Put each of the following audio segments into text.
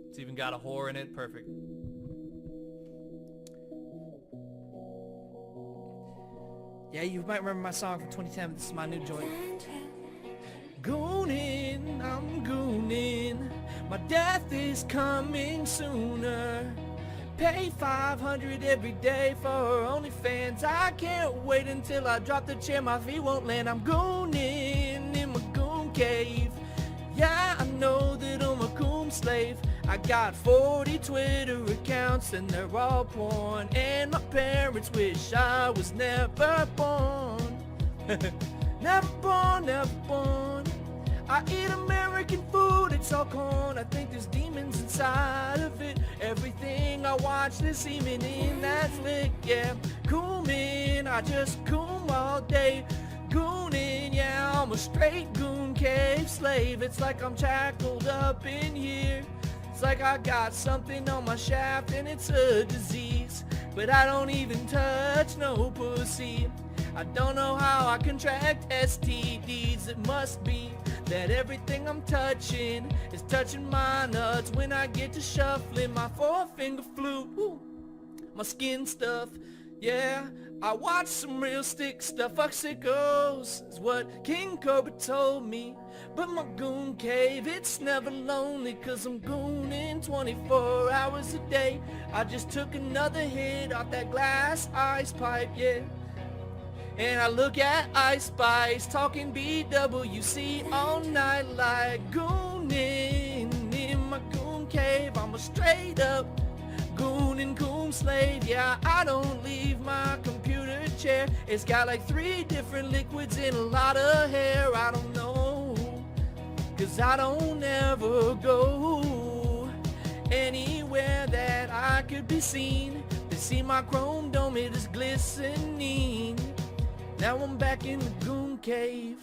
It's even got a whore in it. Perfect. Yeah, you might remember my song from 2010. This is my new joint. Goonin', I'm goonin'. My death is coming sooner. Pay $500 every day for OnlyFans. I can't wait until I drop the chair, my feet won't land. I'm goonin' in my goon cave. Yeah, I know that I'm a coon slave. I got 40 Twitter accounts and they're all porn. And my parents wish I was never born. Never born, never born. I eat American food, it's all corn. I think there's demons inside of it. Everything I watch, there's semen in that flick, yeah. Cooming, I just coom all day. Gooning, yeah, I'm a straight goon cave slave. It's like I'm shackled up in here. It's like I got something on my shaft and it's a disease. But I don't even touch no pussy. I don't know how I contract STDs. It must be that everything I'm touching is touching my nuts. When I get to shuffling my four-finger flute, woo, my skin stuff, yeah. I watch some real stick stuff. Fuck sickos is what King Cobra told me. But my goon cave, it's never lonely, cause I'm gooning 24 hours a day. I just took another hit off that glass ice pipe, yeah. And I look at Ice Spice talking BWC all night like gooning in my goon cave. I'm a straight up goon and goon slave. Yeah, I don't leave my computer chair. It's got like 3 different liquids and a lot of hair. I don't know, cause I don't ever go anywhere that I could be seen. They see my chrome dome, it is glistening. Now I'm back in the goon cave,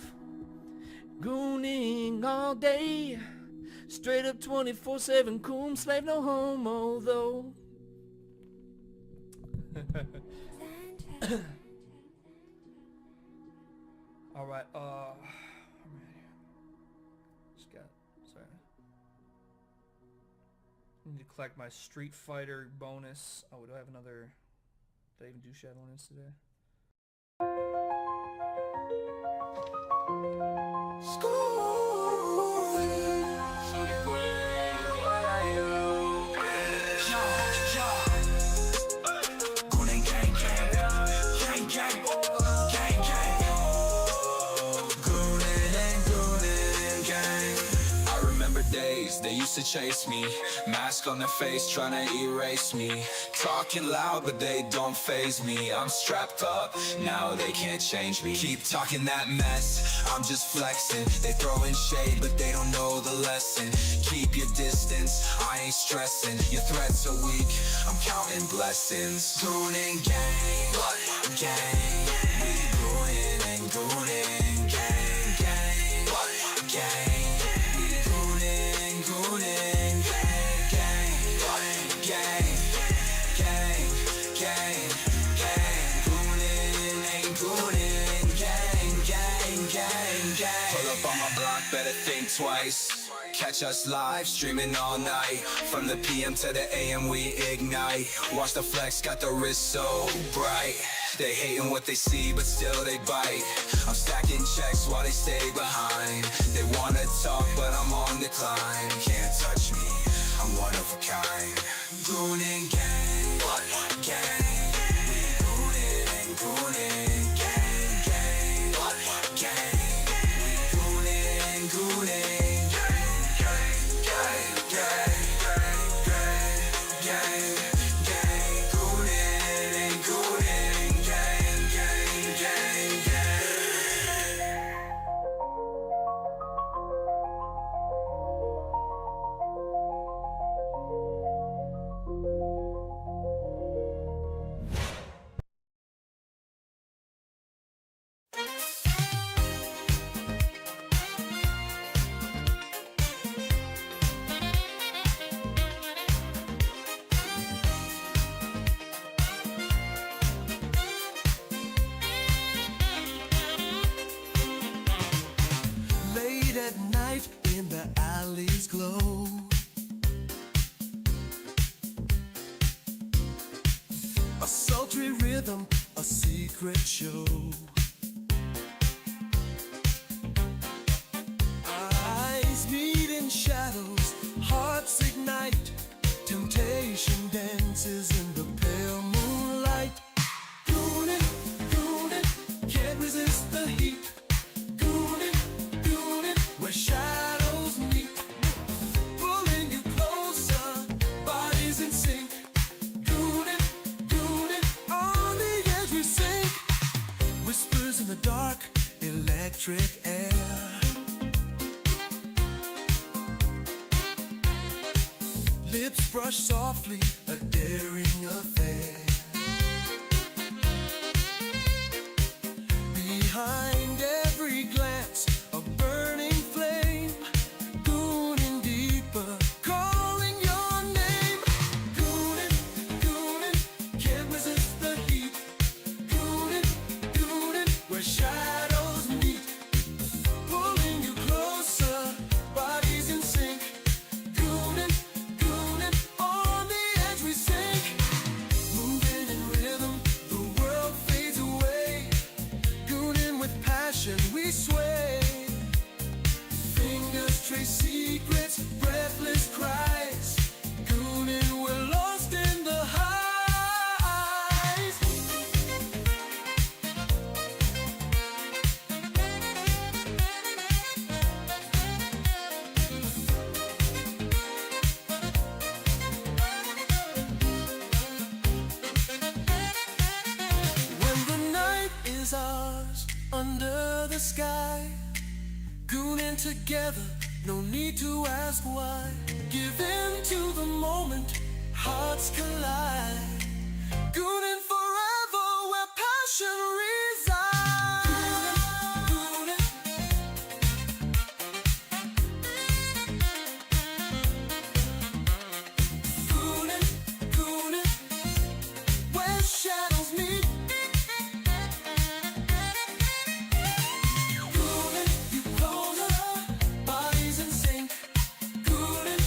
gooning all day. Straight up 24/7 coon slave, no homo though. Alright, I'm ready. Just got, sorry. I need to collect my Street Fighter bonus. Oh, do I have another? Did I even do Shadowlands today? They used to chase me, mask on their face trying to erase me. Talking loud but they don't faze me. I'm strapped up, now they can't change me. Keep talking that mess, I'm just flexing. They throwing shade but they don't know the lesson. Keep your distance, I ain't stressing. Your threats are weak, I'm counting blessings. Gooning gang, gang. We gooning and gooning, gang, gang, gang. Better think twice. Catch us live, streaming all night. From the PM to the AM we ignite. Watch the flex, got the wrist so bright. They hating what they see, but still they bite. I'm stacking checks while they stay behind. They wanna talk, but I'm on the climb. Can't touch me, I'm one of a kind. Gooning gang, gang. We gooning and gooning. country rhythm, a secret show. Eyes meet in shadows, hearts ignite. Temptation dances in the pale moonlight. Gooner, Gooner, can't resist the heat. Gooner, Gooner, where shadows meet. Pulling you closer, bodies in sync. Gooner, Gooner, on the edge we sink. Whispers in the dark, electric air. Lips brush softly, a daring affair. Behind every glance, a burning flame. Gooning deeper, calling your name. Gooning, Gooning, can't resist the heat. Gooning, Gooning, where shadows meet. Pulling you closer, bodies in sync. Gooning, Gooning, on the edge we sink. Moving in rhythm, the world fades away. Gooning with passion, we sway. Fingers trace secrets, breathless cries. Gooning, we're lost in the highs. When the night is ours, under the sky, gooning together, no need to ask why. Give in to the moment, hearts collide. Gooning forever, where passion resides. Gooning, Gooning, Gooning, where shadows meet. Gooning, you closer, bodies in sync. Gooning,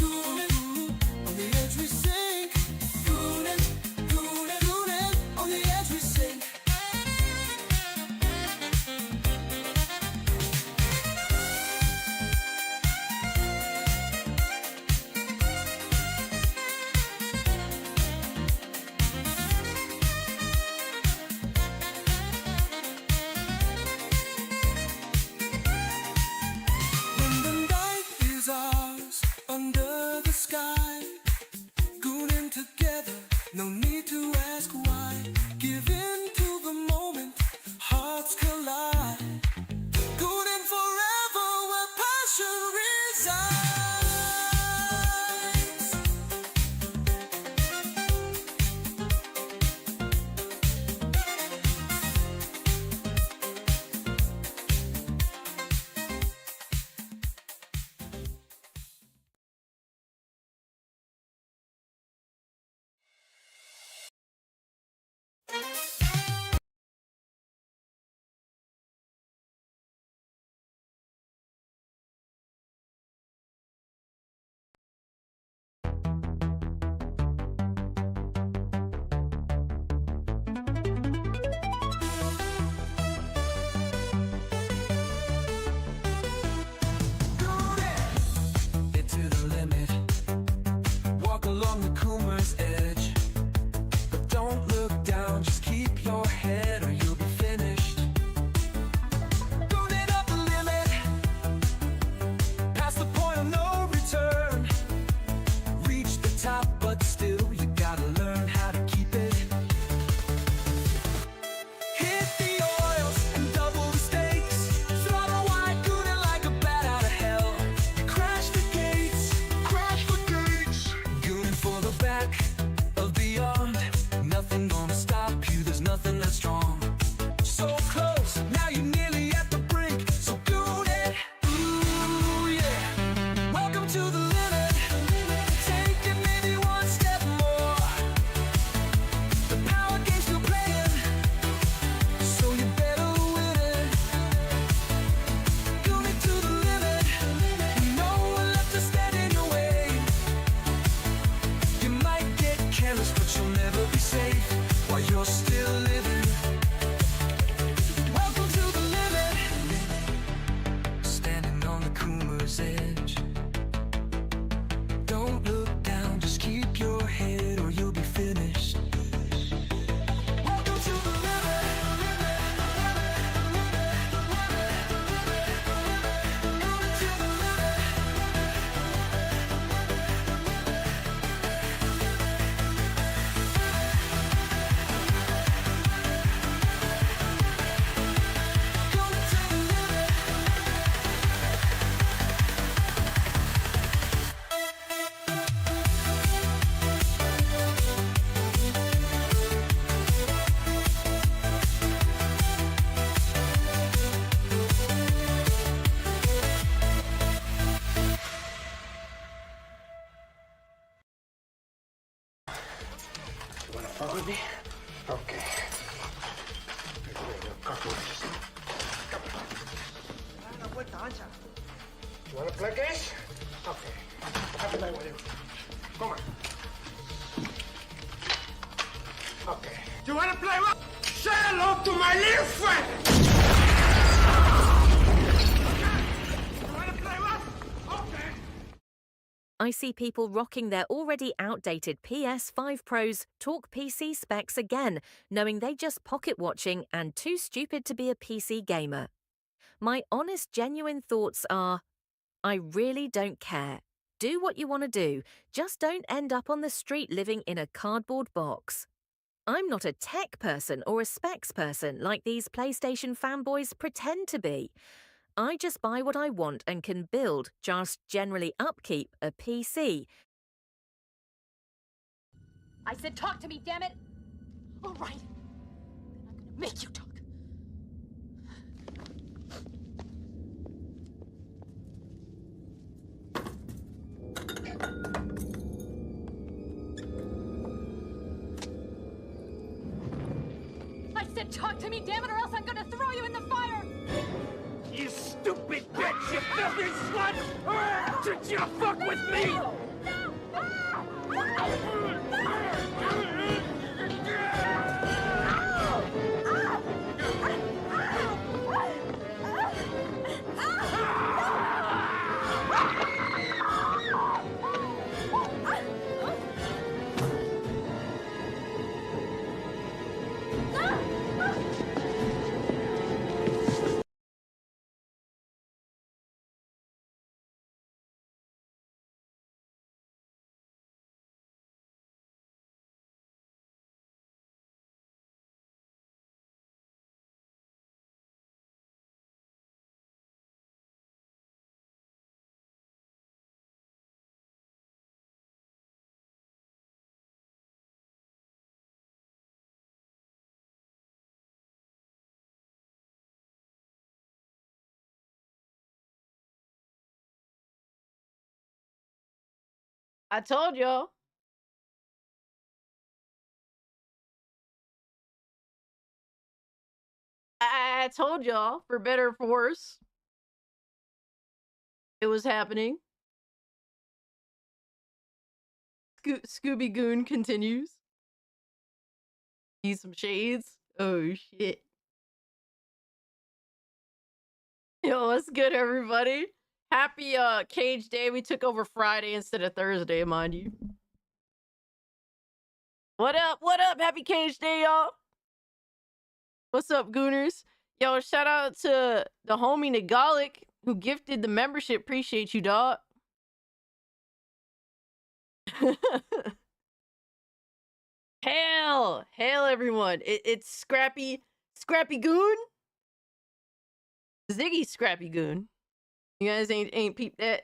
Gooning, on the edge we sink. Gooning, Gooning, Gooning, on the edge we sink. When the night is ours, under the sky, gooning together, no need to ask why. Give in to the moment, hearts collide. Gooning forever, where passion Fuck with me? Okay. Here we go, cockroaches. You wanna play games? Okay. Happy night with you. Come on. Okay. You wanna play what? Say hello to my little friend! You wanna play what? Okay. I see people rocking their already outdated PS5 Pros talk PC specs again, knowing they just pocket watching and too stupid to be a PC gamer. My honest, genuine thoughts are, I really don't care. Do what you want to do, just don't end up on the street living in a cardboard box. I'm not a tech person or a specs person like these PlayStation fanboys pretend to be. I just buy what I want and can build, just generally upkeep, a PC. I said talk to me, damn it! All right. Then I'm gonna make you talk. I said talk to me, damn it, or else I'm gonna throw you in the fire! You stupid bitch, you filthy slut! Did you fuck with me? No! I told y'all. I told y'all, for better or for worse. It was happening. Scooby Goon continues. Need some shades? Oh shit. Yo, what's good, everybody? Happy Cage Day. We took over Friday instead of Thursday, mind you. What up? What up? Happy Cage Day, y'all. What's up, Gooners? Yo, shout out to the homie Nagalic who gifted the membership. Appreciate you, dog. Hail! Hail, everyone. It's Scrappy Goon? Ziggy Scrappy Goon. You guys ain't peeped that?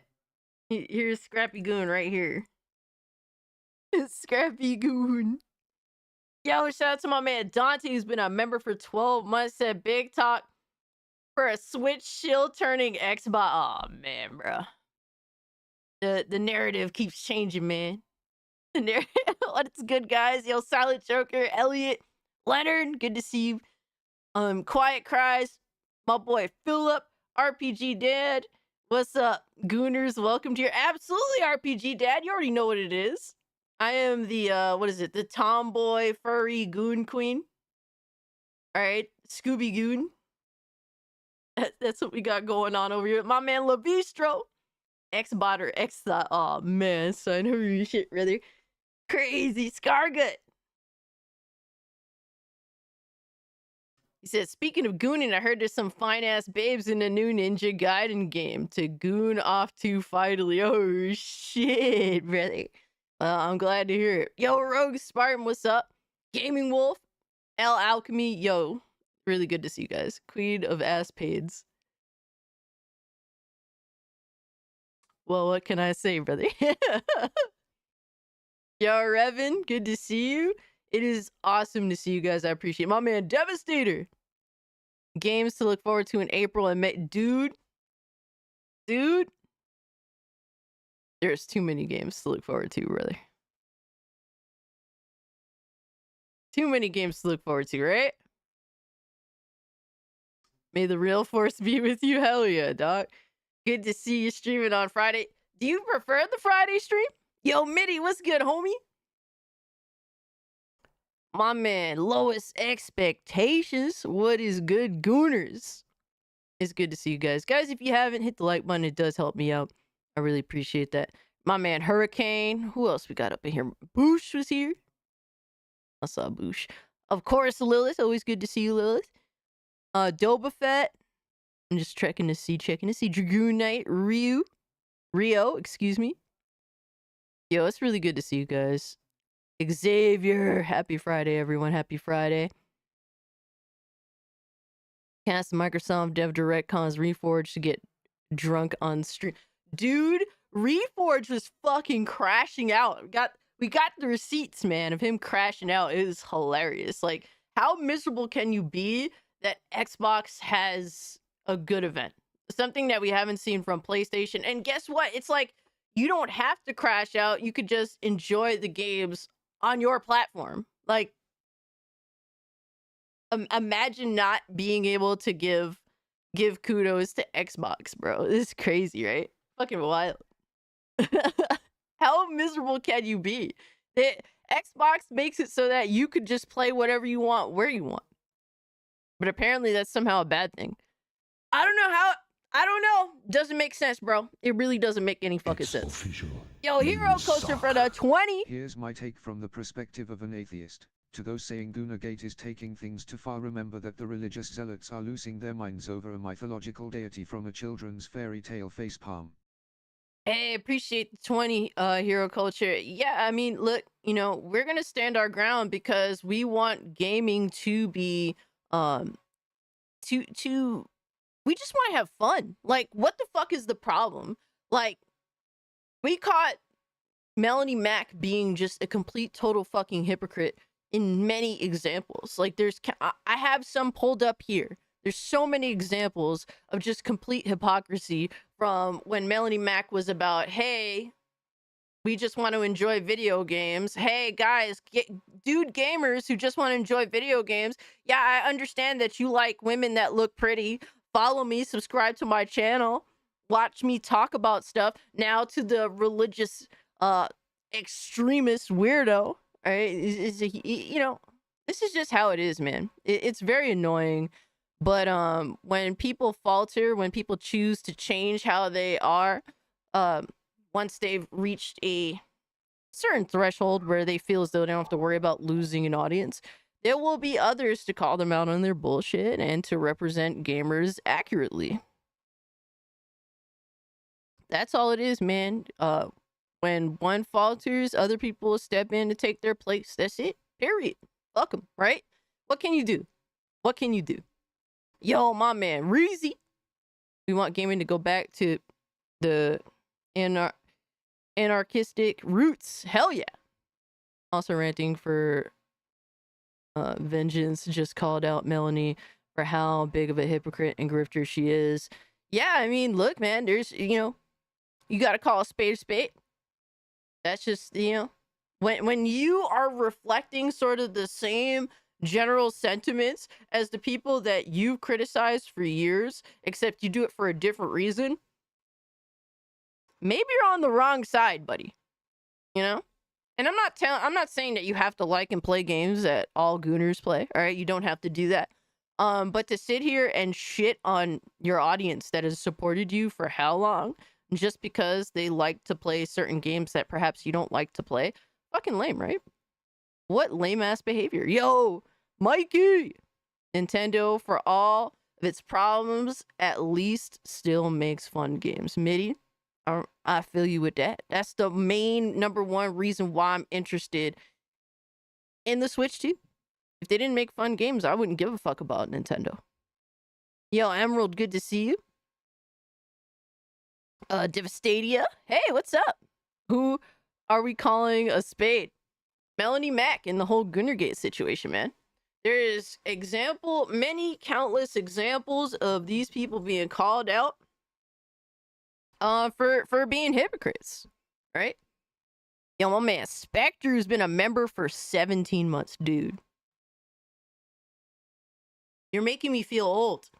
Here's Scrappy Goon right here. Scrappy Goon. Yo, shout out to my man Dante, who's been a member for 12 months. Said big talk for a Switch shield turning Xbox. Aw, man, bro. The narrative keeps changing, man. The narrative. What's good, guys? Yo, Silent Joker, Elliot, Leonard, good to see you. Quiet Cries, my boy Philip, RPG Dad. What's up, Gooners? Welcome to your absolutely RPG Dad. You already know what it is. I am the what is it? The tomboy furry goon queen. All right, Scooby Goon. That's what we got going on over here. My man LaBistro, Xbot or X. Oh man, son, holy shit, brother. Crazy Scargut. He said, speaking of gooning, I heard there's some fine-ass babes in the new Ninja Gaiden game to goon off to finally. Oh, shit, brother. I'm glad to hear it. Yo, Rogue Spartan, what's up? Gaming Wolf, L Alchemy, yo. Really good to see you guys. Queen of Aspades. Well, what can I say, brother? Yo, Revan, good to see you. It is awesome to see you guys. I appreciate it. My man, Devastator. Games to look forward to in April and May. Dude. There's too many games to look forward to, brother. Too many games to look forward to, right? May the real force be with you. Hell yeah, dog. Good to see you streaming on Friday. Do you prefer the Friday stream? Yo, Mitty, what's good, homie? My man, lowest expectations. What is good, Gooners? It's good to see you guys. Guys, if you haven't, hit the like button. It does help me out. I really appreciate that. My man, Hurricane. Who else we got up in here? Boosh was here. I saw Boosh. Of course, Lilith. Always good to see you, Lilith. Doba Fett. I'm just checking to see. Dragoon Knight. Rio, excuse me. Yo, it's really good to see you guys. Xavier. Happy Friday, everyone. Happy Friday. Cast Microsoft Dev Direct cons Reforged to get drunk on stream. Dude, Reforged was fucking crashing out. We got the receipts, man, of him crashing out. It was hilarious. Like, how miserable can you be that Xbox has a good event? Something that we haven't seen from PlayStation. And guess what? It's like, you don't have to crash out. You could just enjoy the games on your platform. Like, imagine not being able to give kudos to Xbox, bro. This is crazy, right? Fucking wild. How miserable can you be? Xbox makes it so that you could just play whatever you want, where you want. But apparently that's somehow a bad thing. I don't know. Doesn't make sense, bro. It really doesn't make any fucking sense. Yo, Hero Coaster for the 20. Here's my take from the perspective of an atheist. To those saying Goonergate is taking things too far, remember that the religious zealots are losing their minds over a mythological deity from a children's fairy tale facepalm. Hey, appreciate the 20, Hero Culture. Yeah, I mean, look, we're gonna stand our ground because we want gaming to be, we just want to have fun. Like, what the fuck is the problem? Like, we caught Melanie Mac being just a complete total fucking hypocrite in many examples. Like, I have some pulled up here. There's so many examples of just complete hypocrisy from when Melanie Mac was about, hey, we just want to enjoy video games. Hey, guys, dude gamers who just want to enjoy video games. Yeah, I understand that you like women that look pretty. Follow me, subscribe to my channel, watch me talk about stuff. Now to the religious extremist weirdo. Right? This is just how it is, man. It's very annoying. But when people falter, when people choose to change how they are, once they've reached a certain threshold where they feel as though they don't have to worry about losing an audience, there will be others to call them out on their bullshit and to represent gamers accurately. That's all it is, man. When one falters, other people will step in to take their place. That's it. Period. Fuck 'em, right? What can you do? What can you do? Yo, my man, Reezy. We want gaming to go back to the anarchistic roots. Hell yeah. Also ranting for Vengeance just called out Melanie for how big of a hypocrite and grifter she is. Yeah, I mean, look, man, there's, you got to call a spade a spade. That's just, when you are reflecting sort of the same general sentiments as the people that you've criticized for years, except you do it for a different reason, maybe you're on the wrong side, buddy. And I'm not saying that you have to like and play games that all Gooners play. All right, you don't have to do that. But to sit here and shit on your audience that has supported you for how long, just because they like to play certain games that perhaps you don't like to play, fucking lame, right? What lame ass behavior. Yo, Mikey! Nintendo, for all of its problems, at least still makes fun games. Mitty, I feel you with that. That's the main number one reason why I'm interested in the Switch too. If they didn't make fun games, I wouldn't give a fuck about Nintendo. Yo, Emerald, good to see you. Devastadia, hey, what's up? Who are we calling a spade? Melanie Mac in the whole Goonergate situation, man. There is many countless examples of these people being called out for being hypocrites, right? Yo, my man Spectre's been a member for 17 months, dude. You're making me feel old.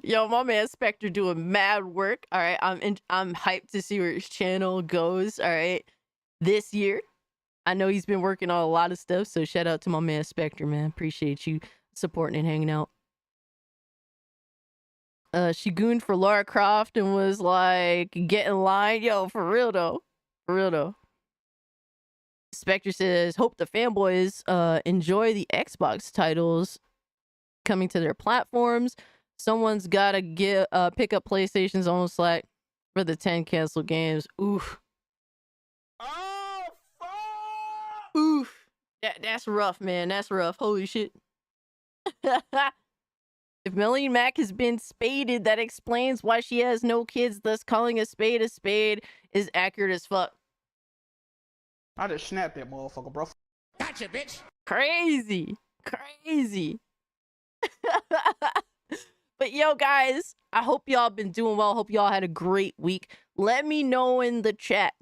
Yo, my man Spectre doing mad work. All right, I'm hyped to see where his channel goes. All right, this year. I know he's been working on a lot of stuff, so shout out to my man Spectre, man. Appreciate you supporting and hanging out. She gooned for Lara Croft and was like, get in line. Yo, for real though. For real though. Spectre says, hope the fanboys enjoy the Xbox titles coming to their platforms. Someone's gotta pick up PlayStation's own slack for the 10 canceled games. Oof. Oh, fuck! Oof. That's rough, man. That's rough. Holy shit. If Melanie Mac has been spaded, that explains why she has no kids, thus calling a spade is accurate as fuck. I just snapped that motherfucker, bro. Gotcha, bitch! Crazy. Crazy. But yo, guys, I hope y'all been doing well. Hope y'all had a great week. Let me know in the chat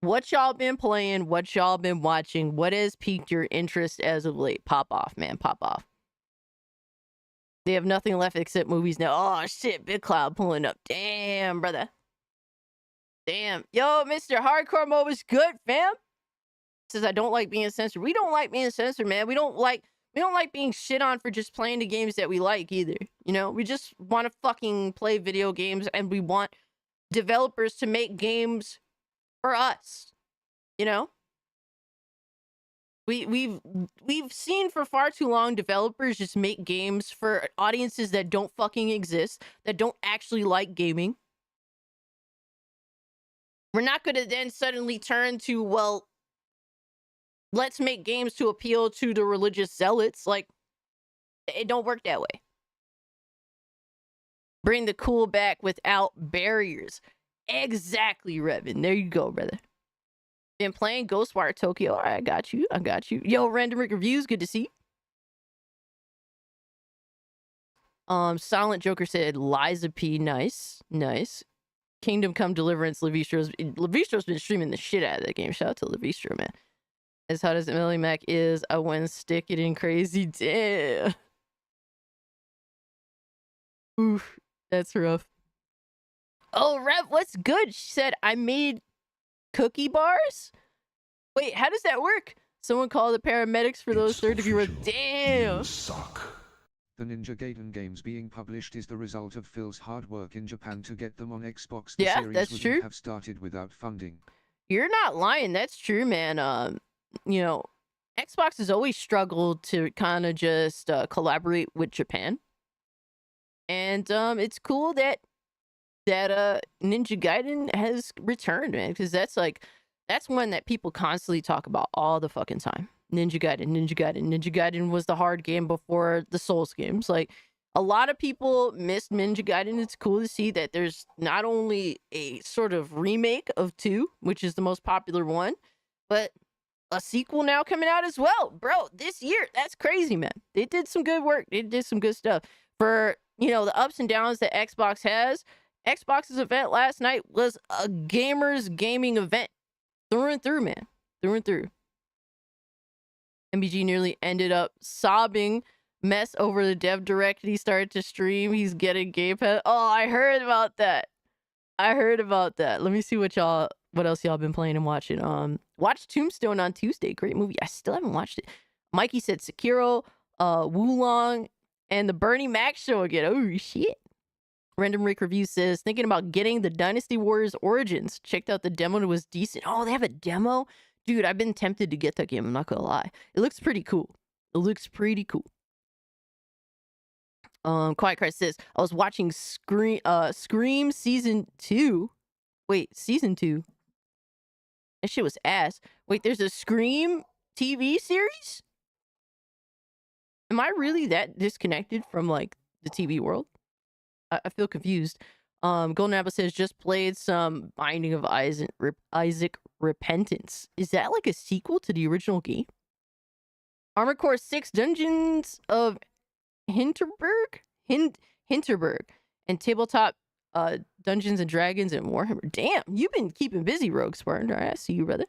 what y'all been playing, what y'all been watching, what has piqued your interest as of late. Pop off, man. Pop off. They have nothing left except movies now. Oh, shit. Big Cloud pulling up. Damn, brother. Damn. Yo, Mr. Hardcore Mode was good, fam. Says, I don't like being censored. We don't like being censored, man. We don't like being shit on for just playing the games that we like either. You know, we just want to fucking play video games, and we want developers to make games for us. You know? We've seen for far too long developers just make games for audiences that don't fucking exist, that don't actually like gaming. We're not going to then suddenly turn to, well, let's make games to appeal to the religious zealots. Like, it don't work that way. Bring the cool back without barriers. Exactly, Revin. There you go, brother. Been playing Ghostwire Tokyo. All right, I got you. I got you. Yo, Random Rick Reviews. Good to see you. Silent Joker said Liza P. Nice. Nice. Kingdom Come Deliverance. Levistro's been streaming the shit out of that game. Shout out to Levistro, man. As hot as Melly Mac is, I went stick it in crazy. Damn. Oof. That's rough. Oh, Rev, what's good? She said, I made cookie bars? Wait, how does that work? Someone call the paramedics for those third-degree roads. Damn. The Ninja Gaiden games being published is the result of Phil's hard work in Japan to get them on Xbox. The series that's wouldn't true. have started without funding. You're not lying. That's true, man. You know, Xbox has always struggled to kind of just collaborate with Japan. And it's cool that Ninja Gaiden has returned, man, because that's one that people constantly talk about all the fucking time. Ninja Gaiden was the hard game before the Souls games. Like, a lot of people missed Ninja Gaiden. It's cool to see that there's not only a sort of remake of 2, which is the most popular one, but a sequel now coming out as well. Bro, this year, that's crazy, man. They did some good work. They did some good stuff. For, you know, the ups and downs that Xbox has, Xbox's event last night was a gamer's gaming event. Through and through, man. Through and through. MBG nearly ended up sobbing mess over the dev direct. He started to stream. He's getting gamepad. Oh, I heard about that. Let me see what else y'all been playing and watching. Watched Tombstone on Tuesday. Great movie. I still haven't watched it. Mikey said Sekiro, Wulong, and the Bernie Mac show again. Oh, shit. Random Rick Review says, thinking about getting the Dynasty Warriors Origins. Checked out the demo and it was decent. Oh, they have a demo? Dude, I've been tempted to get that game. I'm not gonna lie. It looks pretty cool. Quiet Christ says, I was watching Scream Season 2. Wait, Season 2? That shit was ass. Wait, there's a Scream TV series? Am I really that disconnected from, like, the TV world? I feel confused. Golden Apple says, just played some Binding of Isaac Repentance. Is that like a sequel to the original game? Armored Core 6 Dungeons of Hinterberg? Hinterberg. And Tabletop Dungeons and Dragons and Warhammer. Damn, you've been keeping busy, Rogue Spartan. All right, I see you, brother.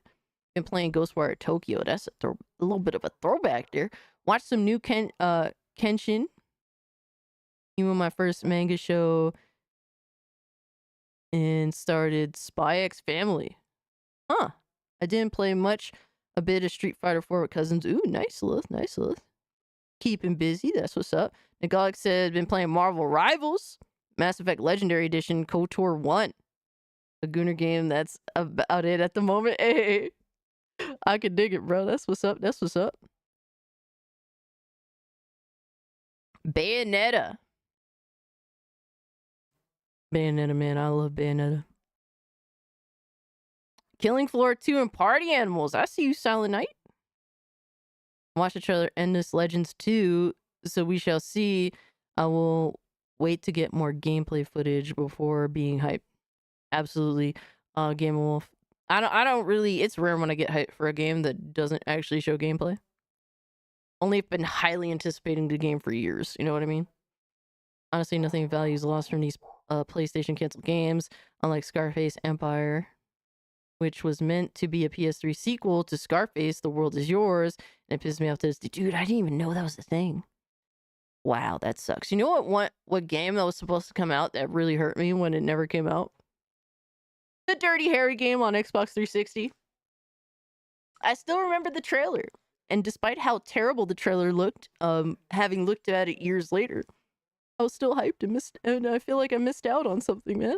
Been playing Ghostwire Tokyo. That's a little bit of a throwback there. Watched some new Kenshin. Even my first manga show. And started Spy X Family. Huh. I didn't play much. A bit of Street Fighter 4 with cousins. Ooh, nice look, nice look. Keeping busy, that's what's up. Nagalik said, been playing Marvel Rivals. Mass Effect Legendary Edition, KOTOR 1. A Gooner game, that's about it at the moment. Hey, I can dig it, bro. That's what's up, that's what's up. Bayonetta. Bayonetta, man, I love Bayonetta. Killing Floor 2 and Party Animals. I see you, Silent Night. Watch the trailer Endless Legends 2, so we shall see. I will wait to get more gameplay footage before being hyped. Absolutely. Game of Wolf. I don't really, it's rare when I get hyped for a game that doesn't actually show gameplay. Only have been highly anticipating the game for years, you know what I mean? Honestly, nothing of value is lost from these PlayStation canceled games, unlike Scarface Empire, which was meant to be a PS3 sequel to Scarface, The World Is Yours, and it pissed me off to this. Dude, I didn't even know that was a thing. Wow, that sucks. You know what game that was supposed to come out that really hurt me when it never came out? The Dirty Harry game on Xbox 360. I still remember the trailer, and despite how terrible the trailer looked, having looked at it years later, I was still hyped and I feel like I missed out on something, man.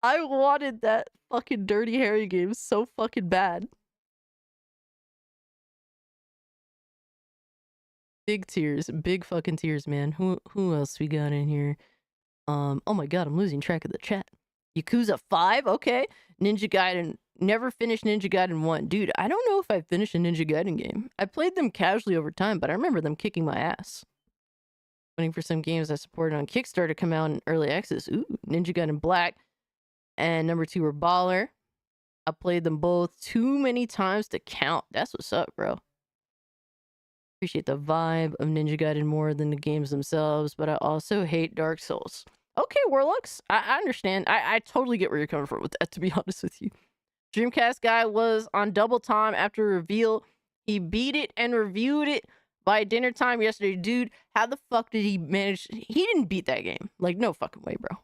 I wanted that fucking Dirty Harry game so fucking bad. Big tears, big fucking tears, man. Who else we got in here? Oh my god, I'm losing track of the chat. Yakuza 5, okay. Ninja Gaiden, never finished Ninja Gaiden 1. Dude, I don't know if I finished a Ninja Gaiden game. I played them casually over time, but I remember them kicking my ass. Waiting for some games I supported on Kickstarter to come out in early access. Ooh, Ninja Gaiden Black. And number 2 were Baller. I played them both too many times to count. That's what's up, bro. Appreciate the vibe of Ninja Gaiden more than the games themselves, but I also hate Dark Souls. Okay, Warlocks, I understand. I totally get where you're coming from with that, to be honest with you. Dreamcast guy was on double time after reveal. He beat it and reviewed it by dinner time yesterday. Dude, how the fuck did he manage? He didn't beat that game. Like, no fucking way, bro.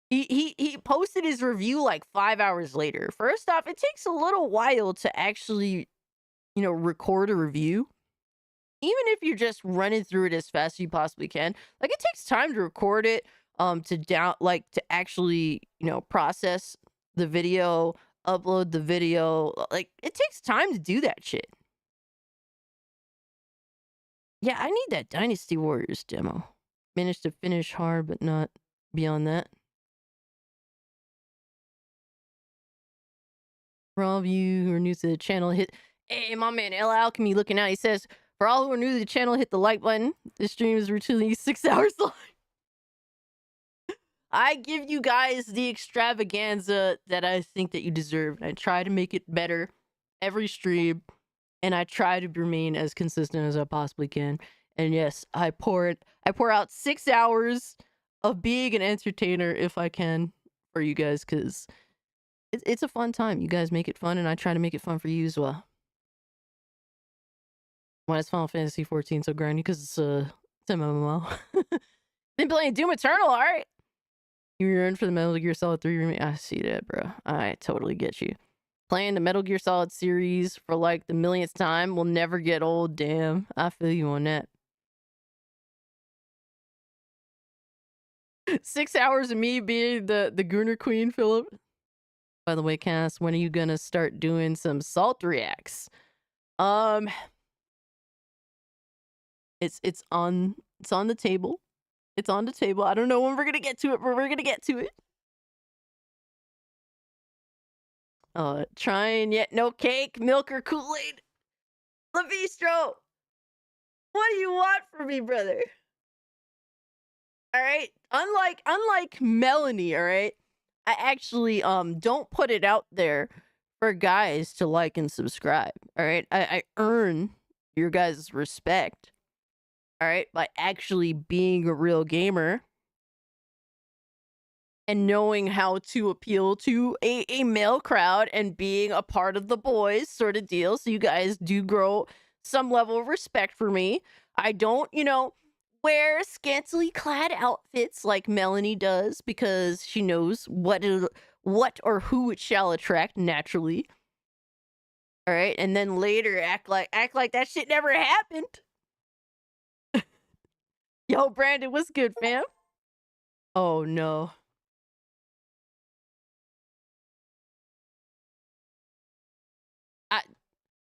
He posted his review like 5 hours later. First off, it takes a little while to actually, you know, record a review. Even if you're just running through it as fast as you possibly can. Like, it takes time to record it, to actually, you know, process the video, upload the video. Like, it takes time to do that shit. Yeah, I need that Dynasty Warriors demo. Managed to finish hard, but not beyond that. For all of you who are new to the channel, hey, my man L Alchemy looking out. He says, for all who are new to the channel, hit the like button. This stream is routinely 6 hours long. I give you guys the extravaganza that I think that you deserve. I try to make it better every stream, and I try to remain as consistent as I possibly can. And yes, I pour out 6 hours of being an entertainer if I can for you guys, because it's a fun time. You guys make it fun, and I try to make it fun for you as well. Why is Final Fantasy 14 so grindy? Because it's MMO. Been playing Doom Eternal, alright. You yearn for the Metal Gear Solid 3 remake. I see that, bro. I totally get you. Playing the Metal Gear Solid series for like the millionth time will never get old. Damn, I feel you on that. 6 hours of me being the Gooner Queen, Philip. By the way, Cass, when are you gonna start doing some salt reacts? It's on the table. It's on the table. I don't know when we're gonna get to it, but we're gonna get to it. Trying yet no cake, milk, or Kool-Aid. Levistro, what do you want from me, brother? All right. Unlike Melanie, all right. I actually don't put it out there for guys to like and subscribe. All right. I earn your guys' respect. All right, by actually being a real gamer and knowing how to appeal to a male crowd and being a part of the boys sort of deal. So you guys do grow some level of respect for me. I don't, wear scantily clad outfits like Melanie does because she knows what or who it shall attract naturally. All right, and then later act like that shit never happened. Yo, Brandon, what's good, fam? Oh no.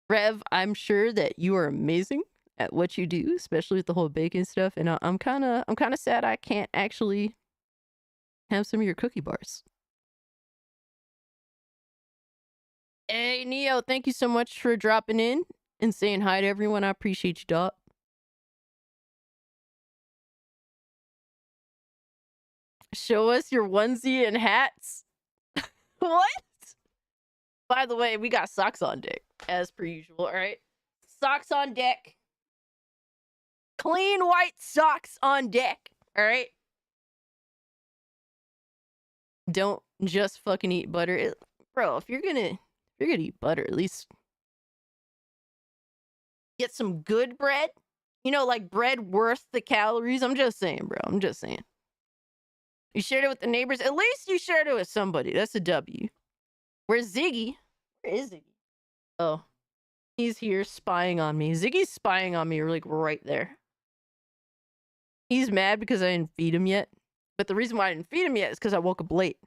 Rev, I'm sure that you are amazing at what you do, especially with the whole baking stuff. And I'm kind of sad I can't actually have some of your cookie bars. Hey, Neo, thank you so much for dropping in and saying hi to everyone. I appreciate you, dog. Show us your onesie and hats. What? By the way, we got socks on deck, as per usual, all right? Socks on deck. Clean white socks on deck, all right? Don't just fucking eat butter. Bro, if you're gonna eat butter, at least get some good bread. Like bread worth the calories. I'm just saying, bro. I'm just saying. You shared it with the neighbors. At least you shared it with somebody. That's a W. Where's Ziggy? Where is Ziggy? Oh, he's here spying on me. Ziggy's spying on me, like right there. He's mad because I didn't feed him yet. But the reason why I didn't feed him yet is because I woke up late.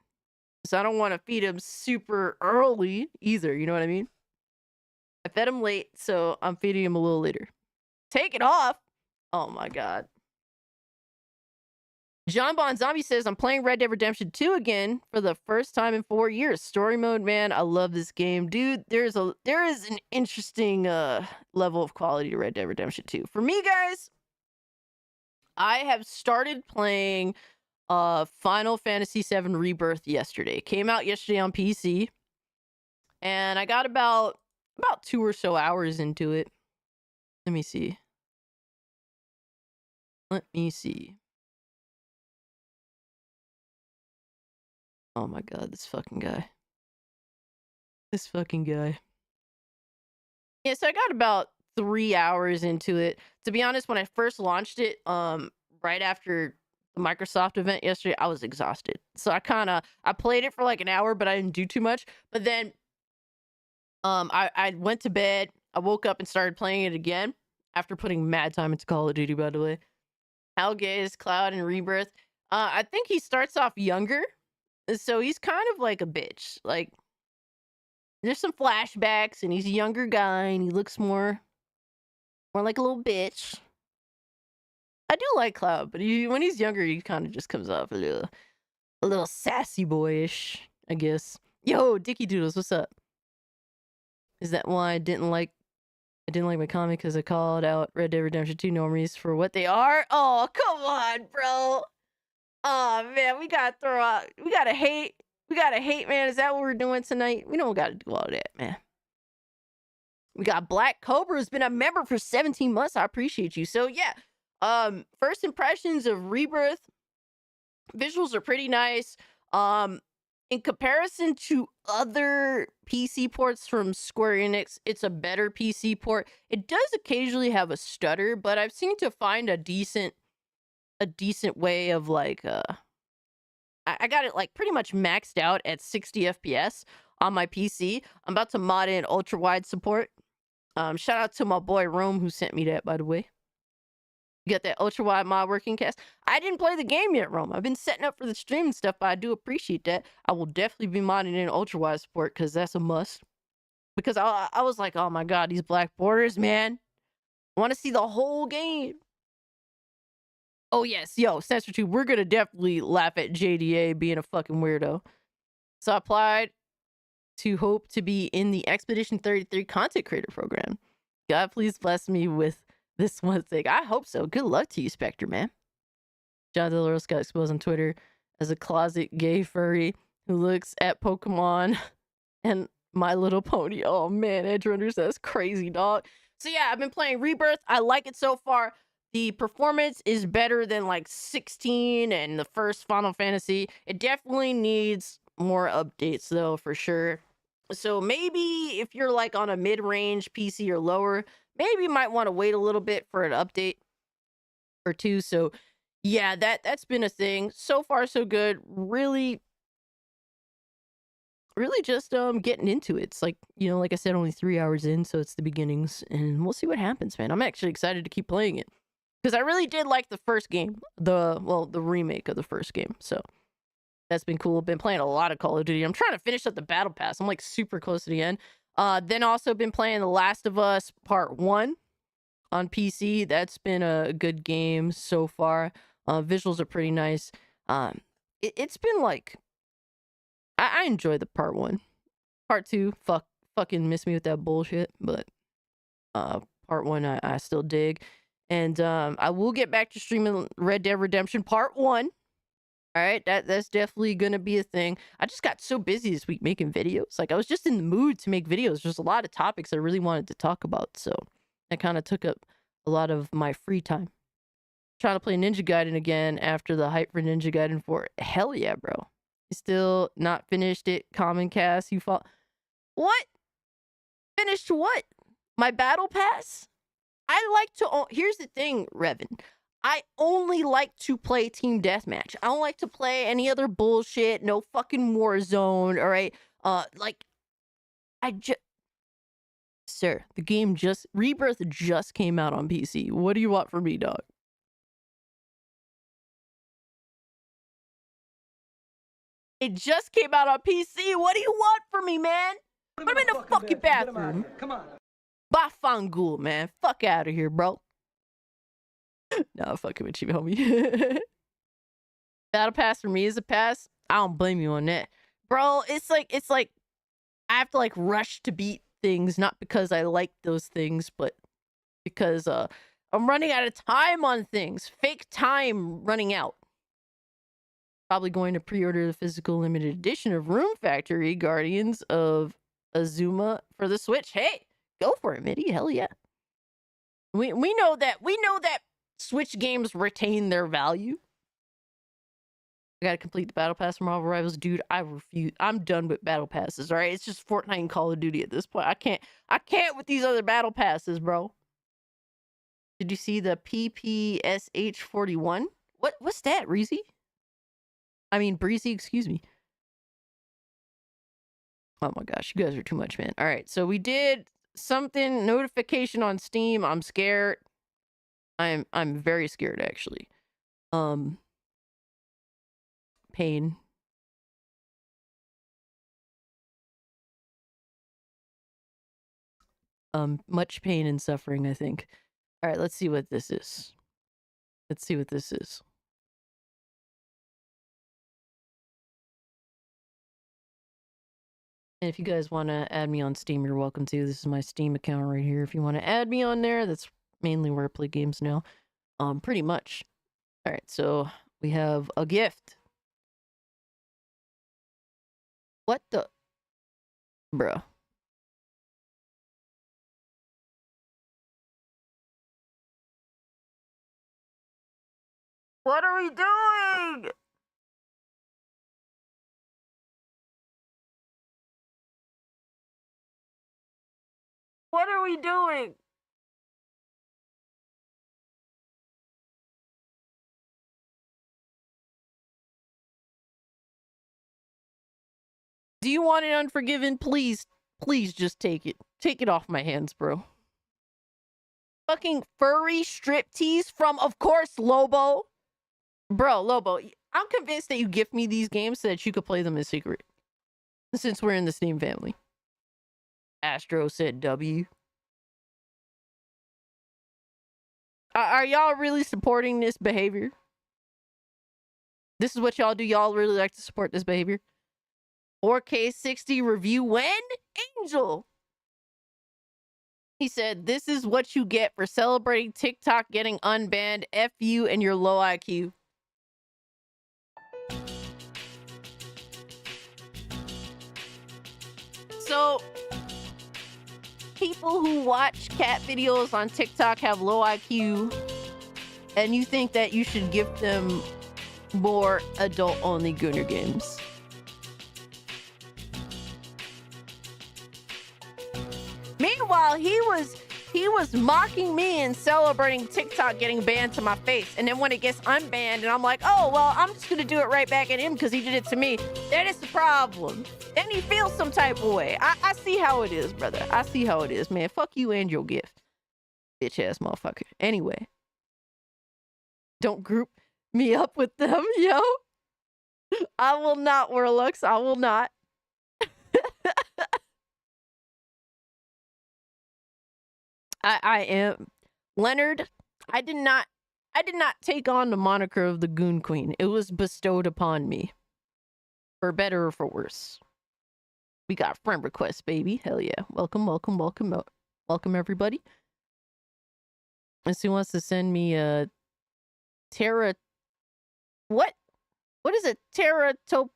So I don't want to feed him super early either. You know what I mean? I fed him late, so I'm feeding him a little later. Take it off. Oh my God. John Bon Zombie says, I'm playing Red Dead Redemption 2 again for the first time in 4 years. Story mode, man, I love this game. Dude, there is an interesting level of quality to Red Dead Redemption 2. For me, guys, I have started playing Final Fantasy VII Rebirth yesterday. It came out yesterday on PC. And I got about 2 or so hours into it. Let me see. Oh my God, this fucking guy. Yeah, so I got about 3 hours into it. To be honest, when I first launched it, right after the Microsoft event yesterday, I was exhausted. So I played it for like an hour, but I didn't do too much. But then I went to bed. I woke up and started playing it again after putting mad time into Call of Duty, by the way. How gay is Cloud in Rebirth? I think he starts off younger. So he's kind of like a bitch. Like, there's some flashbacks, and he's a younger guy, and he looks more like a little bitch. I do like Cloud, but when he's younger, he kind of just comes off a little sassy boyish, I guess. Yo, Dicky Doodles, what's up? Is that why I didn't like my comment because I called out Red Dead Redemption 2 normies for what they are? Oh, come on, bro. Oh man, we gotta hate, man. Is that what we're doing tonight? We don't gotta do all that, man. We got Black Cobra has been a member for 17 months. I appreciate you. So yeah, first impressions of Rebirth. Visuals are pretty nice. In comparison to other PC ports from Square Enix, it's a better PC port. It does occasionally have a stutter, but I've seemed to find a decent way of like I got it like pretty much maxed out at 60 FPS on my PC. I'm about to mod in ultra wide support. Shout out to my boy Rome who sent me that, by the way. You got that ultra wide mod working, Cast? I didn't play the game yet, Rome. I've been setting up for the stream and stuff, but I do appreciate that. I will definitely be modding in ultra wide support because that's a must. Because I was like, oh my God, these black borders, man. I want to see the whole game. Oh yes, yo, Censor 2, we're gonna definitely laugh at JDA being a fucking weirdo. So I applied to hope to be in the Expedition 33 content creator program. God, please bless me with this one thing. I hope so. Good luck to you, Spectre, man. John Deloros got exposed on Twitter as a closet gay furry who looks at Pokemon and My Little Pony. Oh man, Edge Runners, that's crazy, dog. So yeah, I've been playing Rebirth. I like it so far. The performance is better than like 16 and the first Final Fantasy. It definitely needs more updates though, for sure. So maybe if you're like on a mid-range PC or lower, maybe might want to wait a little bit for an update or two. So yeah, that's been a thing. So far so good. Really just getting into it. It's like, you know, like I said, only 3 hours in, so it's the beginnings, and we'll see what happens, man. I'm actually excited to keep playing it because I really did like the first game, the remake of the first game. So that's been cool. Been playing a lot of Call of Duty. I'm trying to finish up the Battle Pass. I'm like super close to the end. Then also been playing The Last of Us Part 1 on PC. That's been a good game so far. Visuals are pretty nice. It's been like, I enjoy the Part 1. Part 2, fucking miss me with that bullshit. But Part 1 I still dig. And I will get back to streaming Red Dead Redemption Part 1. All right, that's definitely gonna be a thing. I just got so busy this week making videos. Like, I was just in the mood to make videos. There's a lot of topics I really wanted to talk about, so that kind of took up a lot of my free time. Trying to play Ninja Gaiden again after the hype for Ninja Gaiden 4. Hell yeah, bro. Still not finished it. Common Cast, you fought. What? Finished what? My Battle Pass? I like to. Here's the thing, Revan. I only like to play Team Deathmatch. I don't like to play any other bullshit. No fucking Warzone. All right. Sir, the game Rebirth just came out on PC. What do you want from me, dog? It just came out on PC. What do you want from me, man? Put him in the fucking bathroom. Come on. Bye, Fangool, man. Fuck out of here, bro. No, fucking with you, homie. Battle Pass for me is a pass. I don't blame you on that. Bro, it's like I have to like rush to beat things, not because I like those things, but because I'm running out of time on things. Fake time running out. Probably going to pre-order the physical limited edition of Room Factory Guardians of Azuma for the Switch. Hey, go for it, Mitty. Hell yeah. We know that Switch games retain their value. I gotta complete the Battle Pass for Marvel Rivals. Dude, I refuse. I'm done with Battle Passes, alright? It's just Fortnite and Call of Duty at this point. I can't with these other Battle Passes, bro. Did you see the PPSH 41? What's that, Breezy? I mean, Breezy, excuse me. Oh my gosh, you guys are too much, man. Alright, so we did something, notification on Steam. I'm scared. I'm very scared, actually. Pain. Much pain and suffering, I think. All right, let's see what this is. Let's see what this is. And if you guys want to add me on Steam, you're welcome to. This is my Steam account right here. If you want to add me on there, that's mainly where I play games now. Pretty much. All right, so we have a gift. What the? Bruh. What are we doing? What are we doing? Do you want it Unforgiven? Please just take it. Take it off my hands, bro. Fucking furry striptease from, of course, Lobo. Bro, Lobo, I'm convinced that you gift me these games so that you could play them in secret. Since we're in the Steam family. Astro said W. Are y'all really supporting this behavior? This is what y'all do? Y'all really like to support this behavior? 4K 60 review when? Angel! He said, this is what you get for celebrating TikTok getting unbanned. F you and your low IQ. So, people who watch cat videos on TikTok have low IQ, and you think that you should gift them more adult-only Gooner games. Meanwhile, he he was mocking me and celebrating TikTok getting banned to my face. And then when it gets unbanned and I'm like, oh, well, I'm just going to do it right back at him because he did it to me. That is the problem. Then he feels some type of way. I see how it is, brother. I see how it is, man. Fuck you and your gift. Bitch ass motherfucker. Anyway. Don't group me up with them, yo. I will not, Warlux. I will not. I am Leonard. I did not take on the moniker of the Goon Queen. It was bestowed upon me. For better or for worse. We got friend requests, baby. Hell yeah. Welcome, welcome, welcome, welcome everybody. Let's see who wants to send me a Terra. What is it? Tophilic?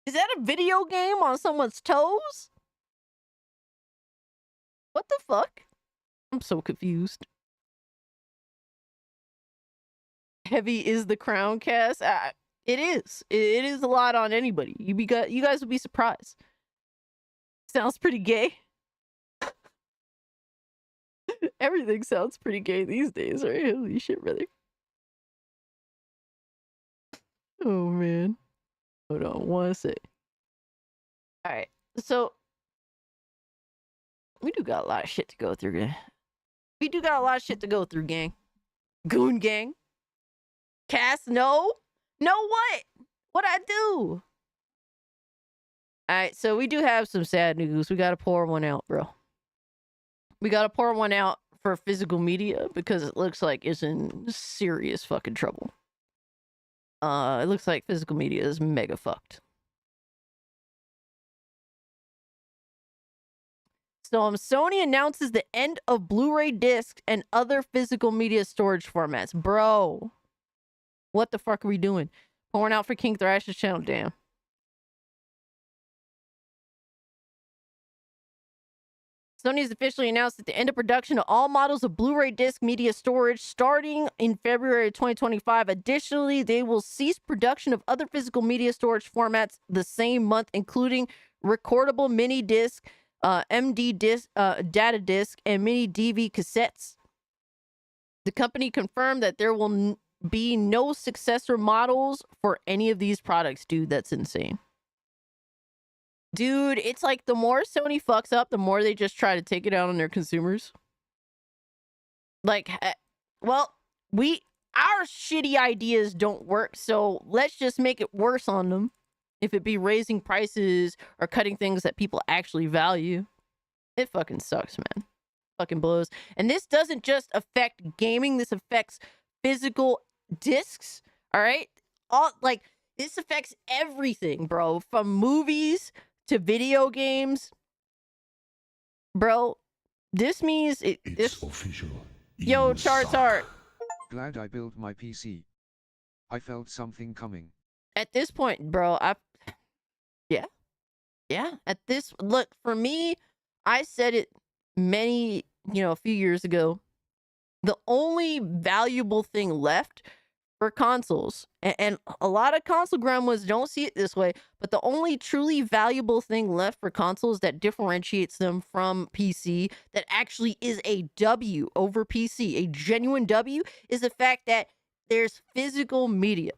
Is that a video game on someone's toes? What the fuck? I'm so confused. Heavy is the crown cast. It is. It is a lot on anybody. You guys will be surprised. Sounds pretty gay. Everything sounds pretty gay these days, right? Holy shit, brother. Oh man. Hold on one sec. Alright, so we do got a lot of shit to go through, gang. We do got a lot of shit to go through, gang. Goon gang. Cass, no? No what? What'd I do? Alright, so we do have some sad news. We gotta pour one out, bro. We gotta pour one out for physical media because it looks like it's in serious fucking trouble. It looks like physical media is mega fucked. So Sony announces the end of Blu-ray discs and other physical media storage formats. Bro, what the fuck are we doing? Pouring out for King Thrash's channel, damn. Sony has officially announced that the end of production of all models of Blu-ray disc media storage starting in February 2025. Additionally, they will cease production of other physical media storage formats the same month, including recordable mini disc, MD disc, data disc, and mini DV cassettes. The company confirmed that there will be no successor models for any of these products. Dude, that's insane. Dude, it's like the more Sony fucks up, the more they just try to take it out on their consumers. Like, well, our shitty ideas don't work, so let's just make it worse on them. If it be raising prices or cutting things that people actually value. It fucking sucks, man. Fucking blows. And this doesn't just affect gaming, this affects physical discs, all right? This affects everything, bro. From movies to video games. Bro, this means it's official. Yo, Chartart. Glad I built my PC. I felt something coming. At this point, bro, look, for me, I said it a few years ago. The only valuable thing left for consoles, and a lot of console grandmas don't see it this way, but the only truly valuable thing left for consoles that differentiates them from PC, that actually is a W over PC, a genuine W, is the fact that there's physical media.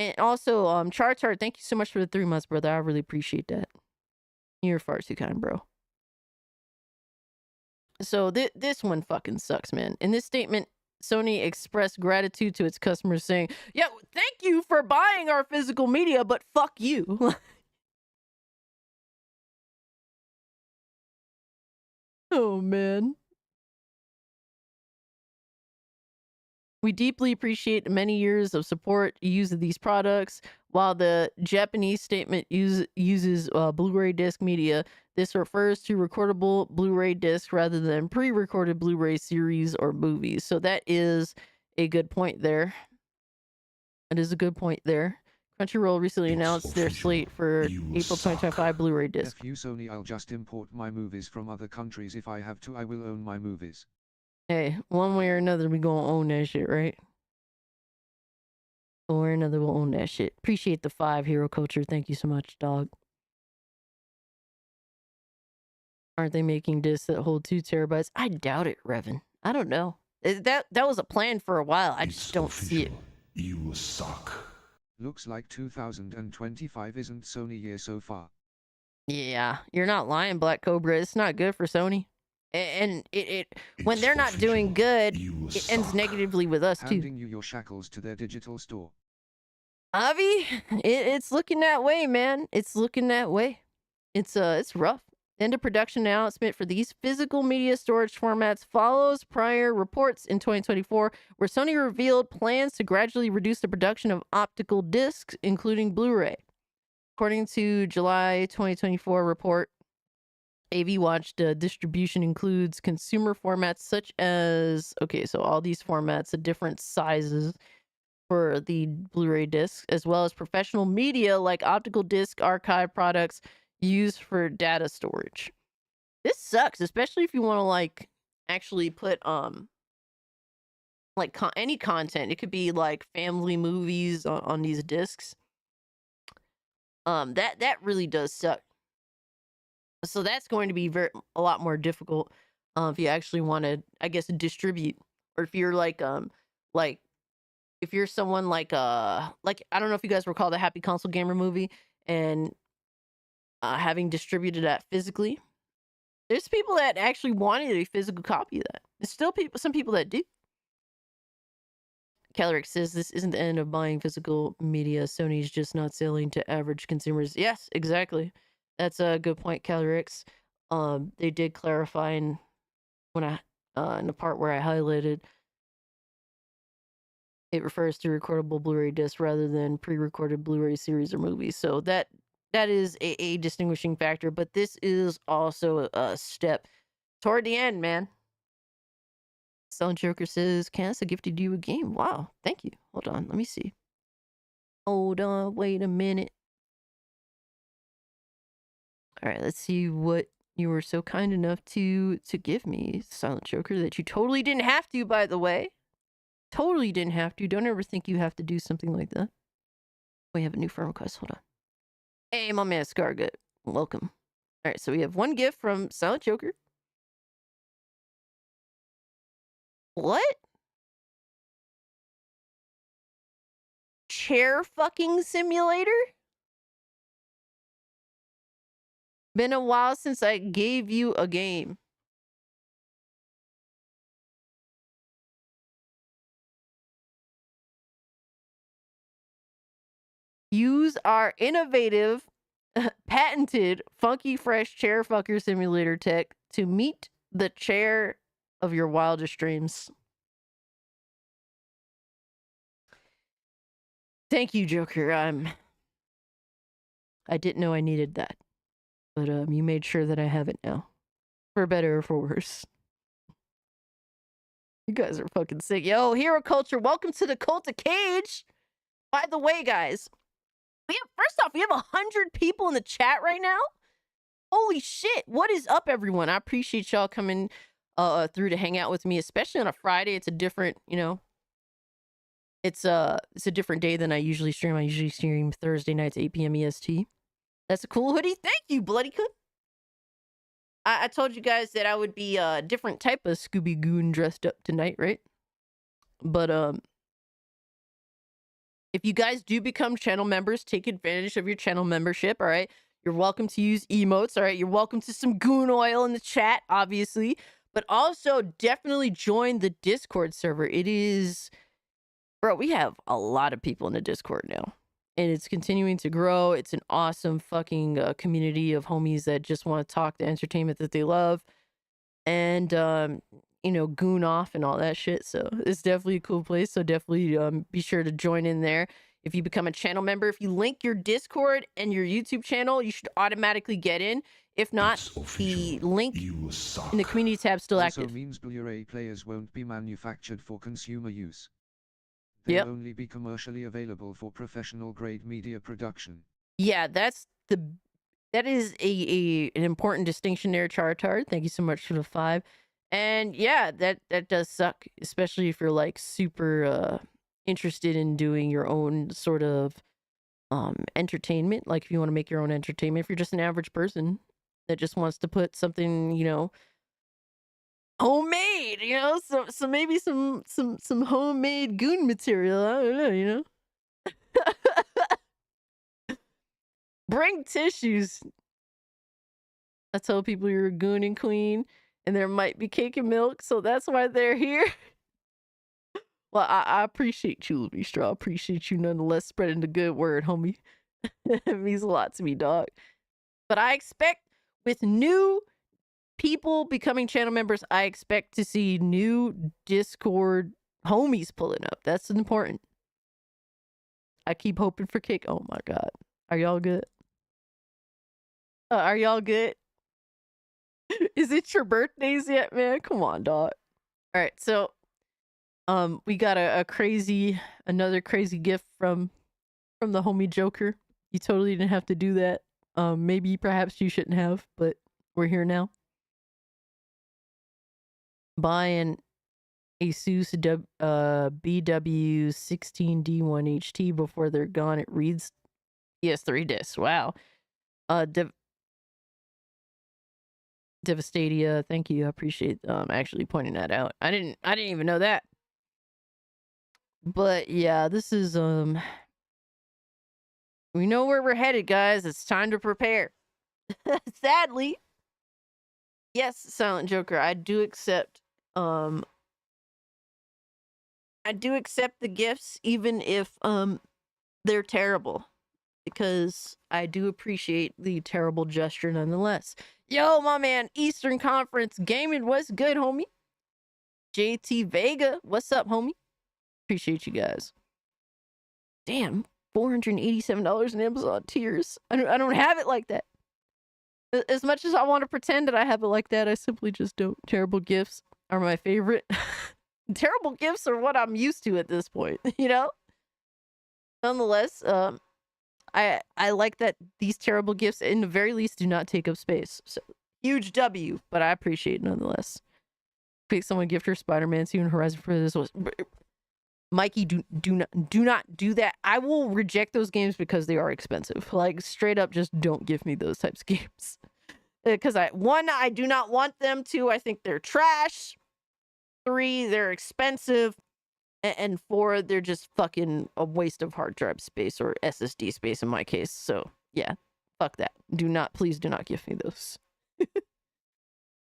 And also, Chartart, thank you so much for the 3 months, brother. I really appreciate that. You're far too kind, bro. So this one fucking sucks, man. In this statement, Sony expressed gratitude to its customers, saying, "Yeah, thank you for buying our physical media, but fuck you." Oh, man. We deeply appreciate the many years of support use of these products. While the Japanese statement uses Blu-ray disc media, this refers to recordable Blu-ray disc rather than pre-recorded Blu-ray series or movies. So that is a good point there. That is a good point there. Crunchyroll recently announced their slate for April 2025 Blu-ray disc. F you Sony, I'll just import my movies from other countries if I have to. I will own my movies. Hey, one way or another, we gonna own that shit, right? One way or another, we'll own that shit. Appreciate the 5 hero culture. Thank you so much, dog. Aren't they making discs that hold 2 terabytes? I doubt it, Revan. I don't know. That was a plan for a while. I just don't see it. You suck. Looks like 2025 isn't Sony year so far. Yeah, you're not lying, Black Cobra. It's not good for Sony. And it when they're not doing good, it ends negatively with us too. Handing you your shackles to their digital store. Avi, it's looking that way, man. It's looking that way. It's rough. End of production announcement for these physical media storage formats follows prior reports in 2024, where Sony revealed plans to gradually reduce the production of optical discs, including Blu-ray. According to July 2024 report, AV Watch distribution includes consumer formats such as, okay, so all these formats, the different sizes for the Blu-ray discs, as well as professional media like optical disc archive products used for data storage. This sucks, especially if you want to like actually put like any content. It could be like family movies on these discs. That really does suck. So that's going to be a lot more difficult if you actually want to, I guess, distribute, or if you're like if you're someone like I don't know if you guys recall the Happy Console Gamer movie and having distributed that physically. There's people that actually wanted a physical copy of that. There's still some people that do. Caloric says this isn't the end of buying physical media. Sony's just not selling to average consumers. Yes, exactly. That's a good point, Calorix. They did clarify in the part where I highlighted, it refers to recordable Blu-ray discs rather than pre-recorded Blu-ray series or movies. So that is a distinguishing factor, but this is also a step toward the end, man. Silent Joker says, Cass, I gifted you a game. Wow, thank you. Hold on, let me see. Hold on, wait a minute. All right, let's see what you were so kind enough to give me, Silent Joker, that you totally didn't have to, by the way. Totally didn't have to. Don't ever think you have to do something like that. We have a new friend request. Hold on. Hey, my man Scargut. Welcome. All right, so we have one gift from Silent Joker. What? Chair fucking simulator? Been a while since I gave you a game. Use our innovative, patented, funky fresh chair fucker simulator tech to meet the chair of your wildest dreams. Thank you, Joker. I didn't know I needed that. But you made sure that I have it now. For better or for worse. You guys are fucking sick. Yo, Hero Culture, welcome to the Cult of Cage. By the way, guys, first off, we have 100 people in the chat right now. Holy shit. What is up, everyone? I appreciate y'all coming through to hang out with me, especially on a Friday. It's a different, it's a different day than I usually stream. I usually stream Thursday nights, 8 p.m. EST. That's a cool hoodie. Thank you, Bloody Coon. I told you guys that I would be a different type of Scooby-Goon dressed up tonight, right? But if you guys do become channel members, take advantage of your channel membership, all right? You're welcome to use emotes, all right? You're welcome to some goon oil in the chat, obviously. But also, definitely join the Discord server. It is... Bro, we have a lot of people in the Discord now. And it's continuing to grow. It's an awesome fucking community of homies that just want to talk the entertainment that they love. And, goon off and all that shit. So it's definitely a cool place. So definitely be sure to join in there. If you become a channel member, if you link your Discord and your YouTube channel, you should automatically get in. If not, the link in the community tab is still active. Also means Blu-ray players won't be manufactured for consumer use. They'll only be commercially available for professional grade media production. Yeah, that is an important distinction there, Chartard. Thank you so much for the 5. And yeah, that does suck, especially if you're like super interested in doing your own sort of entertainment. Like if you want to make your own entertainment, if you're just an average person, that just wants to put something, you know, homemade, you know, so maybe some homemade goon material. I don't know, you know. Bring tissues. I tell people you're a goon and queen, and there might be cake and milk, so that's why they're here. Well, I appreciate you, Lee Straw. I appreciate you nonetheless spreading the good word, homie. It means a lot to me, dog. But I expect with new people becoming channel members, I expect to see new Discord homies pulling up. That's important. I keep hoping for cake. Oh my god. Are y'all good? Are y'all good? Is it your birthdays yet, man? Come on, dog. All right, so we got another crazy gift from the homie Joker. You totally didn't have to do that. Maybe perhaps you shouldn't have, but we're here now. Buying Asus BW16D1HT before they're gone. It reads PS3 discs. Wow. Devastadia, thank you. I appreciate actually pointing that out. I didn't even know that. But yeah, this is we know where we're headed, guys. It's time to prepare. Sadly. Yes, Silent Joker, I do accept the gifts even if they're terrible, because I do appreciate the terrible gesture nonetheless. Yo, my man, Eastern Conference Gaming, what's good, homie? JT Vega, what's up, homie? Appreciate you guys. Damn, $487 in Amazon tiers. I don't have it like that. As much as I want to pretend that I have it like that, I simply just don't. Terrible gifts are my favorite. Terrible gifts are what I'm used to at this point, you know? Nonetheless, I like that these terrible gifts, in the very least, do not take up space. So, huge W, but I appreciate it nonetheless. Pick someone gift her Spider-Man suit and Horizon for this was... Mikey, do not do that. I will reject those games because they are expensive. Like, straight up, just don't give me those types of games. Because I do not want them. 2, I think they're trash. 3, they're expensive. And 4, they're just fucking a waste of hard drive space or SSD space in my case. So, yeah, fuck that. Please do not give me those.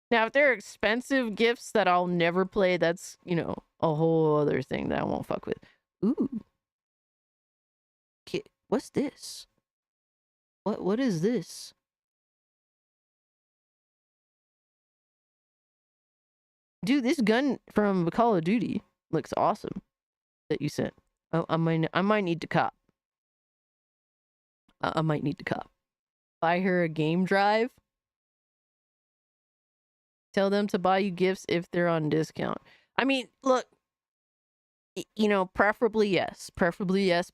Now, if they're expensive gifts that I'll never play, that's, you know, a whole other thing that I won't fuck with. Ooh. What's this? What is this? Dude, this gun from Call of Duty looks awesome that you sent. I might need to cop. I might need to cop. Buy her a game drive. Tell them to buy you gifts if they're on discount. I mean, look, you know, preferably yes,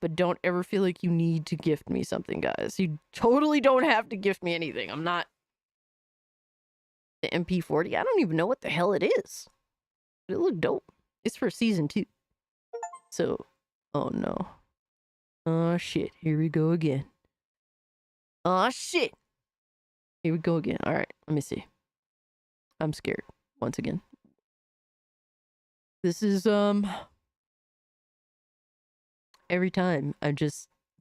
but don't ever feel like you need to gift me something, guys. You totally don't have to gift me anything. I'm not the MP40. I don't even know what the hell it is. But it looked dope. It's for season 2. So, oh no. Oh shit, here we go again. Oh shit. Here we go again. All right, let me see. I'm scared once again. This is every time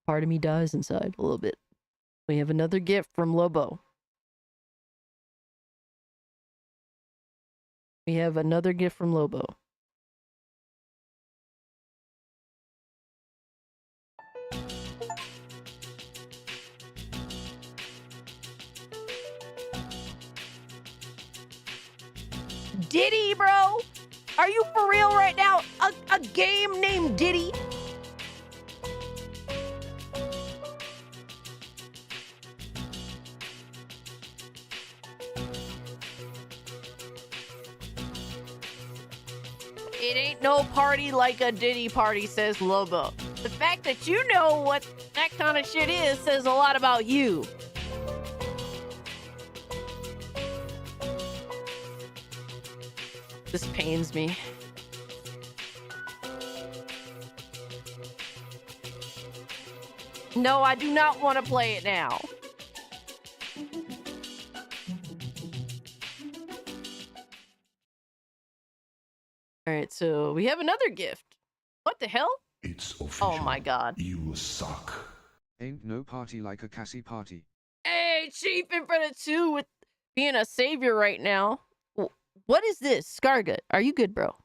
part of me dies inside a little bit. We have another gift from Lobo. Diddy, bro? Are you for real right now? A game named Diddy? It ain't no party like a Diddy party, says Lobo. The fact that you know what that kind of shit is says a lot about you. This pains me. No, I do not want to play it now. All right, so we have another gift. What the hell? It's official. Oh my god. You suck. Ain't no party like a Cassie party. Hey, Chief in front of 2 with being a savior right now. What is this? Scargut, are you good, bro?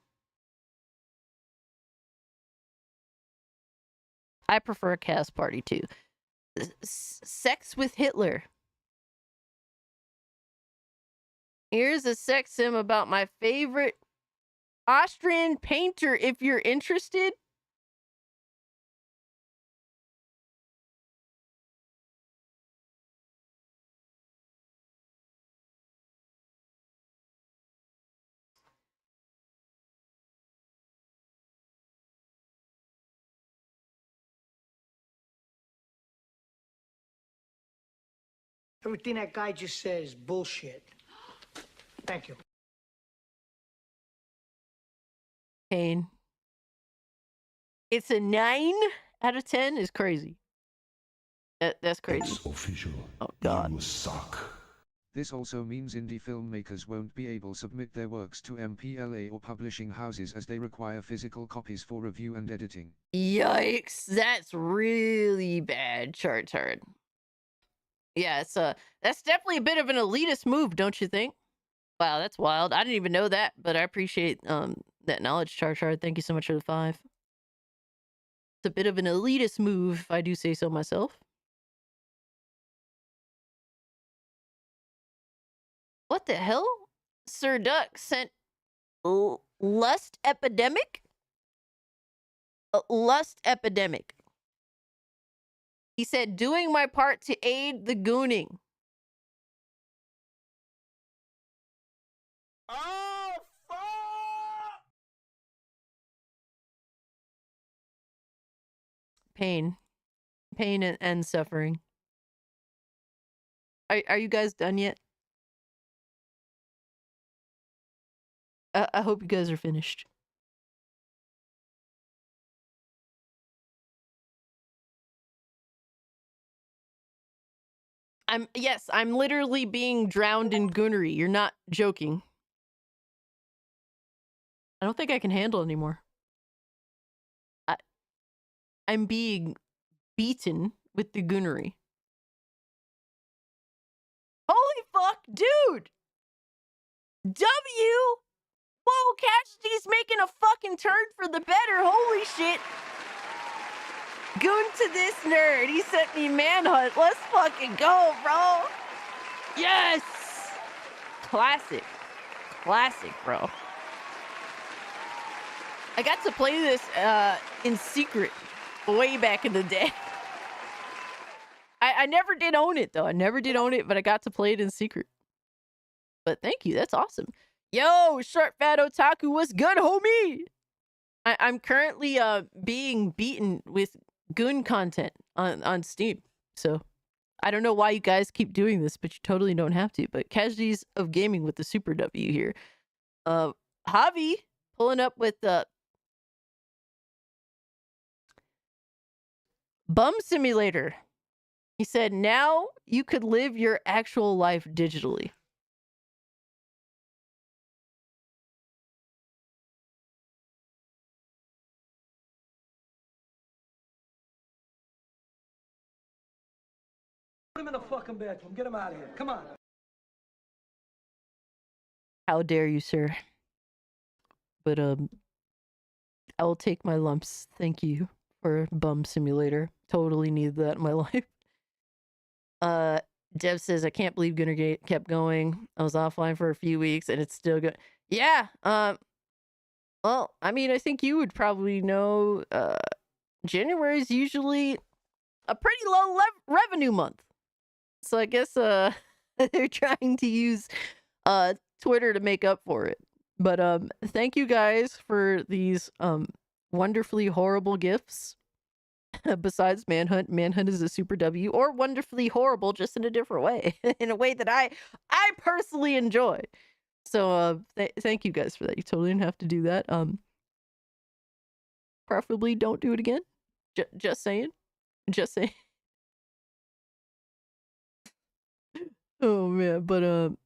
I prefer a Cass party too. Sex with Hitler. Here's a sex sim about my favorite Austrian painter if you're interested. Everything that guy just said is bullshit. Thank you. Pain. It's a 9 out of 10 is crazy. That's crazy. It's official. Oh god. You suck. This also means indie filmmakers won't be able to submit their works to MPLA or publishing houses as they require physical copies for review and editing. Yikes, that's really bad, Chartard. Yeah, that's definitely a bit of an elitist move, don't you think? Wow, that's wild. I didn't even know that, but I appreciate that knowledge, Chartard. Thank you so much for the 5. It's a bit of an elitist move, if I do say so myself. What the hell? Sir Duck sent Lust Epidemic? Lust Epidemic. He said, doing my part to aid the gooning. Oh, fuck! Pain. Pain and suffering. Are you guys done yet? I hope you guys are finished. I'm literally being drowned in goonery. You're not joking. I don't think I can handle anymore. I'm being beaten with the goonery. Holy fuck, dude! Whoa, Cassidy's making a fucking turn for the better. Holy shit. Goon to this nerd. He sent me Manhunt. Let's fucking go, bro. Yes. Classic. Classic, bro. I got to play this in secret way back in the day. I never did own it, though. I never did own it, but I got to play it in secret. But thank you. That's awesome. Yo, Short Fat Otaku, what's good, homie? I'm currently being beaten with Goon content on Steam. So I don't know why you guys keep doing this, but you totally don't have to. But Casualties of Gaming with the Super W here. Javi pulling up with the Bum Simulator. He said, now you could live your actual life digitally. Put him in the fucking bedroom. Get him out of here. Come on. How dare you, sir? But I will take my lumps. Thank you for Bum Simulator. Totally need that in my life. Dev says, I can't believe Gunnergate kept going. I was offline for a few weeks and it's still good. Yeah. Well, I mean, I think you would probably know January is usually a pretty low revenue month. So I guess they're trying to use Twitter to make up for it. But thank you guys for these wonderfully horrible gifts. Besides Manhunt, Manhunt is a Super W, or wonderfully horrible, just in a different way, in a way that I personally enjoy. So thank you guys for that. You totally didn't have to do that. Preferably don't do it again. Just saying. Just saying. Oh man, but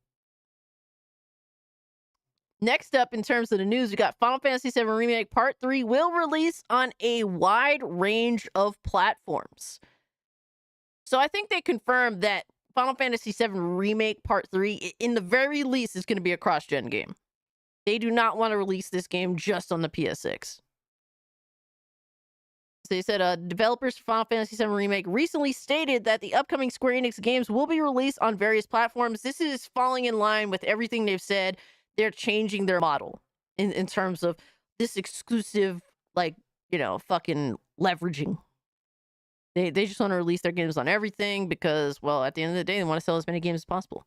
Next up, in terms of the news, we got Final Fantasy VII Remake Part 3 will release on a wide range of platforms. So I think they confirmed that Final Fantasy VII Remake Part 3, in the very least, is going to be a cross-gen game. They do not want to release this game just on the PS6. So they said developers for Final Fantasy VII Remake recently stated that the upcoming Square Enix games will be released on various platforms. This is falling in line with everything they've said. They're changing their model in terms of this exclusive, like, you know, fucking leveraging. They just want to release their games on everything because, well, at the end of the day, they want to sell as many games as possible.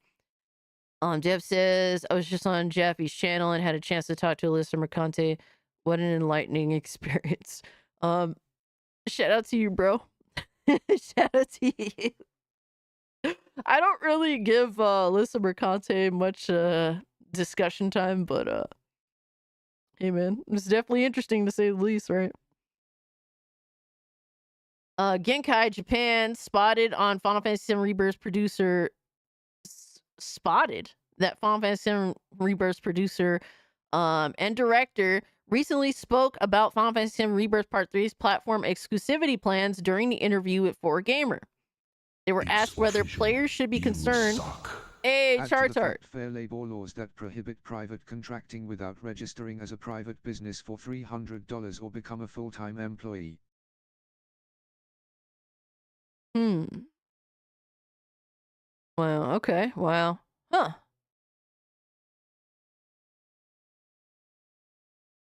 Jeff says, I was just on Jeffy's channel and had a chance to talk to Alyssa Mercante. What an enlightening experience. Shout out to you, bro. Shout out to you. I don't really give Alyssa Mercante much discussion time, but hey man, it's definitely interesting to say the least, right? Genkai Japan spotted on Final Fantasy VII Rebirth producer and director recently spoke about Final Fantasy VII Rebirth Part 3's platform exclusivity plans during the interview with 4Gamer. They were asked whether players should be concerned. Hey, Chartart. Fair labor laws that prohibit private contracting without registering as a private business for $300 or become a full-time employee. Well, okay. Wow. Huh.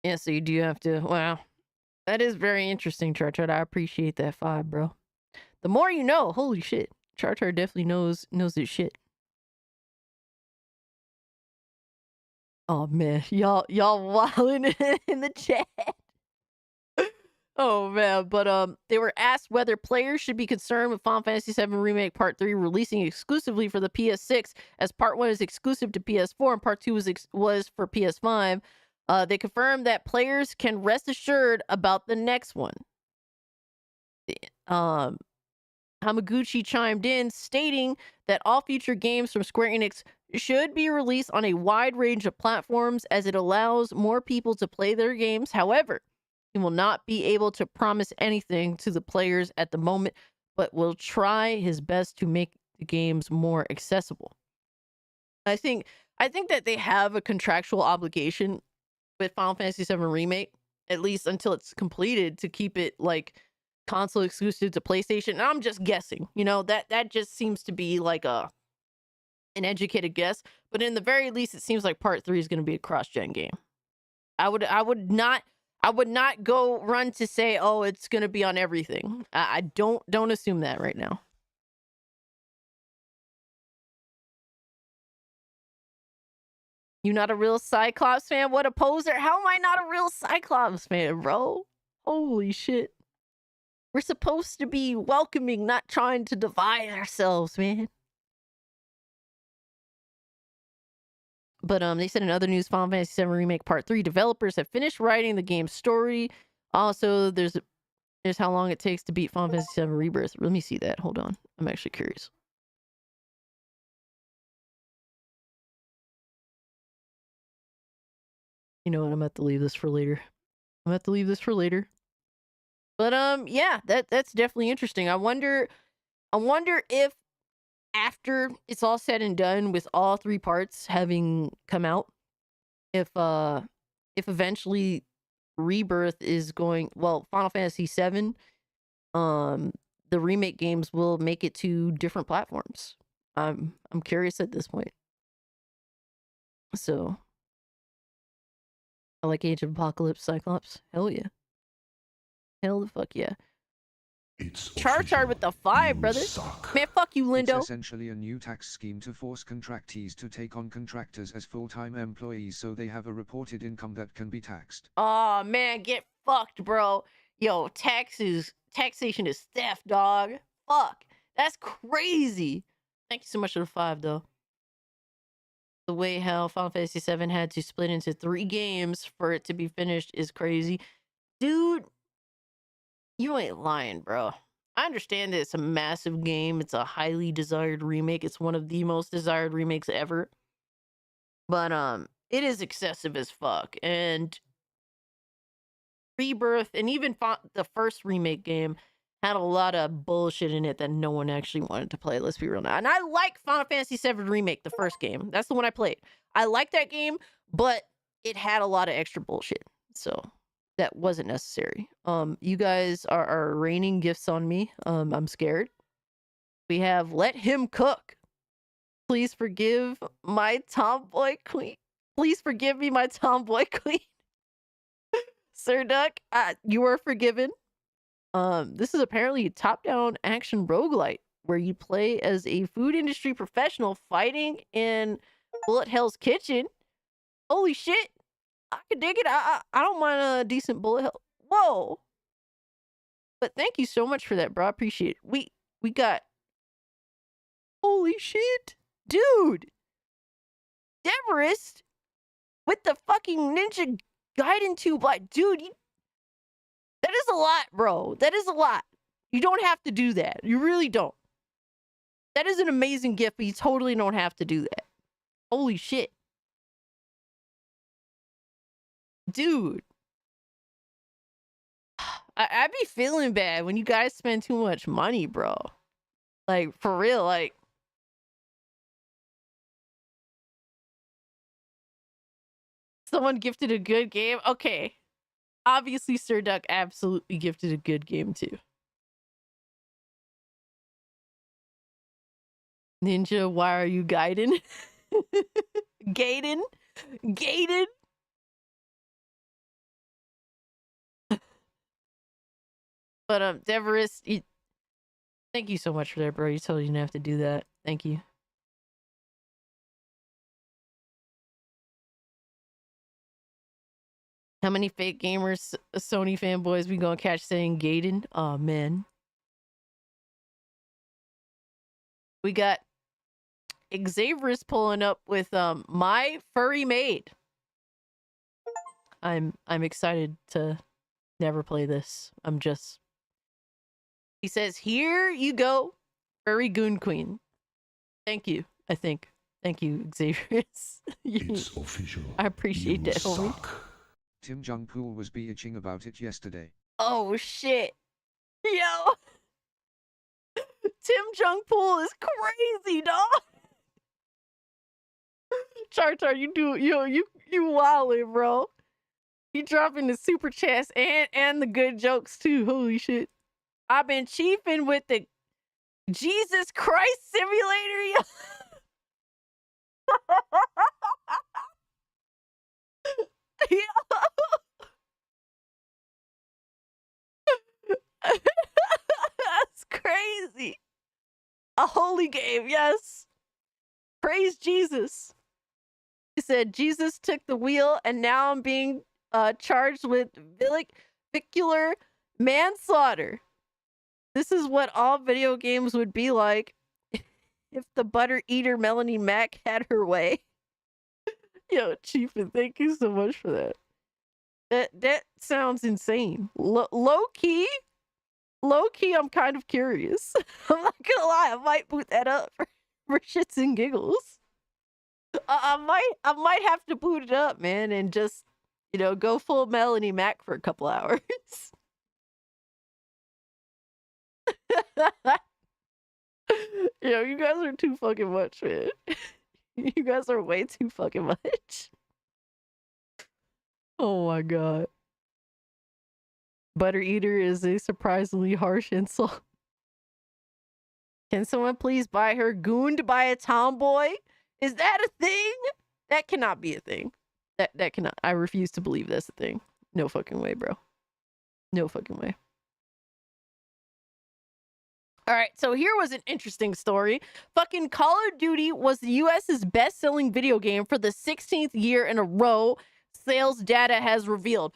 Yeah, so you do have to. Wow. That is very interesting, Chartart. I appreciate that 5, bro. The more you know, holy shit. Chartart definitely knows his shit. Oh man, y'all wilding in the chat. Oh man, but they were asked whether players should be concerned with Final Fantasy VII Remake Part 3 releasing exclusively for the PS6, as Part 1 is exclusive to PS4 and Part 2 was for PS5. They confirmed that players can rest assured about the next one. Hamaguchi chimed in, stating that all future games from Square Enix should be released on a wide range of platforms as it allows more people to play their games. However, he will not be able to promise anything to the players at the moment, but will try his best to make the games more accessible. I think that they have a contractual obligation with Final Fantasy VII Remake, at least until it's completed, to keep it like console exclusive to PlayStation. And I'm just guessing, you know, that just seems to be like an educated guess. But in the very least, it seems like Part 3 is going to be a cross-gen game. I would not go run to say, oh, it's going to be on everything. I don't assume that right now. You not a real Cyclops fan? What a poser. How am I not a real Cyclops fan, bro? Holy shit. We're supposed to be welcoming, not trying to divide ourselves, man. But they said in other news, Final Fantasy VII Remake Part 3 developers have finished writing the game's story. Also, there's how long it takes to beat Final Fantasy VII Rebirth. Let me see that. Hold on. I'm actually curious. You know what? I'm going to have to leave this for later. But yeah, that's definitely interesting. I wonder if after it's all said and done with all 3 parts having come out, if eventually Rebirth is going, well, Final Fantasy VII, the remake games will make it to different platforms. I'm curious at this point. So I like Age of Apocalypse Cyclops. Hell yeah. Hell the fuck yeah. Chartard with the 5, brother. Man, fuck you, Lindo. It's essentially a new tax scheme to force contractees to take on contractors as full-time employees so they have a reported income that can be taxed. Oh man, get fucked, bro. Yo, taxation is theft, dog. Fuck. That's crazy. Thank you so much for the 5, though. The way how Final Fantasy VII had to split into 3 games for it to be finished is crazy. Dude, you ain't lying, bro. I understand that it's a massive game. It's a highly desired remake. It's one of the most desired remakes ever. But It is excessive as fuck. And Rebirth and even the first remake game had a lot of bullshit in it that no one actually wanted to play. Let's be real now. And I like Final Fantasy VII Remake, the first game. That's the one I played. I like that game, but it had a lot of extra bullshit. So that wasn't necessary. You guys are raining gifts on me. I'm scared. We have Let Him Cook. Please forgive my tomboy queen. Please forgive me, my tomboy queen. Sir Duck, you are forgiven. This is apparently a top-down action roguelite where you play as a food industry professional fighting in Bullet Hell's kitchen. Holy shit. I can dig it. I don't mind a decent Bullet Hell. Whoa. But thank you so much for that, bro. I appreciate it. We got... Holy shit. Dude. Deverest with the fucking Ninja Gaiden 2 Black. Dude, that is a lot, bro. That is a lot. You don't have to do that. You really don't. That is an amazing gift, but you totally don't have to do that. Holy shit. Dude. I be feeling bad when you guys spend too much money, bro. Like, for real, like. Someone gifted a good game? Okay. Obviously, Sir Duck absolutely gifted a good game, too. Ninja, why are you guiding? Gaiden? Gaiden? But, Deverest, thank you so much for that, bro. You totally didn't have to do that. Thank you. How many fake gamers, Sony fanboys, we gonna catch saying Gaiden? Oh, man. We got Xavier's pulling up with My Furry Maid. I'm excited to never play this. He says, here you go, Furry Goon Queen. Thank you, I think. Thank you, Xavier. It's official. I appreciate that, homie. Tim Jung-pool was bitching about it yesterday. Oh, shit. Yo. Tim Jung-pool is crazy, dog. Char, you wildin', bro. You dropping the super chats and the good jokes, too. Holy shit. I've been chiefing with the Jesus Christ simulator, yo. That's crazy. A holy game, yes. Praise Jesus. He said, Jesus took the wheel and now I'm being charged with vehicular manslaughter. This is what all video games would be like if the butter eater Melanie Mac had her way. Yo, Chiefin, thank you so much for that. That sounds insane. Low key, I'm kind of curious. I'm not gonna lie, I might boot that up for shits and giggles. I might have to boot it up, man, and just, go full Melanie Mac for a couple hours. Yo, you guys are too fucking much, man. You guys are way too fucking much. Oh my god. Butter eater is a surprisingly harsh insult. Can someone please buy her gooned by a tomboy? Is that a thing? That cannot be a thing. That cannot. I refuse to believe that's a thing. No fucking way, bro. No fucking way. All right, so here was an interesting story. Fucking Call of Duty was the US's best-selling video game for the 16th year in a row, sales data has revealed.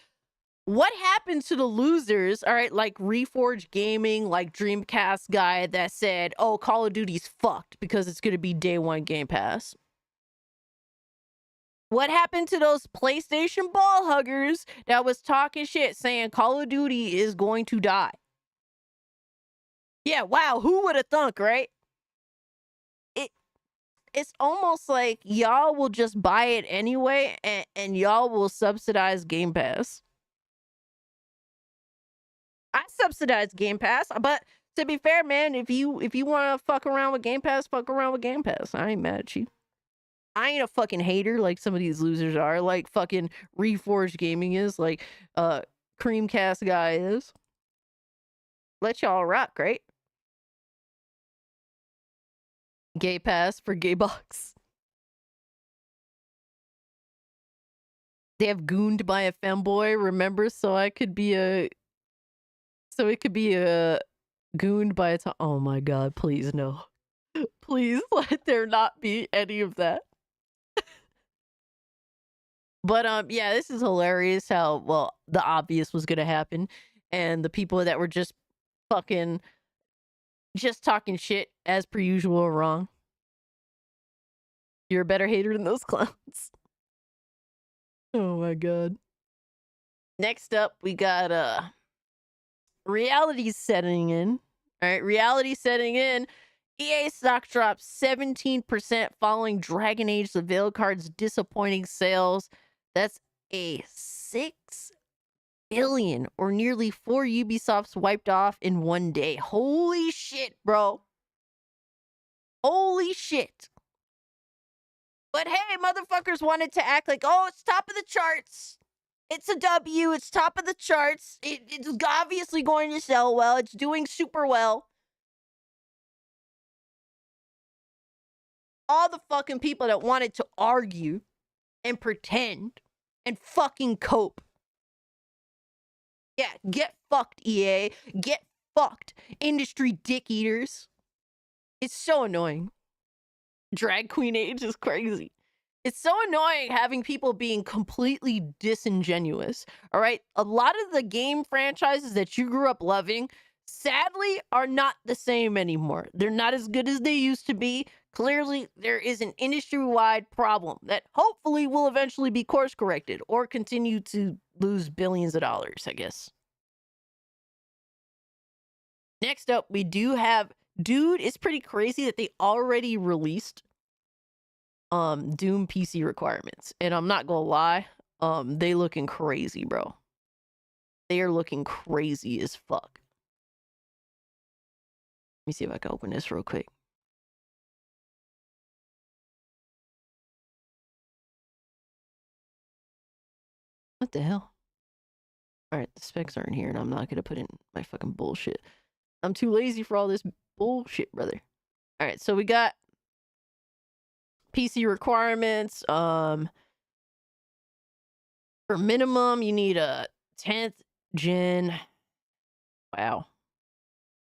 What happened to the losers, all right, like Reforge Gaming, like Dreamcast guy that said, oh, Call of Duty's fucked because it's going to be day one Game Pass? What happened to those PlayStation ball huggers that was talking shit saying Call of Duty is going to die? Yeah, wow, who would have thunk, right? it's almost like y'all will just buy it anyway, and y'all will subsidize Game Pass. I subsidize Game Pass, but to be fair, man, if you want to fuck around with Game Pass, fuck around with Game Pass. I ain't mad at you. I ain't a fucking hater like some of these losers are, like fucking Reforged Gaming is, like Creamcast guy is. Let y'all rock, right? Gay Pass for Gay Box. They have gooned by a femboy, remember? So it could be a gooned by a oh my god, please no. Please let there not be any of that. But yeah, this is hilarious how, well, the obvious was gonna happen, and the people that were just talking shit as per usual are wrong. You're a better hater than those clowns. Oh my god. Next up, we got reality setting in. All right, reality setting in. EA stock dropped 17% following Dragon Age the Veilguard's disappointing sales. That's a 6 billion, or nearly 4 Ubisofts wiped off in one day. Holy shit, bro. Holy shit. But hey, motherfuckers wanted to act like, oh, it's top of the charts. It's a W. It's top of the charts. It's obviously going to sell well. It's doing super well. All the fucking people that wanted to argue and pretend and fucking cope. Yeah, get fucked, EA. Get fucked, industry dick eaters. It's so annoying. Drag Queen Age is crazy. It's so annoying having people being completely disingenuous. All right. A lot of the game franchises that you grew up loving, sadly, are not the same anymore. They're not as good as they used to be. Clearly, there is an industry-wide problem that hopefully will eventually be course corrected or continue to lose billions of dollars, I guess. Next up, we do have, dude, it's pretty crazy that they already released Doom PC requirements. And I'm not gonna lie, they looking crazy, bro. They are looking crazy as fuck. Let me see if I can open this real quick. What the hell? Alright, the specs aren't here, and I'm not gonna put in my fucking bullshit. I'm too lazy for all this bullshit, brother. Alright, so we got PC requirements. For minimum, you need a 10th gen. Wow.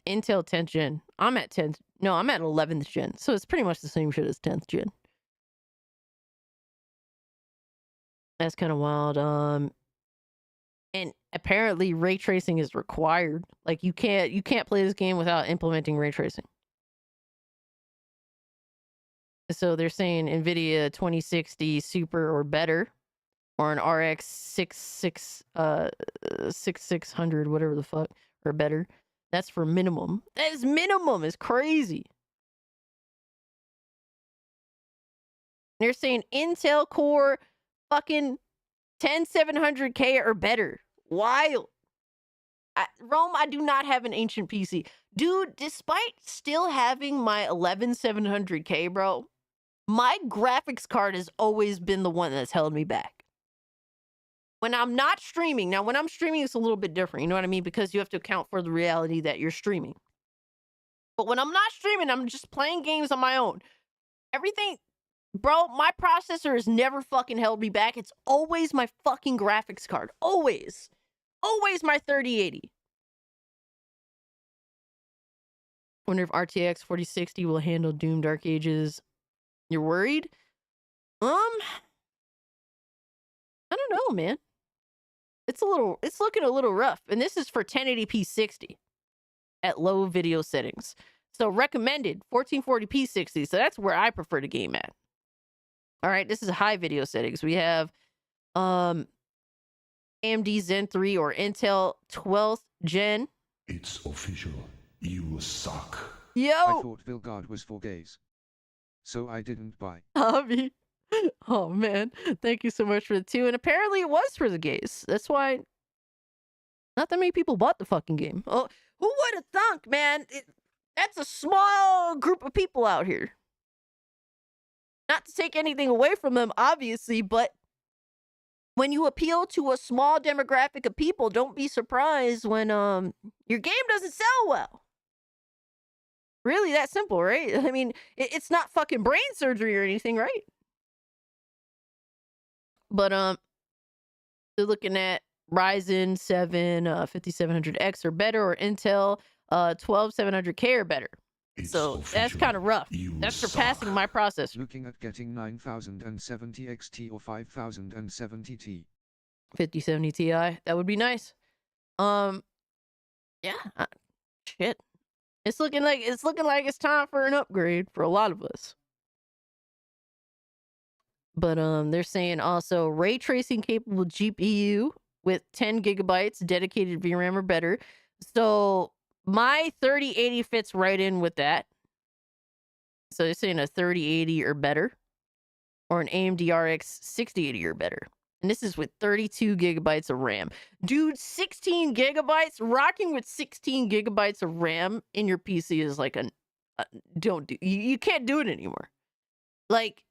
Intel 10th gen. I'm at 10th. No, I'm at 11th gen. So it's pretty much the same shit as 10th gen. That's kind of wild. And apparently ray tracing is required. Like you can't play this game without implementing ray tracing. So they're saying NVIDIA 2060 Super or better, or an RX 6600, whatever the fuck, or better. That's for minimum. That is minimum. It's crazy. They're saying Intel Core fucking 10700K or better. Wild. Rome, I do not have an ancient PC. Dude, despite still having my 11700K, bro, my graphics card has always been the one that's held me back. When I'm not streaming, now when I'm streaming, it's a little bit different, you know what I mean? Because you have to account for the reality that you're streaming. But when I'm not streaming, I'm just playing games on my own. Everything, bro, my processor has never fucking held me back. It's always my fucking graphics card. Always. Always my 3080. Wonder if RTX 4060 will handle Doom Dark Ages. You're worried? I don't know, man. It's looking a little rough. And this is for 1080p 60 at low video settings. So recommended 1440p 60. So that's where I prefer to game at. All right, this is high video settings. We have AMD Zen 3 or Intel 12th gen. It's official. You suck. Yo! I thought Veilguard was for gays. so I didn't buy. Hobby. Oh man, thank you so much for the 2. And apparently it was for the gays. That's why not that many people bought the fucking game. Oh, who would have thunk, man? That's a small group of people out here. Not to take anything away from them, obviously, but when you appeal to a small demographic of people, don't be surprised when your game doesn't sell well. Really that simple, right? I mean, it's not fucking brain surgery or anything, right? But they're looking at Ryzen 7 5700X or better, or Intel 12700K or better. It's So that's official. kind of rough. You That's suck. surpassing my processor. Looking at getting 9070 XT or 5070 Ti. 5070 Ti. That would be nice. Yeah. Shit. It's looking like it's time for an upgrade for a lot of us. But they're saying also ray tracing capable GPU with 10 gigabytes dedicated VRAM or better. So my 3080 fits right in with that. So they're saying a 3080 or better, or an AMD RX 6080 or better. And this is with 32 gigabytes of RAM. Dude, 16 gigabytes? Rocking with 16 gigabytes of RAM in your PC is like you can't do it anymore. Like,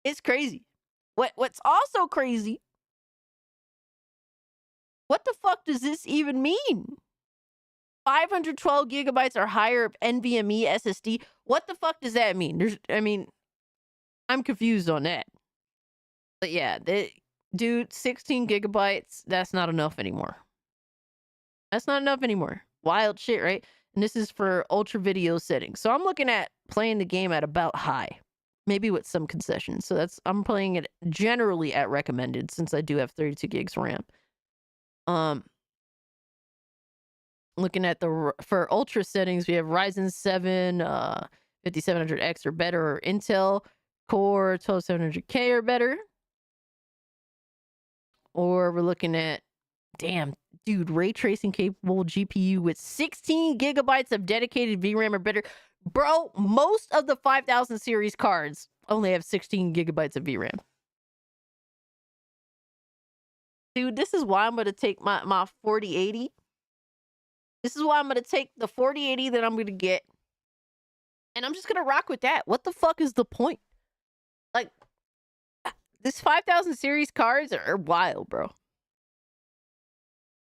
it's crazy. What's also crazy, what the fuck does this even mean? 512 gigabytes or higher of NVMe SSD. What the fuck does that mean? I'm confused on that. But yeah, dude, 16 gigabytes, that's not enough anymore. That's not enough anymore. Wild shit, right? And this is for ultra video settings. So I'm looking at playing the game at about high, maybe with some concessions. So I'm playing it generally at recommended, since I do have 32 gigs RAM. Looking at for ultra settings, we have Ryzen 7 5700X or better, or Intel Core 12700K or better. Or we're looking at, damn, dude, ray tracing capable GPU with 16 gigabytes of dedicated VRAM or better. Bro, most of the 5000 series cards only have 16 gigabytes of VRAM. Dude, this is why I'm going to take my 4080. This is why I'm going to take the 4080 that I'm going to get, and I'm just going to rock with that. What the fuck is the point? Like, this 5000 series cards are wild, bro.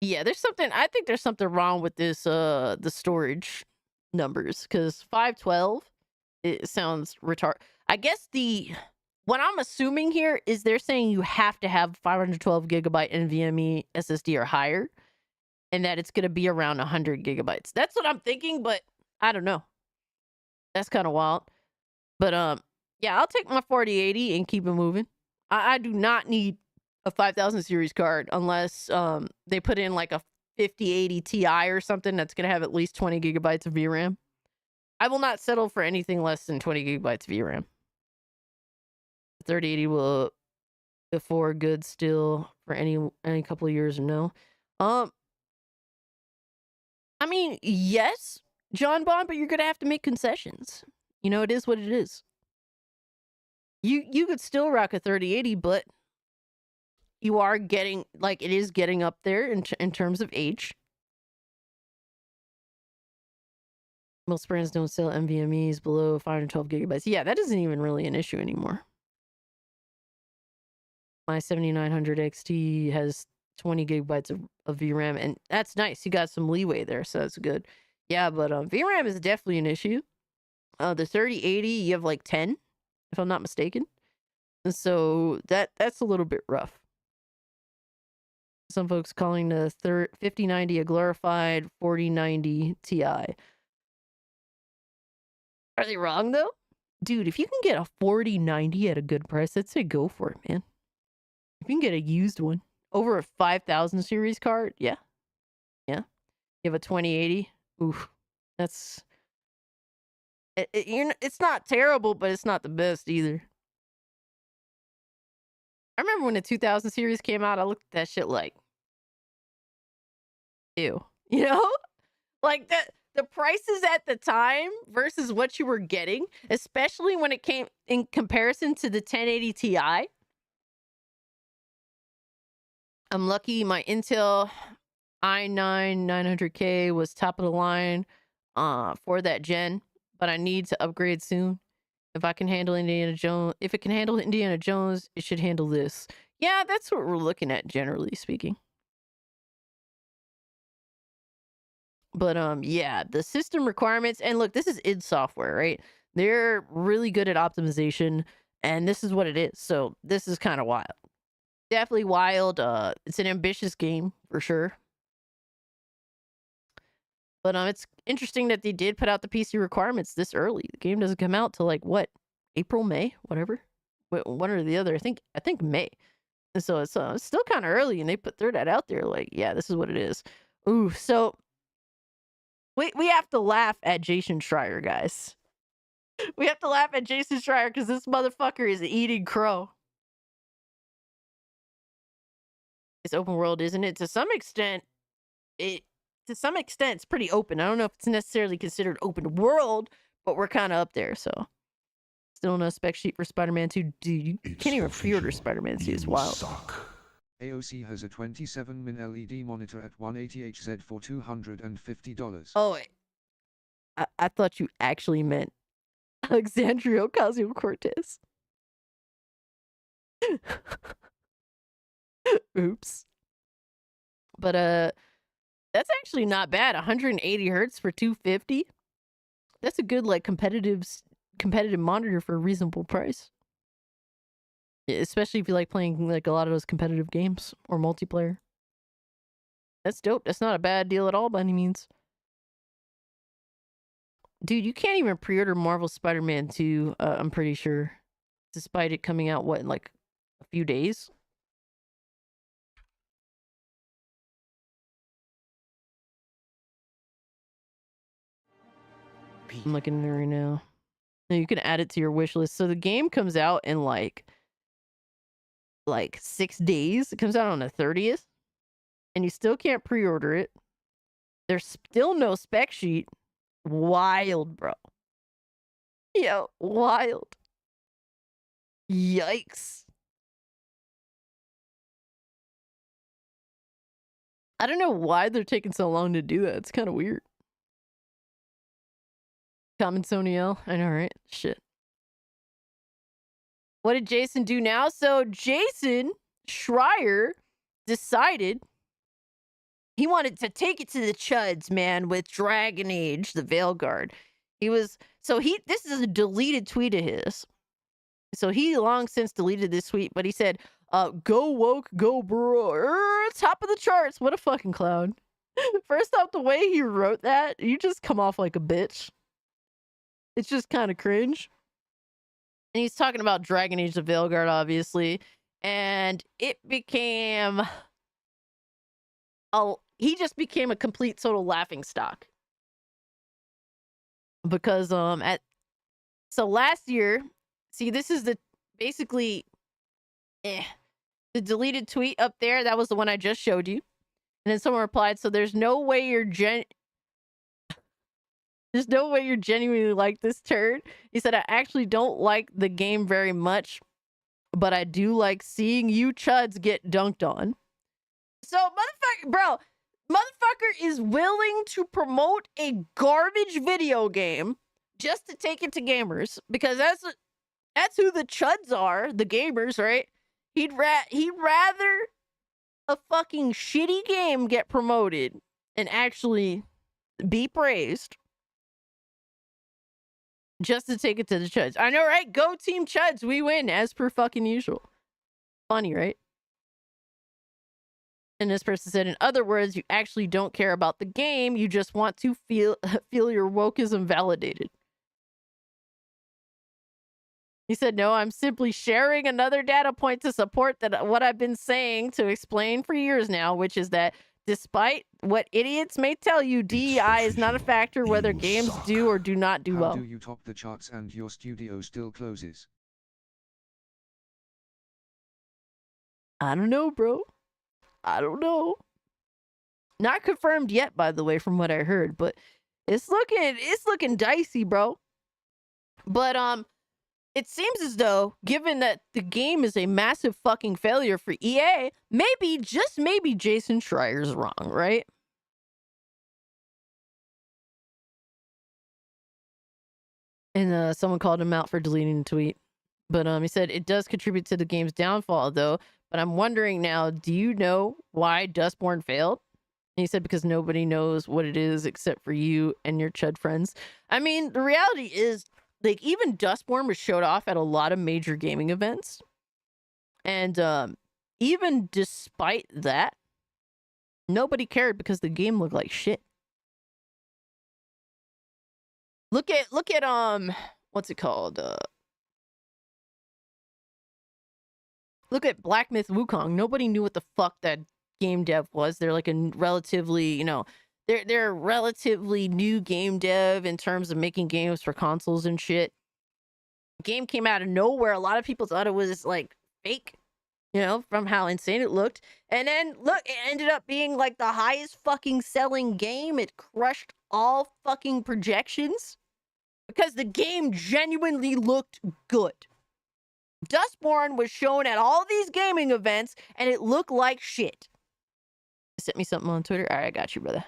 Yeah, I think there's something wrong with this, the storage numbers, because 512, it sounds retarded. I guess what I'm assuming here is they're saying you have to have 512 gigabyte NVMe SSD or higher, and that it's going to be around 100 gigabytes. That's what I'm thinking, but I don't know. That's kind of wild. But yeah, I'll take my 4080 and keep it moving. I do not need a 5000 series card unless they put in like a 5080 Ti or something that's going to have at least 20 gigabytes of VRAM. I will not settle for anything less than 20 gigabytes of VRAM. 3080 will afford good still for any couple of years or no. I mean, yes, John Bond, but you're going to have to make concessions. You know, it is what it is. You could still rock a 3080, but you are getting, like, it is getting up there in terms of age. Most brands don't sell NVMEs below 512 gigabytes. Yeah, that isn't even really an issue anymore. My 7900 XT has 20 gigabytes of VRAM, and that's nice. You got some leeway there, so that's good. Yeah, but VRAM is definitely an issue. The 3080, you have like 10, if I'm not mistaken. And so that's a little bit rough. Some folks calling the 5090 a glorified 4090 Ti. Are they wrong, though? Dude, if you can get a 4090 at a good price, I'd say go for it, man. If you can get a used one over a 5000 series card, yeah. Yeah. You have a 2080. Oof. That's... It's not terrible, but it's not the best either. I remember when the 2000 series came out, I looked at that shit like, ew. You know? Like, the prices at the time versus what you were getting, especially when it came in comparison to the 1080 Ti. I'm lucky my Intel i9 900K was top of the line for that gen, but I need to upgrade soon. If I can handle Indiana Jones, if it can handle Indiana Jones, it should handle this. Yeah, that's what we're looking at, generally speaking. But yeah, the system requirements, and look, this is id Software, right? They're really good at optimization, and this is what it is. So this is kind of wild. Definitely wild. It's an ambitious game for sure. But it's interesting that they did put out the PC requirements this early. The game doesn't come out till like what, April, May, whatever, one or the other. I think May. And so it's still kind of early, and they threw that out there. Like, yeah, this is what it is. Ooh, so we have to laugh at Jason Schreier, guys. We have to laugh at Jason Schreier because this motherfucker is eating crow. It's open world, isn't it? To some extent, it's pretty open. I don't know if it's necessarily considered open world, but we're kind of up there. So, still no spec sheet for Spider-Man 2. Dude, you can't even pre-order Spider-Man 2. It's wild. AOC has a 27-min LED monitor at 180Hz for $250. Oh, wait. I thought you actually meant Alexandria Ocasio-Cortez. Oops. But that's actually not bad. 180 hertz for $250. That's a good like competitive monitor for a reasonable price. Especially if you like playing like a lot of those competitive games or multiplayer. That's dope. That's not a bad deal at all by any means. Dude, you can't even pre-order Marvel Spider-Man 2, I'm pretty sure. Despite it coming out, what, in like a few days? I'm looking at it right now. No, you can add it to your wish list. So the game comes out in like 6 days. It comes out on the 30th. And you still can't pre-order it. There's still no spec sheet. Wild, bro. Yo, wild. Yikes. I don't know why they're taking so long to do that. It's kind of weird. Common Sony L. I know, right? Shit. What did Jason do now? So Jason Schreier decided he wanted to take it to the chuds, man, with Dragon Age, the Veilguard. This is a deleted tweet of his. So he long since deleted this tweet, but he said, go woke, go bro, top of the charts. What a fucking clown. First off, the way he wrote that, you just come off like a bitch. It's just kind of cringe. And he's talking about Dragon Age, the Veilguard, obviously. And it became... he just became a complete total laughing stock. Because so last year, see, this is the deleted tweet up there. That was the one I just showed you. And then someone replied, so there's no way you're genuinely like this turd. He said, I actually don't like the game very much, but I do like seeing you chuds get dunked on. So motherfucker is willing to promote a garbage video game just to take it to gamers, because that's who the chuds are, the gamers, right? He'd rather a fucking shitty game get promoted and actually be praised just to take it to the chuds. I know, right? Go Team Chuds. We win as per fucking usual. Funny, right? And this person said, in other words, you actually don't care about the game. You just want to feel your wokeism validated. He said, no, I'm simply sharing another data point to support that what I've been saying to explain for years now, which is that despite what idiots may tell you, DEI is not a factor whether games do or do not do well. How do you top the charts and your studio still closes? I don't know, bro. I don't know. Not confirmed yet, by the way, from what I heard, but It's looking dicey, bro. But it seems as though, given that the game is a massive fucking failure for EA, maybe, just maybe, Jason Schreier's wrong, right? And someone called him out for deleting the tweet. But he said it does contribute to the game's downfall, though. But I'm wondering now, do you know why Dustborn failed? And he said because nobody knows what it is except for you and your chud friends. I mean, the reality is, like, even Dustborn was showed off at a lot of major gaming events. And even despite that, nobody cared because the game looked like shit. Look at what's it called? Look at Black Myth Wukong. Nobody knew what the fuck that game dev was. They're like a relatively, you know, they're relatively new game dev in terms of making games for consoles and shit. Game came out of nowhere. A lot of people thought it was like fake, you know, from how insane it looked. And then look, it ended up being like the highest fucking selling game. It crushed all fucking projections because the game genuinely looked good. Dustborn was shown at all these gaming events and it looked like shit. Sent me something on Twitter. All right, I got you, brother.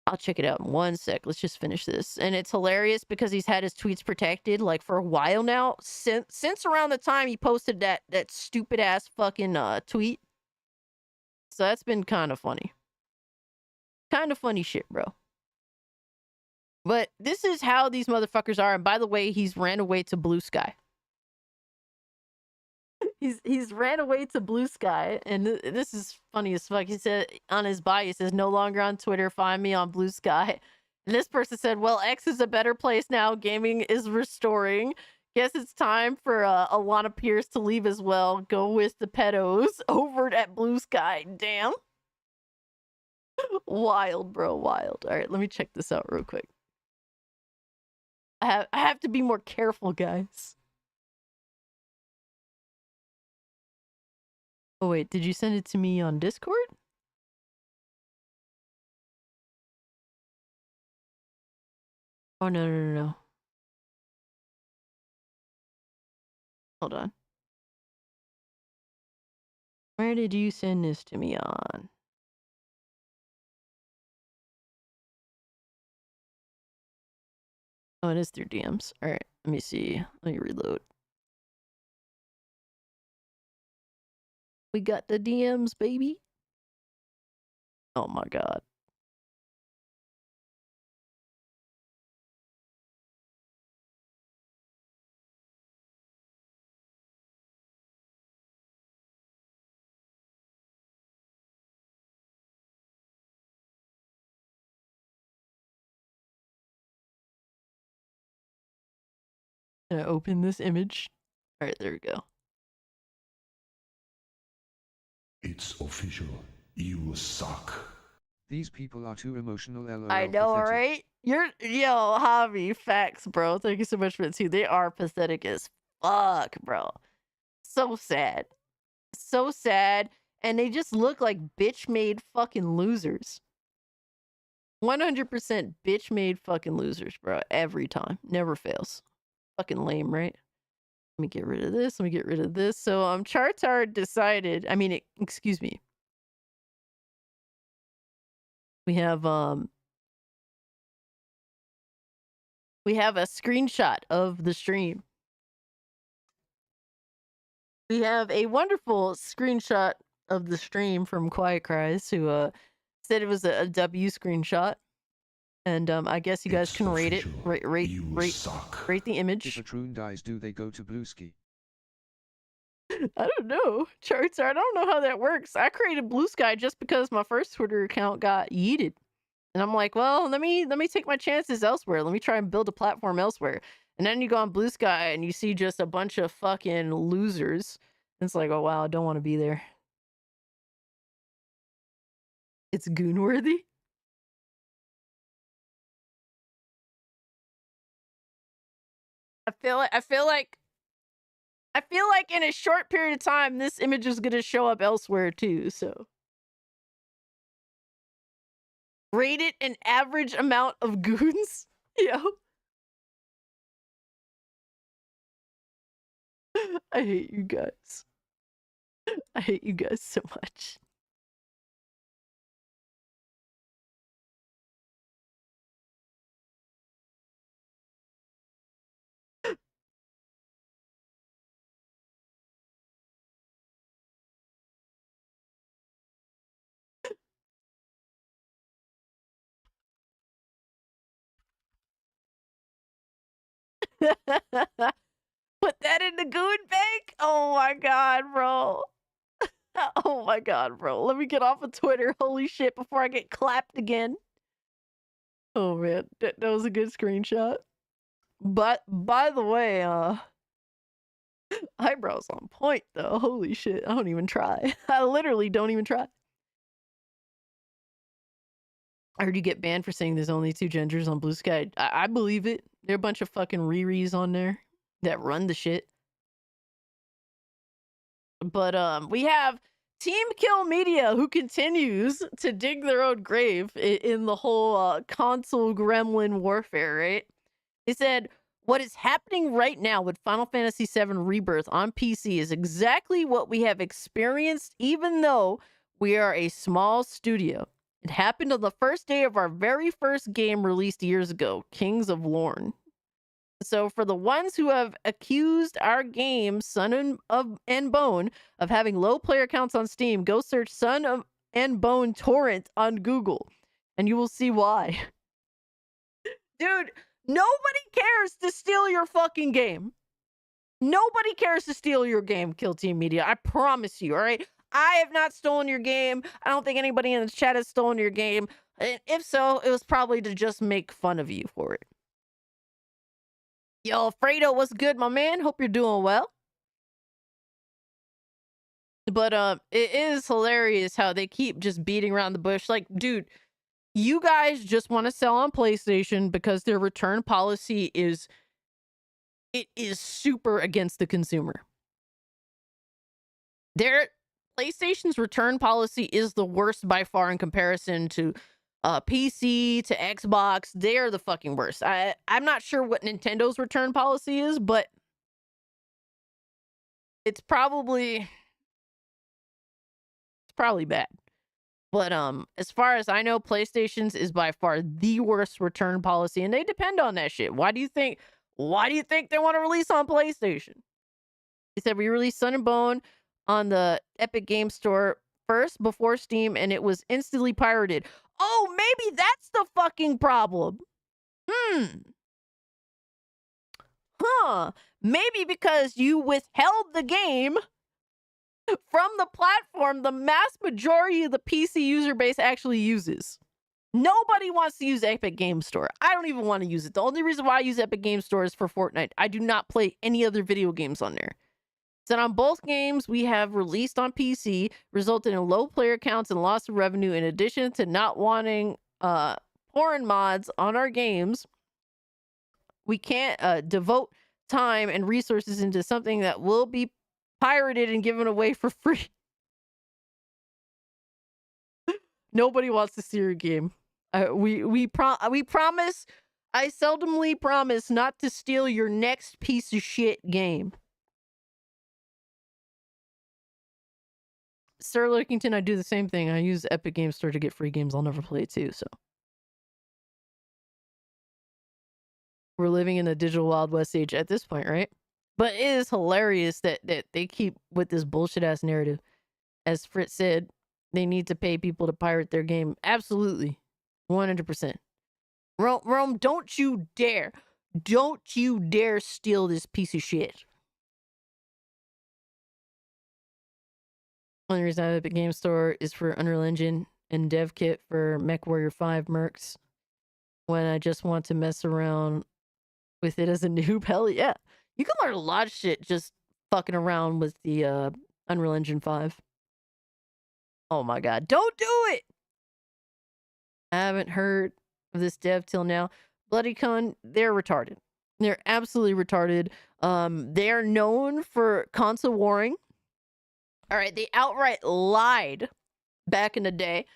I'll check it out in 1 sec. Let's just finish this. And it's hilarious because he's had his tweets protected like for a while now. Since around the time he posted that stupid ass fucking tweet. So that's been kind of funny. Kind of funny shit, bro. But this is how these motherfuckers are. And by the way, he's ran away to Blue Sky. He's ran away to Blue Sky, and this is funny as fuck. He said on his bio, he says, "No longer on Twitter, find me on Blue Sky." And this person said, "Well, X is a better place now. Gaming is restoring. Guess it's time for Alana Pierce to leave as well. Go with the pedos over at Blue Sky." Damn. Wild, bro, wild. All right, let me check this out real quick. I have to be more careful, guys. Oh, wait, did you send it to me on Discord? Oh, no. Hold on. Where did you send this to me on? Oh, it is through DMs. All right, let me see. Let me reload. We got the DMs, baby. Oh my god. Can I open this image? All right, there we go. It's official. You suck. These people are too emotional. LOL. I know, pathetic. right? Yo, Javi, facts, bro. Thank you so much for that too. They are pathetic as fuck, bro. So sad. So sad. And they just look like bitch-made fucking losers. 100% bitch-made fucking losers, bro. Every time. Never fails. Fucking lame, right? Let me get rid of this. Let me get rid of this. So, Chartar decided, excuse me. We have a screenshot of the stream. We have a wonderful screenshot of the stream from Quiet Cries, who said it was a W screenshot. And I guess you guys can rate it. Rate the image. If a troon dies, do they go to Bluesky? I don't know. Charts, I don't know how that works. I created Blue Sky just because my first Twitter account got yeeted. And I'm like, well, let me take my chances elsewhere. Let me try and build a platform elsewhere. And then you go on Blue Sky and you see just a bunch of fucking losers. And it's like, oh wow, I don't want to be there. It's goon-worthy. I feel like in a short period of time, this image is gonna show up elsewhere too. So Rated an average amount of goons. Yo. I hate you guys. I hate you guys so much. Put that in the goon bank? Oh my god, bro. Oh my god, bro. Let me get off of Twitter. Holy shit, before I get clapped again. Oh man, that was a good screenshot. But by the way, eyebrows on point though. Holy shit. I don't even try. I literally don't even try. I heard you get banned for saying there's only 2 genders on Blue Sky. I believe it. There are a bunch of fucking Riris on there that run the shit. But we have Team Kill Media, who continues to dig their own grave in the whole console gremlin warfare, right? They said, what is happening right now with Final Fantasy VII Rebirth on PC is exactly what we have experienced, even though we are a small studio. It happened on the first day of our very first game released years ago, Kings of Lorne. So for the ones who have accused our game, Sun and Bone, of having low player counts on Steam, go search Sun and Bone Torrent on Google, and you will see why. Dude, nobody cares to steal your fucking game. Nobody cares to steal your game, Kill Team Media. I promise you, all right? I have not stolen your game. I don't think anybody in the chat has stolen your game. And if so, it was probably to just make fun of you for it. Yo, Fredo, what's good, my man? Hope you're doing well. But it is hilarious how they keep just beating around the bush. Like, dude, you guys just want to sell on PlayStation because their return policy is super against the consumer. Their PlayStation's return policy is the worst by far in comparison to PC, to Xbox. They're the fucking worst. I'm not sure what Nintendo's return policy is, but it's probably bad. But as far as I know, PlayStation's is by far the worst return policy, and they depend on that shit. Why do you think they want to release on PlayStation? They said we released Sun and Bone on the Epic Game Store first before Steam, and it was instantly pirated. Oh, maybe that's the fucking problem. Maybe because you withheld the game from the platform the mass majority of the PC user base actually uses. Nobody wants to use Epic Game Store. I don't even want to use it. The only reason why I use Epic Game Store is for Fortnite. I do not play any other video games on there. So on both games we have released on PC, resulted in low player counts and loss of revenue, in addition to not wanting porn mods on our games. We can't devote time and resources into something that will be pirated and given away for free. Nobody wants to see your game. We promise. I seldomly promise not to steal your next piece of shit game. Sir Lookington, I do the same thing. I use Epic Game Store to get free games I'll never play too, so. We're living in the digital Wild West age at this point, right? But it is hilarious that they keep with this bullshit ass narrative. As Fritz said, they need to pay people to pirate their game. Absolutely. 100%. Rome, don't you dare. Don't you dare steal this piece of shit. Only reason I have Epic Game Store is for Unreal Engine and dev kit for MechWarrior 5 mercs. When I just want to mess around with it as a noob. Hell yeah. You can learn a lot of shit just fucking around with the Unreal Engine 5. Oh my god. Don't do it! I haven't heard of this dev till now. BloodyCon, they're retarded. They're absolutely retarded. They're known for console warring. All right, they outright lied back in the day.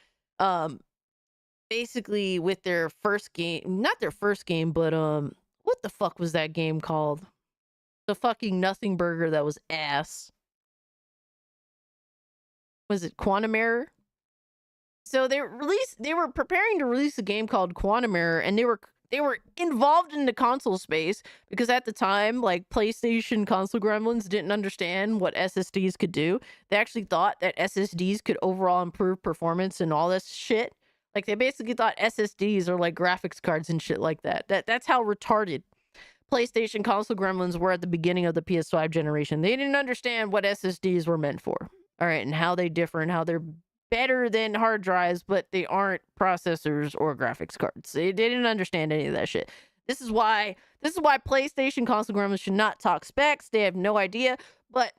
basically with their first game, not their first game, but what the fuck was that game called? The fucking nothing burger that was ass. Was it Quantum Error? So they were preparing to release a game called Quantum Error, and they were involved in the console space because at the time, like, PlayStation console gremlins didn't understand what SSDs could do. They actually thought that SSDs could overall improve performance and all this shit. Like, they basically thought SSDs are like graphics cards and shit like that. That's how retarded PlayStation console gremlins were at the beginning of the PS5 generation. They didn't understand what SSDs were meant for. All right, and how they differ and how they're better than hard drives, but they aren't processors or graphics cards. They didn't understand any of that shit. This is why PlayStation console gremlins should not talk specs. They have no idea. But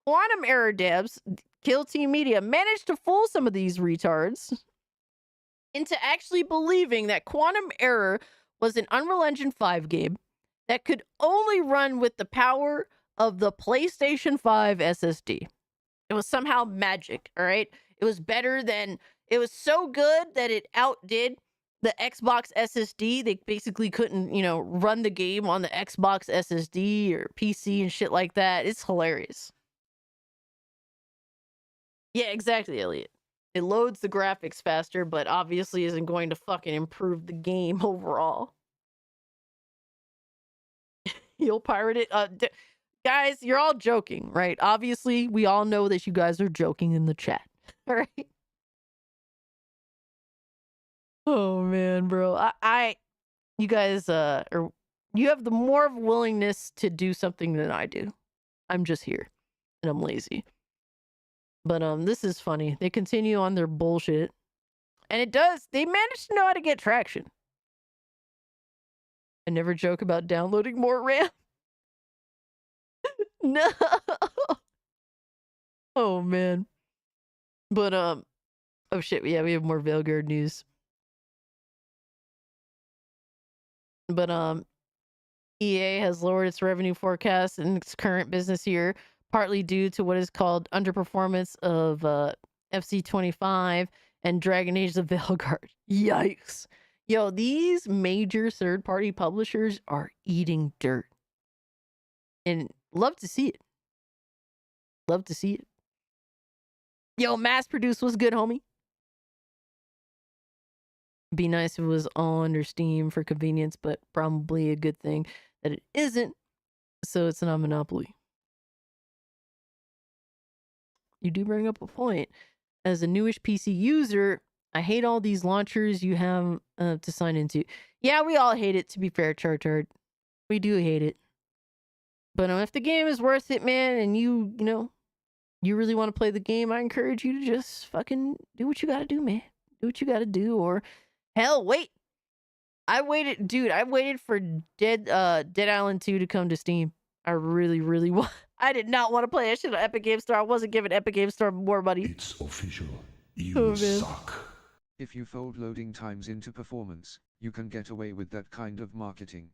Quantum Error devs, Kill Team Media, managed to fool some of these retards into actually believing that Quantum Error was an Unreal Engine 5 game that could only run with the power of the PlayStation 5 SSD. It was somehow magic, all right? It was it was so good that it outdid the Xbox SSD. They basically couldn't, run the game on the Xbox SSD or PC and shit like that. It's hilarious. Yeah, exactly, Elliot. It loads the graphics faster, but obviously isn't going to fucking improve the game overall. You'll pirate it. Guys, you're all joking, right? Obviously, we all know that you guys are joking in the chat. All right. Oh man, bro. You guys you have the more willingness to do something than I do. I'm just here and I'm lazy. But this is funny. They continue on their bullshit. And they managed to know how to get traction. I never joke about downloading more RAM. No. Oh man. But oh shit, yeah, we have more Veilguard news. But EA has lowered its revenue forecast in its current business year, partly due to what is called underperformance of FC25 and Dragon Age: The Veilguard. Yikes. Yo, these major third-party publishers are eating dirt. And love to see it. Love to see it. Yo, mass produce was good, homie. Be nice if it was all under Steam for convenience, but probably a good thing that it isn't, so it's not a monopoly. You do bring up a point. As a newish PC user, I hate all these launchers you have to sign into. Yeah, we all hate it, to be fair, Chartard. We do hate it. But if the game is worth it, man, and you really want to play the game, I encourage you to just fucking do what you gotta do, man. Do what you gotta do, or hell, wait. I waited for Dead Island 2 to come to Steam. I really, really want. I did not want to play that shit on Epic Game Store. I wasn't giving Epic Game Store more money. It's official. You suck. If you fold loading times into performance, you can get away with that kind of marketing.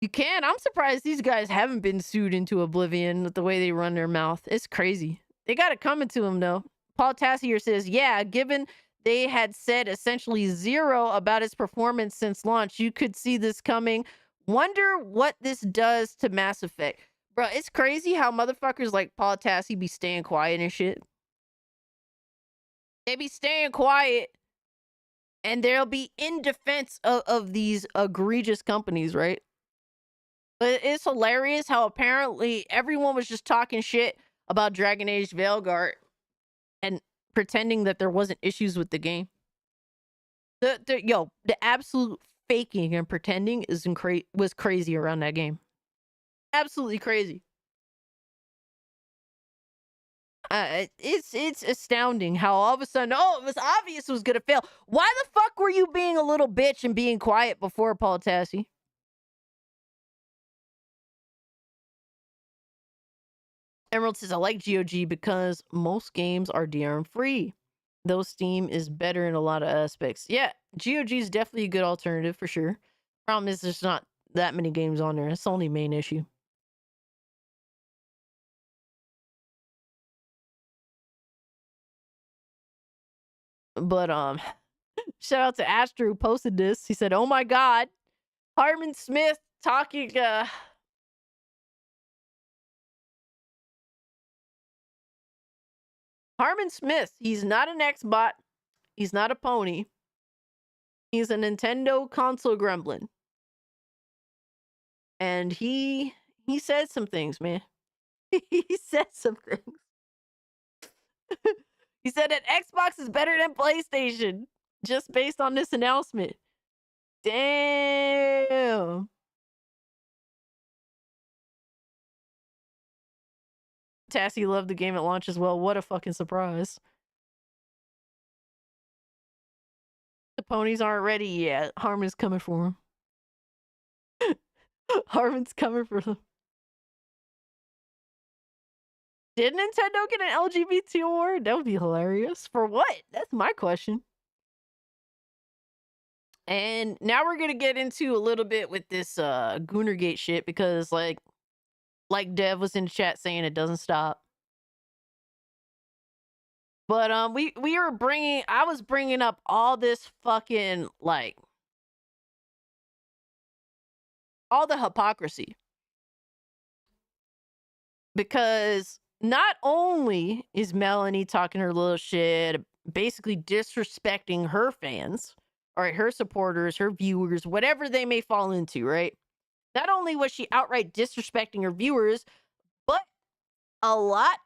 You can. I'm surprised these guys haven't been sued into oblivion with the way they run their mouth. It's crazy. They got it coming to them, though. Paul Tassier says, yeah, given they had said essentially zero about its performance since launch, you could see this coming. Wonder what this does to Mass Effect. Bro, it's crazy how motherfuckers like Paul Tassi be staying quiet and shit. They be staying quiet, and they'll be in defense of these egregious companies, right? But it's hilarious how apparently everyone was just talking shit about Dragon Age Veilguard and pretending that there wasn't issues with the game. The absolute faking and pretending was crazy around that game. Absolutely crazy. It's astounding how all of a sudden, it was obvious it was gonna fail. Why the fuck were you being a little bitch and being quiet before, Paul Tassi? Emerald says, I like GOG because most games are DRM free. Though Steam is better in a lot of aspects. Yeah, GOG is definitely a good alternative for sure. Problem is there's not that many games on there. That's the only main issue. But Shout out to Astro who posted this. He said, "Oh my God, Harmon Smith talking." Harmon Smith. He's not an Xbot. He's not a pony. He's a Nintendo console gremlin. And he said some things, man. He said some things. He said that Xbox is better than PlayStation just based on this announcement. Damn. Tassie loved the game at launch as well. What a fucking surprise. The ponies aren't ready yet. Harmon's coming for them. Harmon's coming for them. Did Nintendo get an LGBT award? That would be hilarious. For what? That's my question. And now we're gonna get into a little bit with this Goonergate shit because like Dev was in the chat saying it doesn't stop. But I was bringing up all this fucking like all the hypocrisy. Because not only is Melanie talking her little shit, basically disrespecting her fans, or her supporters, her viewers, whatever they may fall into, right? Not only was she outright disrespecting her viewers, but a lot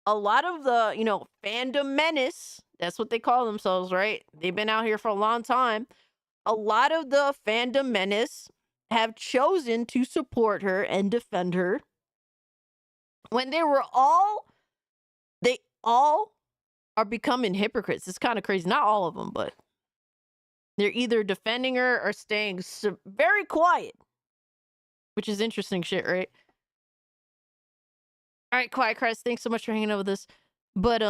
of the, fandom menace, that's what they call themselves, right? They've been out here for a long time. A lot of the fandom menace have chosen to support her and defend her when they all are becoming hypocrites. It's kind of crazy. Not all of them, but they're either defending her or staying very quiet, which is interesting shit, right? All right, Quiet Christ, thanks so much for hanging out with us. But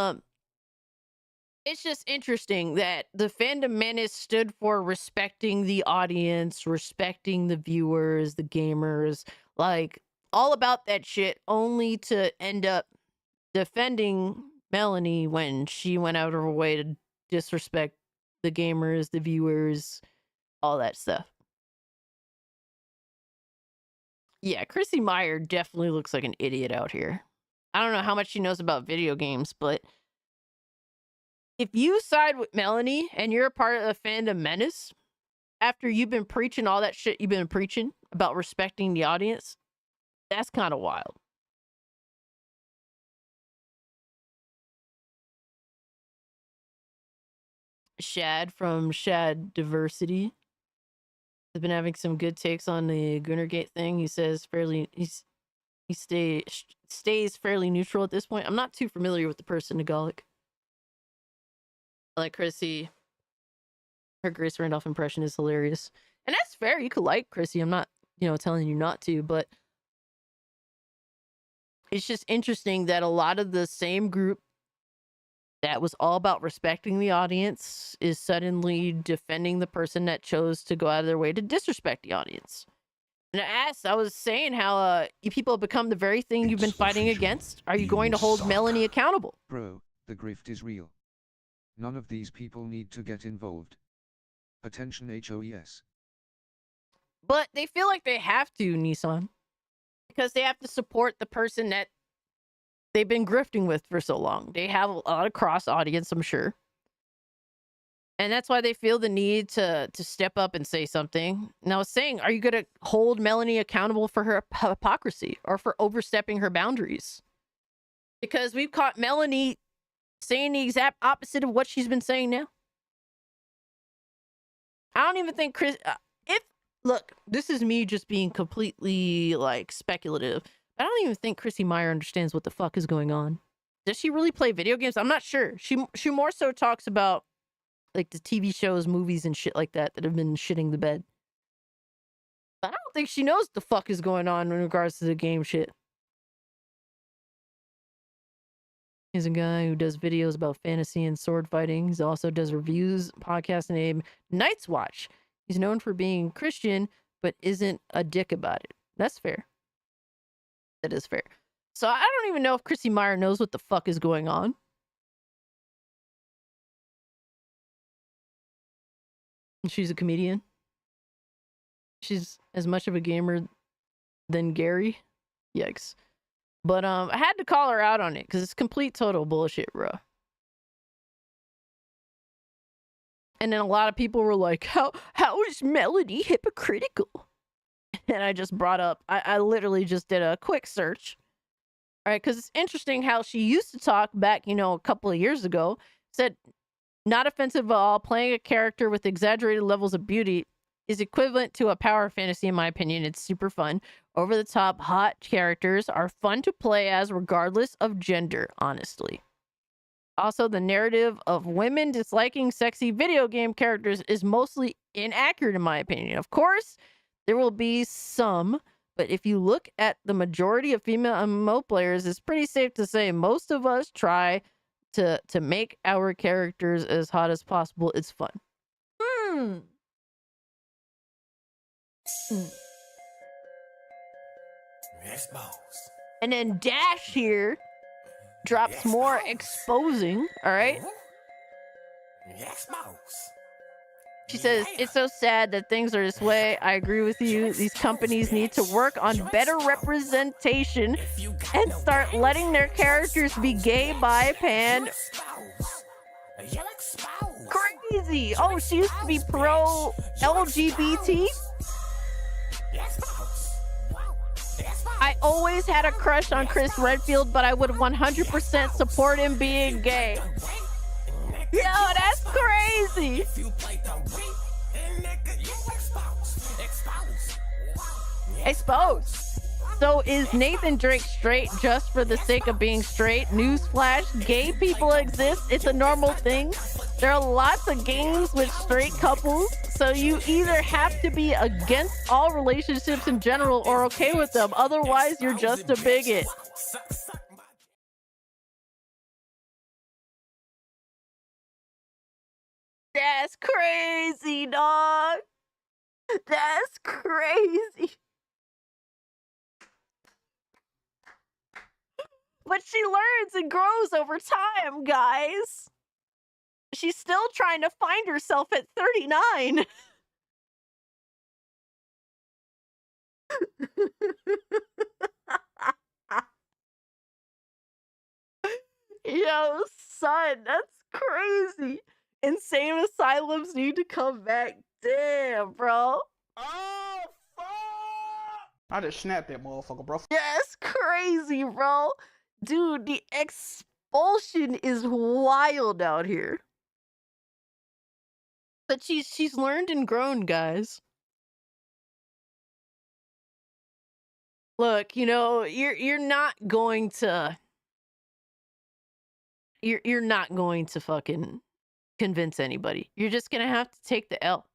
it's just interesting that the fandom menace stood for respecting the audience, respecting the viewers, the gamers, like all about that shit, only to end up defending Melanie when she went out of her way to disrespect the gamers, the viewers, all that stuff. Yeah, Chrissy Meyer definitely looks like an idiot out here. I don't know how much she knows about video games, but if you side with Melanie and you're a part of the fandom menace, after you've been preaching all that shit you've been preaching about respecting the audience, that's kind of wild. Shad from Shad Diversity has been having some good takes on the Goonergate thing. He says he stays fairly neutral at this point. I'm not too familiar with the person Nagalic. I like Chrissy. Her Grace Randolph impression is hilarious. And that's fair. You could like Chrissy. I'm not, telling you not to, but it's just interesting that a lot of the same group that was all about respecting the audience is suddenly defending the person that chose to go out of their way to disrespect the audience. And I was saying how you people have become the very thing you've been fighting against. Are you going to hold Melanie accountable? Bro, the grift is real. None of these people need to get involved. Attention HOES. But they feel like they have to, Nissan. Because they have to support the person that they've been grifting with for so long. They have a lot of cross audience, I'm sure. And that's why they feel the need to step up and say something. And I was saying, are you going to hold Melanie accountable for her hypocrisy or for overstepping her boundaries? Because we've caught Melanie saying the exact opposite of what she's been saying now. I don't even think look, this is me just being completely like speculative. I don't even think Chrissy Meyer understands what the fuck is going on. Does she really play video games? I'm not sure. She more so talks about like the TV shows, movies, and shit like that have been shitting the bed. But I don't think she knows what the fuck is going on in regards to the game shit. He's a guy who does videos about fantasy and sword fighting. He also does reviews, podcast named Night's Watch. He's known for being Christian, but isn't a dick about it. That's fair. That is fair. So I don't even know if Chrissy Meyer knows what the fuck is going on. She's a comedian. She's as much of a gamer than Gary. Yikes. But I had to call her out on it because it's complete total bullshit, bro. And then a lot of people were like, how is Melody hypocritical? And I just brought up, I literally just did a quick search. All right, because it's interesting how she used to talk back, a couple of years ago. Said, not offensive at all, playing a character with exaggerated levels of beauty is equivalent to a power fantasy, in my opinion. It's super fun. Over the top, hot characters are fun to play as regardless of gender, honestly. Also, the narrative of women disliking sexy video game characters is mostly inaccurate, in my opinion. Of course, there will be some, but if you look at the majority of female MMO players, it's pretty safe to say most of us try to make our characters as hot as possible. It's fun. And then Dash here drops more exposing, all right? She says, it's so sad that things are this way. I agree with you. These companies need to work on better representation and start letting their characters be gay, bi, pan. Crazy. Oh, she used to be pro LGBT? I always had a crush on Chris Redfield, but I would 100% support him being gay. Yo, that's crazy. Exposed. So is Nathan Drake straight just for the sake of being straight? Newsflash, gay people exist. It's a normal thing. There are lots of games with straight couples, so you either have to be against all relationships in general or okay with them. Otherwise, you're just a bigot. That's crazy, dog. That's crazy. But she learns and grows over time, guys. She's still trying to find herself at 39. Yo, son, that's crazy. Insane asylums need to come back. Damn, bro. Oh, fuck! I just snapped that motherfucker, bro. That's crazy, bro. Dude, the expulsion is wild out here. But she's learned and grown, guys. Look, you're not going to you're not going to fucking convince anybody. You're just gonna have to take the L.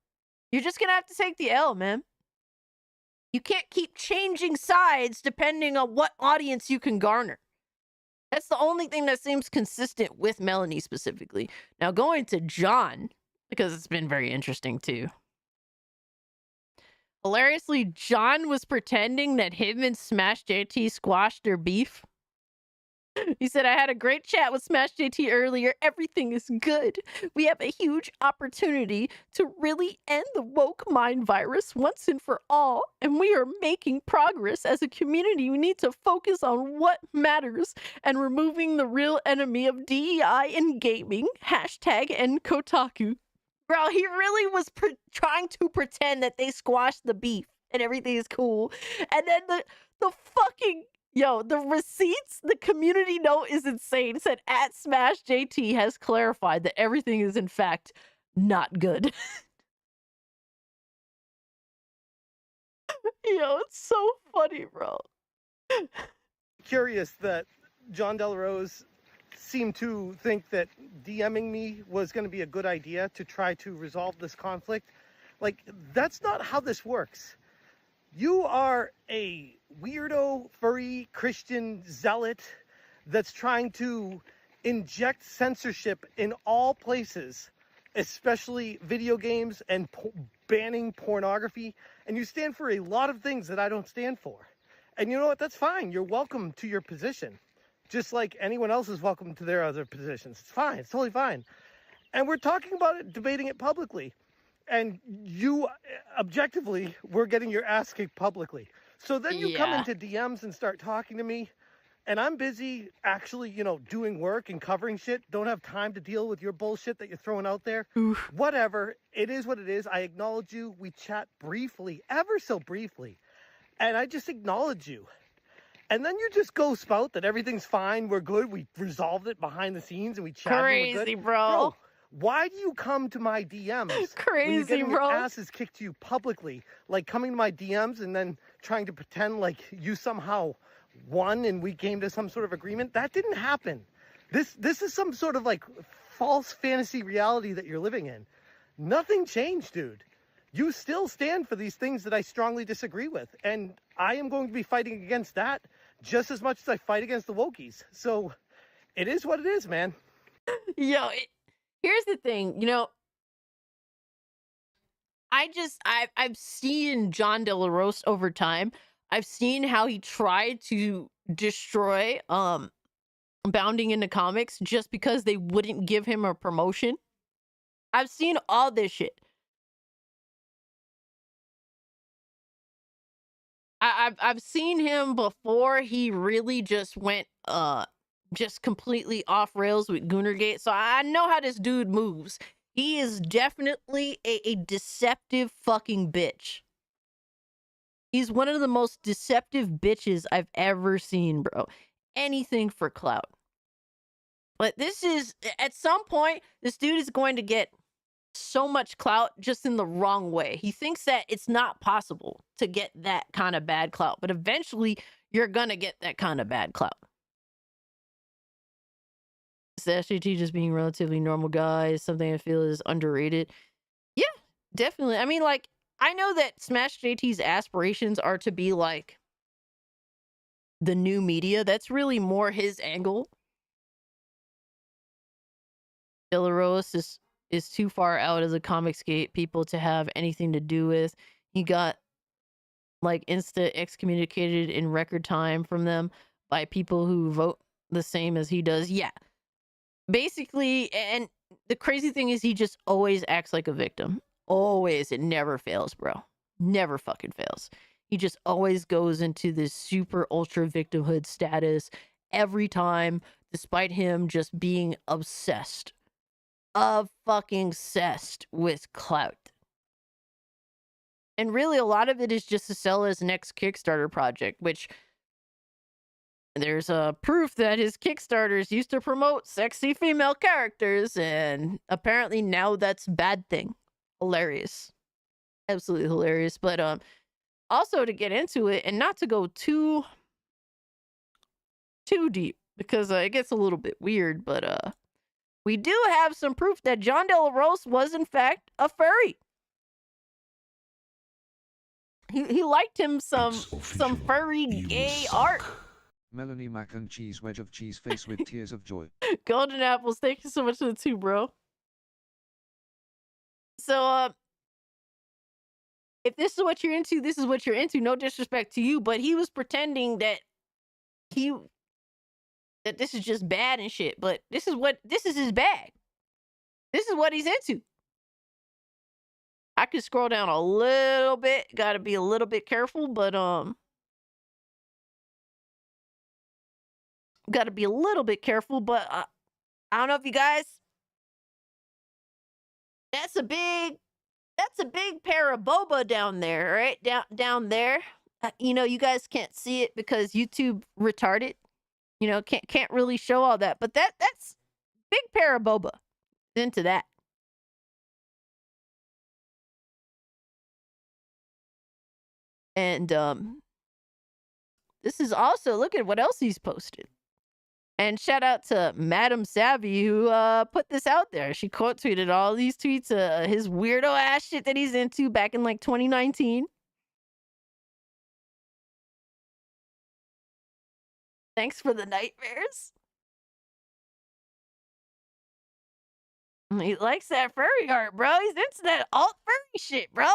You're just gonna have to take the L, man. You can't keep changing sides depending on what audience you can garner. That's the only thing that seems consistent with Melanie specifically. Now going to John, because it's been very interesting too. Hilariously, John was pretending that him and Smash JT squashed their beef. He said, I had a great chat with Smash JT earlier. Everything is good. We have a huge opportunity to really end the woke mind virus once and for all. And we are making progress as a community. We need to focus on what matters and removing the real enemy of DEI in gaming. Hashtag end Kotaku. Bro, he really was trying to pretend that they squashed the beef and everything is cool. And then the fucking... Yo, the receipts, the community note is insane. It said, at Smash JT has clarified that everything is in fact not good. Yo, it's so funny, bro. Curious that John Delarose seemed to think that DMing me was going to be a good idea to try to resolve this conflict. Like, that's not how this works. You are a weirdo, furry, Christian zealot that's trying to inject censorship in all places, especially video games and banning pornography. And you stand for a lot of things that I don't stand for. And you know what? That's fine. You're welcome to your position. Just like anyone else is welcome to their other positions. It's fine. It's totally fine. And we're talking about it, debating it publicly. and you objectively were getting your ass kicked publicly. So then you come into DMs and start talking to me, and I'm busy actually, doing work and covering shit. Don't have time to deal with your bullshit that you're throwing out there. Oof. Whatever. It is what it is. I acknowledge you. We chat briefly, ever so briefly. And I just acknowledge you. And then you just go spout that everything's fine. We're good. We resolved it behind the scenes and we chatted. Crazy, we're good. bro. Why do you come to my DMs Crazy, when you're getting bro. your asses kicked to you publicly? Like coming to my DMs and then trying to pretend like you somehow won and we came to some sort of agreement? That didn't happen. This is some sort of like false fantasy reality that you're living in. Nothing changed, dude. You still stand for these things that I strongly disagree with. And I am going to be fighting against that just as much as I fight against the wokies. So it is what it is, man. Yo, here's the thing, I've seen John De La Rose over time. I've seen how he tried to destroy Bounding into Comics just because they wouldn't give him a promotion. I've seen all this shit. I've seen him before he really just went just completely off rails with Goonergate. So I know how this dude moves. He is definitely a deceptive fucking bitch. He's one of the most deceptive bitches I've ever seen, bro. Anything for clout. But this is, at some point, this dude is going to get so much clout just in the wrong way. He thinks that it's not possible to get that kind of bad clout, but eventually you're gonna get that kind of bad clout. The SJT just being a relatively normal guy is something I feel is underrated. Yeah, definitely. I mean, like, I know that Smash JT's aspirations are to be like the new media. That's really more his angle. De La Rose is too far out as a Comicsgate people to have anything to do with. He got like insta excommunicated in record time from them by people who vote the same as he does. Yeah. Basically, and the crazy thing is he just always acts like a victim. Always. It never fails, bro. Never fucking fails. He just always goes into this super ultra victimhood status every time, despite him just being obsessed. Fucking obsessed with clout. And really a lot of it is just to sell his next Kickstarter project, which there's a proof that his Kickstarters used to promote sexy female characters, and apparently now that's a bad thing. Hilarious. Absolutely hilarious. But also to get into it and not to go too deep, because it gets a little bit weird, but we do have some proof that John De La Rose was, in fact, a furry. He liked him some furry gay art. Melanie Mac and cheese wedge of cheese face with tears of joy. Golden apples, thank you so much for the 2, bro. So, if this is what you're into, this is what you're into. No disrespect to you, but he was pretending that that this is just bad and shit, but this is his bag. This is what he's into. I could scroll down a little bit. Got to be a little bit careful, but got to be a little bit careful, but I don't know if you guys, that's a big pair of boba down there, right? Down there. You guys can't see it because YouTube retarded. Can't really show all that, but that's big pair of boba. Into that. And this is also, look at what else he's posted. And shout out to Madam Savvy who put this out there. She quote tweeted all these tweets, his weirdo ass shit that he's into back in like 2019. Thanks for the nightmares. He likes that furry art, bro. He's into that alt furry shit, bro.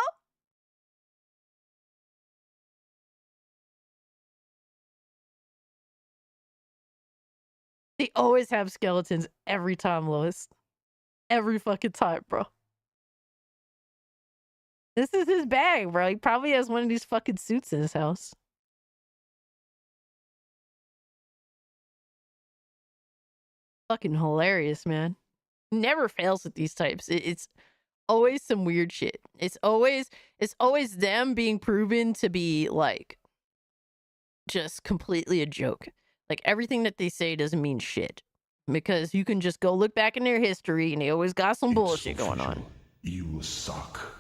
They always have skeletons every time, Lois. Every fucking time, bro. This is his bag, bro. He probably has one of these fucking suits in his house. Fucking hilarious, man. Never fails with these types. It's always some weird shit. It's always them being proven to be like just completely a joke. Like everything that they say doesn't mean shit. Because you can just go look back in their history and they always got some bullshit going on. You suck.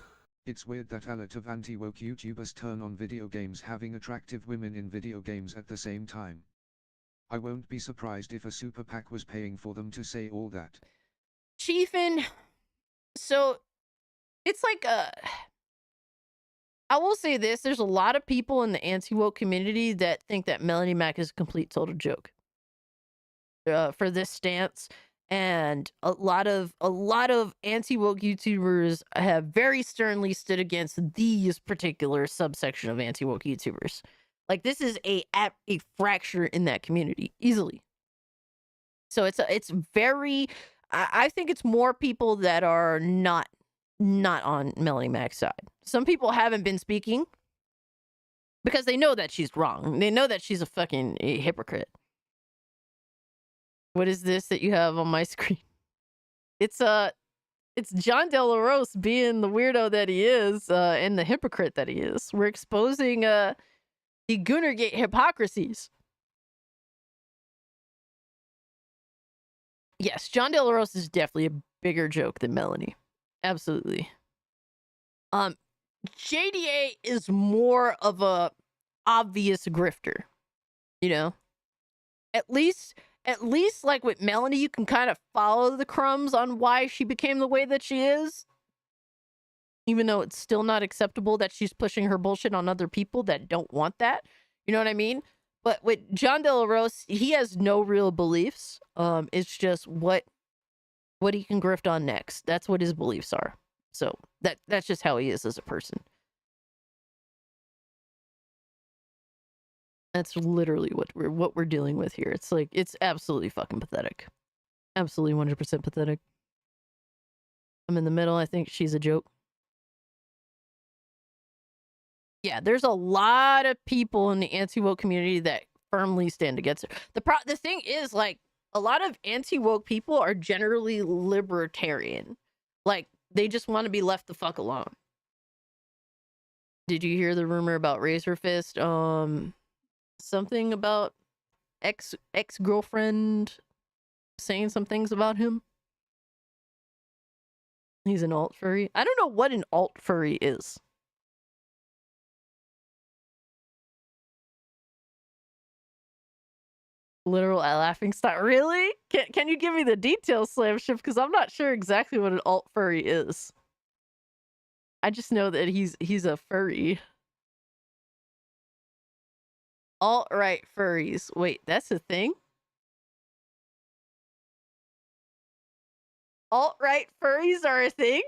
It's weird that a lot of anti-woke YouTubers turn on video games having attractive women in video games at the same time. I won't be surprised if a super PAC was paying for them to say all that. Chiefin, so it's like I will say this, there's a lot of people in the anti-woke community that think that Melanie Mac is a complete total joke for this stance, and a lot of anti-woke YouTubers have very sternly stood against these particular subsection of anti-woke YouTubers. Like this is a fracture in that community easily. So it's very, I think it's more people that are not on Melanie Mac's side. Some people haven't been speaking because they know that she's wrong. They know that she's a fucking hypocrite. What is this that you have on my screen? It's John De La Rose being the weirdo that he is and the hypocrite that he is. We're exposing the Goonergate hypocrisies. Yes, John De La Rose is definitely a bigger joke than Melanie. Absolutely. JDA is more of a obvious grifter. You know? At least like with Melanie, you can kind of follow the crumbs on why she became the way that she is. Even though it's still not acceptable that she's pushing her bullshit on other people that don't want that. You know what I mean? But with John De La Rose, he has no real beliefs. It's just what he can grift on next. That's what his beliefs are. So that's just how he is as a person. That's literally what we're dealing with here. It's like, it's absolutely fucking pathetic. Absolutely 100% pathetic. I'm in the middle. I think she's a joke. Yeah, there's a lot of people in the anti-woke community that firmly stand against her. The thing is, like, a lot of anti-woke people are generally libertarian. Like, they just want to be left the fuck alone. Did you hear the rumor about Razor Fist? Something about ex-girlfriend saying some things about him? He's an alt furry. I don't know what an alt furry is. Literal laughing stock. Really? Can you give me the details, Slam Shift? Because I'm not sure exactly what an alt furry is. I just know that he's a furry. Alt-right furries. Wait, that's a thing? Alt-right furries are a thing?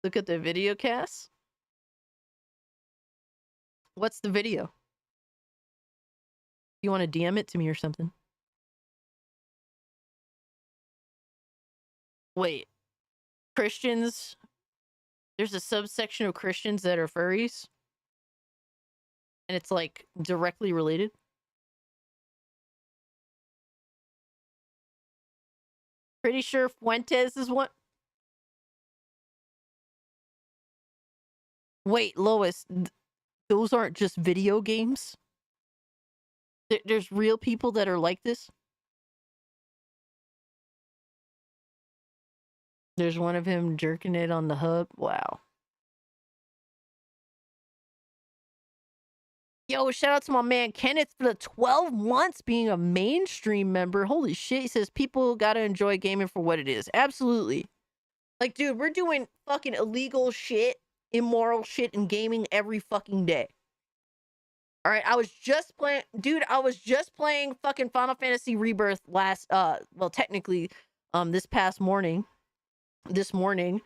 Look at the video cast. What's the video? You want to DM it to me or something? Wait. Christians? There's a subsection of Christians that are furries? And it's like directly related? Pretty sure Fuentes is one. Wait, Lois, those aren't just video games? There's real people that are like this? There's one of him jerking it on the hub. Wow. Yo, shout out to my man Kenneth for the 12 months being a mainstream member. Holy shit. He says people gotta enjoy gaming for what it is. Absolutely. Like, dude, we're doing fucking illegal shit, immoral shit in gaming every fucking day. All right, I was just playing fucking Final Fantasy Rebirth well, technically, this morning.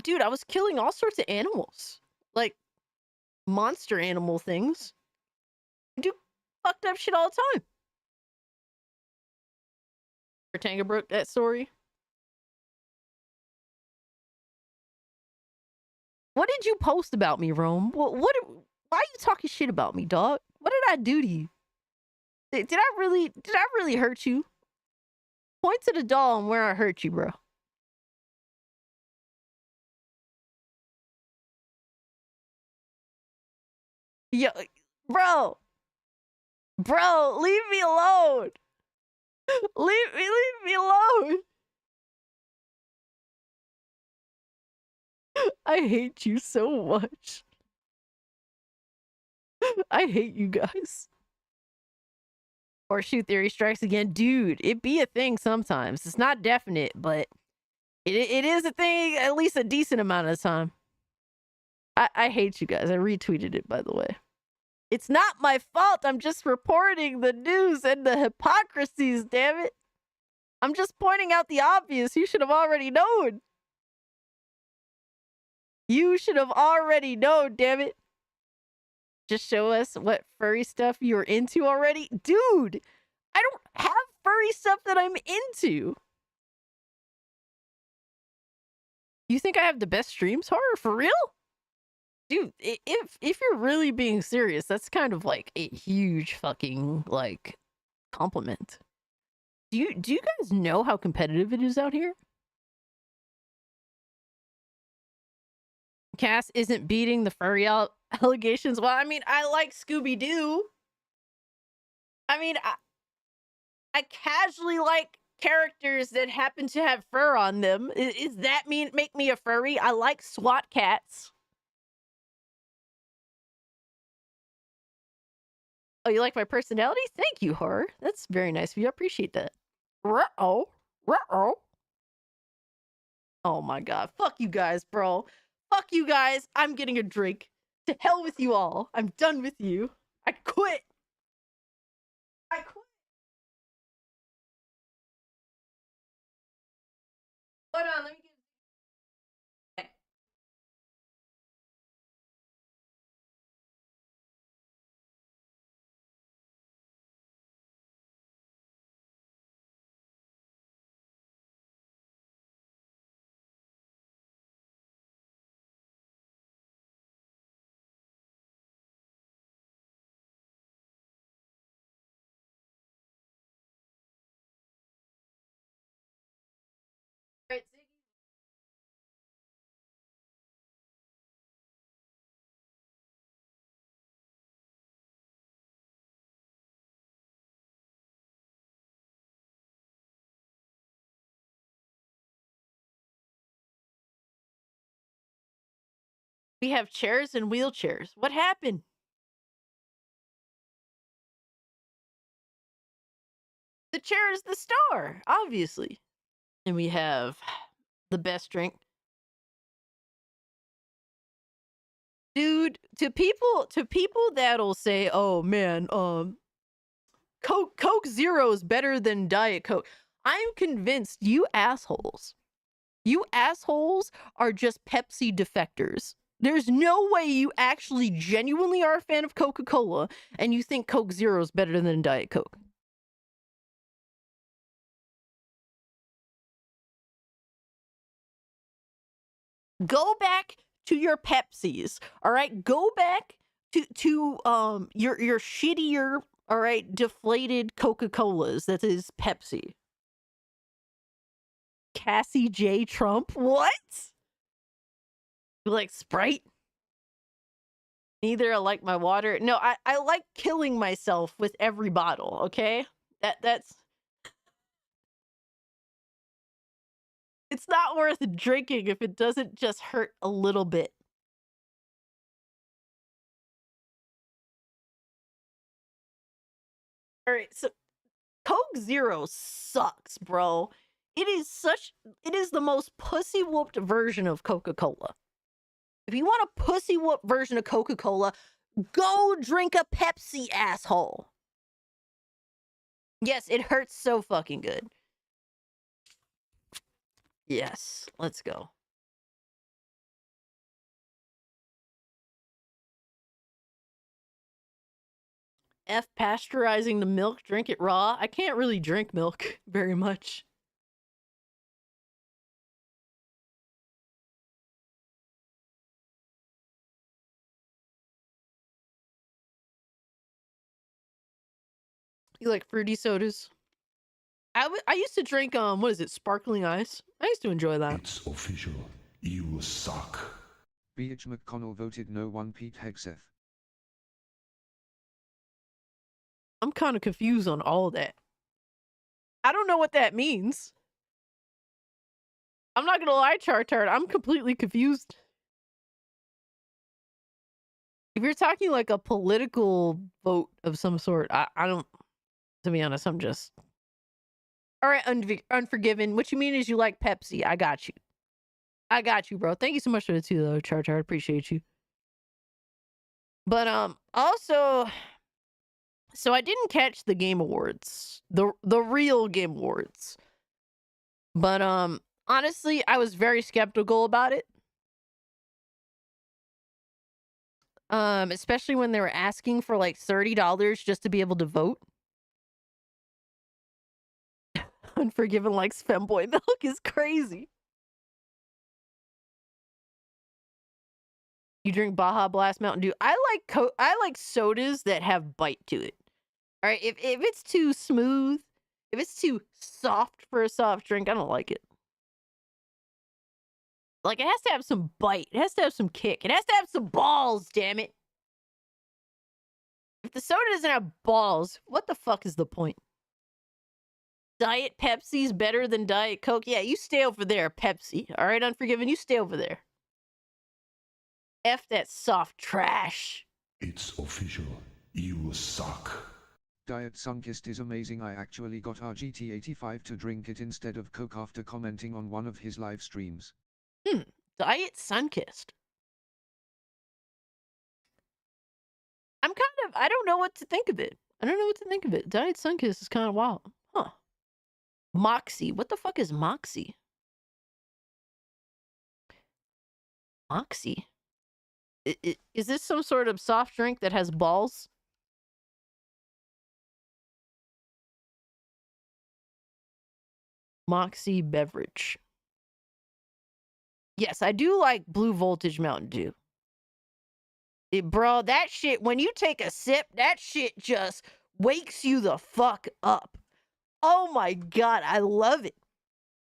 Dude, I was killing all sorts of animals. Like, monster animal things. I do fucked up shit all the time. For Tangabrook, that story. What did you post about me, Rome? Why are you talking shit about me, dog? What did I do to you? Did I really hurt you? Point to the doll and where I hurt you, bro. Yo, bro, leave me alone. Leave me alone. I hate you so much. I hate you guys. Horseshoe theory strikes again. Dude, it be a thing sometimes. It's not definite, but it is a thing at least a decent amount of the time. I hate you guys. I retweeted it, by the way. It's not my fault. I'm just reporting the news and the hypocrisies, damn it. I'm just pointing out the obvious. You should have already known. You should have already known, damn it. Just show us what furry stuff you're into already. Dude, I don't have furry stuff that I'm into. You think I have the best streams, horror? For real? Dude, if you're really being serious, that's kind of like a huge fucking like compliment. Do you guys know how competitive it is out here? Cass isn't beating the furry allegations. Well, I mean, I like Scooby-Doo. I mean, I casually like characters that happen to have fur on them. Is that make me a furry? I like SWAT cats. Oh, you like my personality? Thank you, horror. That's very nice of you. I appreciate that. Ruh-oh. Ruh-oh. Oh my god. Fuck you guys, bro. Fuck you guys. I'm getting a drink. To hell with you all. I'm done with you. I quit. I quit. Hold on, let me get... Alright, Ziggy. We have chairs and wheelchairs. What happened? The chair is the star, obviously. And we have the best drink. Dude, to people that'll say, "Oh man, Coke Zero is better than Diet Coke." I'm convinced you assholes are just Pepsi defectors. There's no way you actually genuinely are a fan of Coca-Cola and you think Coke Zero is better than Diet Coke. Go back to your Pepsis, all right? Go back to your shittier, all right, deflated Coca-Colas that is Pepsi. Cassie J. Trump? What? You like Sprite? Neither. I like my water. No, I like killing myself with every bottle, okay? That's... It's not worth drinking if it doesn't just hurt a little bit. Alright, so Coke Zero sucks, bro. It is the most pussy-whooped version of Coca-Cola. If you want a pussy-whooped version of Coca-Cola, go drink a Pepsi, asshole. Yes, it hurts so fucking good. Yes, let's go. F pasteurizing the milk, drink it raw. I can't really drink milk very much. You like fruity sodas? I used to drink what is it, sparkling ice. I used to enjoy that. It's official. You suck. BH McConnell voted no one Pete Hegseth. I'm kind of confused on all of that. I don't know what that means. I'm not gonna lie, Chartard. I'm completely confused. If you're talking like a political vote of some sort, I don't. To be honest, I'm just. All right, Unforgiven. What you mean is you like Pepsi. I got you. I got you, bro. Thank you so much for the 2, though, Chartard. Appreciate you. But also, so I didn't catch the Game Awards, the real Game Awards. But honestly, I was very skeptical about it. Especially when they were asking for like $30 just to be able to vote. Unforgiven likes femboy milk is crazy. You drink Baja Blast Mountain Dew. I like sodas that have bite to it. All right, if it's too smooth, if it's too soft for a soft drink, I don't like it. Like, it has to have some bite. It has to have some kick. It has to have some balls, damn it. If the soda doesn't have balls, what the fuck is the point? Diet Pepsi's better than Diet Coke? Yeah, you stay over there, Pepsi. All right, Unforgiven, you stay over there. F that soft trash. It's official. You suck. Diet Sunkist is amazing. I actually got RGT85 to drink it instead of Coke after commenting on one of his live streams. Diet Sunkist. I don't know what to think of it. Diet Sunkist is kind of wild. Huh. Moxie. What the fuck is Moxie? Moxie? Is this some sort of soft drink that has balls? Moxie beverage. Yes, I do like Blue Voltage Mountain Dew. Bro, that shit, when you take a sip, that shit just wakes you the fuck up. Oh my God, I love it.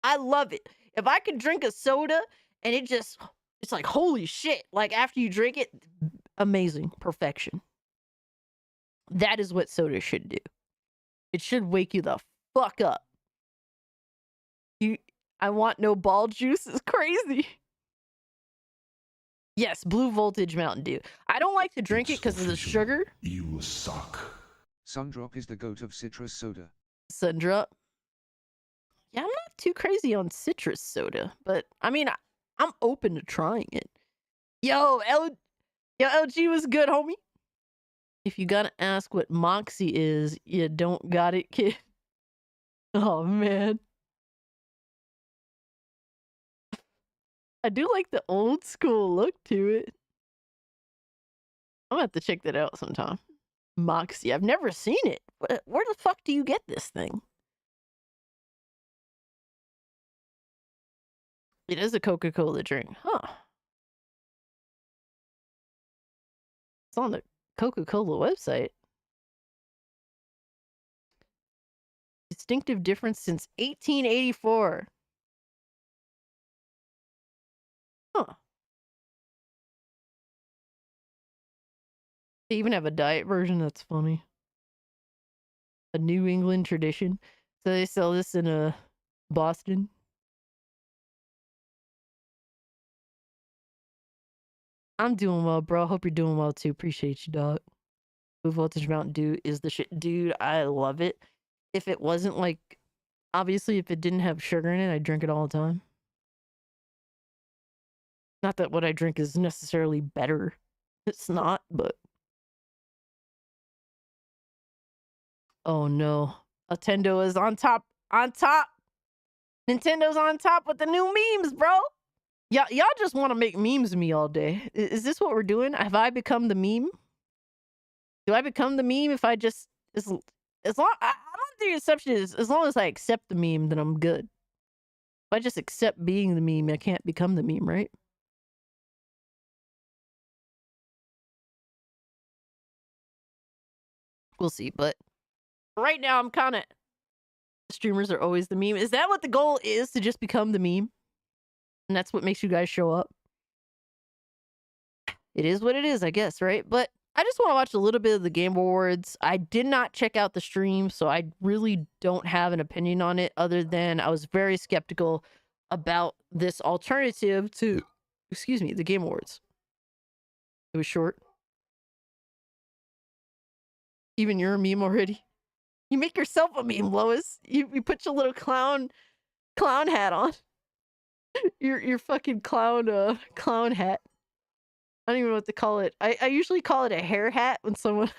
I love it. If I could drink a soda and it's like, holy shit. Like, after you drink it, amazing. Perfection. That is what soda should do. It should wake you the fuck up. I want no ball juice is crazy. Yes, Blue Voltage Mountain Dew. I don't like to drink it because of the sugar. You suck. Sundrop is the goat of citrus soda. Sundrop. Yeah, I'm not too crazy on citrus soda, but I mean, I'm open to trying it. Yo, LG was good, homie. If you gotta ask what Moxie is, you don't got it, kid. Oh, man. I do like the old school look to it. I'm gonna have to check that out sometime. Moxie. I've never seen it. Where the fuck do you get this thing? It is a Coca-Cola drink. Huh. It's on the Coca-Cola website. Distinctive difference since 1884. Huh. They even have a diet version. That's funny. A New England tradition. So they sell this in Boston. I'm doing well, bro. Hope you're doing well too. Appreciate you, dog. Blue Voltage Mountain Dew is the shit. Dude, I love it. If it wasn't like, obviously, if it didn't have sugar in it, I'd drink it all the time. Not that what I drink is necessarily better. It's not, but. Oh no. Nintendo is on top. On top. Nintendo's on top with the new memes, bro. Y'all just want to make memes of me all day. Is this what we're doing? Have I become the meme? Do I become the meme if I just as long I don't think the assumption is as long as I accept the meme, then I'm good. If I just accept being the meme, I can't become the meme, right? We'll see, but right now I'm kind of streamers are always the meme. Is that what the goal is, to just become the meme? And that's what makes you guys show up? It is what it is, I guess, right? But I just want to watch a little bit of the Game Awards. I did not check out the stream, so I really don't have an opinion on it other than I was very skeptical about this alternative to, excuse me, the Game Awards. It was short. Even you're a meme already. You make yourself a meme, Lois. You put your little clown hat on. your fucking clown hat. I don't even know what to call it. I usually call it a hair hat when someone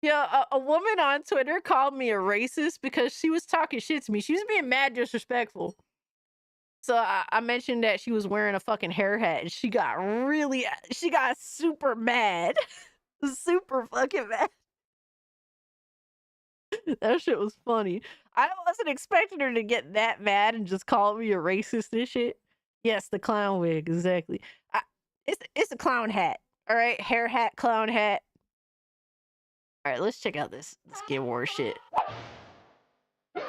Yeah, a woman on Twitter called me a racist because she was talking shit to me. She was being mad disrespectful. So I mentioned that she was wearing a fucking hair hat and she got super mad. Super fucking mad. That shit was funny. I wasn't expecting her to get that mad and just call me a racist and shit. Yes, the clown wig, exactly. It's a clown hat. All right, hair hat, clown hat. All right, let's check out this Game War shit. All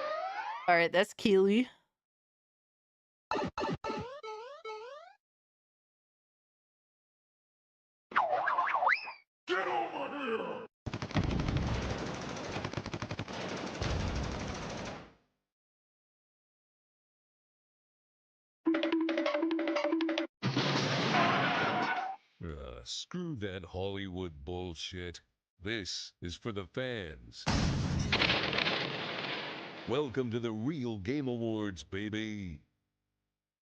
right, that's Keely. Get over here! Screw that Hollywood bullshit. This is for the fans. Welcome to the Real Game Awards, baby.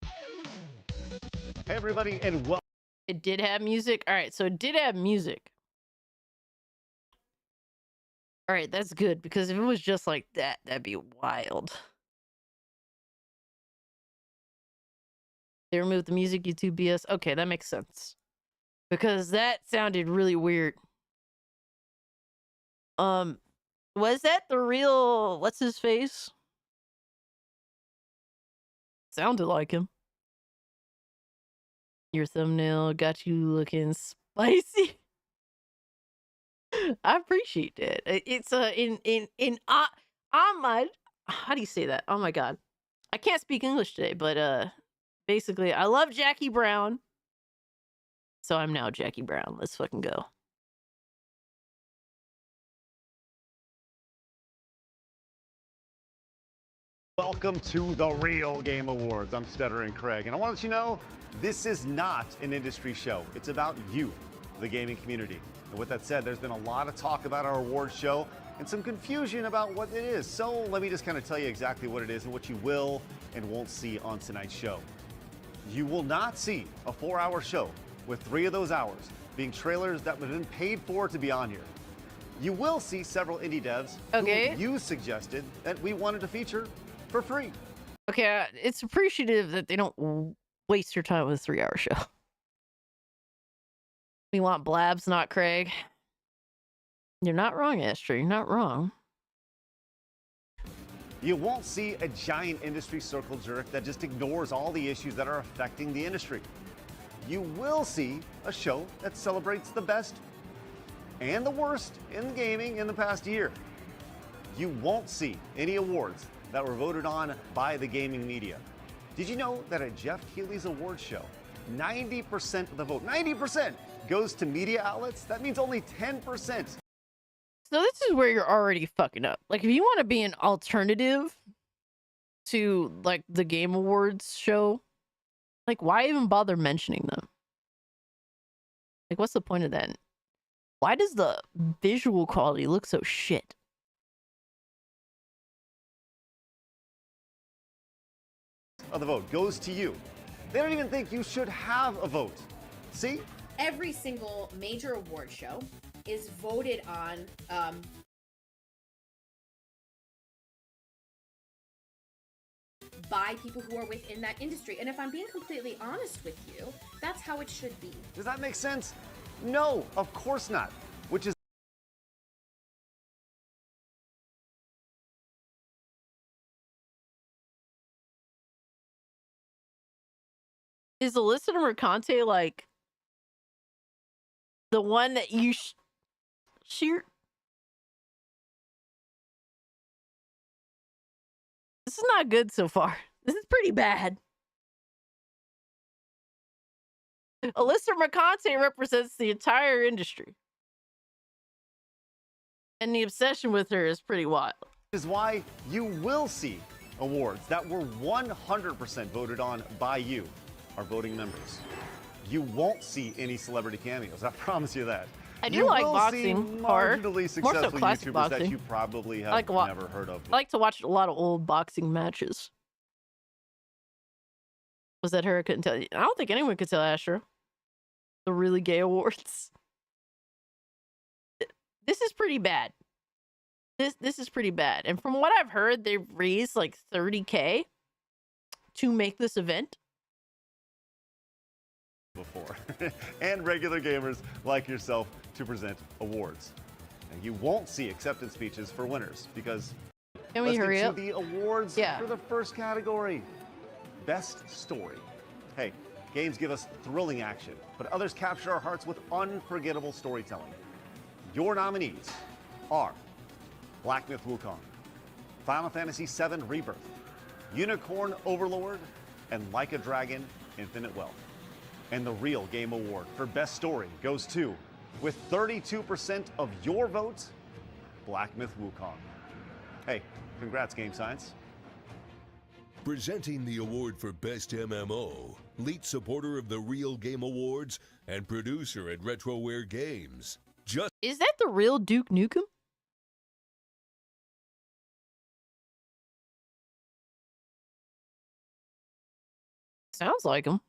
Hey everybody, and welcome. It did have music. All right, so it did have music. All right, that's good because if it was just like that, that'd be wild. They removed the music, YouTube BS. Okay, that makes sense. Because that sounded really weird. Was that the real what's his face? Sounded like him. Your thumbnail got you looking spicy. I appreciate that. It's Ahmad. How do you say that? Oh my god. I can't speak English today, but basically I love Jackie Brown. So I'm now Jackie Brown. Let's fucking go. Welcome to the Real Game Awards. I'm Stuttering Craig, and I want to let you know this is not an industry show. It's about you, the gaming community. And with that said, there's been a lot of talk about our awards show and some confusion about what it is. So let me just kind of tell you exactly what it is and what you will and won't see on tonight's show. You will not see a 4-hour show with 3 of those hours being trailers that would have been paid for to be on here. You will see several indie devs who you suggested that we wanted to feature for free. Okay, it's appreciative that they don't waste your time with a 3-hour show. We want Blabs, not Craig. You're not wrong, Astro. You're not wrong. You won't see a giant industry circle jerk that just ignores all the issues that are affecting the industry. You will see a show that celebrates the best and the worst in gaming in the past year. You won't see any awards that were voted on by the gaming media. Did you know that at Jeff Keighley's award show, 90% of the vote, 90% goes to media outlets? That means only 10%. So this is where you're already fucking up. Like, if you want to be an alternative to, like, the Game Awards show, like, why even bother mentioning them? Like, what's the point of that? Why does the visual quality look so shit? Of the vote goes to you. They don't even think you should have a vote. See? Every single major award show is voted on by people who are within that industry. And if I'm being completely honest with you, that's how it should be. Does that make sense? No, of course not. Which is Alyssa Mercante like the one that you sheer? This is not good so far. This is pretty bad. Alyssa Mercante represents the entire industry. And the obsession with her is pretty wild. Is why you will see awards that were 100% voted on by you, our voting members. You won't see any celebrity cameos. I promise you that. I do like boxing, see marginally more so successful classic YouTubers boxing. that you probably have like never heard of. I like to watch a lot of old boxing matches. Was that her? I couldn't tell you. I don't think anyone could tell Astra. The really gay awards. This is pretty bad. This is pretty bad. And from what I've heard, they've raised like $30K to make this event. Before. And regular gamers like yourself to present awards. And you won't see acceptance speeches for winners because Can we hurry up? The awards Yeah. for the first category. Best story. Hey, games give us thrilling action, but others capture our hearts with unforgettable storytelling. Your nominees are Black Myth Wukong, Final Fantasy VII Rebirth, Unicorn Overlord, and Like a Dragon Infinite Wealth. And the real Game Award for Best Story goes to, with 32% of your votes, Black Myth Wukong. Hey, congrats, Game Science. Presenting the award for Best MMO, lead supporter of the Real Game Awards and producer at RetroWare Games. Is that the real Duke Nukem? Sounds like him.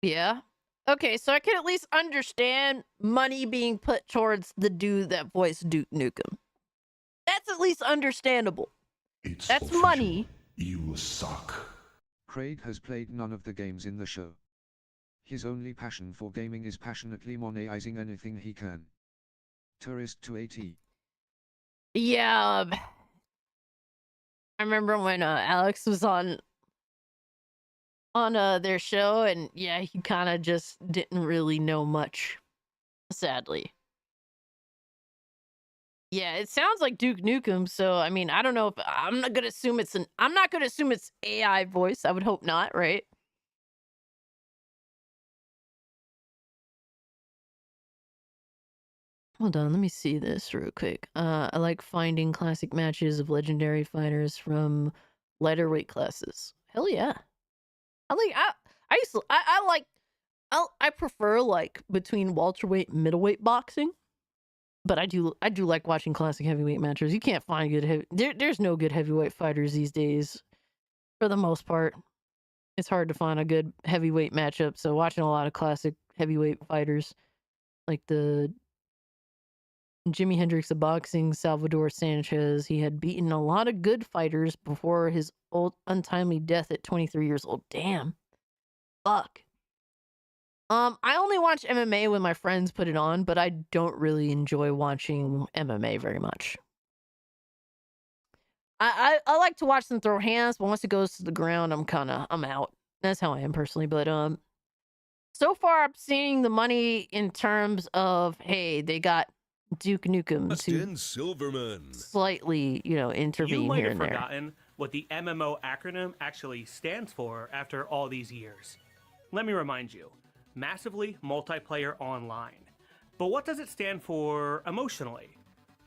Yeah. Okay, so I can at least understand money being put towards the dude that voiced Duke Nukem. That's at least understandable. That's official. money. You suck. Craig has played none of the games in the show. His only passion for gaming is passionately monetizing anything he can. Tourist to AT. Yeah. I remember when Alex was on their show, and yeah, he kind of just didn't really know much, sadly. Yeah, it sounds like Duke Nukem, so I mean, I don't know if I'm not gonna assume it's AI voice. I would hope not, right? Hold on, let me see this real quick. I like finding classic matches of legendary fighters from lighter weight classes. Hell yeah. I prefer like between welterweight and middleweight boxing, but I do like watching classic heavyweight matches. You can't find good there's no good heavyweight fighters these days, for the most part. It's hard to find a good heavyweight matchup. So watching a lot of classic heavyweight fighters, like the Jimi Hendrix of boxing, Salvador Sanchez. He had beaten a lot of good fighters before his untimely death at 23 years old. Damn. Fuck. I only watch MMA when my friends put it on, but I don't really enjoy watching MMA very much. I like to watch them throw hands, but once it goes to the ground, I'm out. That's how I am personally. But so far I'm seeing the money in terms of, hey, they got Duke Nukem Justin Silverman. Slightly, intervene You might here have and there. forgotten what the MMO acronym actually stands for after all these years. Let me remind you. Massively multiplayer online. But what does it stand for emotionally?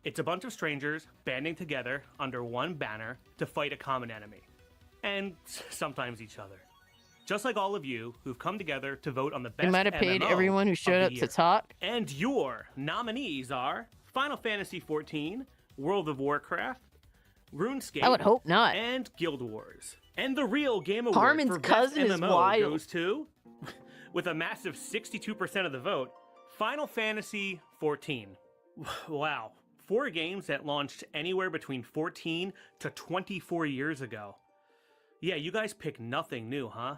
It's a bunch of strangers banding together under one banner to fight a common enemy. And sometimes each other. Just like all of you who've come together to vote on the best They might have paid MMO everyone who of showed the up to year. talk. And your nominees are Final Fantasy XIV, World of Warcraft, RuneScape, I would hope not. and Guild Wars. And the real Game Award Harmon's for cousin Best is MMO wild. goes to, with a massive 62% of the vote, Final Fantasy XIV. Wow, 4 games that launched anywhere between 14 to 24 years ago. Yeah, you guys pick nothing new, huh?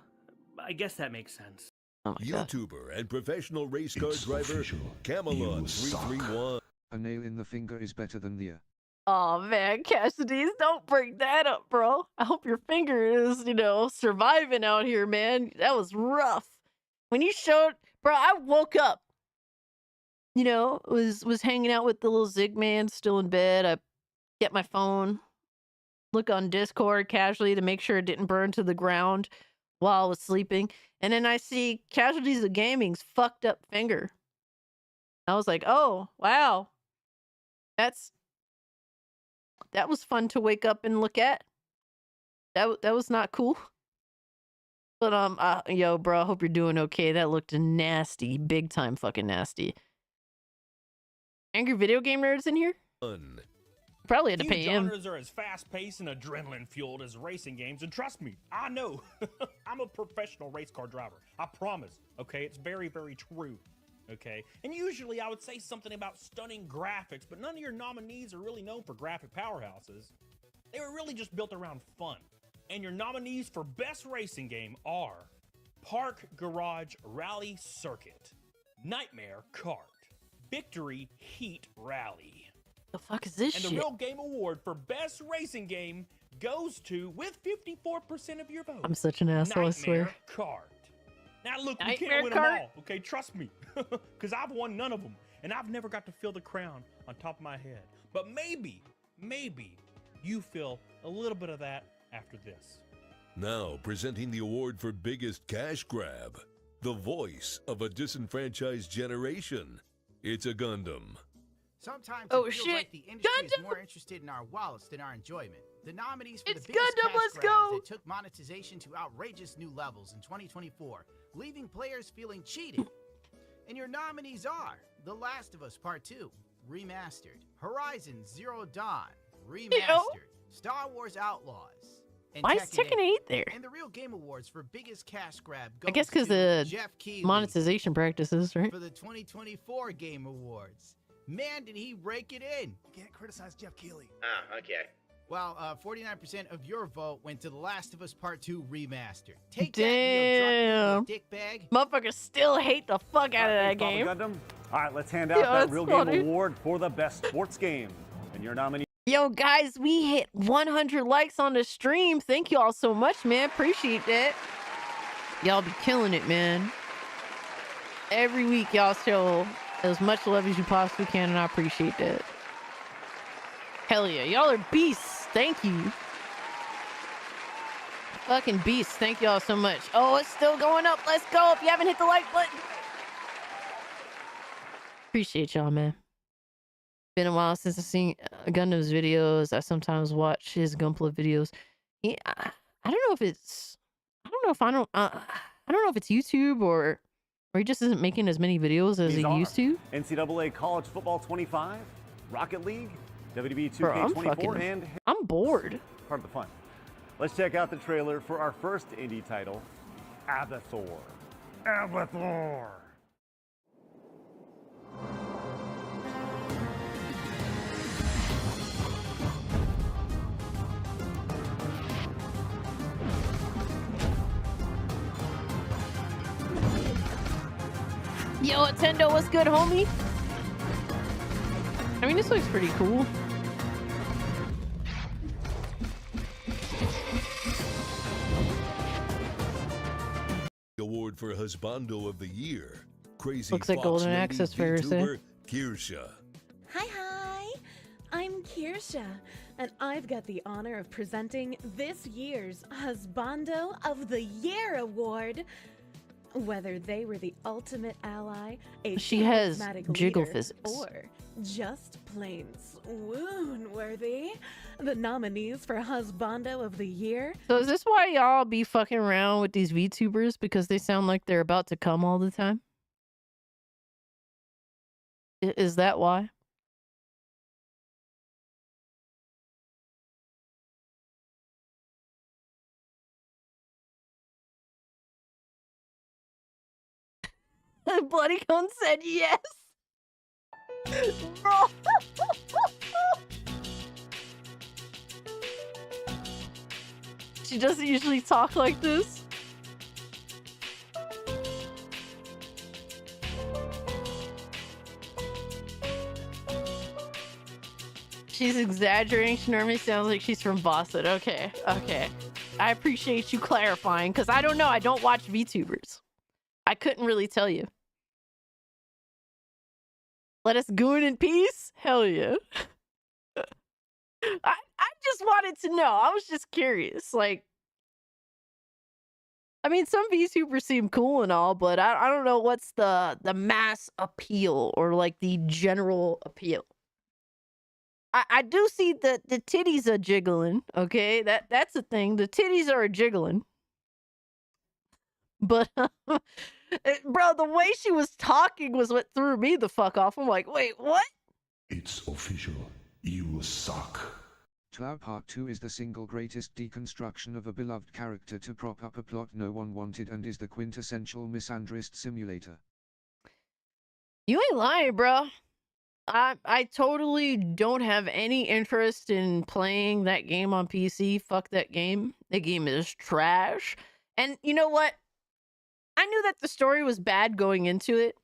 I guess that makes sense. YouTuber and professional race car driver Camelot 331. A nail in the finger is better than the Oh man, Cassidy's, don't bring that up, bro. I hope your finger is, surviving out here, man. That was rough. When you showed, bro, I woke up. Was hanging out with the little Zig man, still in bed. I get my phone, look on Discord casually to make sure it didn't burn to the ground while I was sleeping. And then I see Casualties of Gaming's fucked up finger. I was like, oh, wow. That was fun to wake up and look at. That was not cool. But yo, bro, I hope you're doing okay. That looked nasty, big time fucking nasty. Angry video game nerds in here? Probably had to pay him. Genres are as fast-paced and adrenaline-fueled as racing games, and trust me, I know. I'm a professional race car driver. I promise. Okay, it's very, very true. Okay, and usually I would say something about stunning graphics, but none of your nominees are really known for graphic powerhouses. They were really just built around fun. And your nominees for Best Racing Game are Park Garage Rally Circuit, Nightmare Kart, Victory Heat Rally. The fuck is this and shit? The Real Game Award for Best Racing Game goes to, with 54% of your votes, I'm such an asshole, I swear. Nightmare Kart. Now look, we Nightmare can't win them Kart? all, okay? Trust me. Because I've won none of them. And I've never got to feel the crown on top of my head. But maybe you feel a little bit of that after this. Now presenting the award for biggest cash grab, the voice of a disenfranchised generation. It's a Gundam. Sometimes Oh, it feels shit. like the industry is Gundam! more interested in our wallets than our enjoyment. The nominees for It's the biggest Gundam, cash let's grabs go! that took monetization to outrageous new levels in 2024, leaving players feeling cheated. And your nominees are The Last of Us Part 2, Remastered, Horizon Zero Dawn, Remastered, Star Wars Outlaws, and Why is Tekken 8 there? And the Real Game Awards for biggest cash grab I guess goes because to the Jeff Keighley monetization practices, right? for the 2024 Game Awards. Man, did he rake it in. You can't criticize Jeff Keighley. Ah, okay. Well, 49% of your vote went to The Last of Us Part 2 Remastered. Take Damn. that, you dickbag. Motherfuckers still hate the fuck out of that game. Gundam. All right, let's hand out Yeah, that that's Real funny. Game Award for the best sports game. And your nominee. Yo, guys, we hit 100 likes on the stream. Thank you all so much, man. Appreciate that. Y'all be killing it, man. Every week, y'all show as much love as you possibly can, and I appreciate that. Hell yeah. Y'all are beasts. Thank you. Fucking beasts. Thank y'all so much. Oh, it's still going up. Let's go. If you haven't hit the like button. Appreciate y'all, man. Been a while since I've seen Gundam's videos. I sometimes watch his Gunpla videos. Yeah, I don't know if it's YouTube or he just isn't making as many videos as he used to. NCAA College Football 25, Rocket League, WWE Bro, 2K24, and I'm bored. Part of the fun. Let's check out the trailer for our first indie title, Avathor. Avathor. Yo, Nintendo, what's good, homie? I mean, this looks pretty cool. Award for Husbando of the Year. Crazy Looks like Fox Golden lady Access for VTuber Kirsha. Hi, I'm Kirsha, and I've got the honor of presenting this year's Husbando of the Year award. Whether they were the ultimate ally, a She has charismatic jiggle leader, physics. or just plain swoon-worthy, the nominees for Husbando of the Year. So is this why y'all be fucking around with these VTubers? Because they sound like they're about to come all the time? Is that why? Bloody Cone said yes. Bro. She doesn't usually talk like this. She's exaggerating. She normally sounds like she's from Boston. Okay, okay. I appreciate you clarifying, because I don't know. I don't watch VTubers. I couldn't really tell you. Let us goon in peace? Hell yeah. I just wanted to know. I was just curious. Like, I mean, some VTubers seem cool and all, but I don't know what's the mass appeal or like the general appeal. I do see the titties are jiggling. Okay, that's a thing. The titties are jiggling. But bro, the way she was talking was what threw me the fuck off. I'm like, wait, what? It's official. You suck. Cloud Part 2 is the single greatest deconstruction of a beloved character to prop up a plot no one wanted and is the quintessential misandrist simulator. You ain't lying, bro. I totally don't have any interest in playing that game on PC. Fuck that game. The game is trash. And you know what? I knew that the story was bad going into it.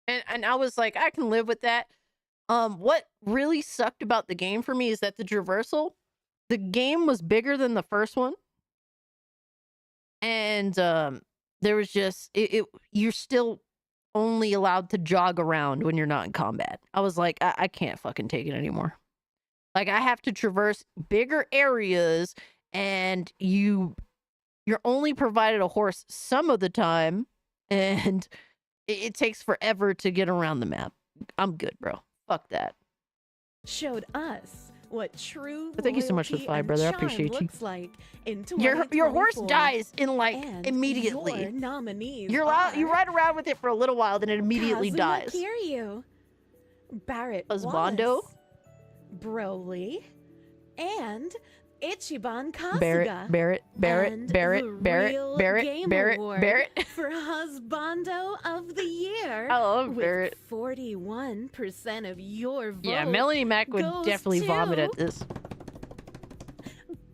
And I was like, I can live with that. What really sucked about the game for me is that the traversal, the game was bigger than the first one. And there was just you're still only allowed to jog around when you're not in combat. I was like, I can't fucking take it anymore. Like, I have to traverse bigger areas, and you're only provided a horse some of the time, and it takes forever to get around the map. I'm good, bro. Fuck that. Showed us what true But thank you so much for the loyalty 5, and brother. I charm appreciate you. looks like in Your horse 2024. dies in like And immediately. your nominees You are ride around with it for a little while, then it immediately Kazuma dies. Kiryu, Barrett Husbando? Wallace, Broly, and Ichiban Kasuga. Barrett, and Barrett, the Real Game Barrett, Award Barrett. for Husbando of the Year. I love with Barrett. 41% of your vote. Yeah, Melanie Mac would goes definitely to vomit at this.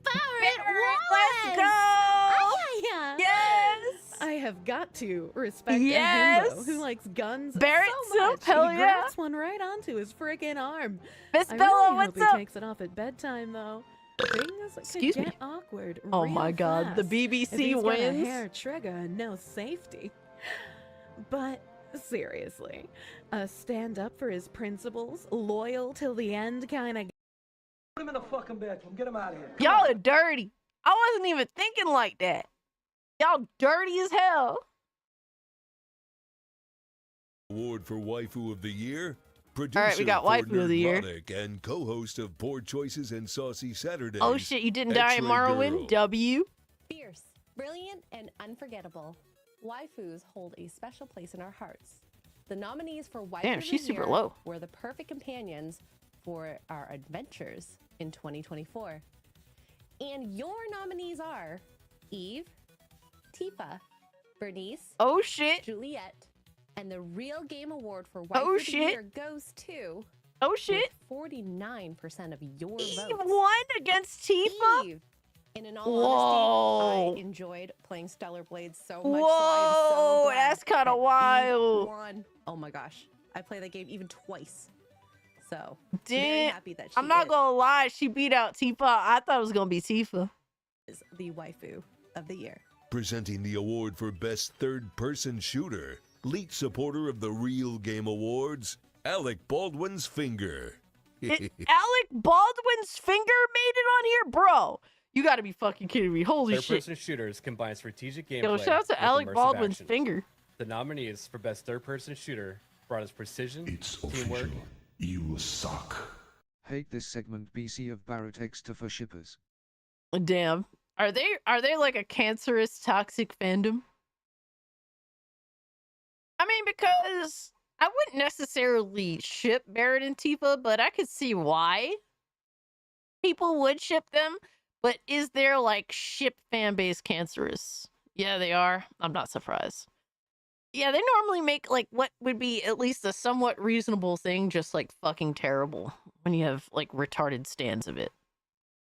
Barrett Let's Wallace! go! Yeah. Yes! I have got to respect a Yes! himbo who likes guns Barrett so much. Soup, hell he yeah! grabs one right onto his freaking arm. Miss I Bella, really what's hope up? he takes it off at bedtime, though. Things Excuse could me. get awkward Oh real my god, the fast BBC if he's got a wins. hair trigger and no safety. But seriously, a stand up for his principles, loyal till the end kind of. Put him in the fucking bedroom. Get him out of here. Y'all are dirty. I wasn't even thinking like that. Y'all dirty as hell. Award for Waifu of the Year. Producer All right, we got for Waifu of the Year. Nerdmonic and co-host of Poor Choices and Saucy Saturdays. Oh shit, you didn't die in X-Ray Morrowind? Girl. W. Fierce, brilliant, and unforgettable. Waifus hold a special place in our hearts. The nominees for Waifu Damn, of the she's super Year low. were the perfect companions for our adventures in 2024. And your nominees are Eve, Tifa, Bernice, Oh shit. Juliet, and the Real Game Award for Waifu Oh, of the shit. Year goes to Oh shit. 49% of your Eve votes. won against Tifa? Eve. And in all Whoa. honesty, I enjoyed playing Stellar Blades so much. Whoa, so I'm so glad that's kinda that Eve wild. won. Oh my gosh. I played that game even twice. So, very Damn. happy that she I'm not is gonna lie, she beat out Tifa. I thought it was gonna be Tifa. the waifu of the year. Presenting the award for Best Third-Person Shooter. Lead supporter of the Real Game Awards, Alec Baldwin's Finger. Alec Baldwin's finger made it on here? Bro, you gotta be fucking kidding me. Holy shit. Third-person shooters combine strategic gameplay. Yo, shout out to with Alec immersive Baldwin's action. finger. The nominees for best third-person shooter brought us precision, It's teamwork. official. You suck. Hate this segment BC of Barrett Extra for shippers. Damn. Are they like a cancerous, toxic fandom? I mean, because I wouldn't necessarily ship Barrett and Tifa, but I could see why people would ship them. But is there like ship fan base cancerous? Yeah, they are. I'm not surprised. Yeah, they normally make like what would be at least a somewhat reasonable thing just like fucking terrible when you have like retarded stands of it.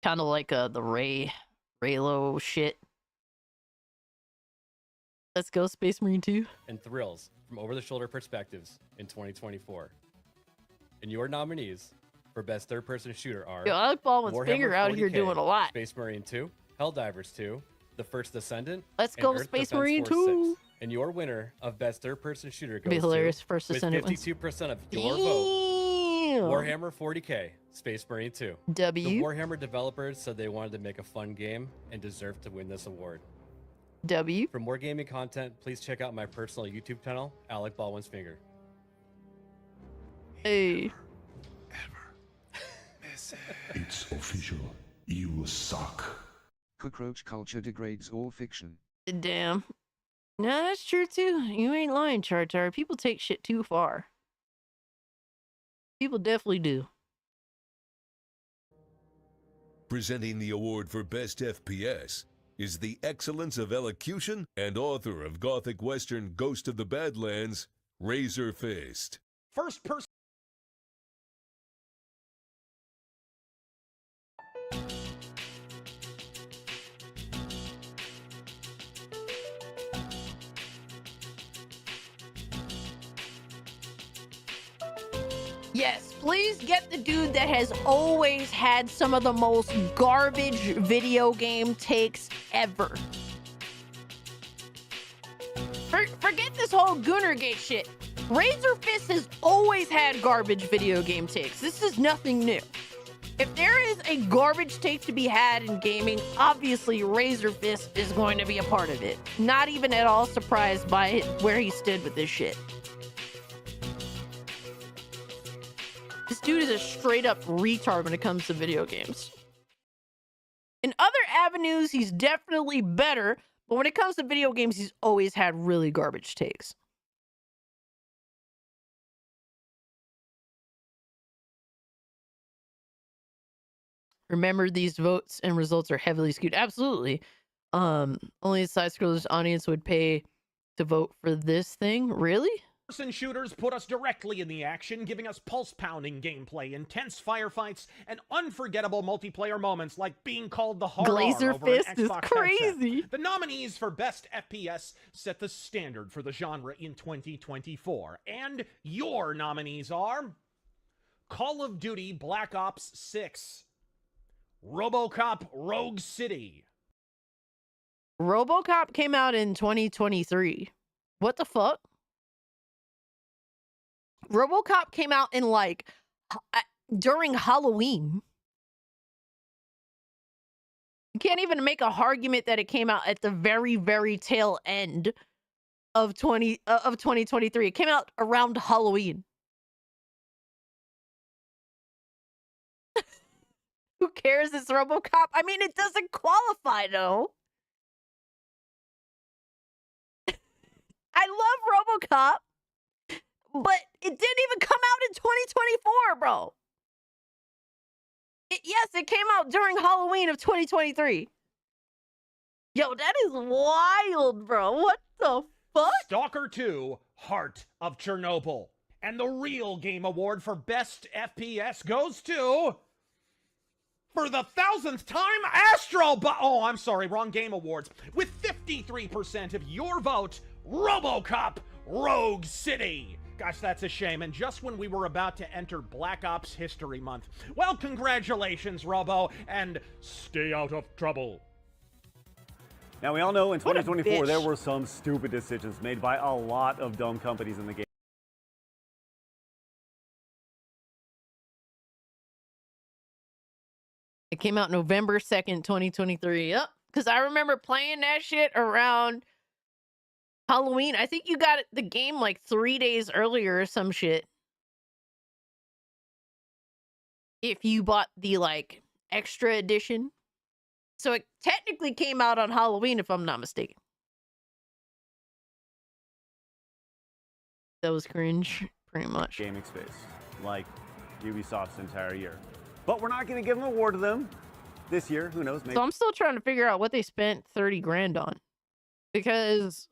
Kind of like the Ray Raylo shit. Let's go, Space Marine 2. And thrills from over-the-shoulder perspectives in 2024. And your nominees for Best Third-Person Shooter are Yo, I like Baldwin's Warhammer finger out here 40K, doing a lot. Space Marine 2, Helldivers 2, The First Descendant, Let's and go, Earth Space Defense Marine Force 2. 6. And your winner of Best Third-Person Shooter goes Be hilarious, to, First with Descendant wins. 52% of your vote, Warhammer 40K, Space Marine 2. W. The Warhammer developers said they wanted to make a fun game and deserved to win this award. W. For more gaming content, please check out my personal YouTube channel, Alec Baldwin's Finger. Hey. It's official. You suck. Cockroach culture degrades all fiction. Damn. No, that's true too. You ain't lying, Char. People take shit too far. People definitely do. Presenting the award for Best FPS is the excellence of elocution and author of Gothic Western Ghost of the Badlands, Razor Fist. First person. Yes, please get the dude that has always had some of the most garbage video game takes ever. Forget this whole Gooner Gate shit. Razor Fist has always had garbage video game takes. This is nothing new. If there is a garbage take to be had in gaming, obviously Razor Fist is going to be a part of it. Not even at all surprised by where he stood with this shit. This dude is a straight up retard when it comes to video games. In other avenues, he's definitely better, but when it comes to video games, he's always had really garbage takes. Remember, these votes and results are heavily skewed. Absolutely. Only a side-scroller's audience would pay to vote for this thing. Really? Person shooters put us directly in the action, giving us pulse-pounding gameplay, intense firefights, and unforgettable multiplayer moments like being called the horror Glazer over Fist an is Xbox crazy. headset. The nominees for Best FPS set the standard for the genre in 2024, and your nominees are Call of Duty Black Ops 6, RoboCop Rogue City. RoboCop came out in 2023. What the fuck? RoboCop came out in during Halloween. You can't even make a argument that it came out at the very, very tail end of 2023. It came out around Halloween. Who cares? It's RoboCop. I mean, it doesn't qualify though. I love RoboCop. But it didn't even come out in 2024, bro. Yes, it came out during Halloween of 2023. Yo, that is wild, bro. What the fuck? Stalker 2, Heart of Chernobyl. And the real game award for Best FPS goes to... For the 1000th time, oh, I'm sorry, wrong game awards. With 53% of your vote, RoboCop Rogue City. Gosh, that's a shame. And just when we were about to enter Black Ops History Month. Well, congratulations, Robo, and stay out of trouble. Now, we all know in What a 2024 there bitch. were some stupid decisions made by a lot of dumb companies in the game. It came out November 2nd, 2023. Yep. Because I remember playing that shit around Halloween. I think you got the game like 3 days earlier or some shit. If you bought the extra edition. So it technically came out on Halloween, if I'm not mistaken. That was cringe, pretty much. Gaming space, like Ubisoft's entire year. But we're not going to give an award to them this year. Who knows? Maybe. So I'm still trying to figure out what they spent 30 grand on. Because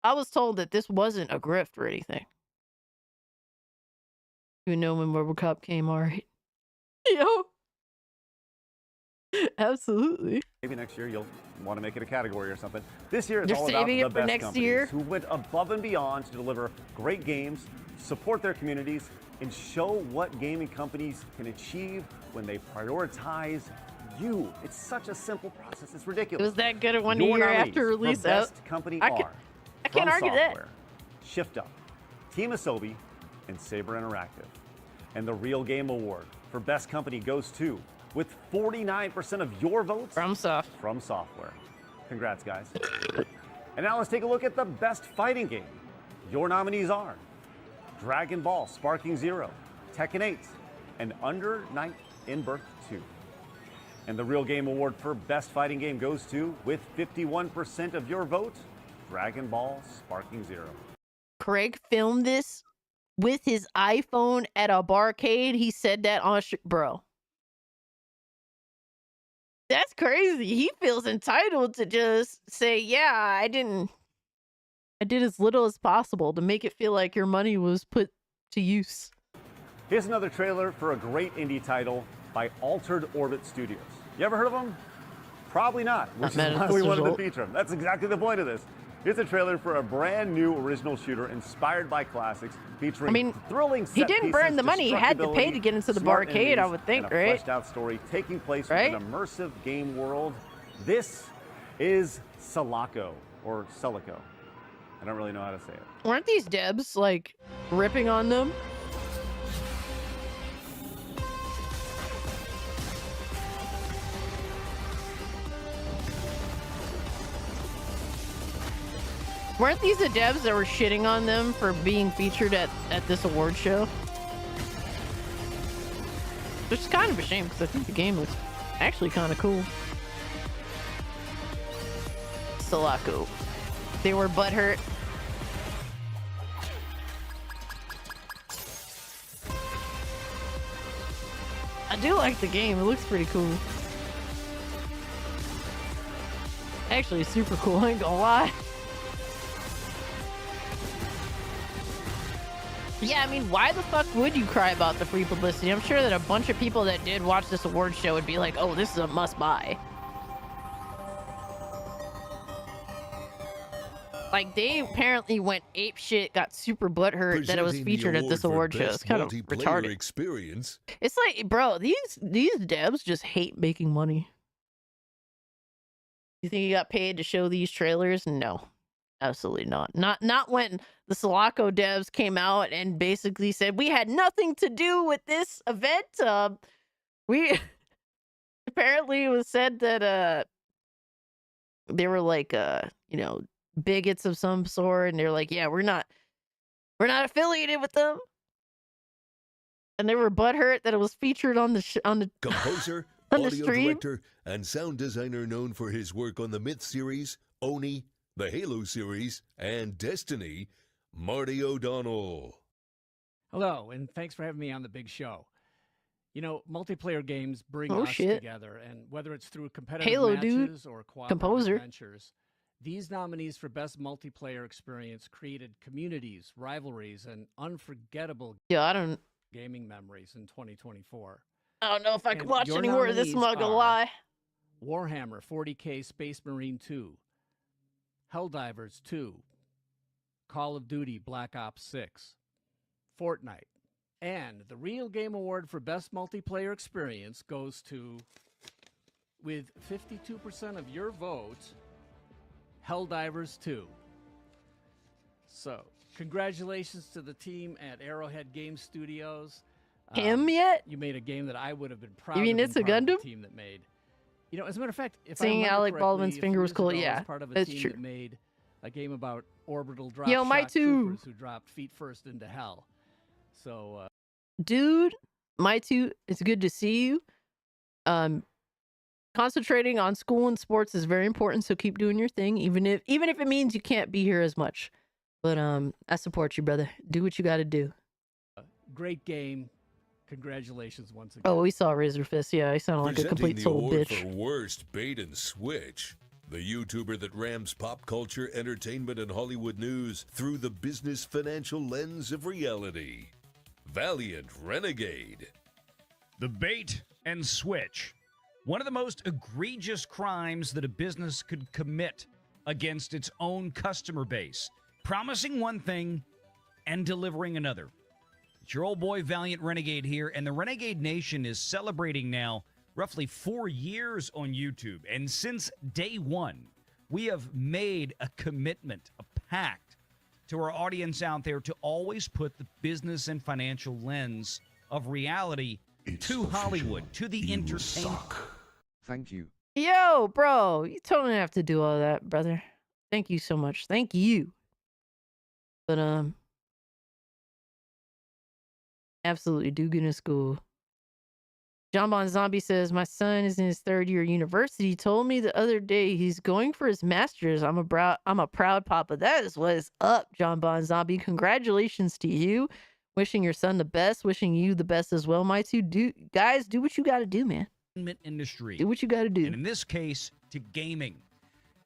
I was told that this wasn't a grift or anything. You know when RoboCop came, alright. Yo. Absolutely. Maybe next year you'll want to make it a category or something. This year it's You're all about saving the it for best next companies year? who went above and beyond to deliver great games, support their communities, and show what gaming companies can achieve when they prioritize you. It's such a simple process. It's ridiculous. It was that good at one Your year nominees after for release. best company I are can't From argue that. Software, Shift Up, Team Asobi, and Saber Interactive. And the Real Game Award for best company goes to, with 49% of your votes, From Software. Congrats, guys. And now let's take a look at the best fighting game. Your nominees are Dragon Ball Sparking Zero, Tekken 8, and Under Night in Birth 2. And the Real Game Award for best fighting game goes to, with 51% of your vote, Dragon Ball Sparking Zero. Craig filmed this with his iPhone at a barcade. He said that on bro. That's crazy. He feels entitled to just say, yeah, I did as little as possible to make it feel like your money was put to use. Here's another trailer for a great indie title by Altered Orbit Studios. You ever heard of them? Probably not, which is why we wanted to feature them. That's exactly the point of this. Here's a trailer for a brand new original shooter inspired by classics, featuring thrilling set he didn't burn the money. He had to pay to get into the smart barcade, I enemies, would think, and a right? fleshed out story taking place Right? in an immersive game world. This is Sulaco, or Celico. I don't really know how to say it. Weren't these devs like ripping on them? Weren't these the devs that were shitting on them for being featured at this award show? Which is kind of a shame because I think the game looks actually kind of cool. Sulaco. They were butthurt. I do like the game. It looks pretty cool. Actually, super cool. I ain't gonna lie. Yeah, I mean, why the fuck would you cry about the free publicity? I'm sure that a bunch of people that did watch this award show would be like, oh, this is a must buy. Like, they apparently went ape shit, got super butthurt that it was featured at this award show. It's kind of retarded. Experience. It's like, bro, these devs just hate making money. You think you got paid to show these trailers? No, absolutely not. Not when the Sulaco devs came out and basically said we had nothing to do with this event. We apparently it was said that they were like you know, bigots of some sort, and they're like, yeah, we're not affiliated with them. And they were butthurt that it was featured on the composer, on the audio stream. director, and sound designer known for his work on the Myth series, Oni, the Halo series, and Destiny, Marty O'Donnell. Hello, and thanks for having me on the big show. You know, multiplayer games bring Oh, us shit. together, and whether it's through competitive Halo, dude. matches or cooperative Composer. adventures, these nominees for best multiplayer experience created communities, rivalries, and unforgettable gaming memories in 2024. I don't know if I can And watch your any more of this, I'm not nominees gonna are lie. Warhammer 40K Space Marine 2, Helldivers 2, Call of Duty Black Ops 6, Fortnite, and the Real Game Award for Best Multiplayer Experience goes to, with 52% of your vote, Helldivers 2. So, congratulations to the team at Arrowhead Game Studios. Him yet? You made a game that I would have been proud You mean to it's be a part of the Gundam? team that made. You know, as a matter of fact, if Seeing I remember Alec correctly, Baldwin's a finger few was years cool, ago, I yeah, was part of a that's team true. that made a game about orbital drop Yo, my shock too. troopers who dropped feet first into hell. So, Dude, my two, it's good to see you. Concentrating on school and sports is very important, so keep doing your thing, even if it means you can't be here as much. But I support you, brother. Do what you got to do. great game. Congratulations once again. Oh, we saw Razor Fist. Yeah, I sound like a Presenting complete the total award bitch. for worst bait and switch. The YouTuber that rams pop culture, entertainment, and Hollywood news through the business financial lens of reality. Valiant Renegade. The bait and switch. one of the most egregious crimes that a business could commit against its own customer base, promising one thing and delivering another. It's your old boy Valiant Renegade here, and the Renegade Nation is celebrating now roughly 4 years on YouTube. And since day one, we have made a commitment, a pact to our audience out there to always put the business and financial lens of reality to Hollywood, to the entertainment. Thank you. Yo, bro, you totally have to do all that, brother. Thank you so much. Thank you. But absolutely do good in school. John Bon Zombie says, my son is in his 3rd year university. He told me the other day he's going for his master's. I'm a proud papa. That is what is up, John Bon Zombie. Congratulations to you. Wishing your son the best. Wishing you the best as well, my two. Guys, do what you got to do, man. Industry. Do what you got to do. And in this case, to gaming.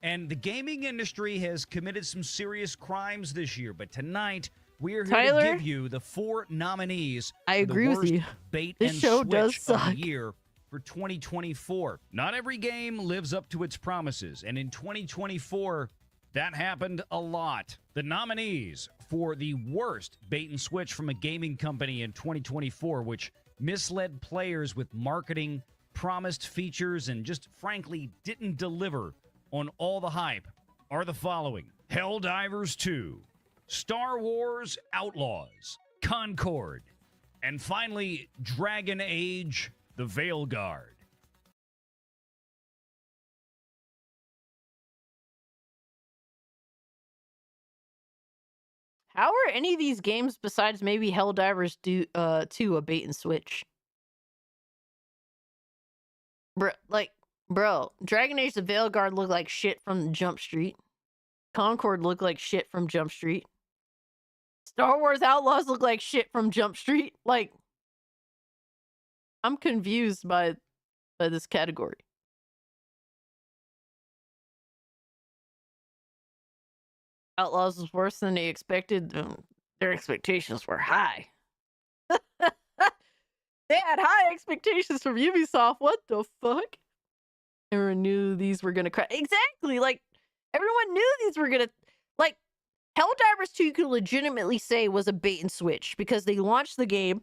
And the gaming industry has committed some serious crimes this year. But tonight, we are here to give you the 4 nominees. I agree for the with worst you. Bait This and show switch does of suck. the year for 2024. Not every game lives up to its promises. And in 2024, that happened a lot. The nominees for the worst bait and switch from a gaming company in 2024, which misled players with marketing, promised features, and just frankly didn't deliver on all the hype, are the following: Helldivers 2, Star Wars Outlaws, Concord, and finally Dragon Age: The Veilguard. How are any of these games besides maybe Helldivers 2 a bait and switch? Bro, Dragon Age the Veilguard looked like shit from Jump Street. Concord looked like shit from Jump Street. Star Wars Outlaws look like shit from Jump Street. Like, I'm confused by this category. Outlaws was worse than they expected. Their expectations were high. They had high expectations from Ubisoft. What the fuck? Everyone knew these were gonna crash. Exactly. Like, everyone knew these were gonna. Like, Helldivers 2 you could legitimately say was a bait and switch because they launched the game.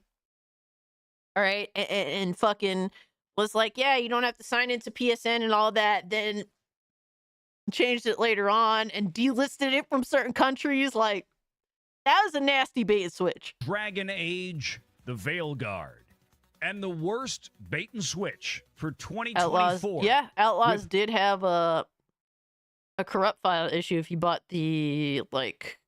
All right, and fucking was like, yeah, you don't have to sign into PSN and all that. Then changed it later on and delisted it from certain countries. Like, that was a nasty bait and switch. Dragon Age: The Veilguard. And the worst bait and switch for 2024. Outlaws did have a corrupt file issue if you bought the, like,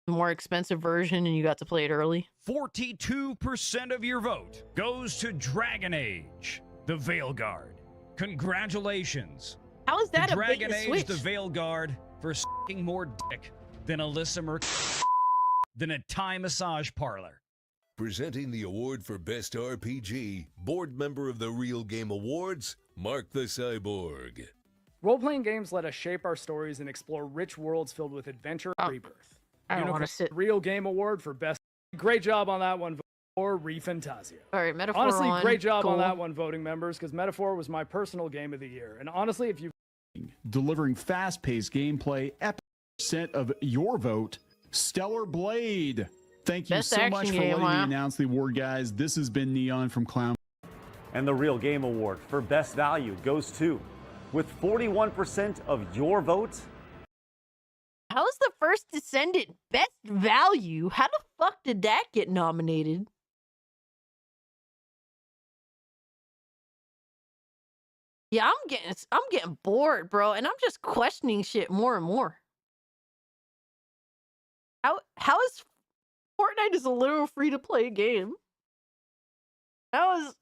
more expensive version and you got to play it early. 42% of your vote goes to Dragon Age: The Veilguard. Congratulations. How is that to a bait Dragon and Age: switch? The Veilguard for s***ing more dick than Alyssa than a Thai massage parlor. Presenting the award for Best RPG, board member of the Real Game Awards, Mark the Cyborg. Role-playing games let us shape our stories and explore rich worlds filled with adventure and rebirth. I don't wanna Unicorn sit. Real Game Award for Best. Great job on that one, or Refantasia. All right, Metaphor Honestly, on. great job Cool. on that one, voting members, because Metaphor was my personal game of the year. And honestly, if you delivering fast-paced gameplay, epic % of your vote, Stellar Blade. Thank you Best so much action for game, letting wow. me announce the award, guys. This has been Neon from Clown. And the Real Game Award for Best Value goes to, with 41% of your vote, How is the First Descendant best value? How the fuck did that get nominated? Yeah, I'm getting bored, bro, and I'm just questioning shit more and more. How is Fortnite is a literal free to play game? How is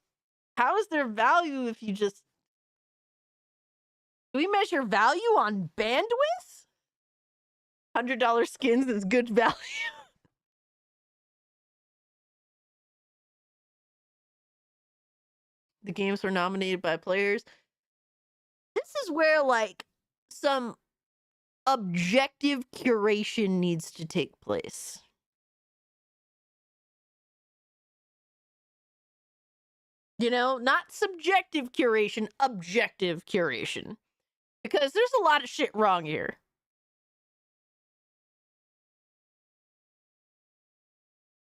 there value if you just do we measure value on bandwidth? $100 skins is good value. The games were nominated by players. This is where, like, some objective curation needs to take place. You know, not subjective curation, objective curation. Because there's a lot of shit wrong here.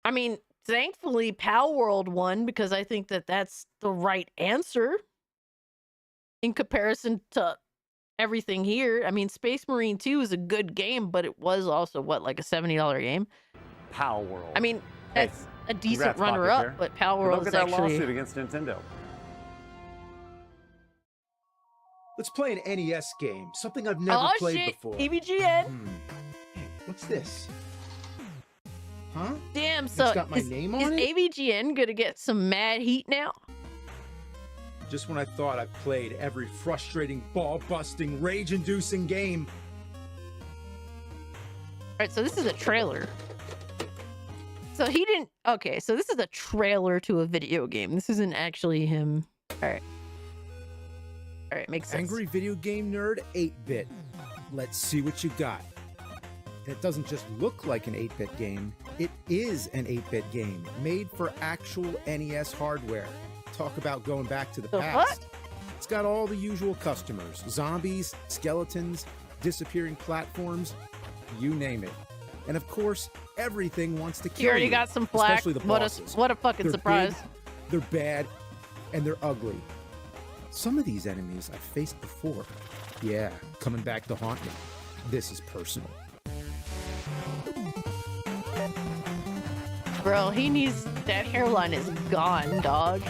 I mean, thankfully, Pal World won because I think that that's the right answer in comparison to everything here. I mean, Space Marine 2 is a good game, but it was also, what, like a $70 game? Pal World. I mean, that's a decent Congrats, runner-up, Pocket but Pal Pair. World Look is at that actually... lawsuit against Nintendo. Let's play an NES game. Something I've never Oh, played shit. before. EVGN. Hey, what's this? Huh? Damn, so It's got my name on it? AVGN gonna get some mad heat now? Just when I thought I played every frustrating, ball-busting, rage-inducing game. Alright, so this is a trailer. So he didn't... Okay, so this is a trailer to a video game. This isn't actually him. Alright. Alright, makes sense. Angry video game nerd 8-bit. Let's see what you got. And it doesn't just look like an 8-bit game, it is an 8-bit game made for actual NES hardware. Talk about going back to the past. What? It's got all the usual customers: zombies, skeletons, disappearing platforms, you name it. And of course, everything wants to kill you. You already got some flack. Especially the What bosses. a fucking They're surprise. big, they're bad, and they're ugly. Some of these enemies I've faced before. Yeah, coming back to haunt me. This is personal. Bro, he needs... That hairline is gone, dog.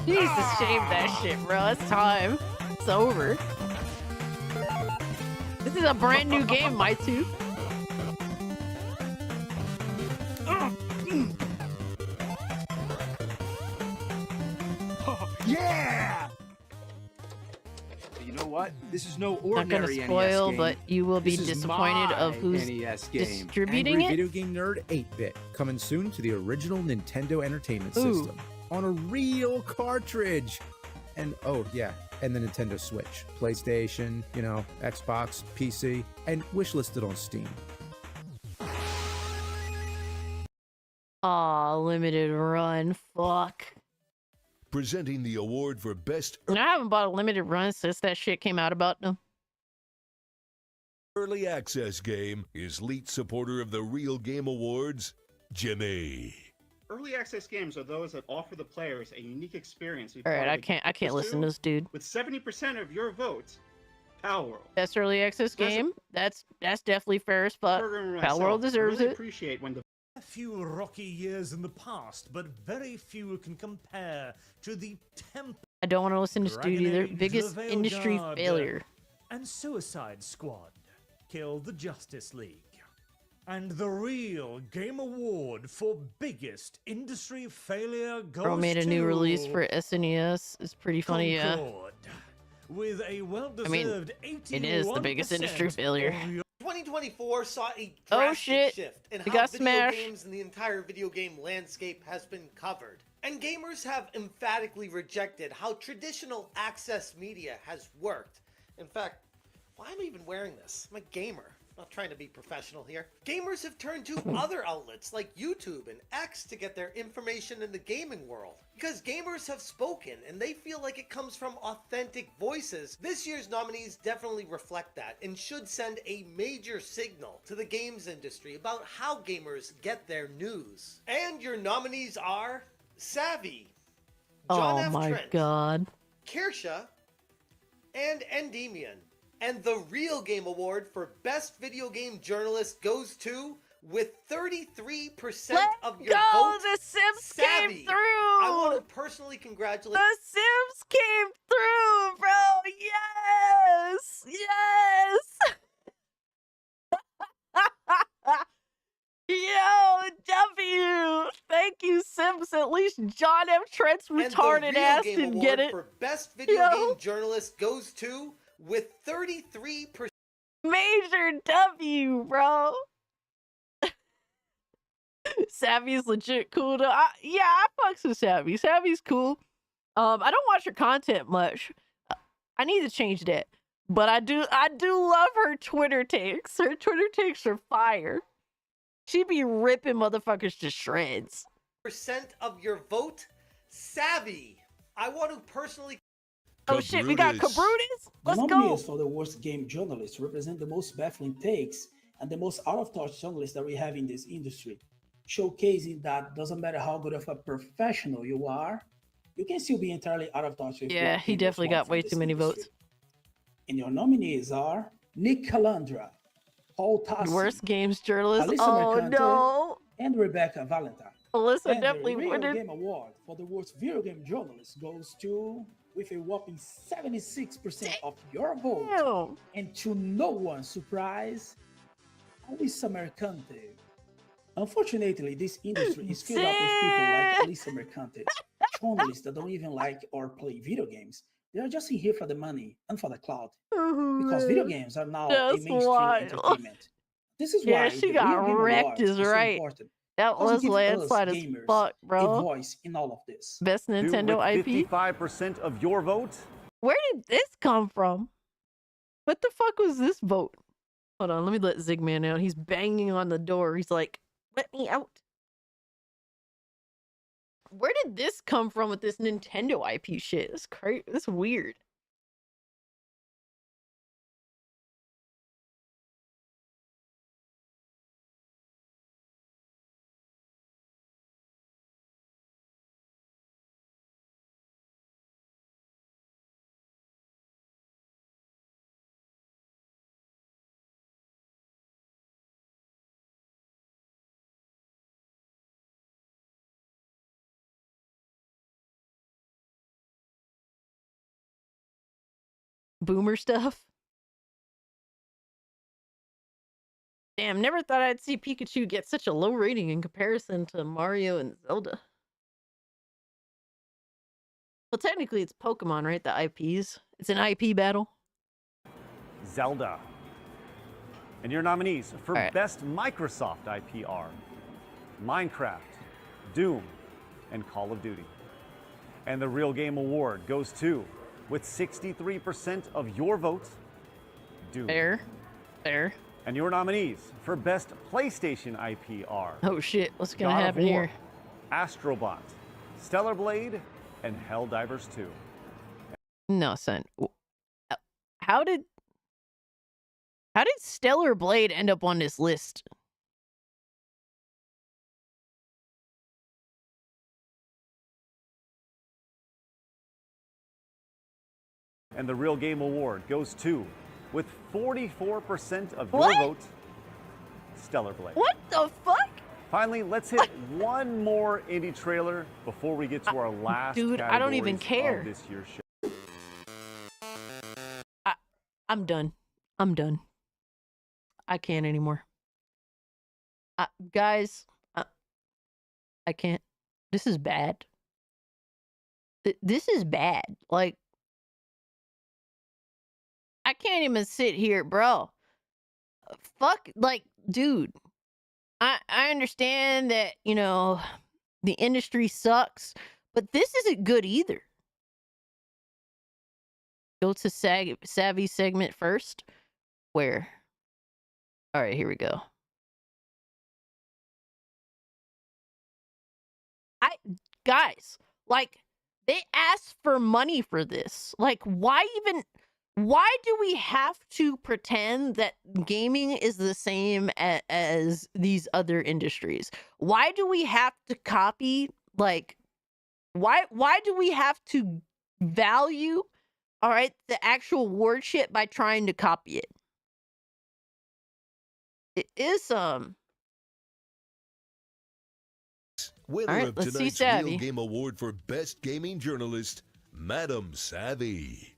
He needs to shave that shit, bro. It's time. It's over. This is a brand new game, my two. Yeah! You know what? This is no Not ordinary gonna spoil, NES game. but you will be This is disappointed of my who's NES game. distributing Angry it. Video Game Nerd 8-bit, coming soon to the original Nintendo Entertainment Ooh. System on a real cartridge. And oh yeah, and the Nintendo Switch, PlayStation, you know, Xbox, PC, and wishlisted on Steam. Aw, limited run. Fuck. Presenting the award for Best And I haven't bought a limited run since that shit came out about them. Early Access game is lead supporter of the Real Game Awards, Jimmy. Early access games are those that offer the players a unique experience. All right, I can't listen to this dude. With 70% of your vote, Pal World. Best early access game. That's definitely fair as fuck. Pal World deserves really it. Appreciate when the A few rocky years in the past, but very few can compare to the temp I don't want to listen to this dude either. Age, Biggest the industry Veilguard, failure. and Suicide Squad killed the Justice League. And the Real Game Award for biggest industry failure goes Bro made a new to release for SNES. It's pretty funny, yeah. Concord, with a well-deserved 81% it is the biggest industry failure. 2024 saw a Oh, drastic shit. shift in It how got video smashed. games and the entire video game landscape has been covered. And gamers have emphatically rejected how traditional access media has worked. In fact, why am I even wearing this? I'm a gamer. I'm not trying to be professional here. Gamers have turned to other outlets like YouTube and X to get their information in the gaming world. Because gamers have spoken and they feel like it comes from authentic voices. This year's nominees definitely reflect that and should send a major signal to the games industry about how gamers get their news. And your nominees are Savvy, John Oh F. my Trent, god. Kirsha, and Endymion. And the Real Game Award for Best Video Game Journalist goes to, with 33% of your go! vote, The Sims Savvy. came through! I want to personally congratulate... The Sims came through, bro! Yes! Yes! Yo, W! Thank you, Sims. At least John F. Trent's retarded and the Real ass Game didn't Award get it. for Best Video Yo. Game Journalist goes to, with 33%. Major W, bro. Savvy's legit cool though. Yeah, I fucks with Savvy. Savvy's cool. I don't watch her content much. I need to change that. But I do love her Twitter takes. Her Twitter takes are fire. She be ripping motherfuckers to shreds. Percent of your vote, Savvy. I want to personally. Oh shit, we got Cabrutus? The Let's nominees go. for the worst game journalist represent the most baffling takes and the most out-of-touch journalists that we have in this industry, showcasing that doesn't matter how good of a professional you are, you can still be entirely out of touch with Yeah, what he gamers definitely want got from way this too many industry. votes. And your nominees are Nick Calandra, Paul Tassi, Worst games journalist. Alyssa Oh Mercante, no. and Rebecca Valentine. Alyssa And definitely the Real winning. Game Award for the worst video game journalist goes to, with a whopping 76% of your vote, Damn. and to no one's surprise, Alyssa Mercante. Unfortunately, this industry is filled up with people like Alyssa Mercante, journalists that don't even like or play video games. They are just in here for the money and for the clout, because video games are now a That's mainstream wild. entertainment. This is Yeah, why she the got Real Game wrecked Awards is so right. important. That Because it was gives landslide us as gamers fuck, a bro. voice in all of this. Best Nintendo With IP. 55% of your vote, Where did this come from? What the fuck was this vote? Hold on, let me let Zigman out. He's banging on the door. He's like, let me out. Where did this come from with this Nintendo IP shit? It's crazy. It's weird. Boomer stuff. Damn, never thought I'd see Pikachu get such a low rating in comparison to Mario and Zelda. Well, technically it's Pokemon, right? The IPs. It's an IP battle. Zelda. And your nominees for Best Microsoft IP are Minecraft, Doom, and Call of Duty. And the Real Game Award goes to, with 63% of your votes, Doom. There. And your nominees for Best PlayStation IP are Oh shit, what's gonna God of happen War, here? Astrobot, Stellar Blade, and Helldivers 2. No, son. How did Stellar Blade end up on this list? And the Real Game Award goes to, with 44% of What? your vote, Stellar Blade. What the fuck? Finally, let's hit one more indie trailer before we get to our last Dude, I don't even categories care. of this year's show. I'm done. I'm done. I can't anymore. Guys, I can't. This is bad. This is bad. Like, I can't even sit here, bro. Fuck, like, dude. I understand that, you know, the industry sucks, but this isn't good either. Go to Savvy segment first. Where? All right, here we go. Guys, like, they asked for money for this. Like, why do we have to pretend that gaming is the same as these other industries? Why do we have to copy, like, why do we have to value, all right, the actual word shit by trying to copy it? It is Winner All right, of let's see tonight's Savvy. Real Game Award for Best Gaming Journalist, Madam Savvy.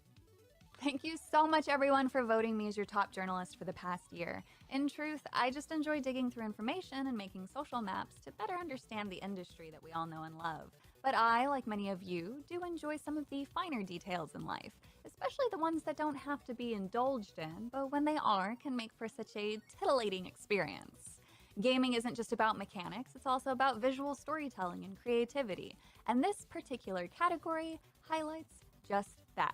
Thank you so much, everyone, for voting me as your top journalist for the past year. In truth, I just enjoy digging through information and making social maps to better understand the industry that we all know and love. But I, like many of you, do enjoy some of the finer details in life, especially the ones that don't have to be indulged in, but when they are, can make for such a titillating experience. Gaming isn't just about mechanics, it's also about visual storytelling and creativity, and this particular category highlights just that.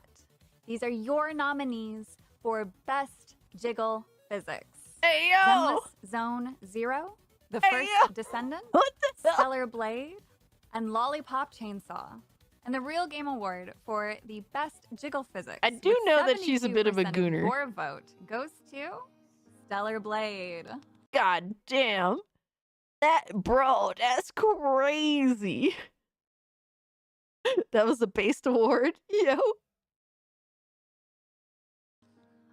These are your nominees for Best Jiggle Physics. Hey, yo! Zenless Zone Zero, The Hey, First yo! Descendant, What the hell? Stellar Blade, and Lollipop Chainsaw. And the Real Game Award for the best jiggle physics. I do know that she's a bit of a 72% gooner. Your vote goes to Stellar Blade. God damn. That's crazy. That was the Based Award. Yo.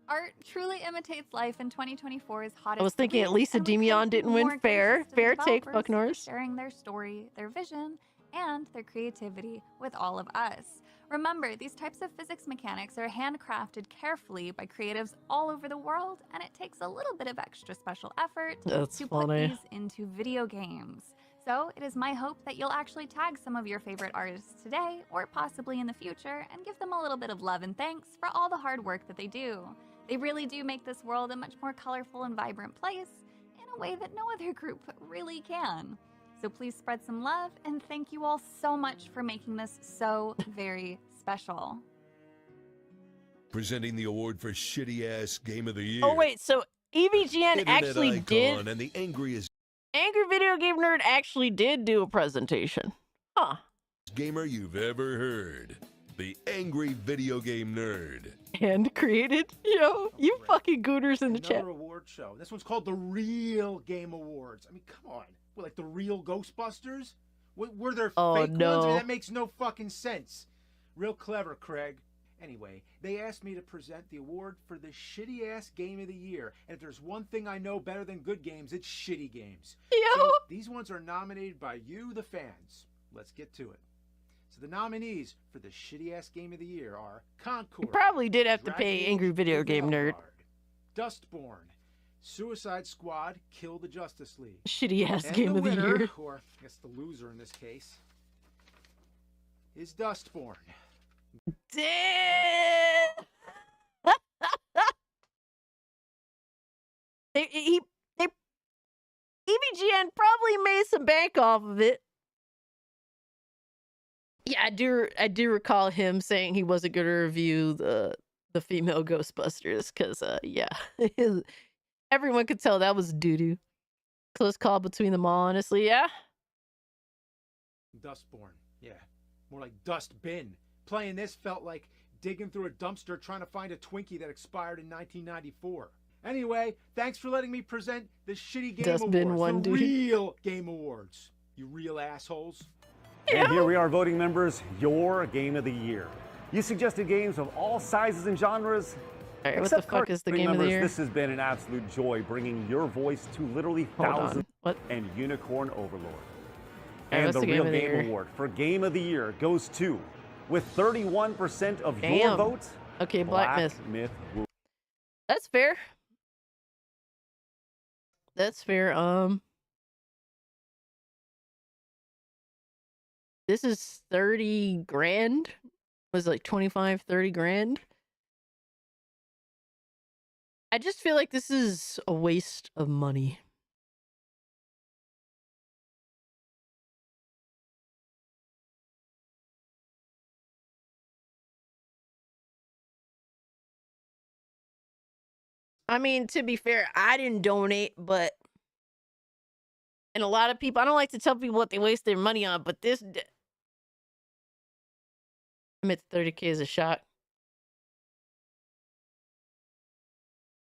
Art truly imitates life in 2024's hottest. I was thinking at least a Demion didn't win fair. Fair take, fuck Norris. Sharing their story, their vision, and their creativity with all of us. Remember, these types of physics mechanics are handcrafted carefully by creatives all over the world, and it takes a little bit of extra special effort to put these into video games. So it is my hope that you'll actually tag some of your favorite artists today, or possibly in the future, and give them a little bit of love and thanks for all the hard work that they do. They really do make this world a much more colorful and vibrant place in a way that no other group really can. So please spread some love, and thank you all so much for making this so very special. Presenting the award for shitty ass game of the year. Oh wait, so EVGN actually Internet did. icon and the angriest Angry Video Game Nerd actually did do a presentation. Huh. gamer you've ever heard. The Angry Video Game Nerd. And created. Yo, you fucking gooners in the chat. Another award show. This one's called the Real Game Awards. I mean, come on. What, like the real Ghostbusters? Were there fake ones? I mean, that makes no fucking sense. Real clever, Craig. Anyway, they asked me to present the award for the shitty-ass game of the year. And if there's one thing I know better than good games, it's shitty games. Yo. So these ones are nominated by you, the fans. Let's get to it. So the nominees for the shitty-ass game of the year are Concord. You probably did have to pay Dragon Angry Video Game Nerd. Dustborn, Suicide Squad, Kill the Justice League. Shitty-ass And game of the winner, year. or I guess the loser in this case, is Dustborn. Damn! EVGN probably made some bank off of it. Yeah, I do recall him saying he wasn't going to review the female Ghostbusters because yeah, everyone could tell that was doo-doo. Close call between them all, honestly. Yeah. Dustborn, yeah, more like Dustbin. Playing this felt like digging through a dumpster trying to find a Twinkie that expired in 1994. Anyway, thanks for letting me present the Shitty Game Dustbin Awards, one, the dude. Real Game Awards. You real assholes. And here we are voting members, your game of the year. You suggested games of all sizes and genres. All right, what the fuck is the voting game of the members, year? This has been an absolute joy bringing your voice to literally Hold on. thousands What? and Unicorn Overlord. All right, And what's the the Real game of the Game year? Award for Game of the Year goes to, with 31% of your Damn. votes, Okay, Black Myth. Myth Wukong. That's fair. That's fair. This is 30 grand. Was it like 25, 30 grand? I just feel like this is a waste of money. I mean, to be fair, I didn't donate, but and a lot of people, I don't like to tell people what they waste their money on, but this I meant 30K is a shock.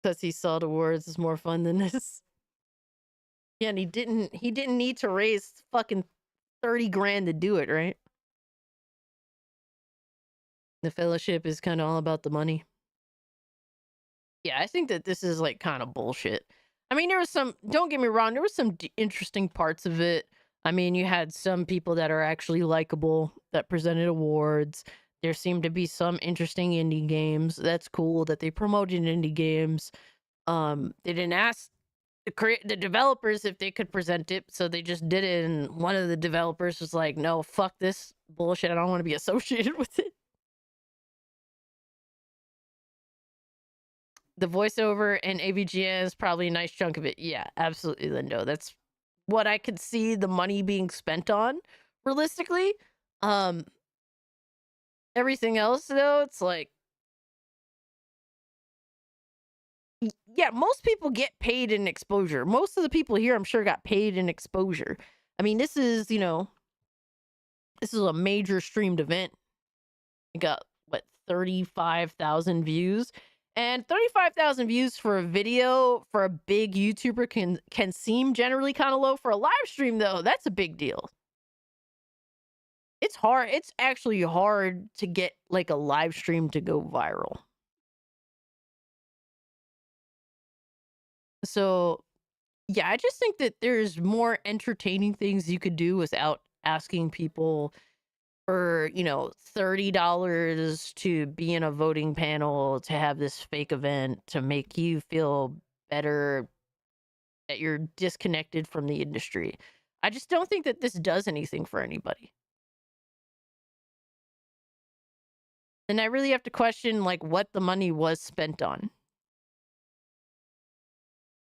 Because he saw the words is more fun than this. Yeah, and he didn't need to raise fucking 30 grand to do it, right? The fellowship is kind of all about the money. Yeah, I think that this is like kind of bullshit. I mean, there was some, don't get me wrong, there was some interesting parts of it. I mean, you had some people that are actually likable that presented awards. There seemed to be some interesting indie games. That's cool that they promoted indie games. They didn't ask the developers if they could present it, so they just did it. And one of the developers was like, no, fuck this bullshit. I don't want to be associated with it. The voiceover and AVGN is probably a nice chunk of it. Yeah, absolutely, Lindo. That's what I could see the money being spent on, realistically. Everything else, though, it's like, yeah, most people get paid in exposure. Most of the people here, I'm sure, got paid in exposure. I mean, this is, you know, This is a major streamed event. It got, what, 35,000 views? And 35,000 views for a video for a big YouTuber can seem generally kind of low. For a live stream, though, that's a big deal. It's hard. It's actually hard to get like a live stream to go viral. So, yeah, I just think that there's more entertaining things you could do without asking people for, you know, $30 to be in a voting panel, to have this fake event, to make you feel better that you're disconnected from the industry. I just don't think that this does anything for anybody. And I really have to question, like, what the money was spent on.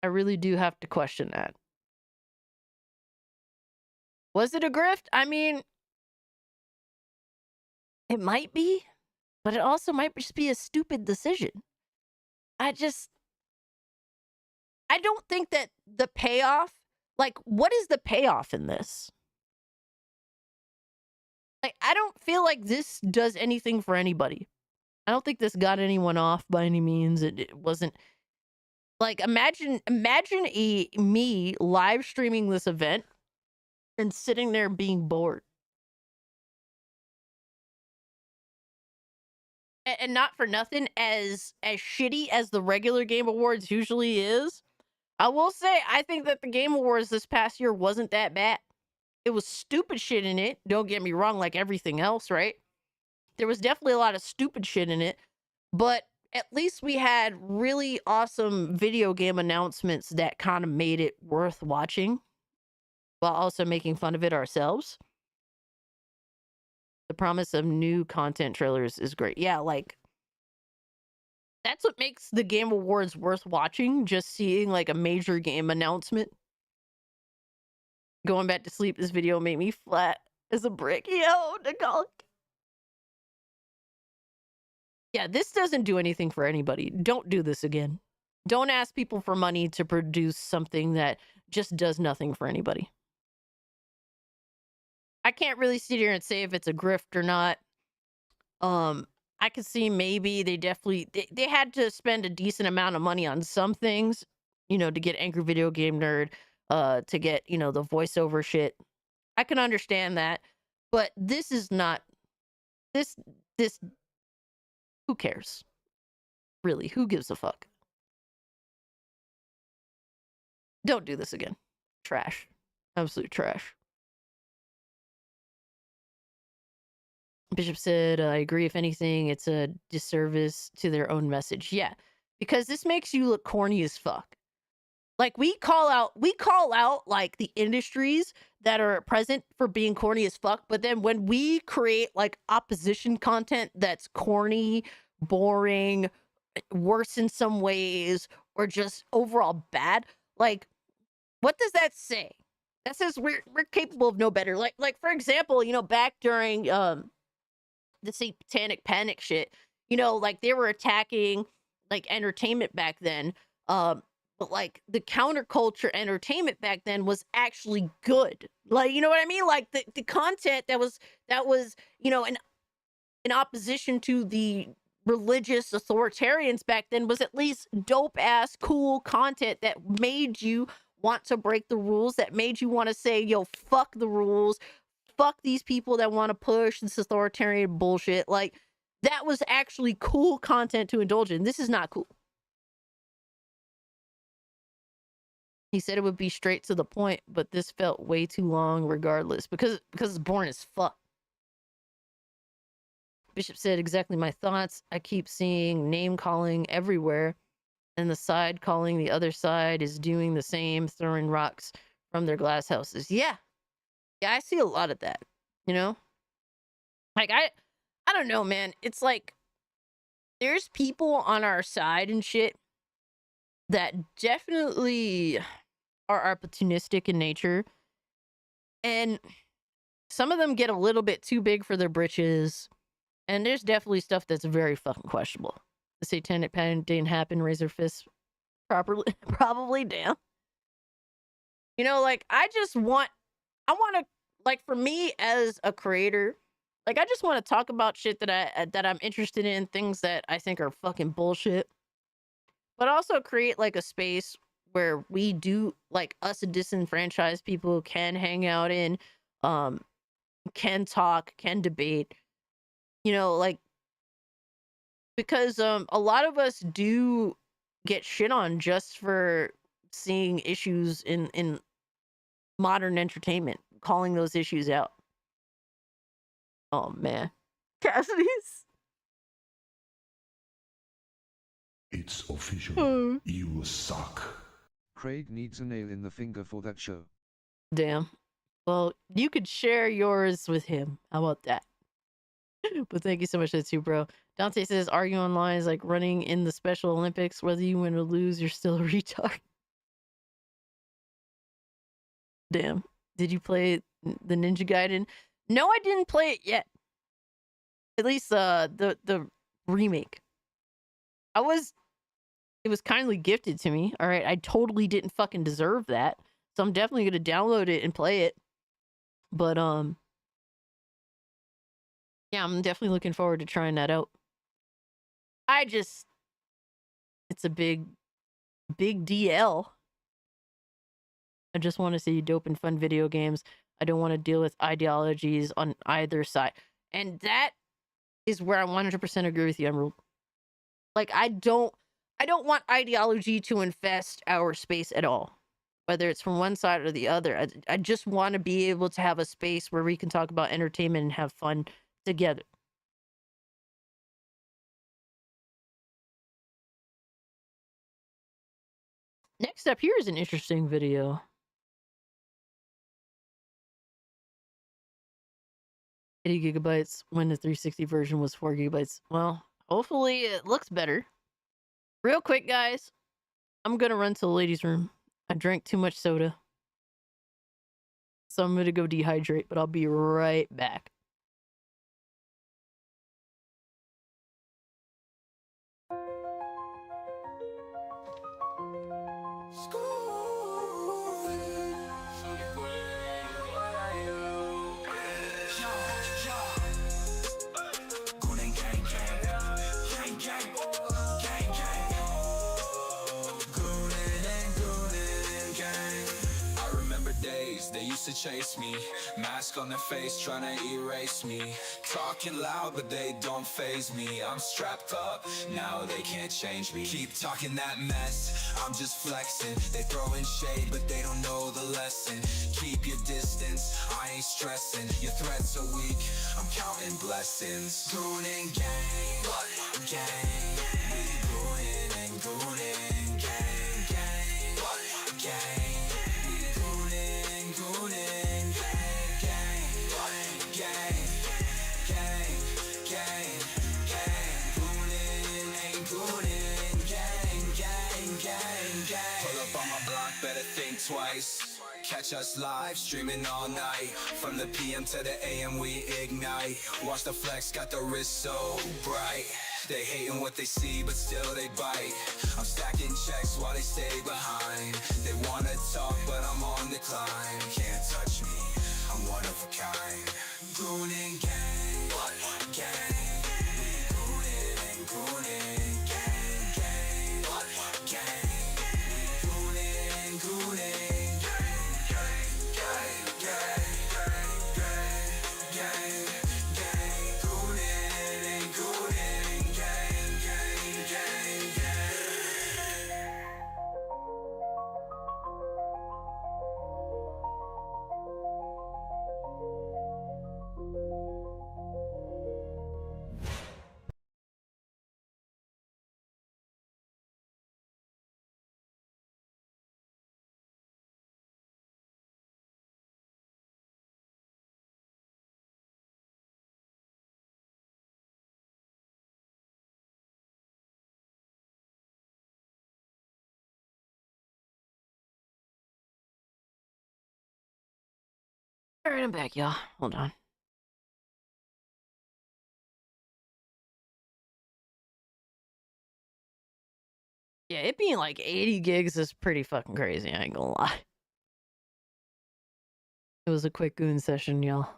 I really do have to question that. Was it a grift? I mean, it might be, but it also might just be a stupid decision. I don't think that the payoff, like, what is the payoff in this? Like, I don't feel like this does anything for anybody. I don't think this got anyone off by any means. It wasn't like, imagine me live streaming this event and sitting there being bored. And not for nothing, as shitty as the regular Game Awards usually is, I will say I think that the Game Awards this past year wasn't that bad. It was stupid shit in it. Don't get me wrong, like everything else, right? There was definitely a lot of stupid shit in it, but at least we had really awesome video game announcements that kind of made it worth watching while also making fun of it ourselves. The promise of new content trailers is great. Yeah, like, that's what makes the Game Awards worth watching, just seeing like a major game announcement. Going back to sleep, this video made me flat as a brick. Yo, Nicole. Yeah, this doesn't do anything for anybody. Don't do this again. Don't ask people for money to produce something that just does nothing for anybody. I can't really sit here and say if it's a grift or not. I could see maybe they had to spend a decent amount of money on some things, you know, to get Angry Video Game Nerd, to get, you know, the voiceover shit. I can understand that, but this is not this who cares? Really, who gives a fuck? Don't do this again. Trash. Absolute trash. Bishop said, I agree. If anything, it's a disservice to their own message. Yeah, because this makes you look corny as fuck. Like, we call out like the industries that are present for being corny as fuck, but then when we create like opposition content that's corny, boring, worse in some ways, or just overall bad, like, what does that say? That says we're capable of no better. Like for example, you know, back during the Satanic Panic shit, you know, like they were attacking like entertainment back then, but like the counterculture entertainment back then was actually good. Like, you know what I mean? Like the content that was, you know, in opposition to the religious authoritarians back then was at least dope ass cool content that made you want to break the rules, that made you want to say, yo, fuck the rules, fuck these people that want to push this authoritarian bullshit. Like, that was actually cool content to indulge in. This is not cool. He said it would be straight to the point, but this felt way too long regardless, because it's boring as fuck. Bishop said exactly my thoughts. I keep seeing name calling everywhere, and the side calling the other side is doing the same, throwing rocks from their glass houses. Yeah, I see a lot of that, you know? Like, I don't know, man. It's like, there's people on our side and shit that definitely are opportunistic in nature. And some of them get a little bit too big for their britches. And there's definitely stuff that's very fucking questionable. The Satanic Panic didn't happen, raise their fists properly, probably, damn. You know, like, I want to like for me as a creator, like I just want to talk about shit that I'm interested in, things that I think are fucking bullshit, but also create like a space where we do, like, us disenfranchised people can hang out in, can talk, can debate, like, because a lot of us do get shit on just for seeing issues in modern entertainment, calling those issues out. Oh man. Cassidy's. It's official. You suck. Craig needs a nail in the finger for that show. Damn. Well, you could share yours with him. How about that? But thank you so much for that too, bro. Dante says arguing online is like running in the Special Olympics. Whether you win or lose, you're still a retard. Damn. Did you play the Ninja Gaiden? No, I didn't play it yet. At least the remake. It was kindly gifted to me. All right, I totally didn't fucking deserve that. So I'm definitely going to download it and play it. But yeah, I'm definitely looking forward to trying that out. It's a big DL. I just want to see dope and fun video games. I don't want to deal with ideologies on either side. And that is where I 100% agree with you, Emerald. Like, I don't want ideology to infest our space at all, whether it's from one side or the other. I just want to be able to have a space where we can talk about entertainment and have fun together. Next up here is an interesting video. 80 gigabytes when the 360 version was 4 gigabytes. Well, hopefully it looks better. Real quick, guys. I'm going to run to the ladies' room. I drank too much soda. So I'm going to go dehydrate, but I'll be right back. They used to chase me, mask on their face trying to erase me. Talking loud but they don't faze me. I'm strapped up, now they can't change me. Keep talking that mess, I'm just flexing. They throwing shade but they don't know the lesson. Keep your distance, I ain't stressing. Your threats are weak, I'm counting blessings. Gooning gang, gang. We gooning and gooning gang, gang, gang. Twice. Catch us live, streaming all night. From the PM to the AM, we ignite. Watch the flex, got the wrist so bright. They hating what they see, but still they bite. I'm stacking checks while they stay behind. They wanna talk, but I'm on the climb. Can't touch me, I'm one of a kind. Gooning gang, gang. We gooning and gooning gang, gang, gang. All right, I'm back, y'all. Hold on. Yeah, it being like 80 gigs is pretty fucking crazy. I ain't gonna lie. It was a quick goon session, y'all.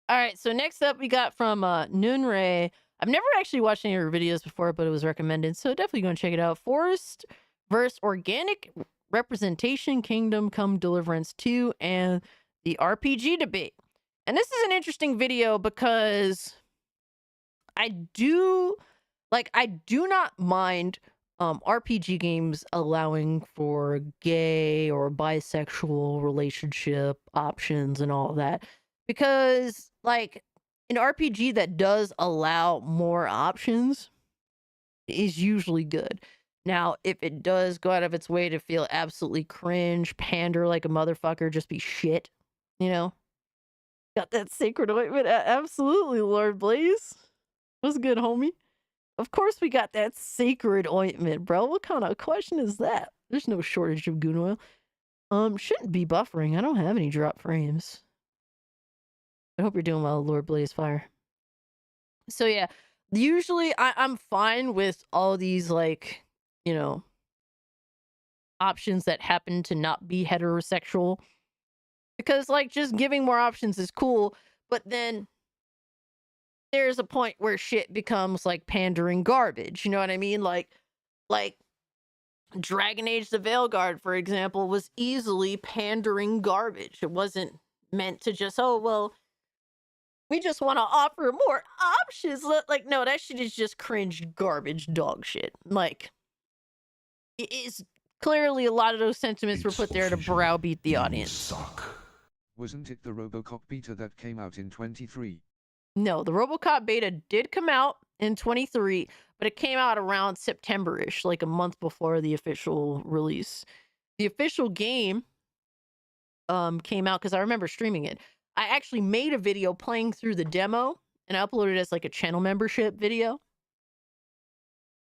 All right, so next up we got from Noonray. I've never actually watched any of her videos before, but it was recommended, so definitely go and check it out. Forest vs. Organic Representation, Kingdom Come Deliverance 2, and the RPG debate. And this is an interesting video because I do not mind RPG games allowing for gay or bisexual relationship options and all that. Because, like, an RPG that does allow more options is usually good. Now, if it does go out of its way to feel absolutely cringe, pander like a motherfucker, just be shit, you know? Got that sacred ointment? Absolutely, Lord Blaze. What's good, homie? Of course we got that sacred ointment, bro. What kind of question is that? There's no shortage of goon oil. Shouldn't be buffering. I don't have any drop frames. I hope you're doing well, Lord Blazefire. So yeah, usually I'm fine with all these, like, you know, options that happen to not be heterosexual. Because, like, just giving more options is cool, but then there's a point where shit becomes, like, pandering garbage. You know what I mean? Like Dragon Age the Veilguard, for example, was easily pandering garbage. It wasn't meant to just, oh, well, we just want to offer more options. Like, no, that shit is just cringe garbage dog shit. Like, it is clearly a lot of those sentiments were put there to browbeat the audience. Wasn't it the RoboCop beta that came out in 23? No, the RoboCop beta did come out in 23, but it came out around September-ish, like a month before the official release. The official game came out because I remember streaming it. I actually made a video playing through the demo and I uploaded it as like a channel membership video.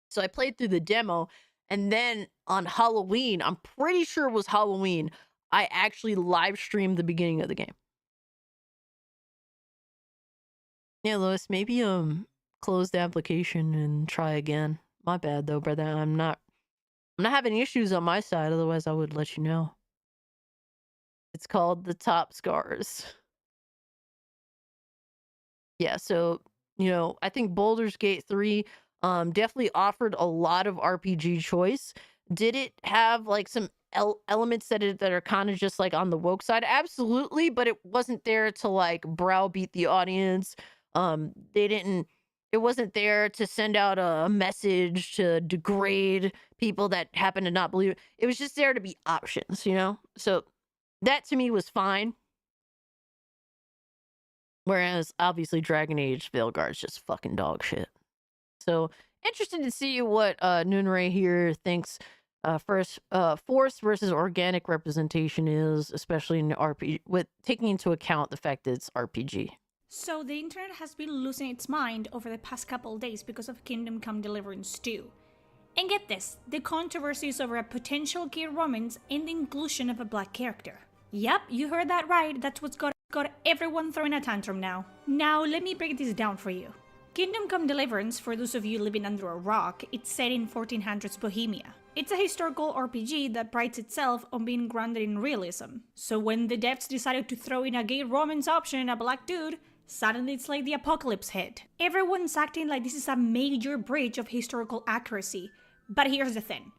So I played through the demo, and then on Halloween, I'm pretty sure it was Halloween, I actually live streamed the beginning of the game. Yeah, Lois, maybe close the application and try again. My bad though, brother. I'm not having issues on my side, otherwise I would let you know. It's called the Top Scars. Yeah, so, you know, I think Baldur's Gate 3 definitely offered a lot of RPG choice. Did it have like some elements that are kind of just like on the woke side? Absolutely, but it wasn't there to like browbeat the audience. It wasn't there to send out a message to degrade people that happen to not believe it. It was just there to be options, you know? So that to me was fine. Whereas obviously Dragon Age Veilguard's just fucking dog shit. So interested to see what Noonray here thinks force versus organic representation is, especially in RPG, with taking into account the fact that it's RPG. So the internet has been losing its mind over the past couple days because of Kingdom Come Deliverance 2. And get this, the controversies over a potential gay romance and the inclusion of a black character. Yep, you heard that right, that's what's got everyone throwing a tantrum now. Now let me break this down for you. Kingdom Come Deliverance, for those of you living under a rock, it's set in 1400s Bohemia. It's a historical RPG that prides itself on being grounded in realism. So when the devs decided to throw in a gay romance option and a black dude, suddenly it's like the apocalypse hit. Everyone's acting like this is a major breach of historical accuracy. But here's the thing.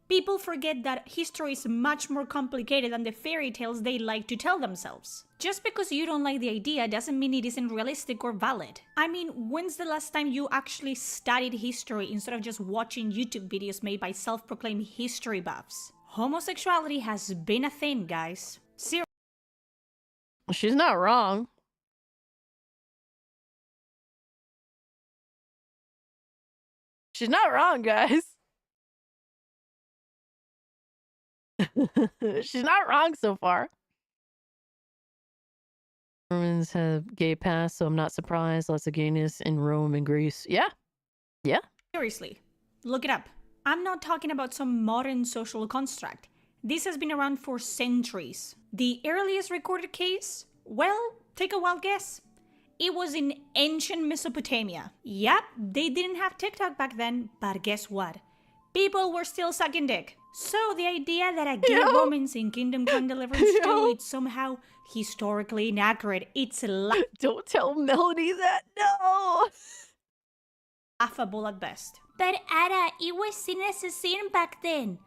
People forget that history is much more complicated than the fairy tales they like to tell themselves. Just because you don't like the idea doesn't mean it isn't realistic or valid. I mean, when's the last time you actually studied history instead of just watching YouTube videos made by self-proclaimed history buffs? Homosexuality has been a thing, guys. Seriously. She's not wrong. She's not wrong, guys. She's not wrong so far. Romans have gay past, so I'm not surprised. Lots of gayness in Rome and Greece. Yeah. Yeah. Seriously. Look it up. I'm not talking about some modern social construct. This has been around for centuries. The earliest recorded case? Well, take a wild guess. It was in ancient Mesopotamia. Yep, they didn't have TikTok back then, but guess what? People were still sucking dick. So the idea that a gay romance in Kingdom Come Deliverance 2 is somehow historically inaccurate, it's Don't tell Melody that, no! Laughable at best. But Ada, it was seen as a sin back then.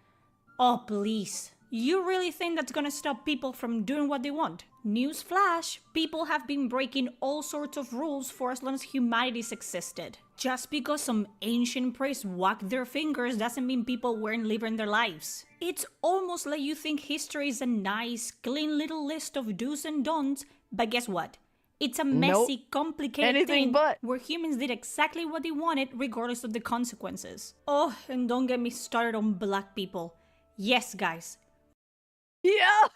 Oh, please. You really think that's gonna stop people from doing what they want? Newsflash, people have been breaking all sorts of rules for as long as humanity's existed. Just because some ancient priests whacked their fingers doesn't mean people weren't living their lives. It's almost like you think history is a nice, clean little list of do's and don'ts, but guess what? It's a messy, complicated thing where humans did exactly what they wanted regardless of the consequences. Oh, and don't get me started on black people. Yes, guys. Yeah!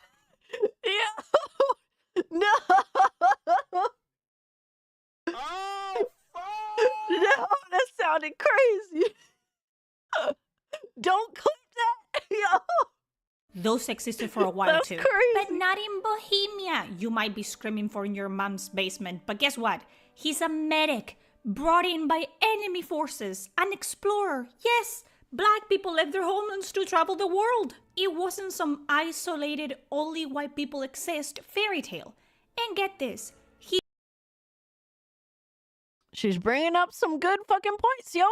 Yeah! No! Oh, no, that sounded crazy. Don't clip that! Yo! Those existed for a while That's too. crazy. But not in Bohemia. You might be screaming for in your mom's basement, but guess what? He's a medic, brought in by enemy forces, an explorer. Yes, black people left their homelands to travel the world. It wasn't some isolated, only white people exist fairy tale. And get this, She's bringing up some good fucking points, yo.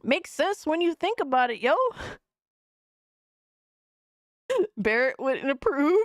Makes sense when you think about it, yo. Barrett wouldn't approve.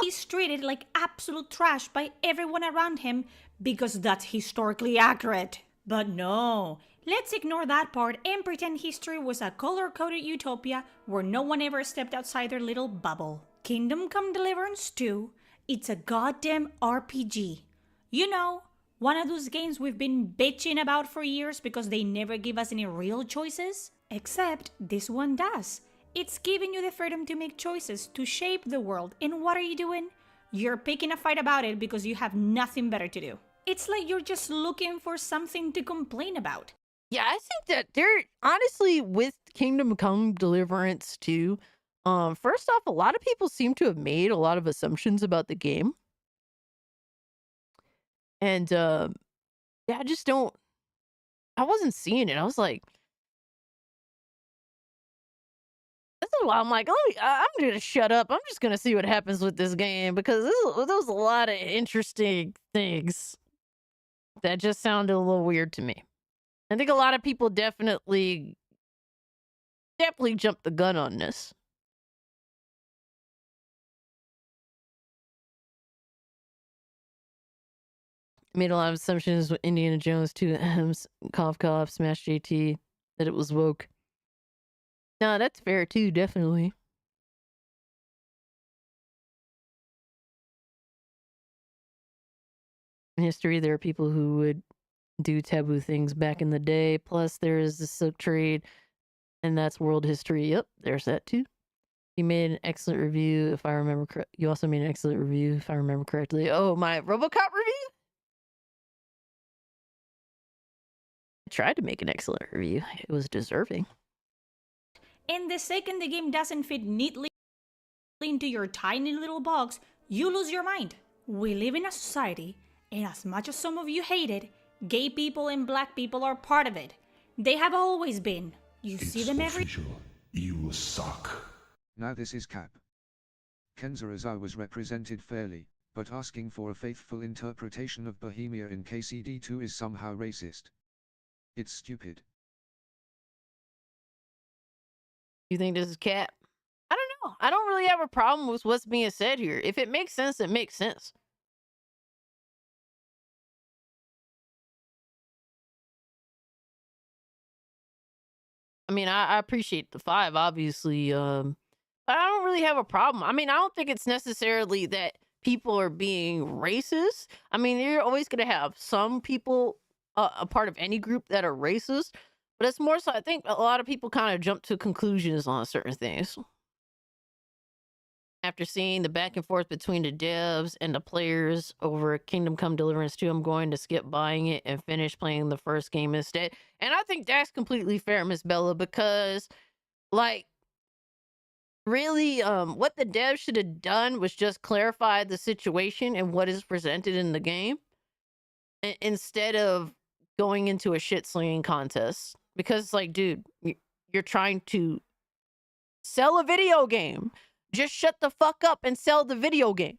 he's treated like absolute trash by everyone around him because that's historically accurate. But no, let's ignore that part and pretend history was a color-coded utopia where no one ever stepped outside their little bubble. Kingdom Come Deliverance 2, it's a goddamn RPG. You know, one of those games we've been bitching about for years because they never give us any real choices. Except this one does. It's giving you the freedom to make choices, to shape the world. And what are you doing? You're picking a fight about it because you have nothing better to do. It's like you're just looking for something to complain about. Yeah, I think that they're honestly with Kingdom Come Deliverance 2. First off, a lot of people seem to have made a lot of assumptions about the game. And yeah, I wasn't seeing it. I was like, that's a lot. I'm like, oh, I'm gonna shut up. I'm just gonna see what happens with this game because there's a lot of interesting things that just sounded a little weird to me. I think a lot of people definitely jumped the gun on this. Made a lot of assumptions with Indiana Jones 2, Cough, Smash JT, that it was woke. No, that's fair too, definitely. In history, there are people who would do taboo things back in the day. Plus, there is the silk trade, and that's world history. Yep, there's that too. You made an excellent review, if I remember correctly. You also made an excellent review, if I remember correctly. Oh, my RoboCop review? Tried to make an excellent review. It was deserving. And the second the game doesn't fit neatly into your tiny little box, you lose your mind. We live in a society, and as much as some of you hate it, gay people and black people are part of it. They have always been. You see them every... You suck. Now this is cap. Kenzaraza was represented fairly, but asking for a faithful interpretation of Bohemia in KCD2 is somehow racist. It's stupid. You think this is cap? I don't know. I don't really have a problem with what's being said here. If it makes sense, it makes sense. I mean, I appreciate the 5, obviously. I don't really have a problem. I mean, I don't think it's necessarily that people are being racist. I mean, you're always going to have some people a part of any group that are racist, but it's more so I think a lot of people kind of jump to conclusions on certain things. After seeing the back and forth between the devs and the players over Kingdom Come Deliverance 2, I'm going to skip buying it and finish playing the first game instead. And I think that's completely fair, Miss Bella, because like really what the devs should have done was just clarify the situation and what is presented in the game instead of going into a shit slinging contest. Because like, dude, you're trying to sell a video game. Just shut the fuck up and sell the video game.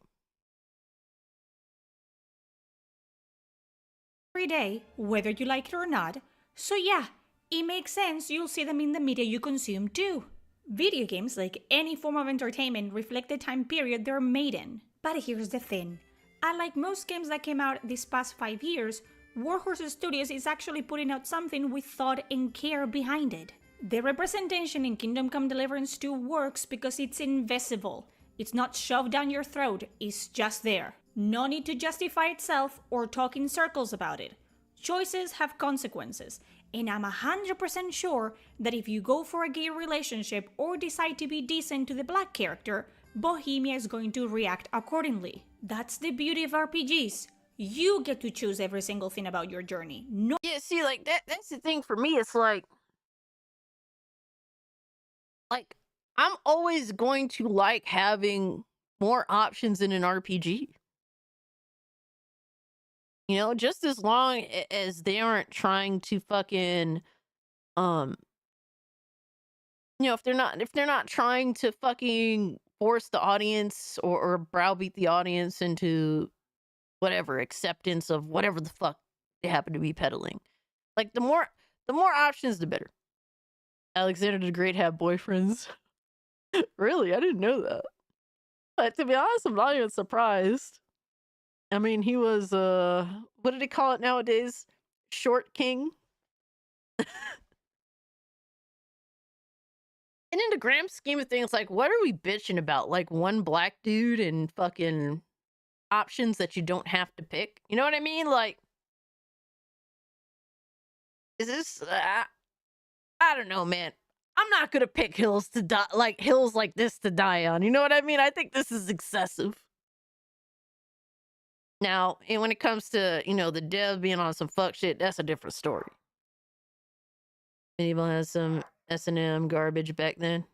Every day, whether you like it or not. So yeah, it makes sense you'll see them in the media you consume too. Video games, like any form of entertainment, reflect the time period they're made in. But here's the thing. Unlike most games that came out these past 5 years, Warhorse Studios is actually putting out something with thought and care behind it. The representation in Kingdom Come Deliverance 2 works because it's invisible. It's not shoved down your throat, it's just there. No need to justify itself or talk in circles about it. Choices have consequences, and I'm 100% sure that if you go for a gay relationship or decide to be decent to the black character, Bohemia is going to react accordingly. That's the beauty of RPGs. You get to choose every single thing about your journey. No. Yeah, see, like that's the thing for me. It's like I'm always going to like having more options in an RPG. You know, just as long as they aren't trying to fucking you know, if they're not trying to fucking force the audience or browbeat the audience into whatever acceptance of whatever the fuck they happen to be peddling. Like the more options, the better. Alexander the Great had boyfriends. Really? I didn't know that. But to be honest, I'm not even surprised. I mean, he was what do they call it nowadays? Short king. And in the grand scheme of things, like, what are we bitching about? Like one black dude and fucking options that you don't have to pick. You know what I mean? Like, is this? I don't know, man. I'm not gonna pick hills to die, like hills like this to die on. You know what I mean? I think this is excessive. Now, and when it comes to, you know, the dev being on some fuck shit, that's a different story. Medieval has some S&M garbage back then.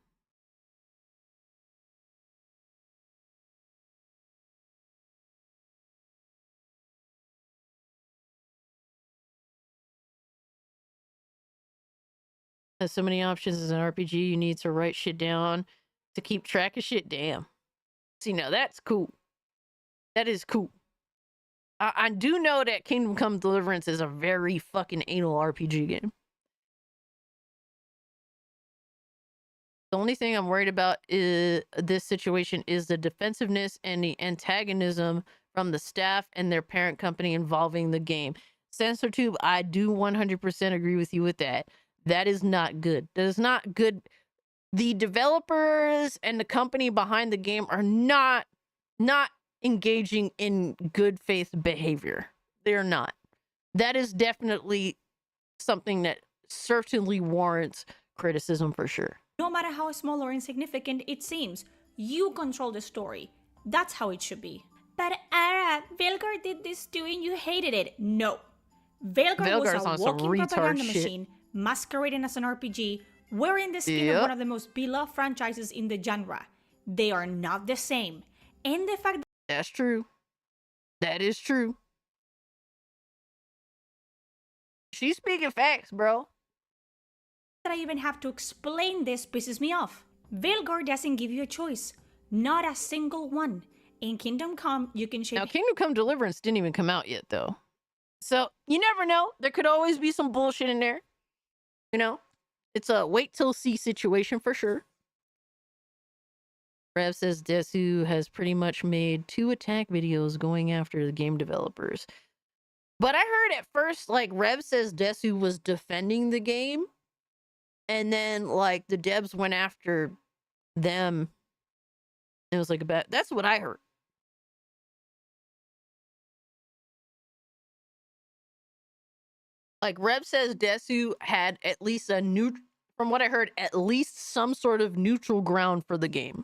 Has so many options as an RPG, you need to write shit down to keep track of shit. Damn. See, now that's cool. That is cool. I do know that Kingdom Come Deliverance is a very fucking anal RPG game. The only thing I'm worried about is this situation is the defensiveness and the antagonism from the staff and their parent company involving the game. CensorTube, I do 100% agree with you with that. That is not good. That is not good. The developers and the company behind the game are not engaging in good faith behavior. They're not. That is definitely something that certainly warrants criticism for sure. No matter how small or insignificant it seems, you control the story. That's how it should be. But Ara, Veilguard did this too and you hated it. No. Veilguard was a walking propaganda machine, masquerading as an RPG, wearing the skin of one of the most beloved franchises in the genre. They are not the same. And the fact that's true. That is true. She's speaking facts, bro. That I even have to explain this pisses me off. Veilguard doesn't give you a choice. Not a single one. In Kingdom Come, you can shape... Now, Kingdom Come Deliverance didn't even come out yet, though. So, you never know. There could always be some bullshit in there. You know? It's a wait till see situation for sure. Rev says Desu has pretty much made 2 attack videos going after the game developers. But I heard at first, like, Rev says Desu was defending the game. And then, like, the devs went after them. It was like a bad... That's what I heard. Like, Rev says Desu had at least from what I heard, at least some sort of neutral ground for the game.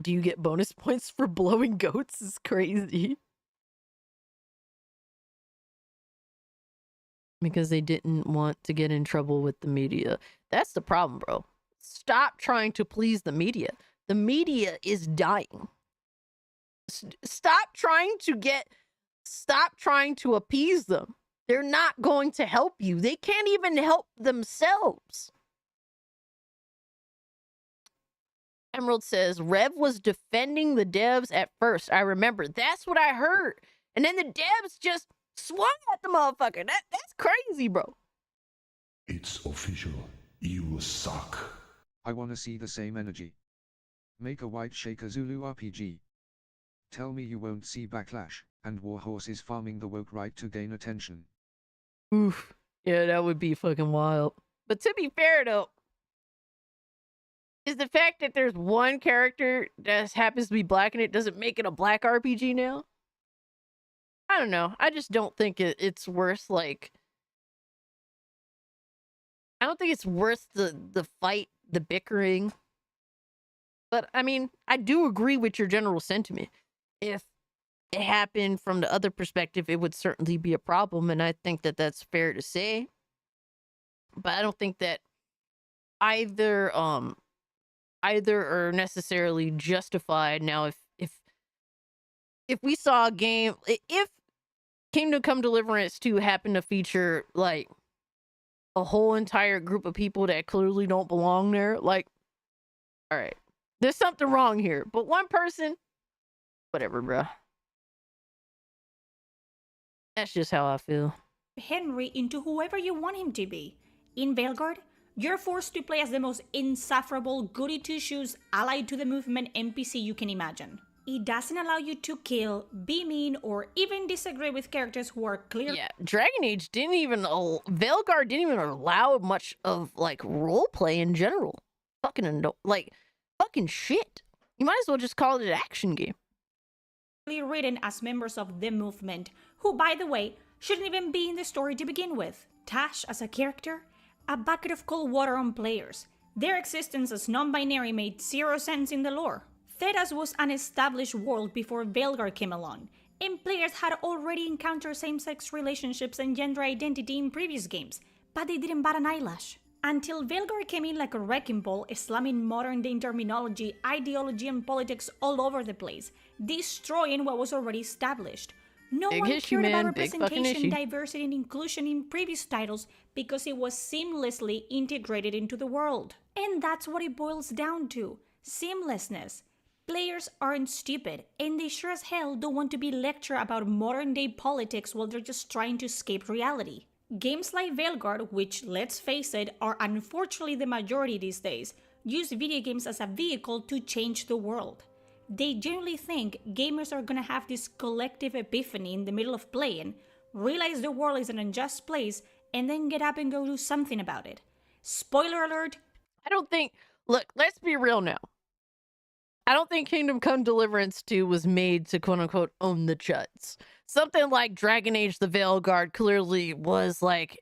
Do you get bonus points for blowing goats? Is crazy. Because they didn't want to get in trouble with the media. That's the problem, bro. Stop trying to please the media. The media is dying. Stop trying to get stop trying to appease them. They're not going to help you. They can't even help themselves. Emerald says, Rev was defending the devs at first. I remember. That's what I heard. And then the devs just swung at the motherfucker. That's crazy, bro. It's official. You suck. I wanna see the same energy. Make a White Shaker Zulu RPG. Tell me you won't see backlash, and Warhorse is farming the woke right to gain attention. Oof. Yeah, that would be fucking wild. But to be fair, though, is the fact that there's one character that happens to be black in it doesn't make it a black RPG now? I don't know. I just don't think it's worth, like... I don't think it's worth the fight, the bickering. But, I mean, I do agree with your general sentiment. If it happened from the other perspective, it would certainly be a problem, and I think that that's fair to say. But I don't think that either are necessarily justified. Now, if we saw a game, if Kingdom Come Deliverance 2 happened to feature, like, a whole entire group of people that clearly don't belong there, like, all right, there's something wrong here. But one person, whatever, bro. That's just how I feel. Henry into whoever you want him to be. In Veilguard, you're forced to play as the most insufferable goody two-shoes allied to the movement NPC you can imagine. It doesn't allow you to kill, be mean, or even disagree with characters who are clear. Yeah, Dragon Age Veilguard didn't even allow much of, like, roleplay in general. Fucking shit. You might as well just call it an action game. Written as members of the movement, who, by the way, shouldn't even be in the story to begin with. Tash, as a character, a bucket of cold water on players. Their existence as non-binary made zero sense in the lore. Thedas was an established world before Veilguard came along, and players had already encountered same-sex relationships and gender identity in previous games, but they didn't bat an eyelash. Until Veilguard came in like a wrecking ball, slamming modern-day terminology, ideology, and politics all over the place, destroying what was already established. No one cared about representation, diversity, and inclusion in previous titles because it was seamlessly integrated into the world. And that's what it boils down to. Seamlessness. Players aren't stupid, and they sure as hell don't want to be lectured about modern-day politics while they're just trying to escape reality. Games like Veilguard, which, let's face it, are unfortunately the majority these days, use video games as a vehicle to change the world. They generally think gamers are gonna have this collective epiphany in the middle of playing, realize the world is an unjust place, and then get up and go do something about it. Spoiler alert! I don't think... Look, let's be real now. I don't think Kingdom Come Deliverance 2 was made to quote-unquote own the chuds. Something like Dragon Age the Veilguard clearly was like,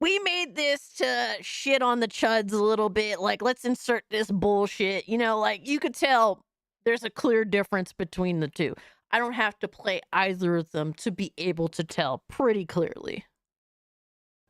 we made this to shit on the chuds a little bit. Like, let's insert this bullshit. You know, like, you could tell there's a clear difference between the two. I don't have to play either of them to be able to tell pretty clearly.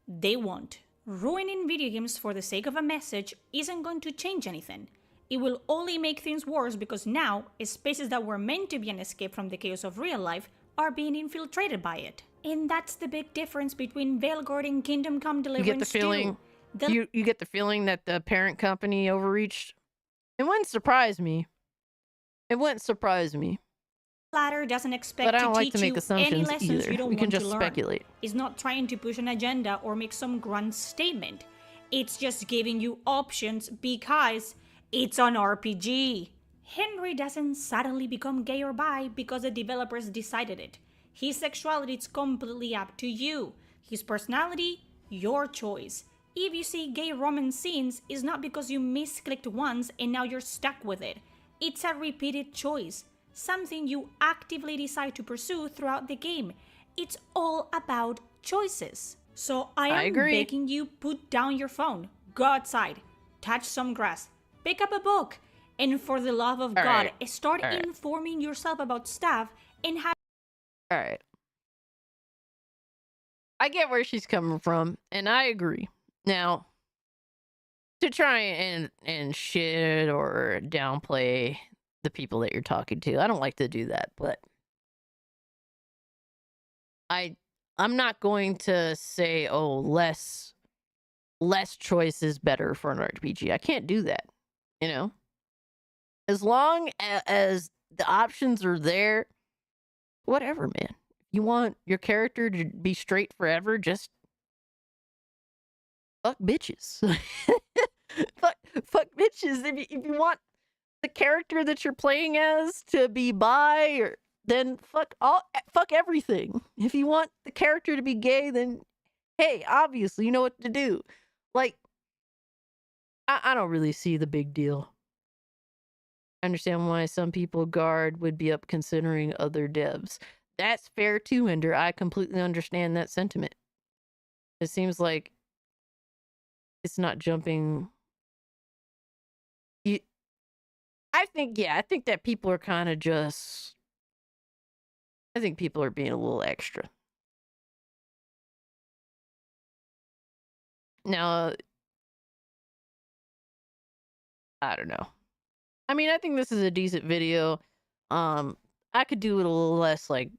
They won't. Ruining video games for the sake of a message isn't going to change anything. It will only make things worse because now, spaces that were meant to be an escape from the chaos of real life are being infiltrated by it. And that's the big difference between Veilguard and Kingdom Come Deliverance 2. You get the feeling, you get the feeling that the parent company overreached? It wouldn't surprise me. It wouldn't surprise me. Latter doesn't expect but I don't to like teach to make you assumptions any lessons either. you don't We can want just to learn. speculate. It's not trying to push an agenda or make some grand statement. It's just giving you options because it's an RPG. Henry doesn't suddenly become gay or bi because the developers decided it. His sexuality is completely up to you. His personality, your choice. If you see gay romance scenes, it's not because you misclicked once and now you're stuck with it. It's a repeated choice, something you actively decide to pursue throughout the game. It's all about choices. So I am begging you, put down your phone, go outside, touch some grass, pick up a book, and for the love of God, start informing yourself about stuff and have... Alright. I get where she's coming from, and I agree. Now, to try and shit or downplay the people that you're talking to, I don't like to do that, but I'm not going to say, oh, less choice is better for an RPG. I can't do that. You know, as long as the options are there, whatever, man. You want your character to be straight forever, just fuck bitches. fuck bitches. If you want the character that you're playing as to be bi, or then fuck everything. If you want the character to be gay, then hey, obviously you know what to do. Like, I don't really see the big deal. I understand why some people guard would be up considering other devs. That's fair too, Ender. I completely understand that sentiment. It seems like it's not jumping. I think that people are kind of just. I think people are being a little extra. Now, I don't know. I mean, I think this is a decent video. I could do it a little less like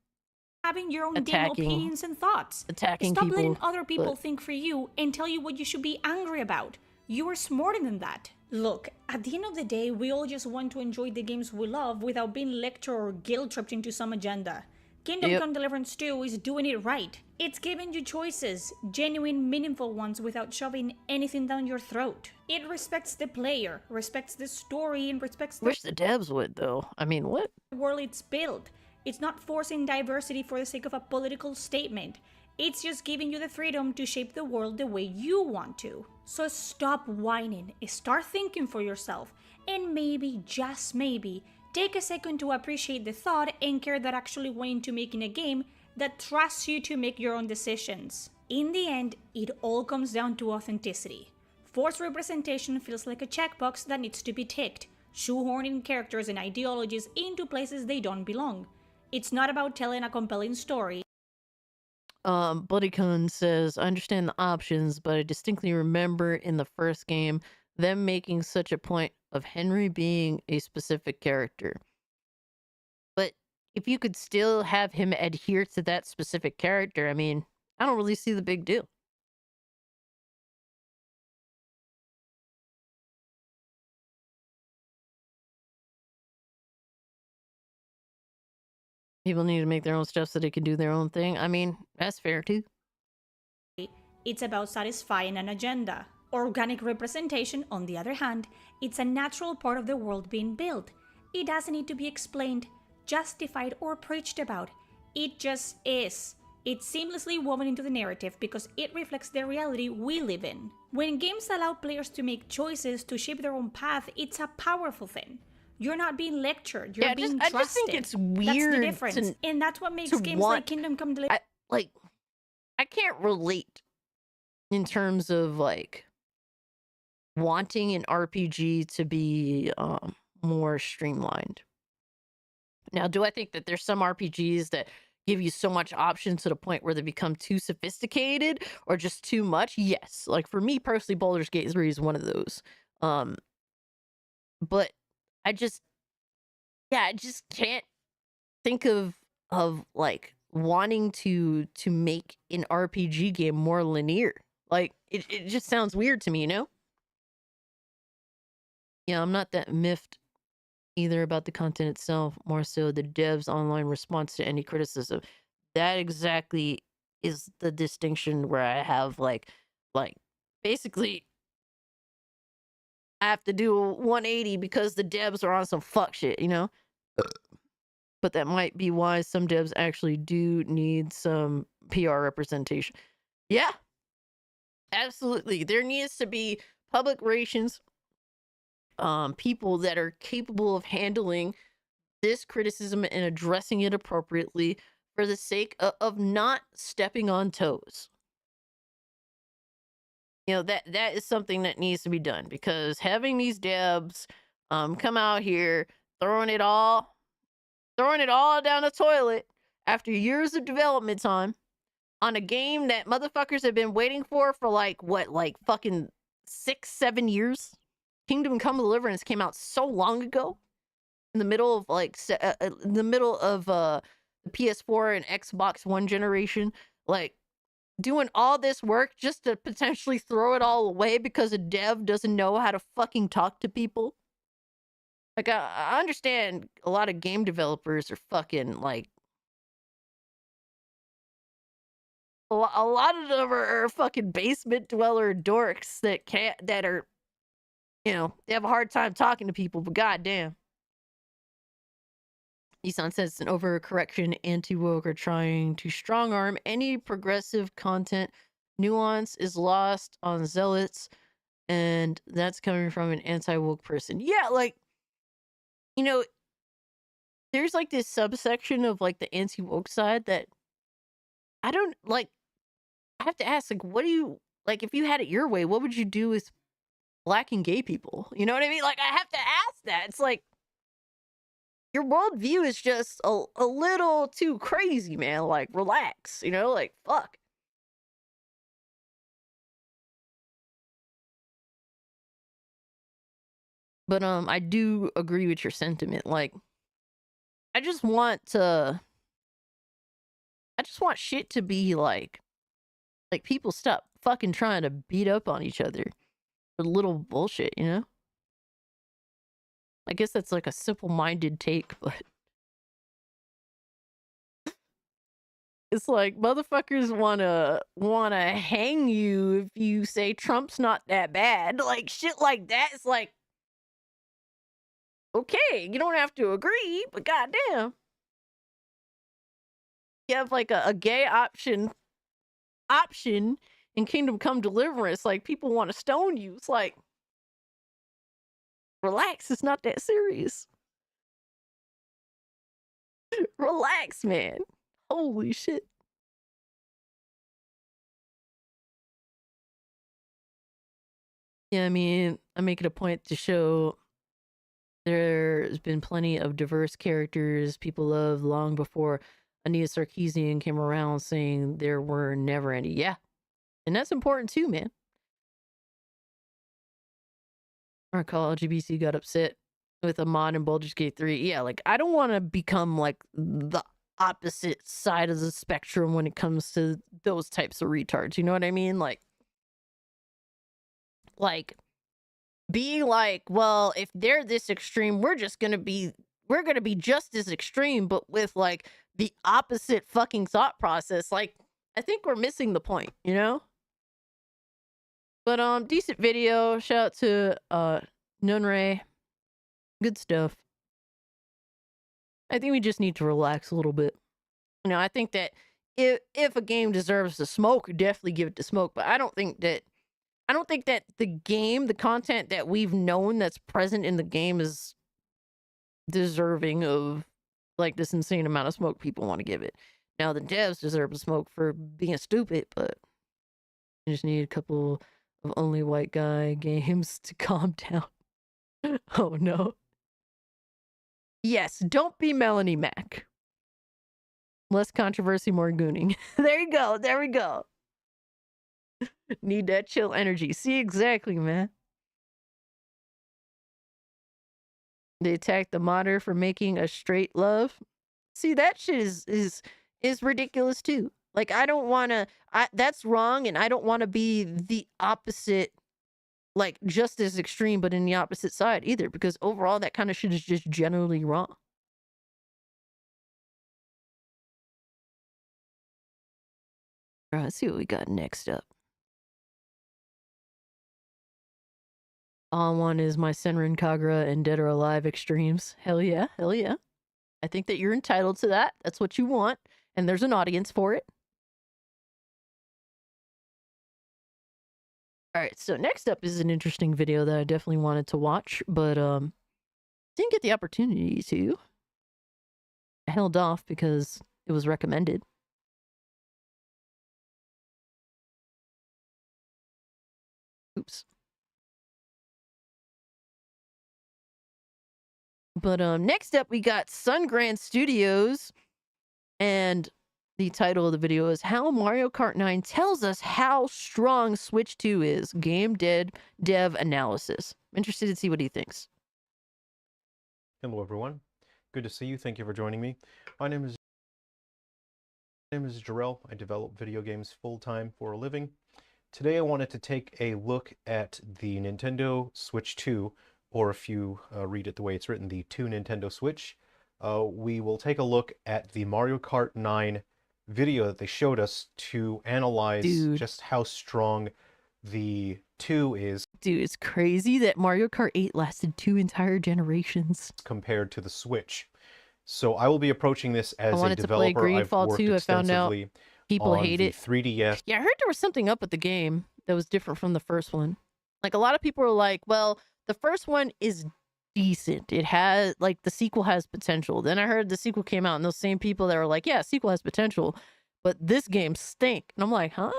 having your own damn opinions and thoughts. Attacking Stop people, letting other people think for you and tell you what you should be angry about. You are smarter than that. Look, at the end of the day, we all just want to enjoy the games we love without being lectured or guilt-tripped into some agenda. Kingdom Come Deliverance 2 is doing it right. It's giving you choices, genuine, meaningful ones without shoving anything down your throat. It respects the player, respects the story, and respects the Wish the devs would, though. I mean, what? world it's built. It's not forcing diversity for the sake of a political statement. It's just giving you the freedom to shape the world the way you want to. So stop whining, start thinking for yourself, and maybe, just maybe, take a second to appreciate the thought and care that actually went into making a game that trusts you to make your own decisions. In the end, it all comes down to authenticity. Forced representation feels like a checkbox that needs to be ticked, shoehorning characters and ideologies into places they don't belong. It's not about telling a compelling story. BuddyCon says, I understand the options, but I distinctly remember in the first game them making such a point of Henry being a specific character. But if you could still have him adhere to that specific character, I mean, I don't really see the big deal. People need to make their own stuff so they can do their own thing. I mean, that's fair too. It's about satisfying an agenda. Organic representation, on the other hand, it's a natural part of the world being built. It doesn't need to be explained, justified, or preached about. It just is. It's seamlessly woven into the narrative because it reflects the reality we live in. When games allow players to make choices to shape their own path, it's a powerful thing. You're not being lectured, you're being trusted. I just think it's weird. That's the difference. And that's what makes games like Kingdom Come Deliverance. I can't relate in terms of like wanting an RPG to be more streamlined. Now, do I think that there's some RPGs that give you so much option to the point where they become too sophisticated or just too much? Yes. Like for me personally, Baldur's Gate 3 is one of those. But I just can't think of like wanting to make an RPG game more linear. Like it just sounds weird to me, you know? Yeah, I'm not that miffed either about the content itself, more so the devs' online response to any criticism. That exactly is the distinction where I have like basically I have to do a 180 because the devs are on some fuck shit, you know? But that might be why some devs actually do need some PR representation. Yeah, absolutely. There needs to be public relations, people that are capable of handling this criticism and addressing it appropriately for the sake of not stepping on toes. You know, that is something that needs to be done, because having these devs come out here throwing it all down the toilet after years of development time on a game that motherfuckers have been waiting for like fucking 6-7 years. Kingdom Come Deliverance came out so long ago, in the middle of PS4 and Xbox One generation, like doing all this work just to potentially throw it all away because a dev doesn't know how to fucking talk to people. Like, I understand a lot of game developers are fucking, like, a lot of them are fucking basement dweller dorks that are, you know, they have a hard time talking to people, but goddamn. Nissan says it's an overcorrection. Anti-woke are trying to strong arm any progressive content. Nuance is lost on zealots, and that's coming from an anti-woke person. Yeah, like, you know, there's like this subsection of like the anti-woke side that I don't like. I have to ask, like, what do you like if you had it your way? What would you do with black and gay people? You know what I mean? Like, I have to ask that. It's like your worldview is just a little too crazy, man. Like, relax. You know, like fuck. But I do agree with your sentiment. Like, I just want shit to be like people stop fucking trying to beat up on each other for little bullshit, you know? I guess that's like a simple-minded take, but it's like motherfuckers wanna hang you if you say Trump's not that bad. Like shit like that. It's like, okay, you don't have to agree, but goddamn. You have like a gay option in Kingdom Come Deliverance. Like, people want to stone you. It's like, relax, it's not that serious. Relax, man. Holy shit. Yeah, I mean, I make it a point to show there's been plenty of diverse characters people love long before Anita Sarkeesian came around saying there were never any. Yeah. And that's important too, man. Our call LGBTQ got upset with a mod in Baldur's Gate 3. Yeah, like, I don't want to become like the opposite side of the spectrum when it comes to those types of retards. You know what I mean? Like being like, well, if they're this extreme, we're gonna be just as extreme, but with like the opposite fucking thought process. Like, I think we're missing the point, you know? But decent video. Shout out to Nunray. Good stuff. I think we just need to relax a little bit. You know, I think that if a game deserves the smoke, definitely give it the smoke. But I don't think that the content that we've known that's present in the game is deserving of like this insane amount of smoke people want to give it. Now the devs deserve the smoke for being stupid, but you just need a couple of only white guy games to calm down. Oh no. Yes, don't be Melanie Mac. Less controversy, more gooning. There you go. There we go. Need that chill energy. See, exactly, man. They attacked the modder for making a straight love. See, that shit is ridiculous too. Like, I don't want to. That's wrong, and I don't want to be the opposite, like just as extreme, but in the opposite side either. Because overall, that kind of shit is just generally wrong. All right, let's see what we got next up. All I want is my Senran Kagura and Dead or Alive extremes. Hell yeah, hell yeah. I think that you're entitled to that. That's what you want, and there's an audience for it. All right, so next up is an interesting video that I definitely wanted to watch, but didn't get the opportunity to. I held off because it was recommended. Oops. But next up, we got Sungrand Studios, and the title of the video is How Mario Kart 9 Tells Us How Strong Switch 2 Is. Game Dev Analysis. I'm interested to see what he thinks. Hello, everyone. Good to see you. Thank you for joining me. My name is My name is Jarrell. I develop video games full-time for a living. Today I wanted to take a look at the Nintendo Switch 2, or if you read it the way it's written, the 2 Nintendo Switch. We will take a look at the Mario Kart 9 video that they showed us to analyze just how strong the 2 is. Dude, it's crazy that Mario Kart 8 lasted 2 entire generations. Compared to the Switch. So I will be approaching this as a developer. To play I've Greedfall worked 2. I found out extensively people on hate the it. 3DS. Yeah, I heard there was something up with the game that was different from the first one. Like, a lot of people were like, well, the first one is decent. It has, like, the sequel has potential. Then I heard the sequel came out, and those same people that were like, yeah, sequel has potential, but this game stink. And I'm like, huh?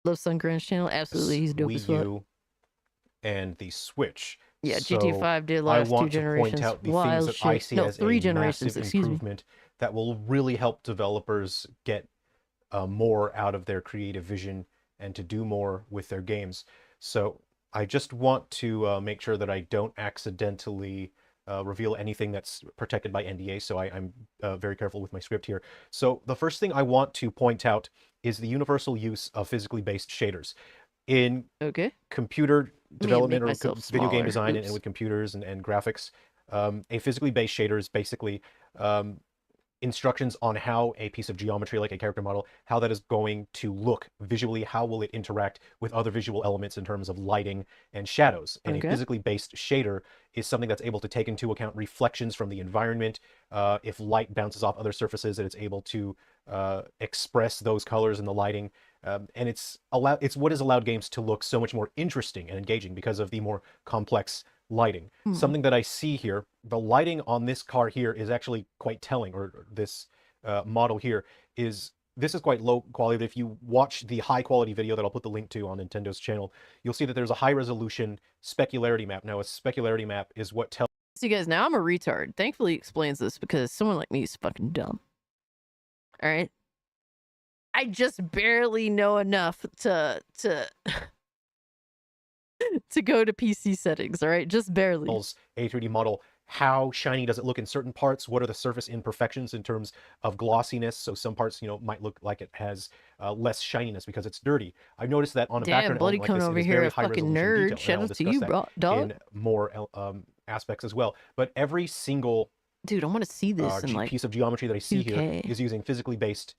Love Sungrand's channel. Absolutely, he's dope as Wii fuck. U and the Switch. Yeah, So GTA 5 did last 2 generations. I want to point out the Wild things that I shit. see No, as 3 a generations, massive excuse me. improvement that will really help developers get more out of their creative vision and to do more with their games. So I just want to make sure that I don't accidentally reveal anything that's protected by NDA, so I'm very careful with my script here. So the first thing I want to point out is the universal use of physically based shaders. In computer development or video game design and with computers and graphics, a physically based shader is basically instructions on how a piece of geometry, like a character model, how that is going to look visually, how will it interact with other visual elements in terms of lighting and shadows. And a physically based shader is something that's able to take into account reflections from the environment. If light bounces off other surfaces, that it's able to express those colors in the lighting. And it's what has allowed games to look so much more interesting and engaging because of the more complex lighting. Something that I see here, the lighting on this car here is actually quite telling, or this model here is quite low quality. But if you watch the high quality video that I'll put the link to on Nintendo's channel, you'll see that there's a high resolution specularity map. Now, a specularity map is what tells See, guys, now I'm a retard. Thankfully, he explains this because someone like me is fucking dumb. All right? I just barely know enough to to go to PC settings, all right? Just barely. a 3D model. How shiny does it look in certain parts? What are the surface imperfections in terms of glossiness? So some parts, might look like it has less shininess because it's dirty. I've noticed that on a background buddy element like coming this, over it is here, very a high fucking resolution nerd. detail, Shout and I'll out to you, discuss bro, that dog. in more aspects as well. But every single Dude, I want to see this in like piece of geometry that I see 2K. here is using physically based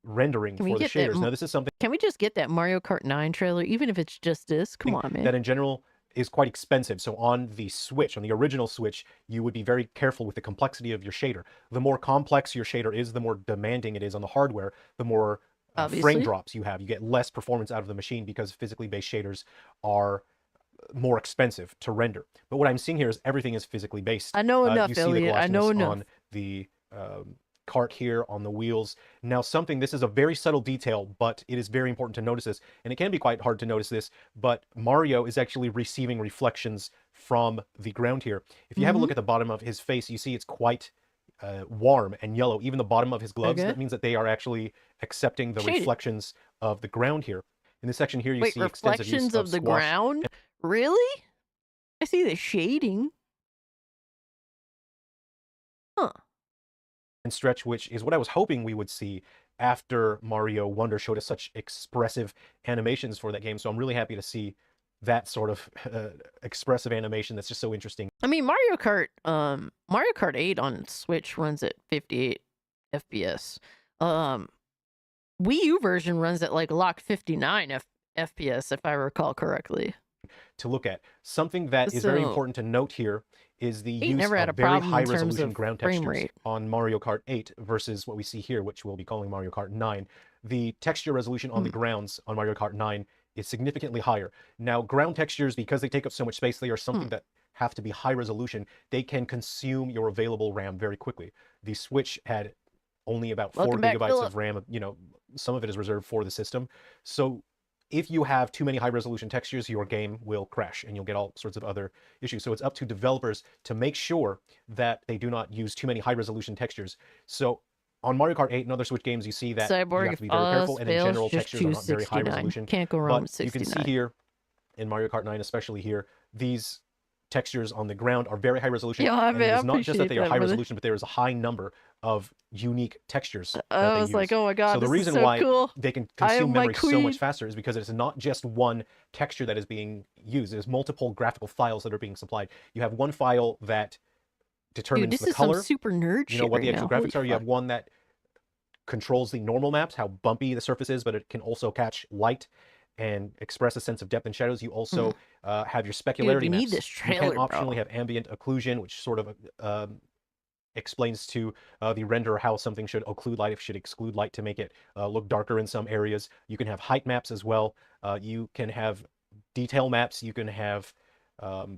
rendering Can we for the get that shaders. Now, this is something Can we just get that Mario Kart 9 trailer, even if it's just this? Come on, man. that in general is quite expensive. So on the Switch, on the original Switch, you would be very careful with the complexity of your shader. The more complex your shader is, the more demanding it is on the hardware, the more frame drops you have. You get less performance out of the machine because physically based shaders are more expensive to render. But what I'm seeing here is everything is physically based. I know enough, you see Elliot. the I know glossiness enough. on the cart here, on the wheels. Now, this is a very subtle detail, but it is very important to notice this, and it can be quite hard to notice this, but Mario is actually receiving reflections from the ground here. If you have a look at the bottom of his face, you see it's quite warm and yellow. Even the bottom of his gloves, that means that they are actually accepting the reflections of the ground here. In this section here, you see extensive use reflections of the squash ground? Really? I see the shading. Huh. and stretch, which is what I was hoping we would see after Mario Wonder showed us such expressive animations for that game. So I'm really happy to see that sort of expressive animation that's just so interesting. I mean, Mario Kart 8 on Switch runs at 58 FPS. Wii U version runs at like lock 59 FPS, if I recall correctly. To look at. Something that is very important to note here is the use never had of a very problem high in terms resolution of ground frame textures rate. on Mario Kart 8 versus what we see here, which we'll be calling Mario Kart 9. The texture resolution on the grounds on Mario Kart 9 is significantly higher. Now, ground textures, because they take up so much space, they are something that have to be high resolution. They can consume your available RAM very quickly. The Switch had only about 4 gigabytes of RAM. Some of it is reserved for the system. So if you have too many high resolution textures, your game will crash and you'll get all sorts of other issues. So it's up to developers to make sure that they do not use too many high resolution textures. So on Mario Kart 8 and other Switch games, you see that Cyborg, you have to be very careful, and in general, just textures are not very high 269. resolution. Can't go wrong But with you can see 69. here, in Mario Kart 9 especially here, these textures on the ground are very high resolution. Yeah, and it I is not just that appreciate they are that, high brother. resolution, but there is a high number of unique textures that I they was use. like, oh my god, so the this reason is so why cool. they can I am consume my memory so queen. much faster is because it's not just one texture that is being used. There's multiple graphical files that are being supplied. You have one file that determines this the is some color. super nerd You know shit what the right actual now. graphics Holy are. You fuck. have one that controls the normal maps, how bumpy the surface is, but it can also catch light and express a sense of depth and shadows. You also have your specularity we maps. need this You can trailer, optionally bro. have ambient occlusion, which sort of explains to the renderer how something should occlude light, if it should exclude light to make it look darker in some areas. You can have height maps as well. You can have detail maps. You can have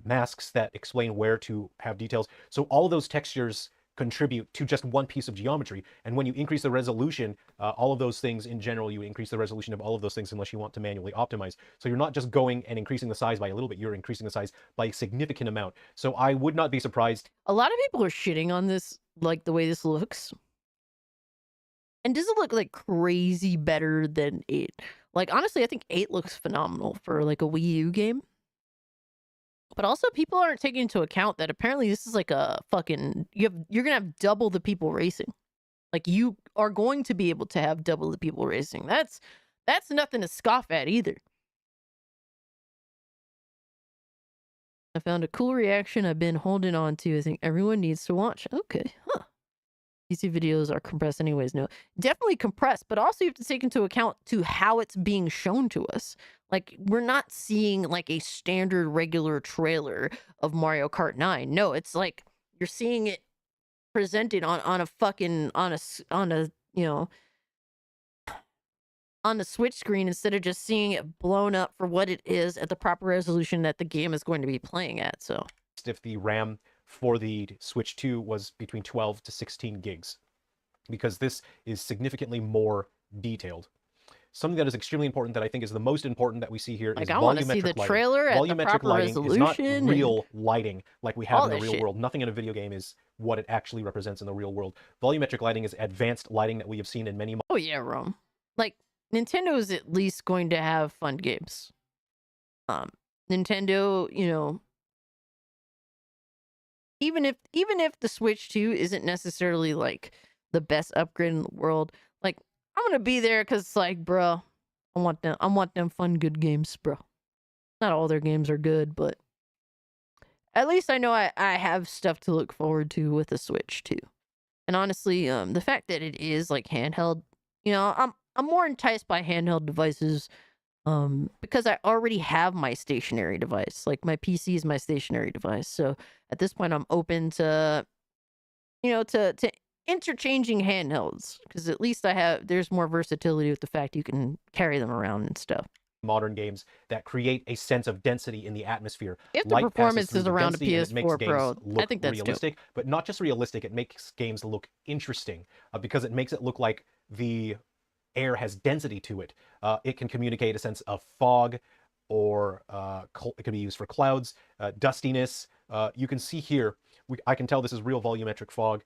masks that explain where to have details. So all those textures contribute to just one piece of geometry. And when you increase the resolution, all of those things in general, you increase the resolution of all of those things unless you want to manually optimize. So you're not just going and increasing the size by a little bit, you're increasing the size by a significant amount. So I would not be surprised. A lot of people are shitting on this, like the way this looks. And does it look like crazy better than 8? Like, honestly, I think 8 looks phenomenal for like a Wii U game. But also, people aren't taking into account that apparently this is like a fucking... You're going to have double the people racing. Like, you are going to be able to have double the people racing. That's nothing to scoff at either. I found a cool reaction I've been holding on to. I think everyone needs to watch. Okay, huh. YouTube videos are compressed anyways. No, definitely compressed, but also you have to take into account to how it's being shown to us. Like, we're not seeing like a standard regular trailer of Mario Kart 9. No, it's like you're seeing it presented on a fucking on a you know, on the Switch screen instead of just seeing it blown up for what it is at the proper resolution that the game is going to be playing at. So If the RAM for the Switch 2 was between 12 to 16 gigs, because this is significantly more detailed. Something that is extremely important, that I think is the most important that we see here, like, is I want to see volumetric the lighting. trailer at the Volumetric proper lighting is not resolution. real lighting like we have all in the that real shit. world. Nothing in a video game is what it actually represents in the real world. Volumetric lighting is advanced lighting that we have seen in many... Oh yeah, Rome. Like, Nintendo is at least going to have fun games. Nintendo, you know, even if the Switch 2 isn't necessarily like the best upgrade in the world, like, I'm gonna be there because, like, bro, I want them fun, good games, bro. Not all their games are good, but at least I know I have stuff to look forward to with the Switch 2. And honestly, the fact that it is like handheld, you know, I'm more enticed by handheld devices, because I already have my stationary device. Like, my PC is my stationary device. So at this point, I'm open to, you know, to interchanging handhelds, because at least there's more versatility with the fact you can carry them around and stuff. Modern games that create a sense of density in the atmosphere. If the Light passes performance through is the around a density and it makes PS4 Pro, games look I think that's dope. realistic, but not just realistic, it makes games look interesting, because it makes it look like the air has density to it. It can communicate a sense of fog, or it can be used for clouds, dustiness. You can see here, I can tell this is real volumetric fog.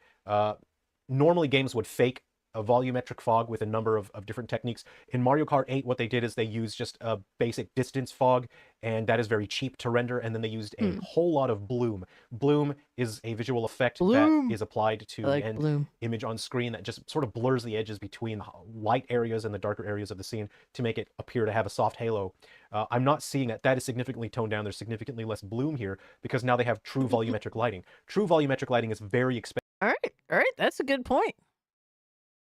Normally games would fake a volumetric fog with a number of different techniques. In Mario Kart 8, what they did is they used just a basic distance fog, and that is very cheap to render, and then they used a whole lot of bloom. Bloom is a visual effect that is applied to the end image on screen that just sort of blurs the edges between the light areas and the darker areas of the scene to make it appear to have a soft halo. I'm not seeing that. That is significantly toned down. There's significantly less bloom here, because now they have true volumetric lighting. True volumetric lighting is very expensive. All right, that's a good point.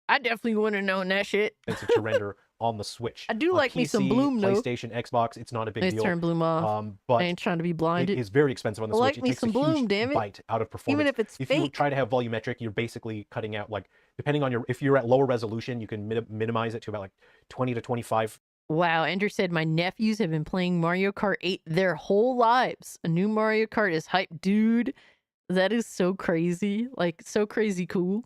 I definitely wouldn't have known that shit. To render on the Switch. I do On like me some PC, bloom, though. PlayStation, Xbox, it's not a big Nice deal. turn bloom off. But I ain't trying to be blinded. it is very expensive on the I Switch. like me It takes some a bloom, huge damn it. bite out of performance. Even if it's you fake. try to have volumetric, you're basically cutting out, like, depending on if you're at lower resolution, you can minimize it to about like 20 to 25. Wow, Andrew said, my nephews have been playing Mario Kart 8 their whole lives. A new Mario Kart is hype. Dude, that is so crazy. Like, so crazy cool.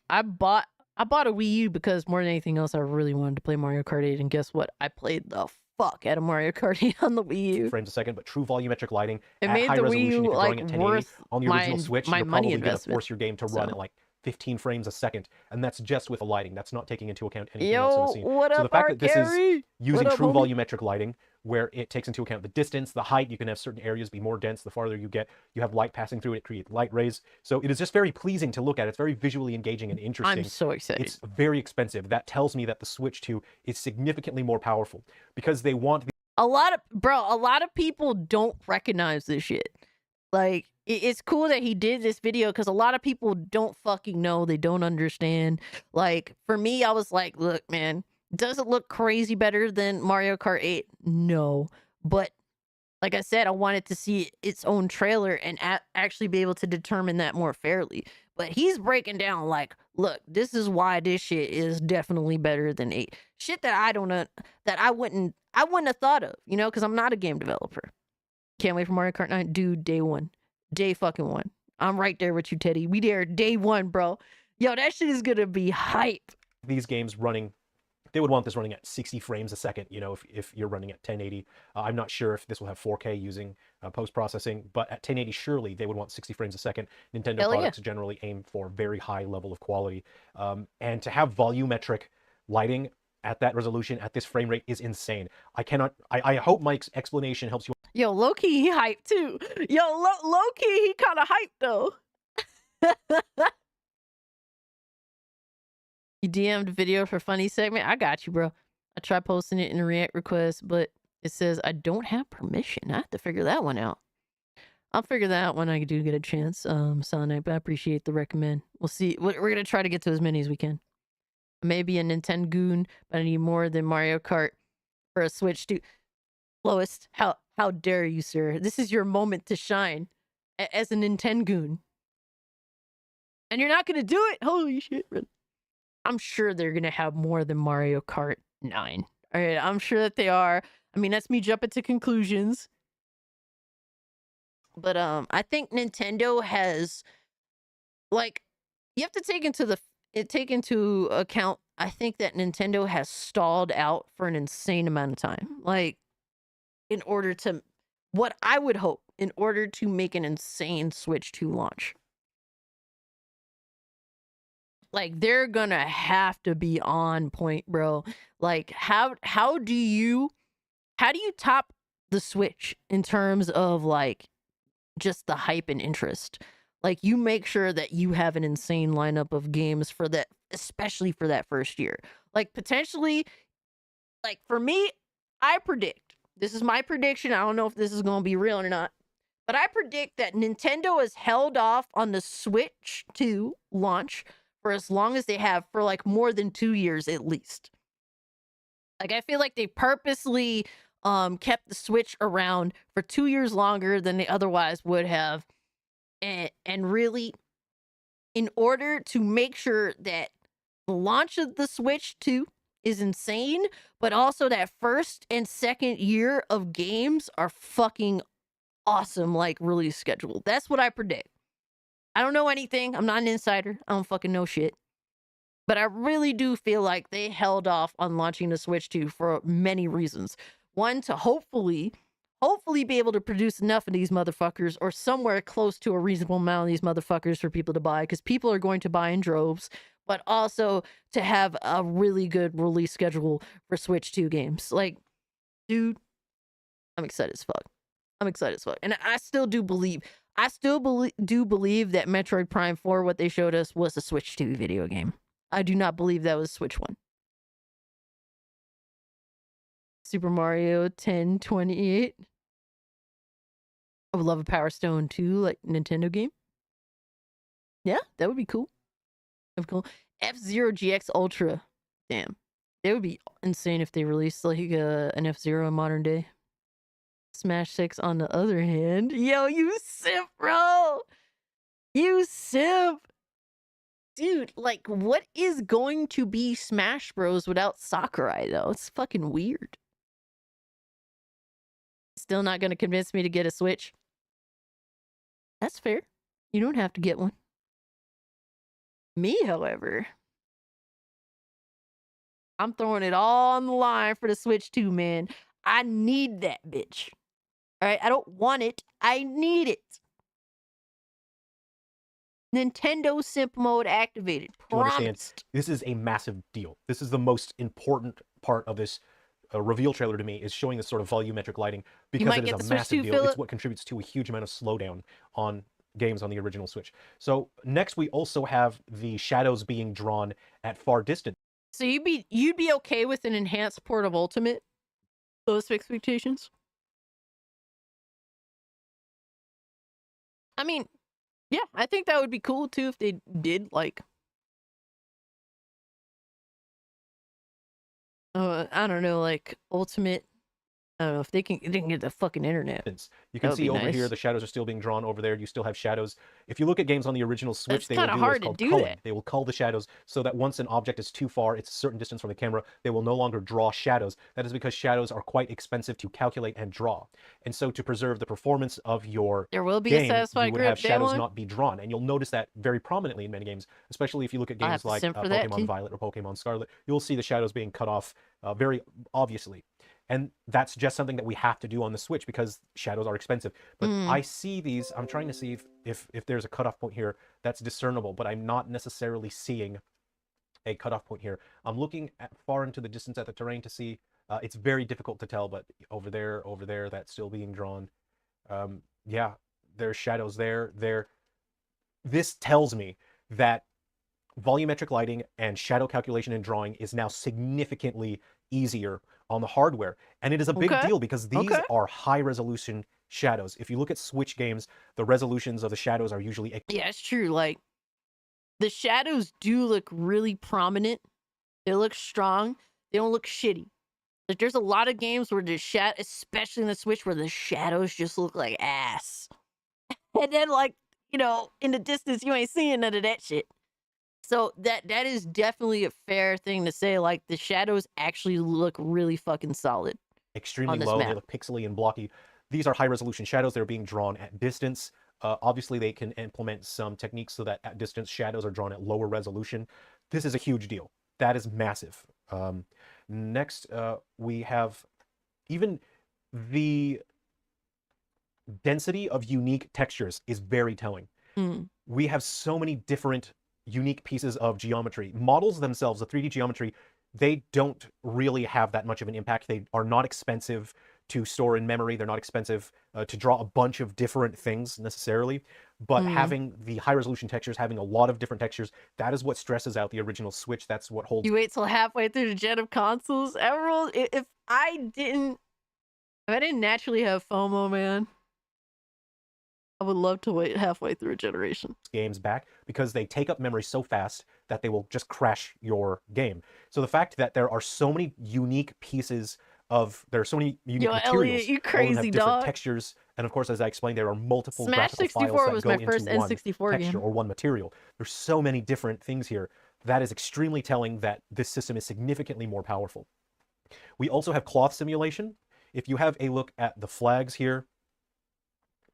I bought a Wii U because more than anything else, I really wanted to play Mario Kart 8. And guess what? I played the fuck out of Mario Kart 8 on the Wii U. Frames a second, but true volumetric lighting It at made high the Wii resolution. U, If you're like, running at 1080 worth on the original Switch, my you're money probably going to investment. force your game to run So. at like 15 frames a second, and that's just with the lighting. That's not taking into account anything Yo, else in the scene. what So the up, fact that this is Gary? using What up, true homie? volumetric lighting where it takes into account the distance, the height. You can have certain areas be more dense the farther you get. You have light passing through it, create light rays. So it is just very pleasing to look at. It's very visually engaging and interesting. I'm so excited. It's very expensive. That tells me that the Switch 2 is significantly more powerful because they want a lot of people don't recognize this shit. Like, it's cool that he did this video because a lot of people don't fucking know. They don't understand. Like, for me, I was like, look, man, does it look crazy better than Mario Kart 8? No. But like I said, I wanted to see its own trailer and actually be able to determine that more fairly. But he's breaking down like, look, this is why this shit is definitely better than 8. Shit that I wouldn't have thought of, you know, because I'm not a game developer. Can't wait for Mario Kart 9. Dude, day one. Day fucking one. I'm right there with you, Teddy. We there day one, bro. Yo, that shit is gonna be hype. These games running, they would want this running at 60 frames a second, you know, if you're running at 1080. I'm not sure if this will have 4K using post-processing, but at 1080, surely they would want 60 frames a second. Nintendo products generally aim for very high level of quality. And to have volumetric lighting at that resolution, at this frame rate, is insane. I hope Mike's explanation helps you. Yo, low-key, he hyped too. Yo, low-key, he kind of hyped though. You DM'd video for funny segment? I got you, bro. I tried posting it in a react request, but it says I don't have permission. I have to figure that one out. I'll figure that out when I do get a chance, Sonic, but I appreciate the recommend. We'll see. We're going to try to get to as many as we can. Maybe a Nintendo goon, but I need more than Mario Kart for a Switch 2. Lowest, how dare you, sir? This is your moment to shine as a Nintendo goon. And you're not going to do it? Holy shit, man. I'm sure they're going to have more than Mario Kart 9. All right, I'm sure that they are. I mean, that's me jumping to conclusions. But I think Nintendo has, like, you have to take into account, I think that Nintendo has stalled out for an insane amount of time. Like, in order to, what I would hope, in order to make an insane Switch 2 launch. Like, they're gonna have to be on point, bro. Like, how do you top the Switch in terms of, like, just the hype and interest? Like, you make sure that you have an insane lineup of games for that, especially for that first year. Like, potentially, like, for me, I predict, this is my prediction, I don't know if this is gonna be real or not, but I predict that Nintendo has held off on the Switch 2 launch for as long as they have, for like more than 2 years at least. Like, I feel like they purposely kept the Switch around for 2 years longer than they otherwise would have. And really, in order to make sure that the launch of the Switch 2 is insane, but also that first and second year of games are fucking awesome, like, release schedule. That's what I predict. I don't know anything. I'm not an insider. I don't fucking know shit. But I really do feel like they held off on launching the Switch 2 for many reasons. One, to hopefully be able to produce enough of these motherfuckers, or somewhere close to a reasonable amount of these motherfuckers for people to buy, because people are going to buy in droves, but also to have a really good release schedule for Switch 2 games. Like, dude, I'm excited as fuck. I'm excited as fuck. And I still do believe that Metroid Prime 4, what they showed us, was a Switch 2 video game. I do not believe that was Switch 1. Super Mario 1028. I would love a Power Stone 2, like, Nintendo game. Yeah, that would be cool. That'd be cool. F-Zero GX Ultra. Damn. That would be insane if they released, like, an F-Zero in modern day. Smash 6 on the other hand. Yo, you simp, bro. You simp. Dude, like, what is going to be Smash Bros without Sakurai, though? It's fucking weird. Still not going to convince me to get a Switch. That's fair. You don't have to get one. Me, however, I'm throwing it all on the line for the Switch 2, man. I need that bitch. All right, I don't want it. I need it. Nintendo Simp Mode activated. Do you understand? This is a massive deal. This is the most important part of this reveal trailer to me is showing this sort of volumetric lighting because it is a massive deal. It's what contributes to a huge amount of slowdown on games on the original Switch. So next we also have the shadows being drawn at far distance. So you'd be okay with an enhanced port of Ultimate? Those expectations? I mean, yeah, I think that would be cool too if they did like I don't know, like Ultimate. I don't know if they can get the fucking internet. You can see over here the shadows are still being drawn over there. You still have shadows. If you look at games on the original Switch, they will do what's called culling. They will cull the shadows so that once an object is too far, it's a certain distance from the camera, they will no longer draw shadows. That is because shadows are quite expensive to calculate and draw. And so to preserve the performance of your game, you would have shadows not be drawn. And you'll notice that very prominently in many games, especially if you look at games like Pokemon Violet or Pokemon Scarlet. You'll see the shadows being cut off very obviously. And that's just something that we have to do on the Switch because shadows are expensive. But I see these, I'm trying to see if there's a cutoff point here that's discernible, but I'm not necessarily seeing a cutoff point here. I'm looking far into the distance at the terrain to see, it's very difficult to tell, but over there, that's still being drawn. Yeah, there's shadows there. This tells me that volumetric lighting and shadow calculation and drawing is now significantly easier on the hardware, and it is a big deal because these are high resolution shadows. If you look at Switch games, the resolutions of the shadows are usually yeah, it's true. Like the shadows do look really prominent. They look strong. They don't look shitty. Like there's a lot of games where the especially in the Switch, where the shadows just look like ass, and then like in the distance you ain't seeing none of that shit. So that is definitely a fair thing to say. Like the shadows actually look really fucking solid. Extremely low. They look pixely and blocky. These are high resolution shadows. They're being drawn at distance. Obviously, they can implement some techniques so that at distance shadows are drawn at lower resolution. This is a huge deal. That is massive. Next, we have even the density of unique textures is very telling. We have so many different unique pieces of geometry. Models themselves, the 3D geometry, they don't really have that much of an impact. They are not expensive to store in memory. They're not expensive to draw a bunch of different things necessarily. But having the high resolution textures, having a lot of different textures, that is what stresses out the original Switch. That's what holds. You wait till halfway through the gen of consoles. Emerald, if I didn't naturally have FOMO, man, I would love to wait halfway through a generation. Games back because they take up memory so fast that they will just crash your game. So the fact that there are so many unique pieces there are so many unique materials, Elliot, you crazy all of them have different dog. textures, and of course, as I explained, there are multiple Smash graphical 64 files that was go my into first one N64 texture game. or one material. There's so many different things here. That is extremely telling that this system is significantly more powerful. We also have cloth simulation. If you have a look at the flags here,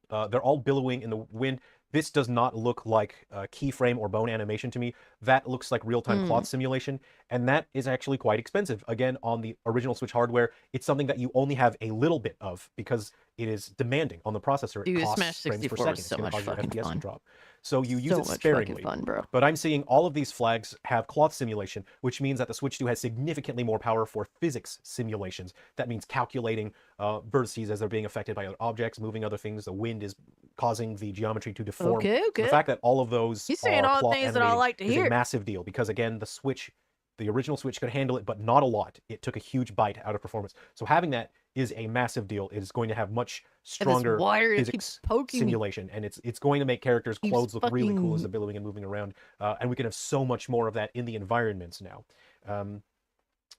they're all billowing in the wind. This does not look like keyframe or bone animation to me. That looks like real-time cloth simulation, and that is actually quite expensive. Again, on the original Switch hardware, it's something that you only have a little bit of because it is demanding on the processor. It costs Smash 64 frames per second. was so It's much gonna cause your fucking FPS fun. to drop. So you use So it much sparingly. fucking fun, bro. But I'm seeing all of these flags have cloth simulation, which means that the Switch 2 has significantly more power for physics simulations. That means calculating vertices as they're being affected by other objects, moving other things. The wind is causing the geometry to deform. Okay. The fact that all of those He's saying are all the cloth things that I animating like to is hear. a massive deal because, again, the original Switch could handle it, but not a lot. It took a huge bite out of performance. So having that is a massive deal. It is going to have much stronger physics simulation, and it's going to make characters' clothes look really cool as they're billowing and moving around. And we can have so much more of that in the environments now.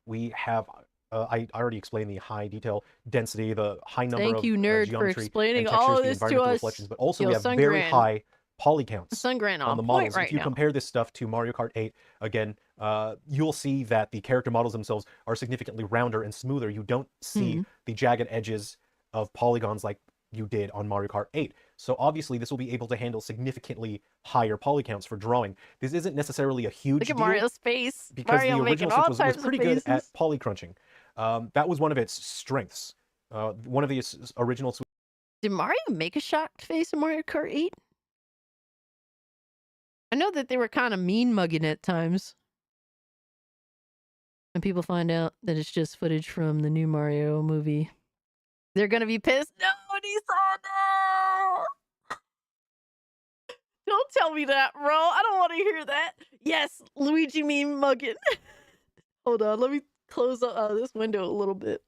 We have I already explained the high detail density, the high number of Thank you, nerd, geometry for explaining and textures, all of the this to environmental us. reflections, but also Yo, we have Sun very Gran. high poly counts Sun Gran on the on models. point right If you now. compare this stuff to Mario Kart 8, again, you'll see that the character models themselves are significantly rounder and smoother. You don't see the jagged edges of polygons like you did on Mario Kart 8. So obviously this will be able to handle significantly higher poly counts for drawing. This isn't necessarily a huge Look at deal Mario's face. because Mario the making original all Switch was types of pretty good at faces. poly crunching. That was one of its strengths. One of the original Switch. Did Mario make a shocked face in Mario Kart 8? I know that they were kind of mean mugging at times. When people find out that it's just footage from the new Mario movie, they're gonna be pissed. No, Nissan, no! Don't tell me that, bro. I don't want to hear that. Yes, Luigi meme mugging. Hold on, let me close up this window a little bit.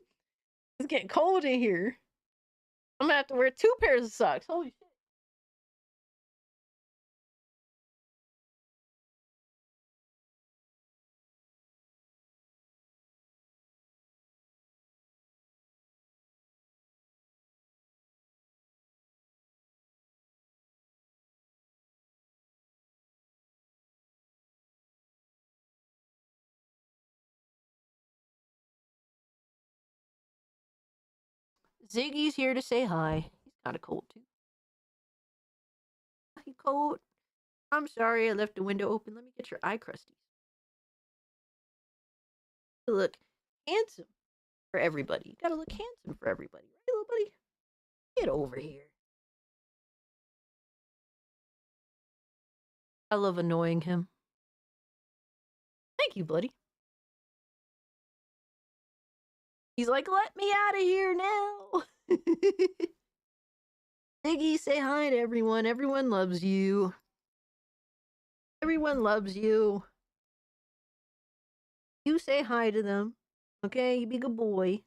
It's getting cold in here. I'm gonna have to wear 2 pairs of socks. Holy shit. Ziggy's here to say hi. He's got a cold too. You cold? I'm sorry I left the window open. Let me get your eye crusties. You look handsome for everybody. You gotta look handsome for everybody, right, little buddy? Get over here. I love annoying him. Thank you, buddy. He's like, let me out of here now. Ziggy, say hi to everyone. Everyone loves you. Everyone loves you. You say hi to them. Okay, you be a good boy.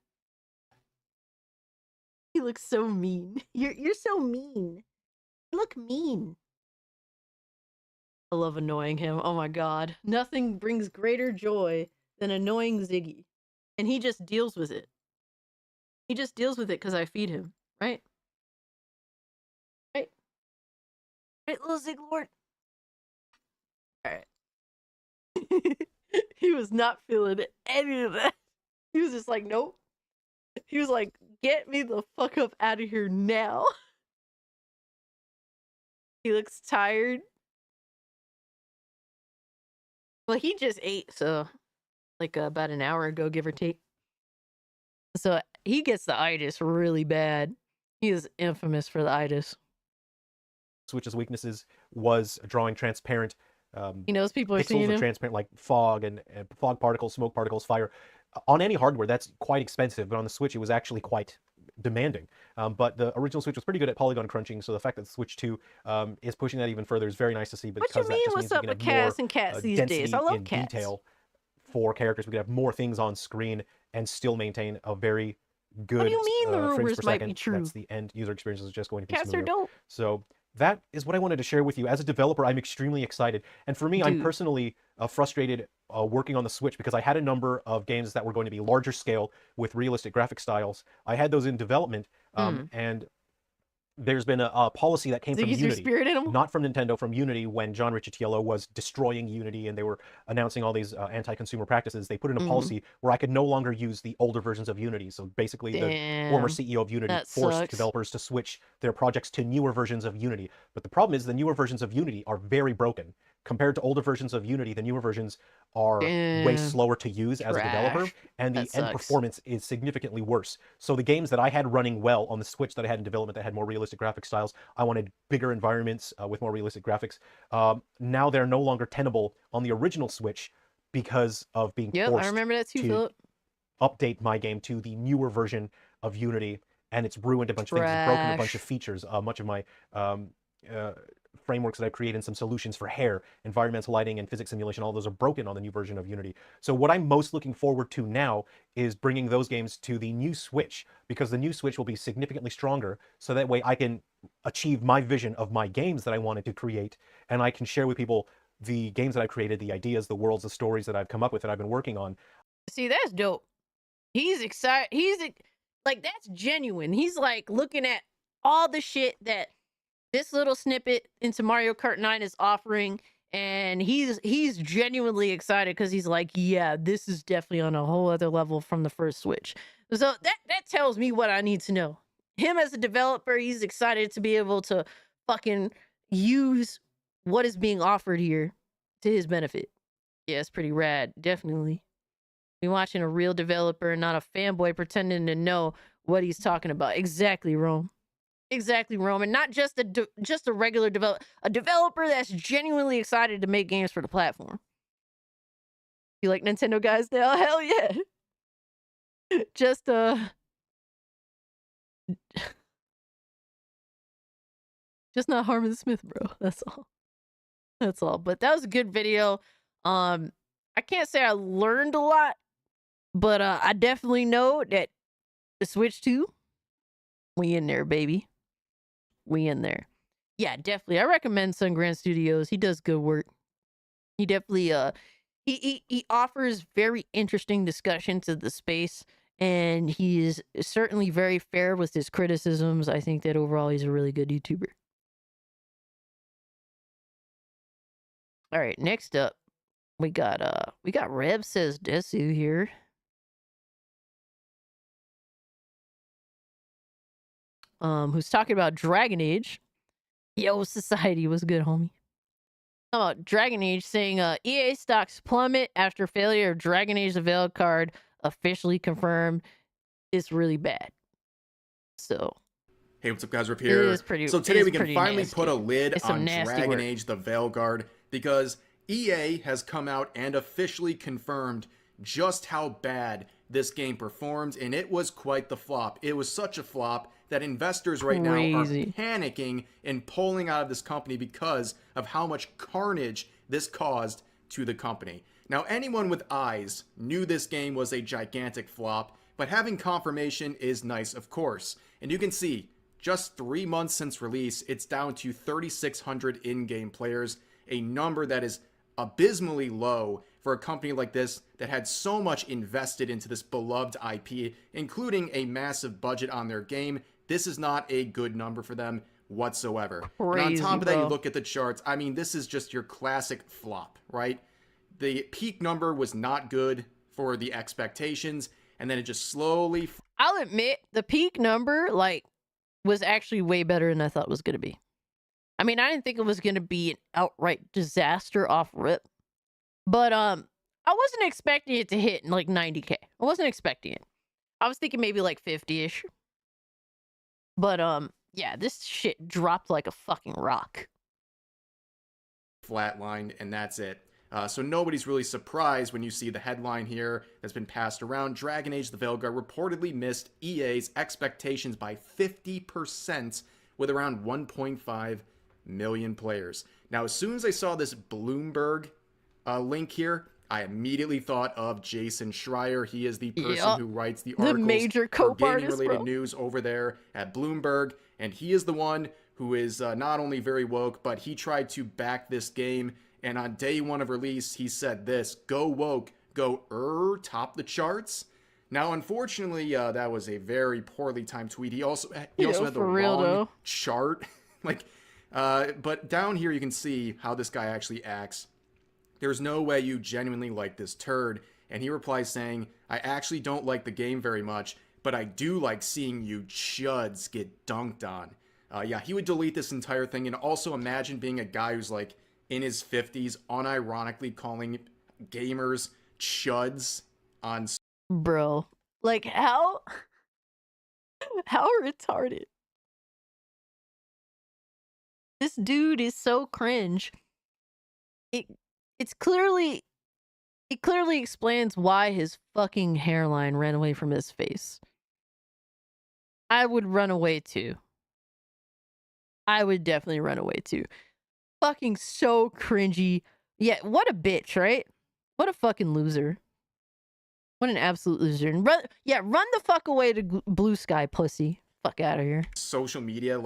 He looks so mean. You're so mean. You look mean. I love annoying him. Oh my god. Nothing brings greater joy than annoying Ziggy. And he just deals with it. He just deals with it because I feed him, right? Right? Right, little Ziglord? Alright. He was not feeling any of that. He was just like, nope. He was like, get me the fuck up out of here now. He looks tired. Well, he just ate, so like about an hour ago, give or take. So he gets the itis really bad. He is infamous for the itis. Switch's weaknesses was drawing transparent. He knows people are seeing pixels him. of transparent, like fog and fog particles, smoke particles, fire. On any hardware, that's quite expensive, but on the Switch, it was actually quite demanding. But the original Switch was pretty good at polygon crunching, so the fact that the Switch 2 is pushing that even further is very nice to see. What you Because mean? that just What's means we up can with have more cats and cats these density days? I love in cats. detail for characters. We can have more things on screen and still maintain a very good. What do you mean the frames rumors per might second. be true? That's the end user experience is just going to be Cats are smoother. dope. So that is what I wanted to share with you. As a developer, I'm extremely excited. And for me, I'm Dude. personally frustrated working on the Switch because I had a number of games that were going to be larger scale with realistic graphic styles. I had those in development, and there's been a policy that came from Ziggy's your Unity, spirit animal? not from Nintendo, from Unity, when John Riccitiello was destroying Unity and they were announcing all these anti-consumer practices. They put in a policy where I could no longer use the older versions of Unity. So basically, the former Damn. CEO of Unity That forced sucks. developers to switch their projects to newer versions of Unity. But the problem is the newer versions of Unity are very broken. Compared to older versions of Unity, the newer versions are way Damn. slower to use as a developer, Trash. and the That end sucks. performance is significantly worse. So the games that I had running well on the Switch that I had in development that had more realistic graphic styles, I wanted bigger environments with more realistic graphics. Now they're no longer tenable on the original Switch because of being Yep, forced I remember that too, to Philip. update my game to the newer version of Unity, and it's ruined a bunch of things. It's broken a bunch Trash. of features. Much of my frameworks that I've created and some solutions for hair, environmental lighting, and physics simulation, all those are broken on the new version of Unity. So what I'm most looking forward to now is bringing those games to the new Switch, because the new Switch will be significantly stronger, so that way I can achieve my vision of my games that I wanted to create, and I can share with people the games that I've created, the ideas, the worlds, the stories that I've come up with that I've been working on. See, that's dope. He's excited. Like, that's genuine. He's like looking at all the shit that this little snippet into Mario Kart 9 is offering, and he's genuinely excited because he's like, yeah, this is definitely on a whole other level from the first Switch. So that tells me what I need to know. Him as a developer, he's excited to be able to fucking use what is being offered here to his benefit. Yeah, it's pretty rad, definitely. Be watching a real developer and not a fanboy pretending to know what he's talking about. Exactly, Rome. Exactly, Rome. And not just a regular developer, a developer that's genuinely excited to make games for the platform. You like Nintendo guys now? Hell yeah. Just just not harming the Smith, bro. That's all. That's all. But that was a good video. I can't say I learned a lot, but I definitely know that the Switch 2, we in there, baby. We in there. Yeah, definitely. I recommend Sun Grand Studios. He does good work. He definitely he offers very interesting discussions of the space, and he is certainly very fair with his criticisms. I think that overall he's a really good YouTuber. All right, next up, we got Rev Says Desu here. Who's talking about Dragon Age. Yo, Society was good, homie. About Dragon Age, saying EA stocks plummet after failure of Dragon Age the Veilguard officially confirmed. It's really bad. So, hey, what's up, guys? Rip here. So today we can finally nasty. put a lid It's some on nasty Dragon work. Age the Veilguard because EA has come out and officially confirmed just how bad this game performed, and it was quite the flop. It was such a flop that investors right now are Crazy. panicking and pulling out of this company because of how much carnage this caused to the company. Now, anyone with eyes knew this game was a gigantic flop, but having confirmation is nice, of course. And you can see, just 3 months since release, it's down to 3,600 in-game players, a number that is abysmally low for a company like this that had so much invested into this beloved IP, including a massive budget on their game. This is not a good number for them whatsoever. Crazy, and on top of that, bro. you look at the charts. I mean, this is just your classic flop, right? The peak number was not good for the expectations, and then it just slowly... I'll admit, the peak number, was actually way better than I thought it was going to be. I mean, I didn't think it was going to be an outright disaster off rip. But, I wasn't expecting it to hit 90K. I wasn't expecting it. I was thinking maybe 50-ish. But, yeah, this shit dropped like a fucking rock. flatlined, and that's it. So nobody's really surprised when you see the headline here that's been passed around. Dragon Age the Veilguard reportedly missed EA's expectations by 50% with around 1.5 million players. Now, as soon as I saw this Bloomberg link here, I immediately thought of Jason Schreier. He is the person who writes the articles major for co-artist, gaming-related bro. news over there at Bloomberg, and he is the one who is not only very woke, but he tried to back this game. And on day one of release, he said this: "Go woke, go top the charts." Now, unfortunately, that was a very poorly timed tweet. He also had the for real, wrong though. chart. But down here you can see how this guy actually acts. "There's no way you genuinely like this turd." And he replies saying, "I actually don't like the game very much, but I do like seeing you chuds get dunked on." Yeah, he would delete this entire thing. And also imagine being a guy who's in his 50s, unironically calling gamers chuds on... Bro, how retarded. This dude is so cringe. It clearly explains why his fucking hairline ran away from his face. I would run away too. I would definitely run away too. Fucking so cringy. Yeah, what a bitch, right? What a fucking loser. What an absolute loser. And run the fuck away to Blue Sky, pussy. Fuck out of here. Social media,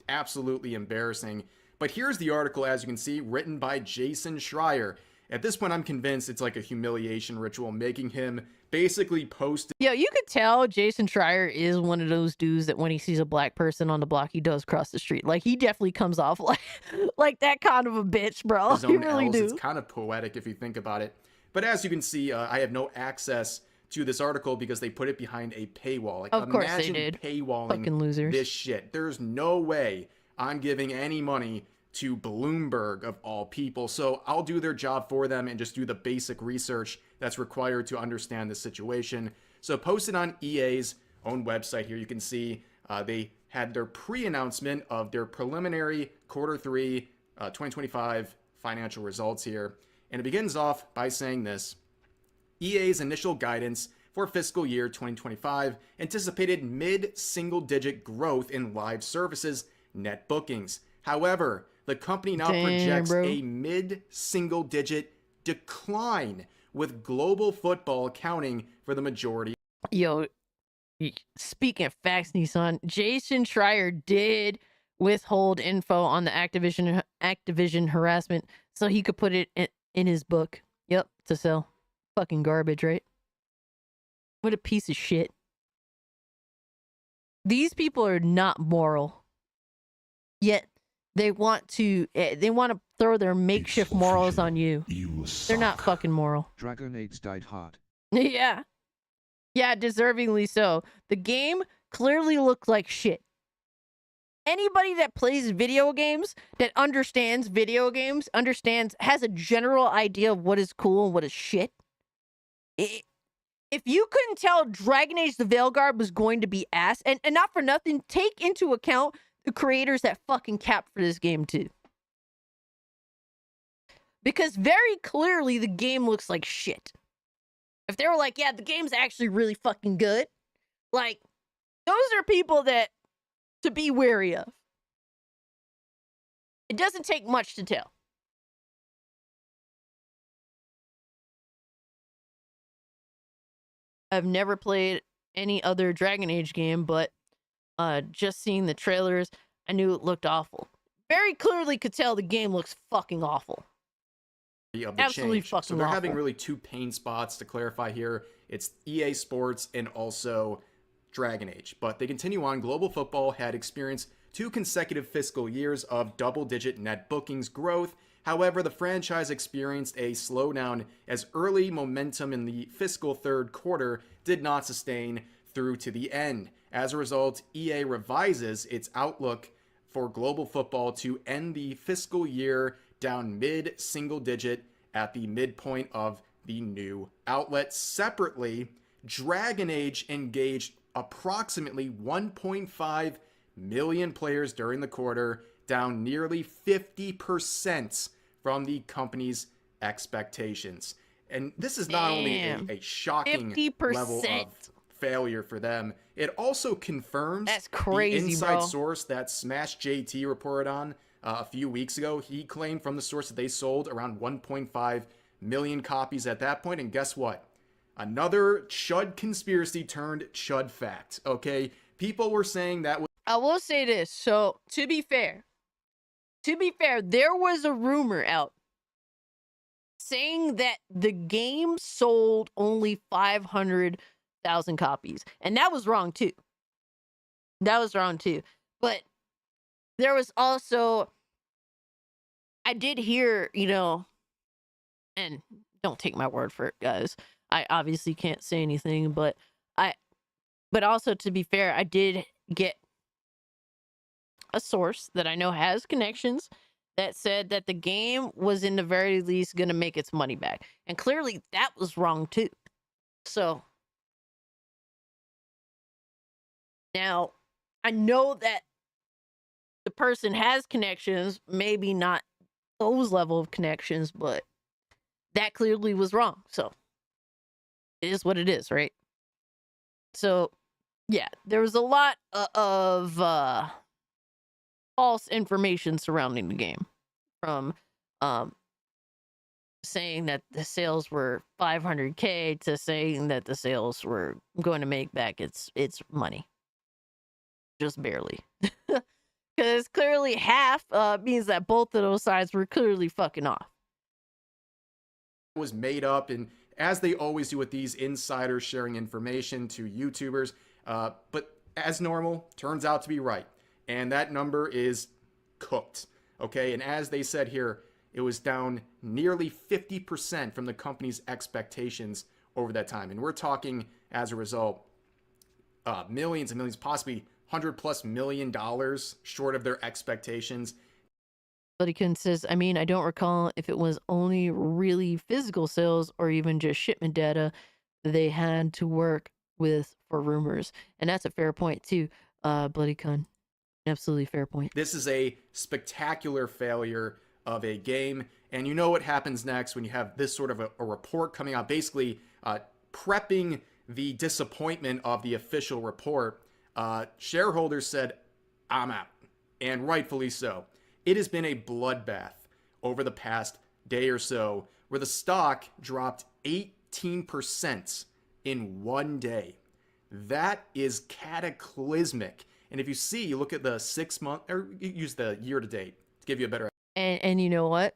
absolutely embarrassing. But here's the article, as you can see, written by Jason Schreier. At this point, I'm convinced it's like a humiliation ritual, making him basically post... Yeah, you could tell Jason Schreier is one of those dudes that when he sees a black person on the block, he does cross the street. He definitely comes off like that kind of a bitch, bro. his He own really L's. do. It's kind of poetic if you think about it. But as you can see, I have no access to this article because they put it behind a paywall. Of course they imagine did. paywalling Fucking losers. this shit. There's no way I'm giving any money to Bloomberg of all people. So I'll do their job for them and just do the basic research that's required to understand the situation. So posted on EA's own website here, you can see they had their pre-announcement of their preliminary Q3 2025 financial results here. And it begins off by saying this: EA's initial guidance for fiscal year 2025 anticipated mid-single-digit growth in live services net bookings. However, the company now projects a mid-single-digit decline, with global football accounting for the majority. Yo, speaking of facts, Nissan, Jason Schreier did withhold info on the Activision harassment so he could put it in his book. Yep, to sell. Fucking garbage, right? What a piece of shit. These people are not moral. Yet they want to throw their makeshift morals on you. They're not fucking moral. Dragonades died hard. Yeah. Yeah, deservingly so. The game clearly looked like shit. Anybody that plays video games, that understands video games, has a general idea of what is cool and what is shit. If you couldn't tell Dragon Age the Veilguard was going to be ass, and not for nothing, take into account the creators that fucking capped for this game too. Because very clearly the game looks like shit. If they were like, yeah, the game's actually really fucking good, like, those are people that to be wary of. It doesn't take much to tell. I've never played any other Dragon Age game, but just seeing the trailers, I knew it looked awful. Very clearly could tell the game looks fucking awful. Of the Absolutely change. fucking So they're awful. having really two pain spots to clarify here. It's EA Sports and also Dragon Age. But they continue on. Global Football had experienced 2 consecutive fiscal years of double-digit net bookings growth. However, the franchise experienced a slowdown as early momentum in the fiscal third quarter did not sustain through to the end. As a result, EA revises its outlook for Global Football to end the fiscal year down mid-single digit at the midpoint of the new outlet. Separately, Dragon Age engaged approximately 1.5 million players during the quarter, down nearly 50% from the company's expectations. And this is not only a shocking 50%. level of failure for them, it also confirms That's crazy, the inside bro. source that Smash JT reported on a few weeks ago. He claimed from the source that they sold around 1.5 million copies at that point. And guess what? Another Chud conspiracy turned Chud fact. Okay, people were saying that was. I will say this. So, to be fair, there was a rumor out saying that the game sold only 500,000 copies. And that was wrong too. But there was also, I did hear, and don't take my word for it, guys. I obviously can't say anything, but also, to be fair, I did get a source that I know has connections that said that the game was in the very least going to make its money back. And clearly that was wrong too. So now I know that the person has connections, maybe not those level of connections, but that clearly was wrong. So it is what it is, right? So yeah, there was a lot of false information surrounding the game, from saying that the sales were 500K to saying that the sales were going to make back its money, just barely. Because clearly half means that both of those sides were clearly fucking off. Was made up, and as they always do with these insiders sharing information to YouTubers, but as normal, turns out to be right. And that number is cooked, okay? And as they said here, it was down nearly 50% from the company's expectations over that time. And we're talking, as a result, millions and millions, possibly $100+ million short of their expectations. Buddykin says, I mean, I don't recall if it was only really physical sales or even just shipment data they had to work with for rumors. And that's a fair point too, Bloody Con. Absolutely fair point. This is a spectacular failure of a game. And you know what happens next when you have this sort of a report coming out, basically prepping the disappointment of the official report. Shareholders said, I'm out. And rightfully so. It has been a bloodbath over the past day or so, where the stock dropped 18% in one day. That is cataclysmic. And if you see, you look at the 6 month, or you use the year to date to give you a better. And you know what?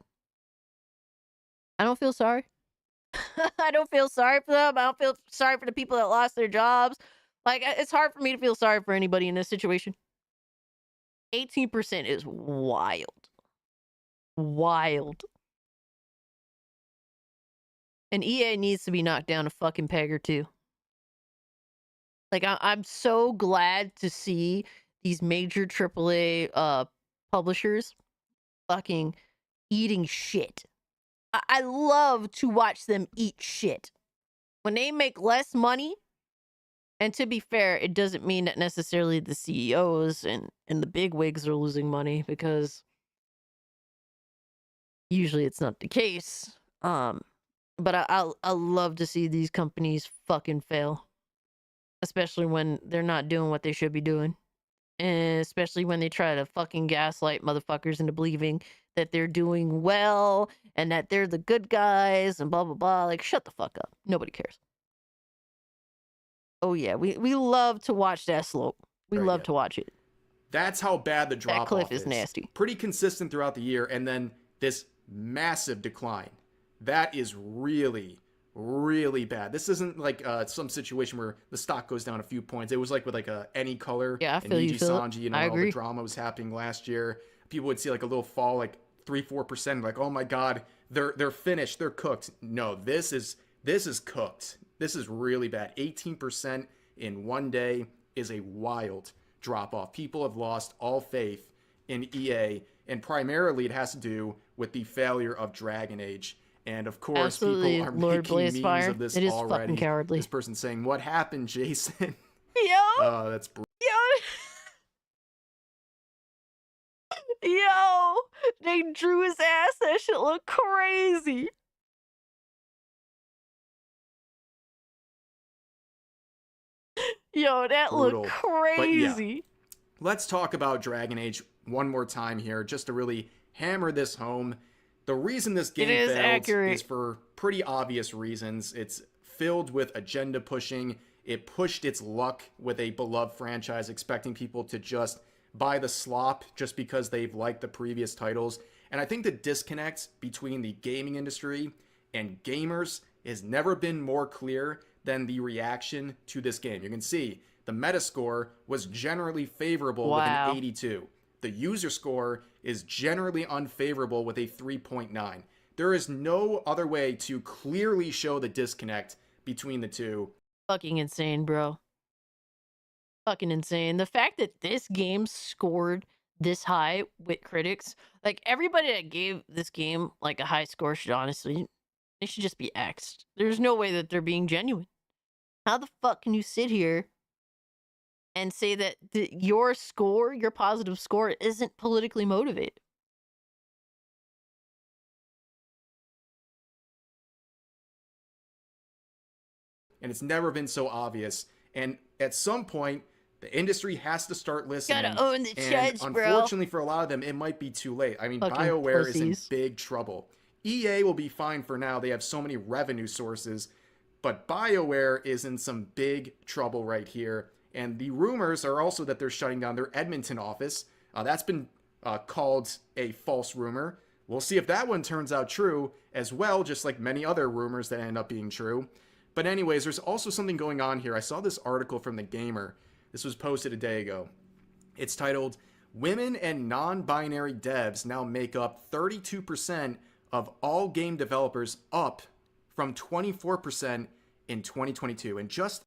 I don't feel sorry. I don't feel sorry for them. I don't feel sorry for the people that lost their jobs. Like, it's hard for me to feel sorry for anybody in this situation. 18% is wild. Wild. And EA needs to be knocked down a fucking peg or two. Like, I'm so glad to see these major AAA publishers fucking eating shit. I love to watch them eat shit. When they make less money, and to be fair, it doesn't mean that necessarily the CEOs and the big wigs are losing money, because usually it's not the case. But I love to see these companies fucking fail. Especially when they're not doing what they should be doing. And especially when they try to fucking gaslight motherfuckers into believing that they're doing well and that they're the good guys and blah, blah, blah. Like, shut the fuck up. Nobody cares. Oh, yeah. We love to watch that slope. We love to watch it. That's how bad the drop-off is. That cliff is nasty. Pretty consistent throughout the year, and then this massive decline. That is really, really bad. This isn't like some situation where the stock goes down a few points. It was like with like Any Color and Niji Sanji, you know, all the drama was happening last year. People would see like a little fall, like 3-4%, like, oh my god, they're finished, they're cooked. No, this is cooked. This is really bad. 18% in one day is a wild drop off. People have lost all faith in EA, and primarily it has to do with the failure of Dragon Age. And of course, absolutely, people are Lord making memes Blazefire. of this It is already. fucking cowardly. This person saying, "What happened, Jason?" Yo. Oh, that's brutal. Yo, they drew his ass. That shit look crazy. Yo, that Brutal. looked But yeah, crazy. let's talk about Dragon Age one more time here, just to really hammer this home. The reason this game is failed accurate. is for pretty obvious reasons. It's filled with agenda pushing. It pushed its luck with a beloved franchise, expecting people to just buy the slop just because they've liked the previous titles. And I think the disconnect between the gaming industry and gamers has never been more clear than the reaction to this game. You can see the Metascore was generally favorable with an 82. The user score is generally unfavorable with a 3.9. There is no other way to clearly show the disconnect between the two. Fucking insane, bro. Fucking insane. The fact that this game scored this high with critics, like, everybody that gave this game like a high score should honestly, they should just be axed. There's no way that they're being genuine. How the fuck can you sit here and say that your score, your positive score, isn't politically motivated? And it's never been so obvious. And at some point, the industry has to start listening. Gotta own the judge, and bro. unfortunately for a lot of them, it might be too late. I mean, Fucking BioWare is in pussies. big trouble. EA will be fine for now. They have so many revenue sources. But BioWare is in some big trouble right here. And the rumors are also that they're shutting down their Edmonton office. That's been called a false rumor. We'll see if that one turns out true as well, just like many other rumors that end up being true. But anyways, there's also something going on here. I saw this article from The Gamer. This was posted a day ago. It's titled, "Women and Non-Binary Devs Now Make Up 32% of All Game Developers, up from 24% in 2022. And just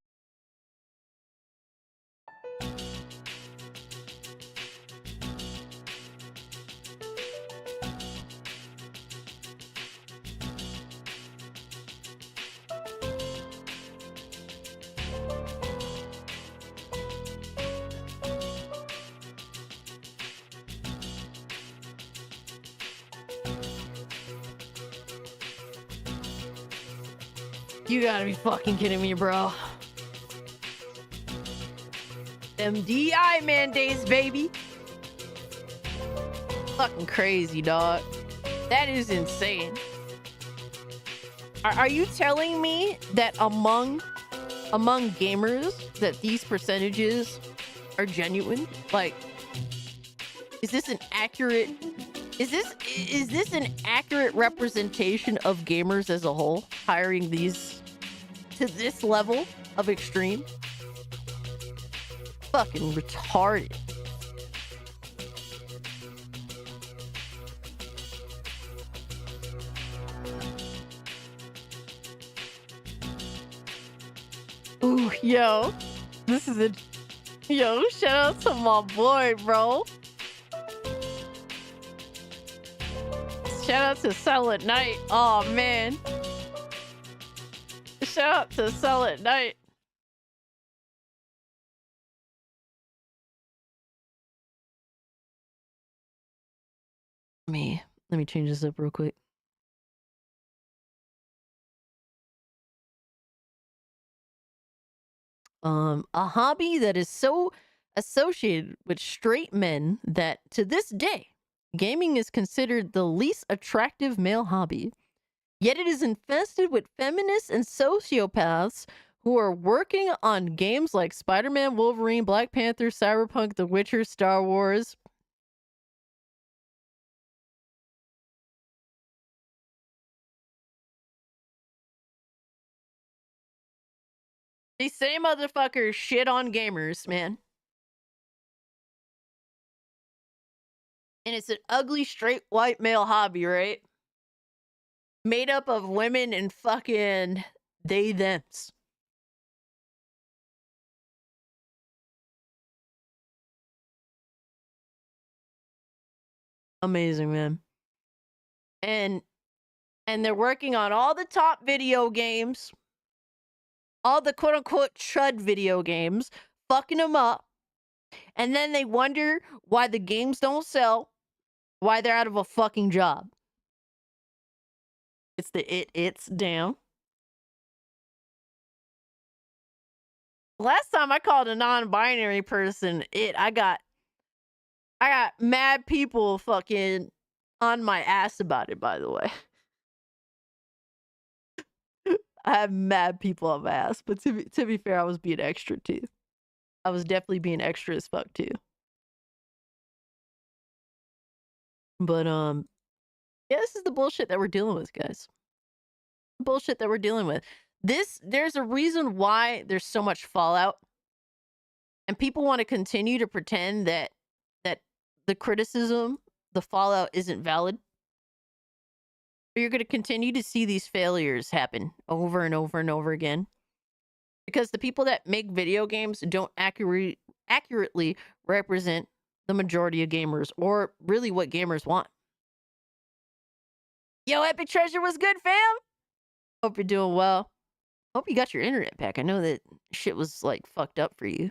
You gotta be fucking kidding me, bro. Them DI mandates, baby. Fucking crazy, dog. That is insane. Are you telling me that among gamers that these percentages are genuine? Like, is this an accurate representation of gamers as a whole, hiring these to this level of extreme? Fucking retarded. Ooh, yo. This is a... Yo, shout out to my boy, bro. Shout out to Silent Night. Oh, man. Shout out to Silent Night. Let me change this up real quick. A hobby that is so associated with straight men that to this day, gaming is considered the least attractive male hobby. Yet it is infested with feminists and sociopaths who are working on games like Spider-Man, Wolverine, Black Panther, Cyberpunk, The Witcher, Star Wars. These same motherfuckers shit on gamers, man. And it's an ugly, straight, white male hobby, right? Made up of women and fucking they-thems. Amazing, man. And they're working on all the top video games. All the quote-unquote chud video games, fucking them up. And then they wonder why the games don't sell, why they're out of a fucking job. It's the it's down. Last time I called a non-binary person I got mad people fucking on my ass about it, by the way. I have mad people on my ass, but to be fair, I was being extra too. I was definitely being extra as fuck too. But yeah, this is the bullshit that we're dealing with, guys. Bullshit that we're dealing with. There's a reason why there's so much fallout, and people want to continue to pretend that the criticism, the fallout isn't valid. You're going to continue to see these failures happen over and over and over again. Because the people that make video games don't accurately represent the majority of gamers, or really what gamers want. Yo, Epic Treasure was good, fam! Hope you're doing well. Hope you got your internet back. I know that shit was, like, fucked up for you.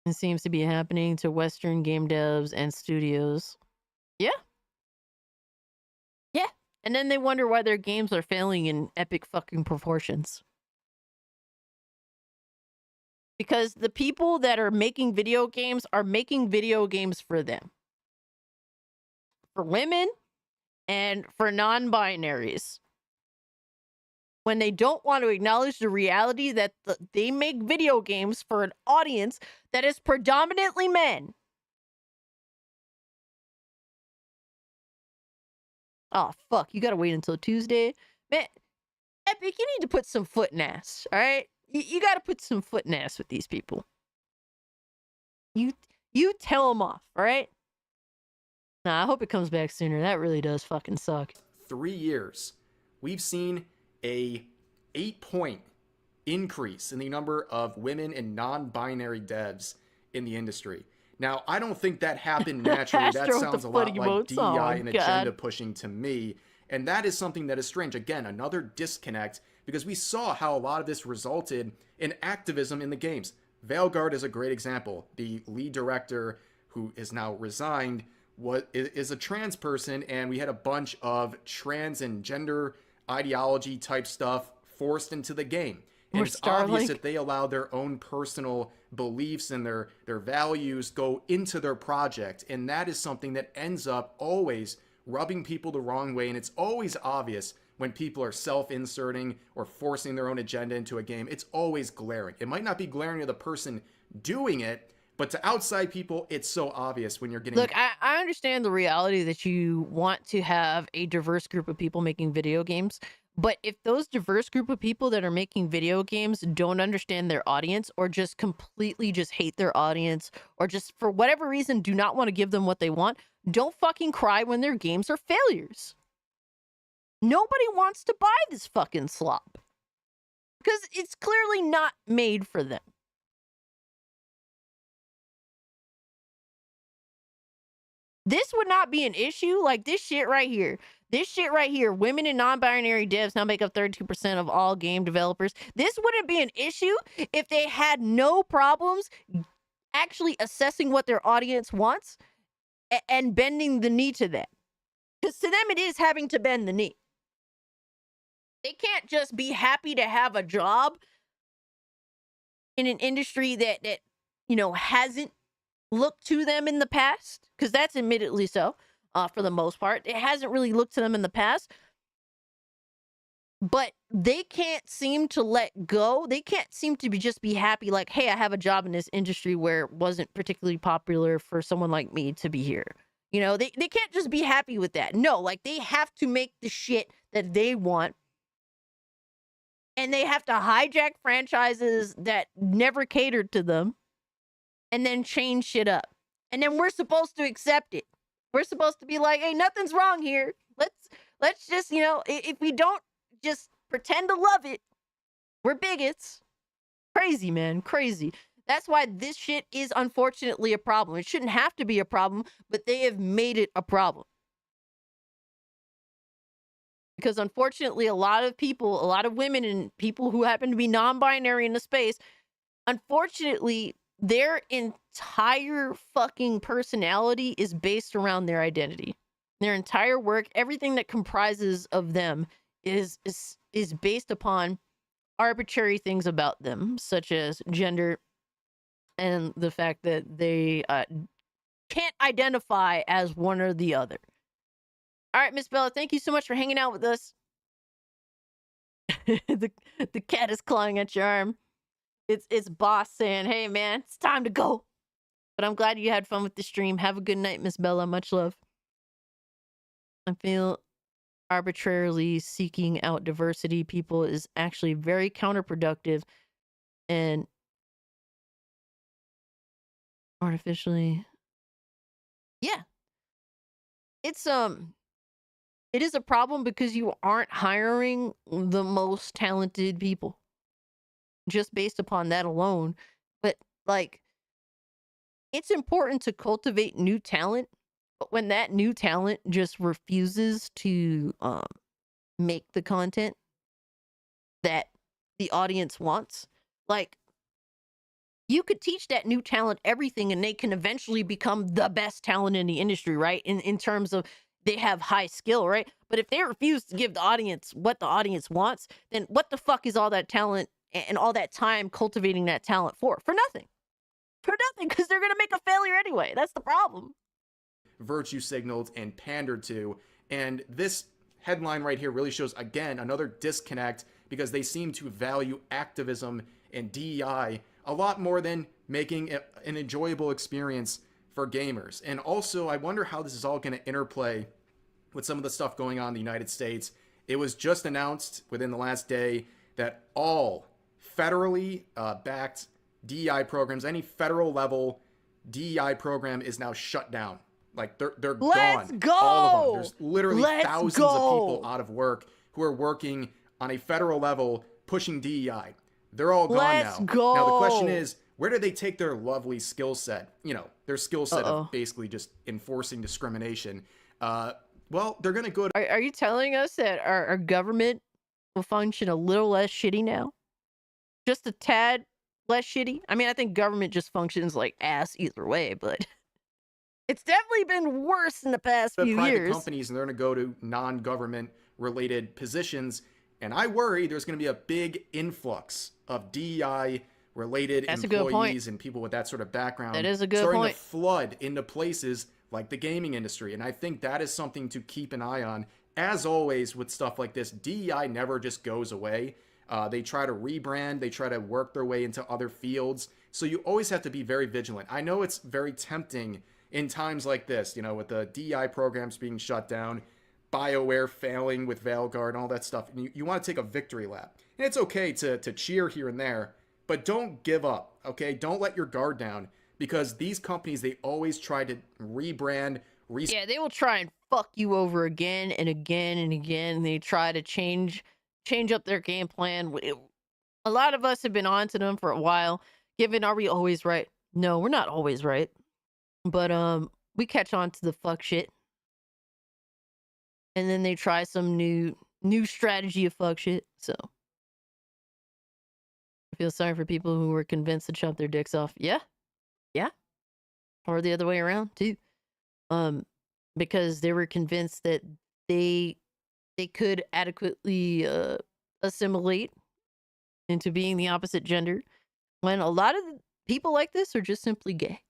It seems to be happening to Western game devs and studios. Yeah. Yeah. And then they wonder why their games are failing in epic fucking proportions. Because the people that are making video games are making video games for them. For women and for non-binaries. When they don't want to acknowledge the reality that they make video games for an audience that is predominantly men. Oh, fuck. You gotta wait until Tuesday. Man, Epic, you need to put some foot in ass, all right? You gotta put some foot in ass with these people. You tell them off, all right? Nah, I hope it comes back sooner. That really does fucking suck. 3 years, we've seen a 8-point increase in the number of women and non-binary devs in the industry. Now, I don't think that happened naturally. That sounds a lot like DEI and agenda pushing to me. And that is something that is strange. Again, another disconnect, because we saw how a lot of this resulted in activism in the games. Veilguard is a great example. The lead director, who is now resigned, is a trans person, and we had a bunch of trans and gender ideology type stuff forced into the game. And it's obvious that they allow their own personal beliefs and their values go into their project. And that is something that ends up always rubbing people the wrong way. And it's always obvious when people are self-inserting or forcing their own agenda into a game. It's always glaring. It might not be glaring to the person doing it, but to outside people, it's so obvious when you're getting... Look, I understand the reality that you want to have a diverse group of people making video games. But if those diverse group of people that are making video games don't understand their audience, or just completely just hate their audience, or just for whatever reason do not want to give them what they want, don't fucking cry when their games are failures. Nobody wants to buy this fucking slop because it's clearly not made for them. This would not be an issue. Like this shit right here. This shit right here, women and non-binary devs now make up 32% of all game developers. This wouldn't be an issue if they had no problems actually assessing what their audience wants and bending the knee to that. Because to them, it is having to bend the knee. They can't just be happy to have a job in an industry that you know, hasn't looked to them in the past, because that's admittedly so. For the most part, it hasn't really looked to them in the past, but they can't seem to let go. They can't seem to just be happy like, hey, I have a job in this industry where it wasn't particularly popular for someone like me to be here. You know, they can't just be happy with that. No, like they have to make the shit that they want, and they have to hijack franchises that never catered to them and then change shit up. And then we're supposed to accept it. We're supposed to be like, hey, nothing's wrong here. Let's just, you know, if we don't just pretend to love it, we're bigots. Crazy, man. Crazy. That's why this shit is unfortunately a problem. It shouldn't have to be a problem, but they have made it a problem. Because unfortunately, a lot of people, a lot of women and people who happen to be non-binary in the space, unfortunately, their entire fucking personality is based around their identity. Their entire work, everything that comprises of them is based upon arbitrary things about them, such as gender and the fact that they can't identify as one or the other. All right, Miss Bella, thank you so much for hanging out with us. The cat is clawing at your arm. It's boss saying, hey, man, it's time to go. But I'm glad you had fun with the stream. Have a good night, Miss Bella. Much love. I feel arbitrarily seeking out diversity people is actually very counterproductive and artificially. Yeah. It is a problem because you aren't hiring the most talented people. Just based upon that alone. But like, it's important to cultivate new talent, but when that new talent just refuses to make the content that the audience wants, like, you could teach that new talent everything and they can eventually become the best talent in the industry, right? In terms of they have high skill, right? But if they refuse to give the audience what the audience wants, then what the fuck is all that talent and all that time cultivating that talent for? For nothing. For nothing, because they're going to make a failure anyway. That's the problem. Virtue signaled and pandered to. And this headline right here really shows, again, another disconnect, because they seem to value activism and DEI a lot more than making an enjoyable experience for gamers. And also, I wonder how this is all going to interplay with some of the stuff going on in the United States. It was just announced within the last day that all federally backed DEI programs, any federal level DEI program is now shut down. Like they're Let's gone. Go! All of them. There's literally Let's thousands go! of people out of work who are working on a federal level pushing DEI. They're all gone Let's now. go! Now the question is, where do they take their lovely skill set? You know, their skill set of basically just enforcing discrimination. Well, they're gonna go to... Are you telling us that our government will function a little less shitty now? Just a tad less shitty? I mean, I think government just functions like ass either way, but It's definitely been worse in the past few private years. companies, and they're going to go to non-government related positions. And I worry there's going to be a big influx of DEI related employees and people with that sort of background. That is a good starting point. to flood into places like the gaming industry. And I think that is something to keep an eye on. As always with stuff like this, DEI never just goes away. They try to rebrand. They try to work their way into other fields. So you always have to be very vigilant. I know it's very tempting in times like this, you know, with the DEI programs being shut down, BioWare failing with Veilguard and all that stuff. And you want to take a victory lap. And it's okay to cheer here and there, but don't give up, okay? Don't let your guard down, because these companies, they always try to rebrand. Yeah, they will try and fuck you over again and again and again. They try to change up their game plan. A lot of us have been on to them for a while. Given, are we always right? No, we're not always right. But we catch on to the fuck shit. And then they try some new strategy of fuck shit. So I feel sorry for people who were convinced to chop their dicks off. Yeah. Or the other way around too. Because they were convinced that they could adequately assimilate into being the opposite gender, when a lot of people like this are just simply gay.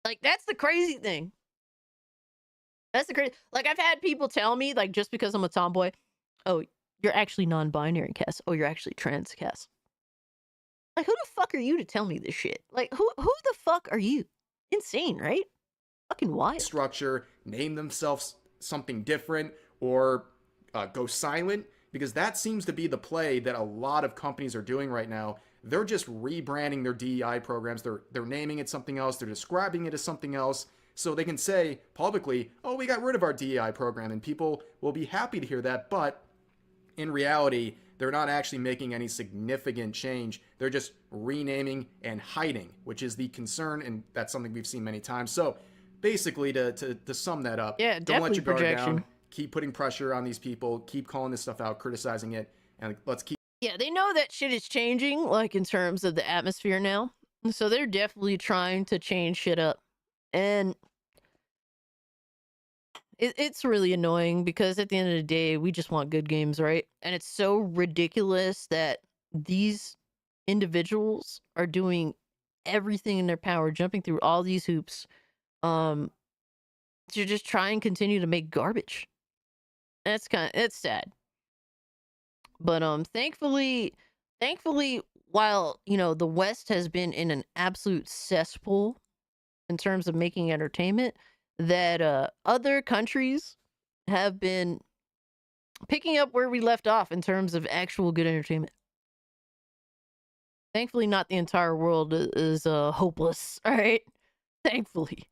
Like, that's the crazy thing. That's the crazy. Like, I've had people tell me, like, just because I'm a tomboy, oh, you're actually non-binary, Cass. Oh, you're actually trans, Cass. Like, who the fuck are you to tell me this shit? Like, who the fuck are you? Insane, right? Fucking wild. Structure, name themselves something different, or go silent, because that seems to be the play that a lot of companies are doing right now. They're just rebranding their DEI programs. They're naming it something else. They're describing it as something else, so they can say publicly, oh, we got rid of our DEI program, and people will be happy to hear that. But in reality, they're not actually making any significant change. They're just renaming and hiding, which is the concern, and that's something we've seen many times. So basically, to sum that up, yeah, don't let your guard projection. down. Keep putting pressure on these people. Keep calling this stuff out, criticizing it, and let's keep. Yeah, they know that shit is changing, like, in terms of the atmosphere now. So they're definitely trying to change shit up. And it's really annoying, because at the end of the day, we just want good games, right? And it's so ridiculous that these individuals are doing everything in their power, jumping through all these hoops, to just try and continue to make garbage. It's sad. But thankfully, while, you know, the West has been in an absolute cesspool in terms of making entertainment, that other countries have been picking up where we left off in terms of actual good entertainment. Thankfully, not the entire world is hopeless, all right? Thankfully.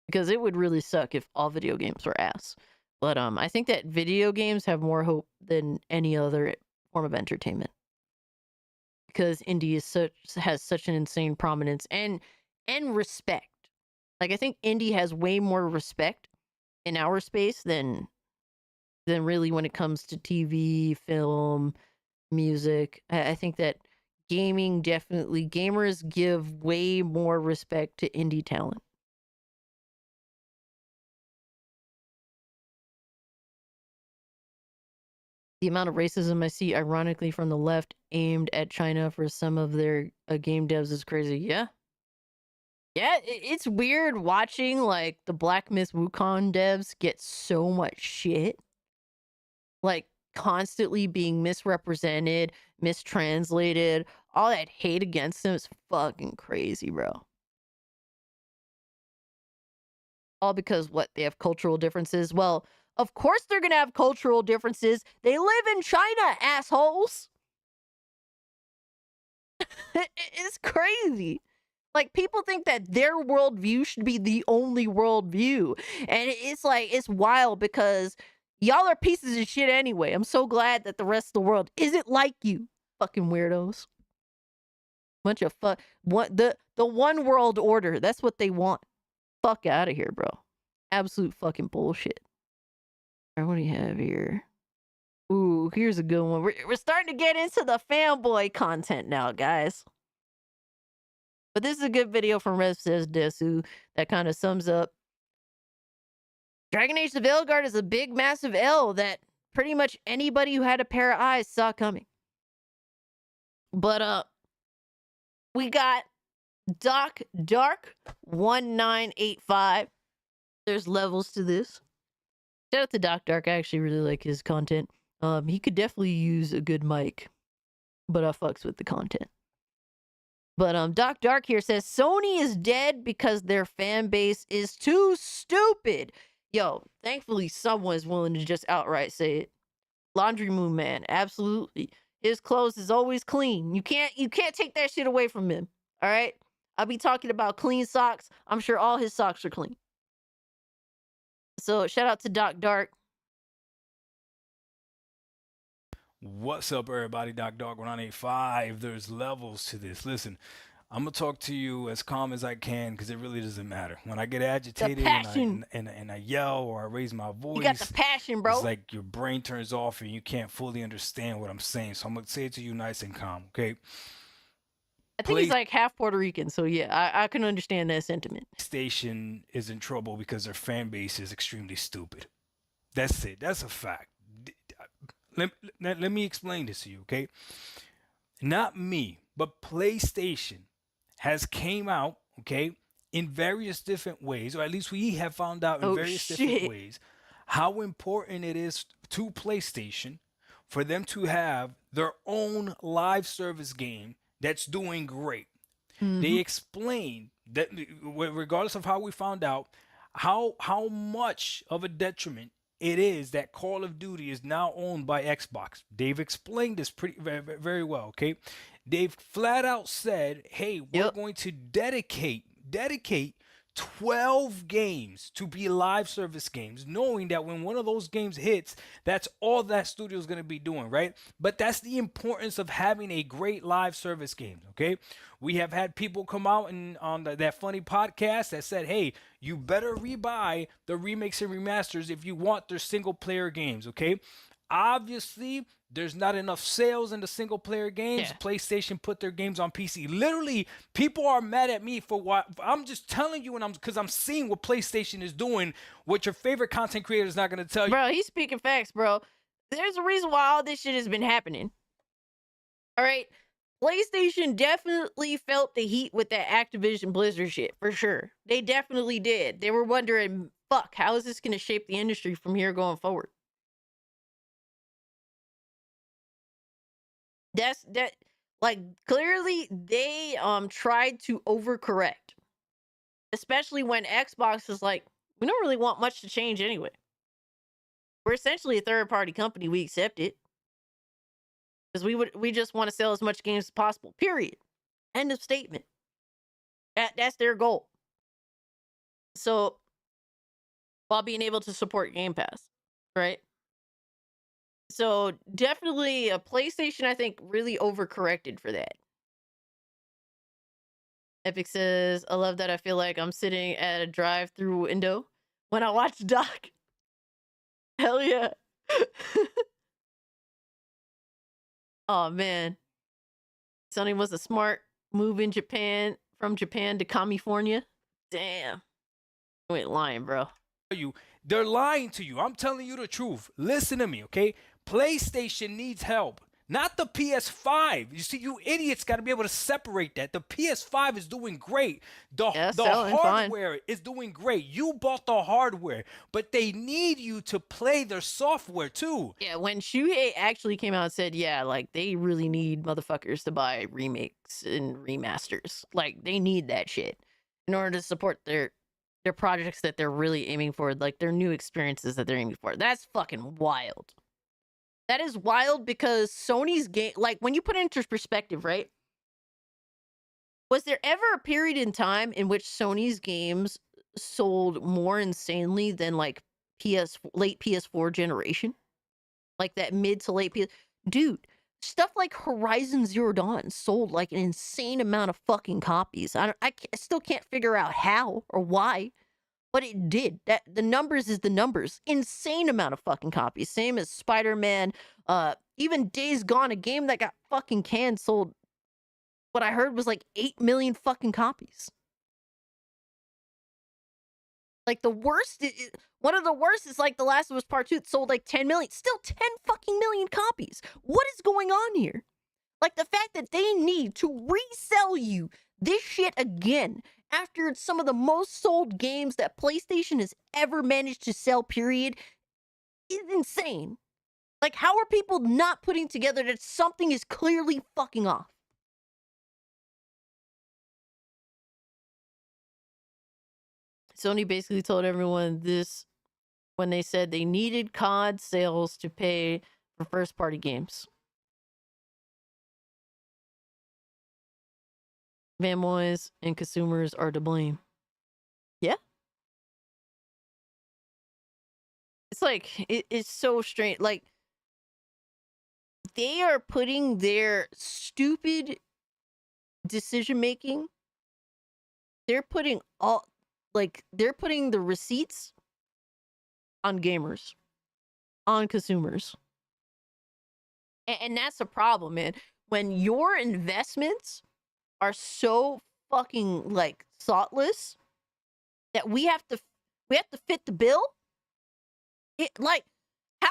Because it would really suck if all video games were ass. But I think that video games have more hope than any other form of entertainment, because indie has such an insane prominence and respect. Like, I think indie has way more respect in our space than really when it comes to TV, film, music. I think that gamers give way more respect to indie talent. The amount of racism I see, ironically, from the left aimed at China for some of their game devs is crazy. Yeah. Yeah, it's weird watching, like, the Black Myth Wukong devs get so much shit. Like, constantly being misrepresented, mistranslated. All that hate against them is fucking crazy, bro. All because, what, they have cultural differences? Well, of course they're gonna have cultural differences. They live in China, assholes. It's crazy. Like, people think that their worldview should be the only worldview. And it's like, it's wild, because y'all are pieces of shit anyway. I'm so glad that the rest of the world isn't like you. Fucking weirdos. Bunch of the one world order. That's what they want. Fuck out of here, bro. Absolute fucking bullshit. All right, what do you have here? Ooh, here's a good one. We're starting to get into the fanboy content now, guys. But this is a good video from Rev Says Desu that kind of sums up Dragon Age the Veilguard is a big, massive L that pretty much anybody who had a pair of eyes saw coming. But we got Doc Dark 1985. There's levels to this. Shout out to Doc Dark. I actually really like his content. He could definitely use a good mic, but I fucks with the content. But Doc Dark here says Sony is dead because their fan base is too stupid. Yo, thankfully someone's willing to just outright say it. Laundry Moon Man, absolutely. His clothes is always clean. You can't take that shit away from him. All right? I'll be talking about clean socks. I'm sure all his socks are clean. So shout out to Doc Dark. What's up, everybody? Doc Dog 185. There's levels to this. Listen, I'm gonna talk to you as calm as I can because it really doesn't matter. When I get agitated and I yell or I raise my voice, You got the passion, bro. it's like your brain turns off and you can't fully understand what I'm saying. So I'm gonna say it to you nice and calm, okay? I think he's like half Puerto Rican, so yeah, I can understand that sentiment. PlayStation is in trouble because their fan base is extremely stupid. That's it. That's a fact. Let me explain this to you, okay? Not me, but PlayStation has came out, okay, in various different ways, or at least we have found out in various different ways, how important it is to PlayStation for them to have their own live service game that's doing great. They explain that regardless of how we found out, how much of a detriment it is that Call of Duty is now owned by Xbox. They've explained this very well, okay? They've flat out said, hey, we're going to dedicate 12 games to be live service games, knowing that when one of those games hits, that's all that studio is going to be doing, right? But that's the importance of having a great live service game, okay? We have had people come out and on that funny podcast that said, hey, you better rebuy the remakes and remasters if you want their single player games, okay? Obviously, there's not enough sales in the single player games. PlayStation put their games on PC. Literally, people are mad at me for what I'm just telling you, and because I'm seeing what PlayStation is doing, what your favorite content creator is not going to tell you. Bro, he's speaking facts, bro. There's a reason why all this shit has been happening. All right? PlayStation definitely felt the heat with that Activision Blizzard shit, for sure. They definitely did. They were wondering, fuck, how is this going to shape the industry from here going forward? Like, clearly they tried to overcorrect, especially when Xbox is like, we don't really want much to change anyway. We're essentially a third-party company. We accept it because we just want to sell as much games as possible. Period. End of statement. That's their goal. So, while being able to support Game Pass, right? So definitely a PlayStation, I think, really overcorrected for that. Epic says, I love that I feel like I'm sitting at a drive-through window when I watch Doc. Hell yeah. Oh, man. Sony was a smart move in Japan, from Japan to California. Damn. You ain't lying, bro. They're lying to you. I'm telling you the truth. Listen to me, okay? PlayStation needs help, not the PS5. You see, you idiots got to be able to separate that. The PS5 is doing great. The hardware is doing great. You bought the hardware, but they need you to play their software too. Yeah, when Shuhei actually came out and said, yeah, like, they really need motherfuckers to buy remakes and remasters. Like, they need that shit in order to support their projects that they're really aiming for, like their new experiences that they're aiming for. That's fucking wild. That is wild because Sony's game, like, when you put it into perspective, right? Was there ever a period in time in which Sony's games sold more insanely than like late PS4 generation? Like that mid to late PS. Dude, stuff like Horizon Zero Dawn sold like an insane amount of fucking copies. I still can't figure out how or why, but it did. That the numbers is the numbers. Insane amount of fucking copies. Same as Spider-Man. Even Days Gone, a game that got fucking canned, sold what I heard was like 8 million fucking copies. Like the worst, one of the worst is like The Last of Us Part 2. It sold like 10 million, still 10 fucking million copies. What is going on here? Like the fact that they need to resell you this shit again after it's some of the most sold games that PlayStation has ever managed to sell, period, is insane. Like, how are people not putting together that something is clearly fucking off? Sony basically told everyone this when they said they needed COD sales to pay for first-party games. Fanboys and consumers are to blame. Yeah. It's like, it's so strange. Like, they are putting their stupid decision-making, they're putting the receipts on gamers, on consumers. And that's a problem, man. When your investments are so fucking like thoughtless that we have to fit the bill. It like how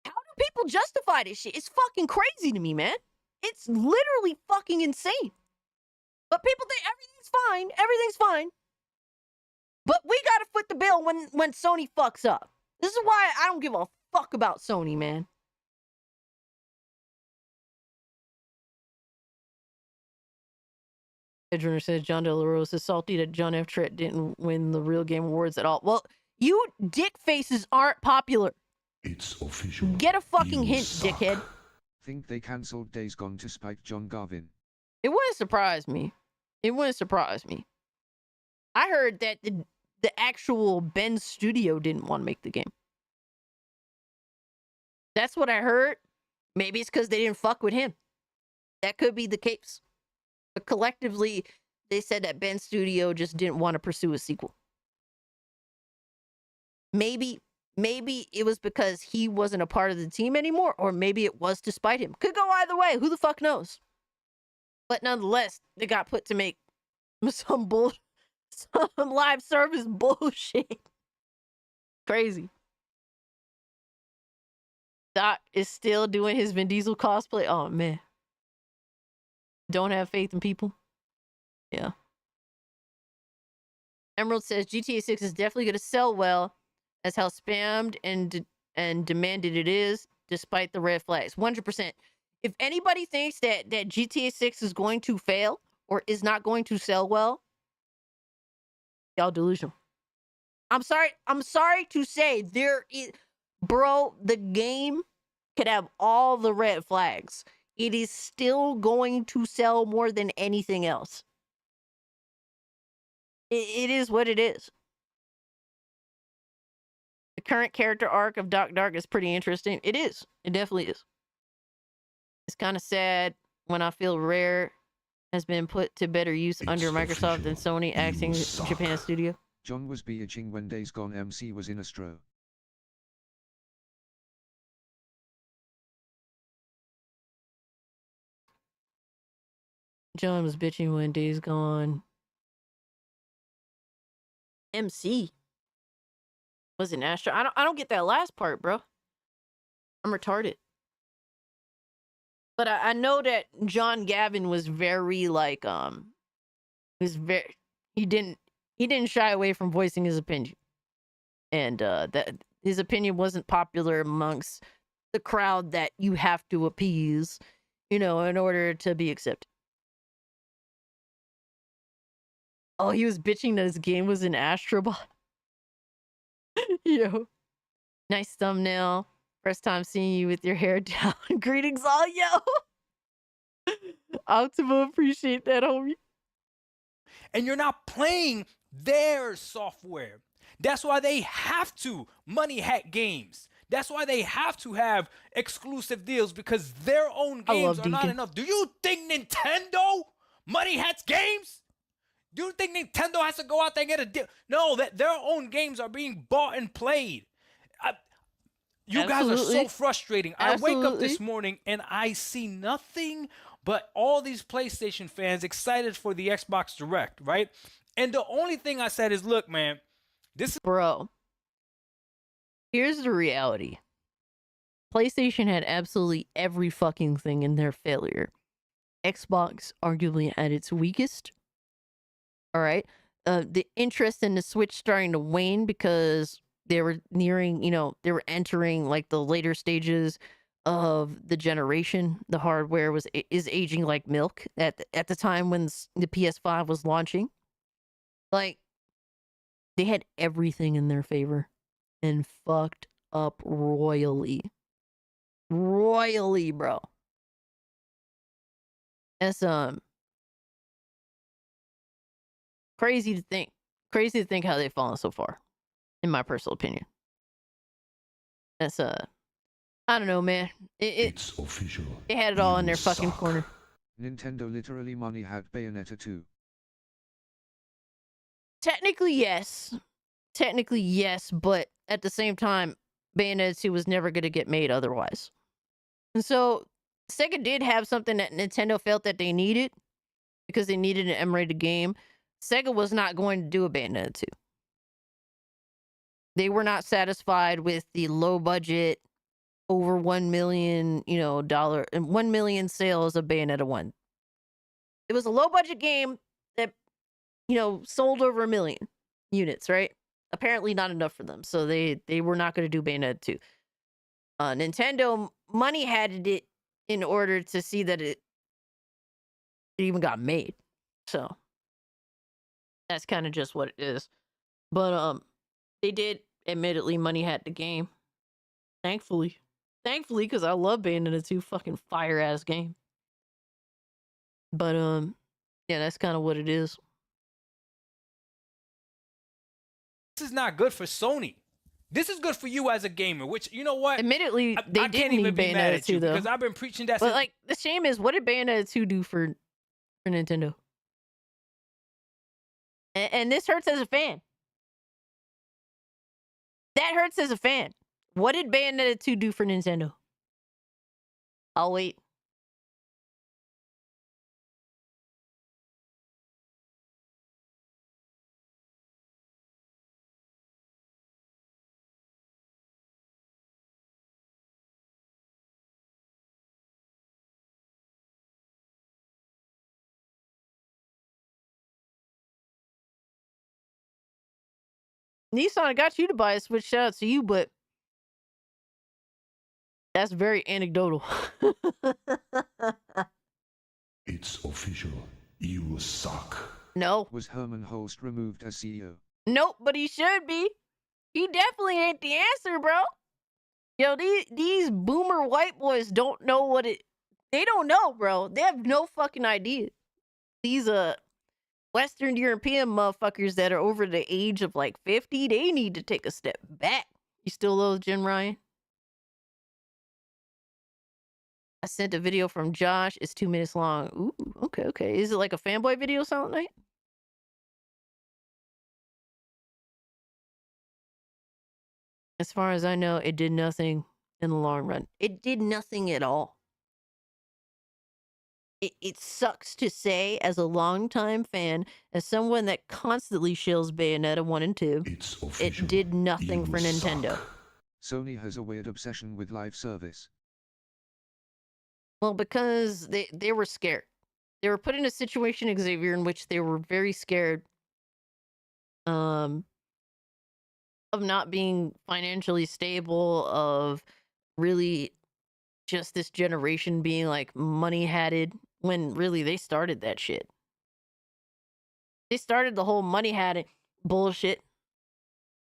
do people justify this shit? It's fucking crazy to me, man. It's literally fucking insane. But people think everything's fine. But we gotta foot the bill when Sony fucks up. This is why I don't give a fuck about Sony, man. Edgerunners says John De La Rose is salty that John F. Trett didn't win the Real Game Awards at all. Well, you dick faces aren't popular. It's official. Get a fucking hint, dickhead. Think they cancelled Days Gone to spite John Garvin. It wouldn't surprise me. I heard that the actual Ben studio didn't want to make the game. That's what I heard. Maybe it's because they didn't fuck with him. That could be the case. But collectively, they said that Ben studio just didn't want to pursue a sequel. Maybe it was because he wasn't a part of the team anymore, or maybe it was to spite him. Could go either way. Who the fuck knows? But nonetheless, they got put to make some live service bullshit. Crazy. Doc is still doing his Vin Diesel cosplay. Oh, man. Don't have faith in people. Yeah. Emerald says GTA 6 is definitely going to sell well, as how spammed and demanded it is, despite the red flags. 100%. If anybody thinks that GTA 6 is going to fail or is not going to sell well, y'all delusional. I'm sorry to say, the game could have all the red flags. It is still going to sell more than anything else. It is what it is. The current character arc of Doc Dark is pretty interesting. It is. It definitely is. It's kind of sad when I feel Rare has been put to better use under Microsoft than Sony acting Japan studio. John was bitching when Days Gone MC was in Astro. John was bitching when Days Gone MC was in Astro. I don't get that last part, bro. I'm retarded. But I know that John Gavin was very like he didn't shy away from voicing his opinion. And that his opinion wasn't popular amongst the crowd that you have to appease, in order to be accepted. Oh, he was bitching that his game was in Astrobot. Yo. Nice thumbnail. First time seeing you with your hair down. Greetings all, yo. Optimal, appreciate that, homie. And you're not playing their software. That's why they have to money hack games. That's why they have to have exclusive deals, because their own games are not enough. Do you think Nintendo money hacks games? Do you think Nintendo has to go out there and get a deal? No, that their own games are being bought and played. You guys are so frustrating. I wake up this morning and I see nothing but all these PlayStation fans excited for the Xbox Direct, right? And the only thing I said is, look, man, This, bro. Here's the reality. PlayStation had absolutely every fucking thing in their failure. Xbox arguably at its weakest. All right. The interest in the Switch starting to wane because they were nearing, they were entering like the later stages of the generation. The hardware is aging like milk at the time when the PS5 was launching. Like, they had everything in their favor and fucked up royally. Royally, bro. That's crazy to think. Crazy to think how they've fallen so far, in my personal opinion. That's I don't know, man. It's official. They had it all in their fucking suck. corner. Nintendo literally money had Bayonetta 2. Technically, yes. Technically, yes, but at the same time, Bayonetta 2 was never going to get made otherwise. And so, Sega did have something that Nintendo felt that they needed because they needed an M-rated game. Sega was not going to do a Bayonetta 2. They were not satisfied with the low budget, over $1 million, and 1 million sales of Bayonetta 1. It was a low budget game that, sold over 1 million units, right? Apparently not enough for them. So they were not going to do Bayonetta 2. Nintendo money had it in order to see that it even got made. So that's kind of just what it is. But they did admittedly money had the game. Thankfully, because I love Bayonetta 2, fucking fire ass game. But yeah, that's kind of what it is. this is not good for Sony. This is good for you as a gamer, which, you know what? Admittedly, I they can't didn't even need be mad Bayonetta at you 2, though. because I've been preaching that. But, since- like, the shame is, what did Bayonetta 2 do for Nintendo? And this hurts as a fan. That hurts as a fan. What did Bayonetta 2 do for Nintendo? I'll wait. Nissan, I got you to buy a Switch. Shout out to you, but that's very anecdotal. It's official. You suck. No. Was Herman Holst removed as CEO? Nope, but he should be. He definitely ain't the answer, bro. Yo, these boomer white boys don't know what it... They don't know, bro. They have no fucking idea. These, Western European motherfuckers that are over the age of, like, 50, they need to take a step back. You still love Jim Ryan? I sent a video from Josh. It's 2 minutes long. Ooh, okay. Is it like a fanboy video sound night? As far as I know, it did nothing in the long run. It did nothing at all. It sucks to say, as a longtime fan, as someone that constantly shills Bayonetta 1 and 2, it did nothing for Nintendo. Sony has a weird obsession with live service. Well, because they were scared. They were put in a situation, Xavier, in which they were very scared of not being financially stable, of really just this generation being like money-hatted, when really they started that shit. They started the whole money-hatted bullshit.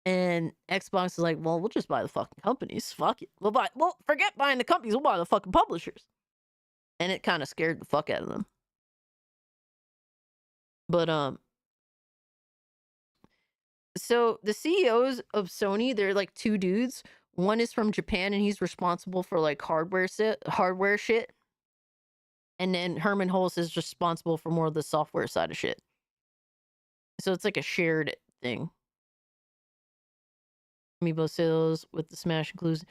And Xbox is like, well, we'll just buy the fucking companies. Fuck it. Well, forget buying the companies. We'll buy the fucking publishers. And it kind of scared the fuck out of them. But, so the CEOs of Sony, they're like two dudes. One is from Japan and he's responsible for like hardware shit. And then Herman Holst is responsible for more of the software side of shit. So it's like a shared thing. Amiibo sales with the Smash includes.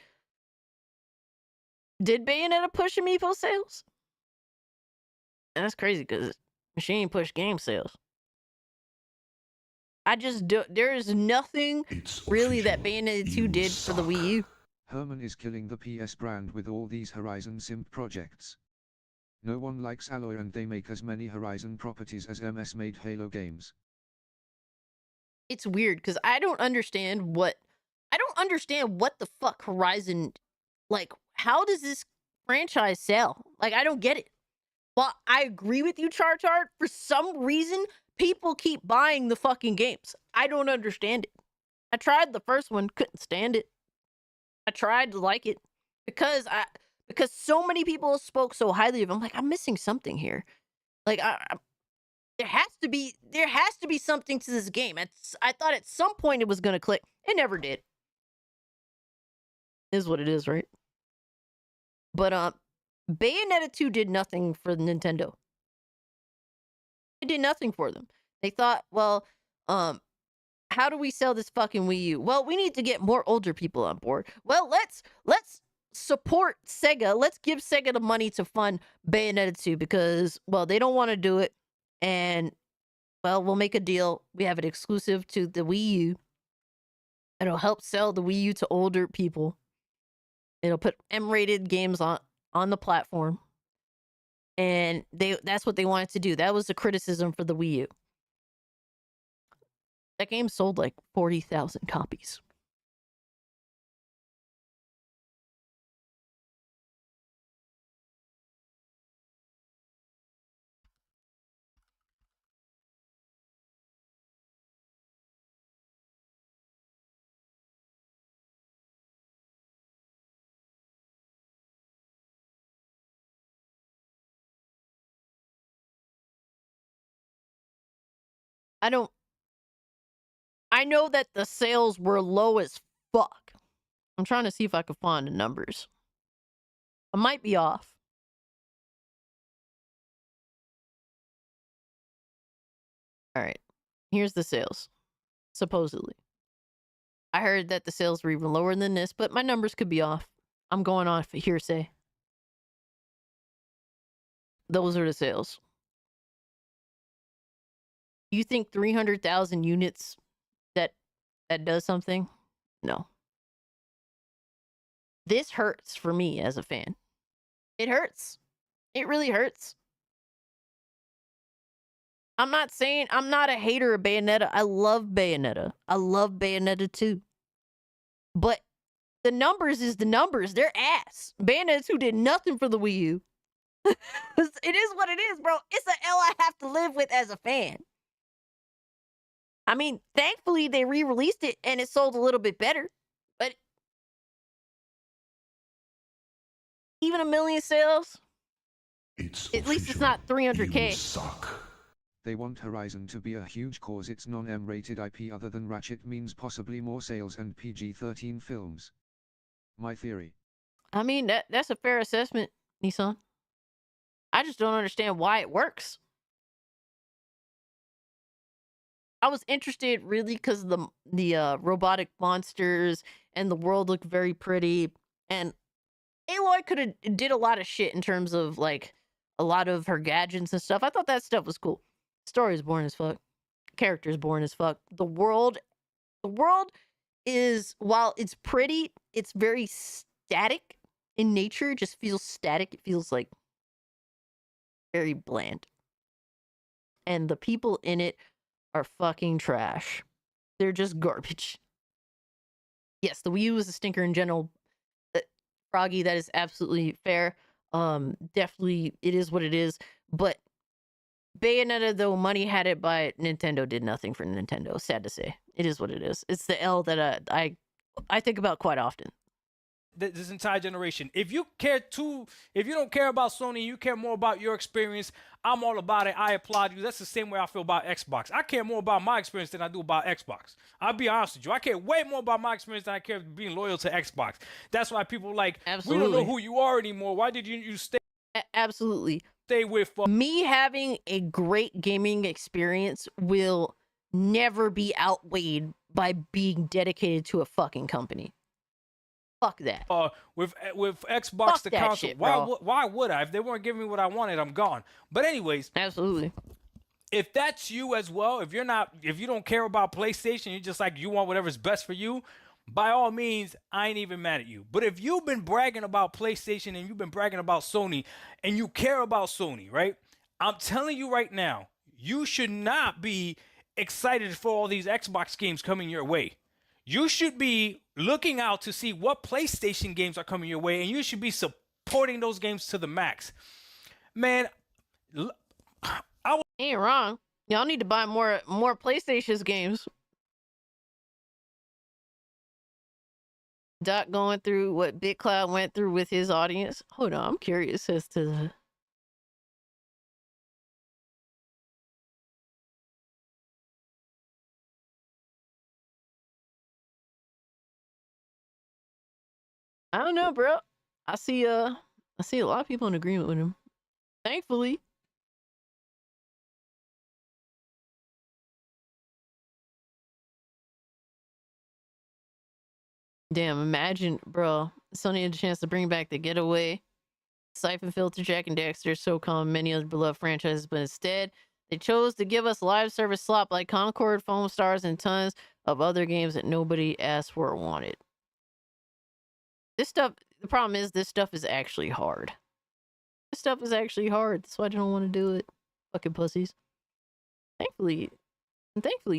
Did Bayonetta push Amiibo sales? And that's crazy because she ain't pushed game sales. I just do. There is nothing really that Bayonetta 2 did for the Wii U. Herman is killing the PS brand with all these Horizon Simp projects. No one likes Alloy and they make as many Horizon properties as MS made Halo games. It's weird because I don't understand what the fuck Horizon, like, how does this franchise sell? Like, I don't get it. Well, I agree with you, Char. For some reason, people keep buying the fucking games. I don't understand it. I tried the first one, couldn't stand it. I tried to like it because so many people spoke so highly of it. I'm like, I'm missing something here. Like, there has to be something to this game. I thought at some point it was gonna click. It never did. Is what it is, right? But Bayonetta 2 did nothing for Nintendo. It did nothing for them. They thought, well, how do we sell this fucking Wii U? Well, we need to get more older people on board. Well, let's support Sega. Let's give Sega the money to fund Bayonetta 2 because, well, they don't want to do it. And, well, we'll make a deal. We have it exclusive to the Wii U. It'll help sell the Wii U to older people. It'll put M-rated games on the platform. And that's what they wanted to do. That was the criticism for the Wii U. That game sold like 40,000 copies. I know that the sales were low as fuck. I'm trying to see if I can find the numbers. I might be off. All right. Here's the sales. Supposedly. I heard that the sales were even lower than this, but my numbers could be off. I'm going off of hearsay. Those are the sales. You think 300,000 units that does something? No. This hurts for me as a fan. It hurts. It really hurts. I'm not saying I'm not a hater of Bayonetta. I love Bayonetta. I love Bayonetta 2. But the numbers is the numbers. They're ass. Bayonetta 2 did nothing for the Wii U. It is what it is, bro. It's an L I have to live with as a fan. I mean, thankfully they re-released it and it sold a little bit better. But even 1 million sales, at least it's not 300K. They want Horizon to be a huge cause its non-M-rated IP other than Ratchet means possibly more sales and PG-13 films. My theory. I mean, that's a fair assessment, Nissan. I just don't understand why it works. I was interested really because the robotic monsters and the world looked very pretty. And Aloy could have did a lot of shit in terms of like a lot of her gadgets and stuff. I thought that stuff was cool. Story is boring as fuck. Character is boring as fuck. The world is, while it's pretty, it's very static in nature. It just feels static. It feels like very bland. And the people in it are fucking trash. They're just garbage. Yes, the Wii U is a stinker in general. Froggy, that is absolutely fair. Definitely, it is what it is. But Bayonetta, though, money had it by Nintendo, did nothing for Nintendo. Sad to say. It is what it is. It's the L that I think about quite often. This entire generation. If you don't care about Sony, you care more about your experience, I'm all about it. I applaud you. That's the same way I feel about Xbox. I care more about my experience than I do about Xbox. I'll be honest with you. I care way more about my experience than I care being loyal to Xbox. That's why people like, absolutely. We don't know who you are anymore. Why did you stay? Absolutely. Stay with me having a great gaming experience will never be outweighed by being dedicated to a fucking company. Fuck that. With Xbox, Fuck the that console. shit, bro. Why would I? If they weren't giving me what I wanted, I'm gone. But anyways, absolutely. if that's you as well, if you don't care about PlayStation, you're just like, you want whatever's best for you, by all means, I ain't even mad at you. But if you've been bragging about PlayStation and you've been bragging about Sony and you care about Sony, right? I'm telling you right now, you should not be excited for all these Xbox games coming your way. You should be looking out to see what PlayStation games are coming your way, and you should be supporting those games to the max. Man, ain't wrong. Y'all need to buy more PlayStation's games. Doc going through what Big Cloud went through with his audience. Hold on, I'm curious as to the. I don't know, bro. I see a lot of people in agreement with him. Thankfully. Damn, imagine, bro. Sony had a chance to bring back the Getaway, Siphon Filter, Jack and Dexter, SOCOM, many other beloved franchises, but instead, they chose to give us live service slop like Concord, Foam Stars, and tons of other games that nobody asked for or wanted. This stuff, the problem is, this stuff is actually hard. This stuff is actually hard. That's why I don't want to do it. Fucking pussies. Thankfully,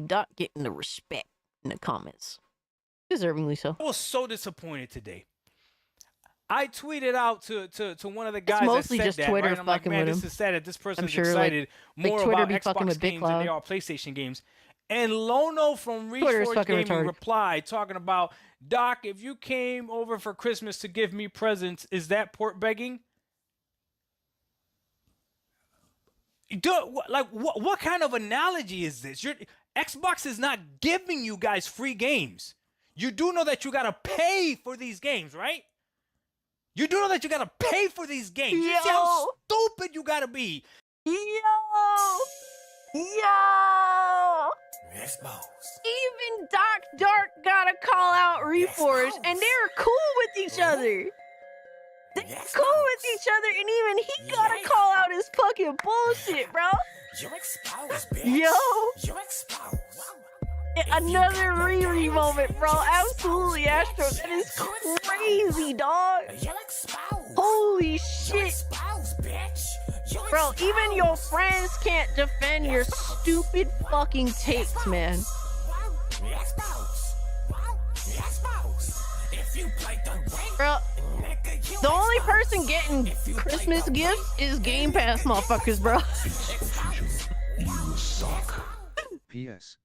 Doc getting the respect in the comments. Deservingly so. I was so disappointed today. I tweeted out to one of the guys mostly that said just that, Twitter right? I'm like, fucking man, with this him. is sad that this person's sure, excited like more Twitter about be fucking Xbox with Big games than they Cloud. are PlayStation games. And Lono from Twitter is Reach fucking Gaming retarded. replied, talking about, Doc, if you came over for Christmas to give me presents, is that port begging? What kind of analogy is this? Xbox is not giving you guys free games. You do know that you gotta pay for these games, right? You do know that you gotta pay for these games. You see how stupid you gotta be. Yo! Even Dark gotta call out Reforged, and they're cool with each other. They're cool with each other, and even he gotta call out his fucking bullshit, bro. You're exposed, bitch. Yo! You're exposed. Another Riri moment, bro. Absolutely, Astro. That is crazy, dog. Holy shit. Bro, even your friends can't defend your stupid fucking takes, man. Bro, the only person getting Christmas gifts is Game Pass motherfuckers, bro. You suck. P.S.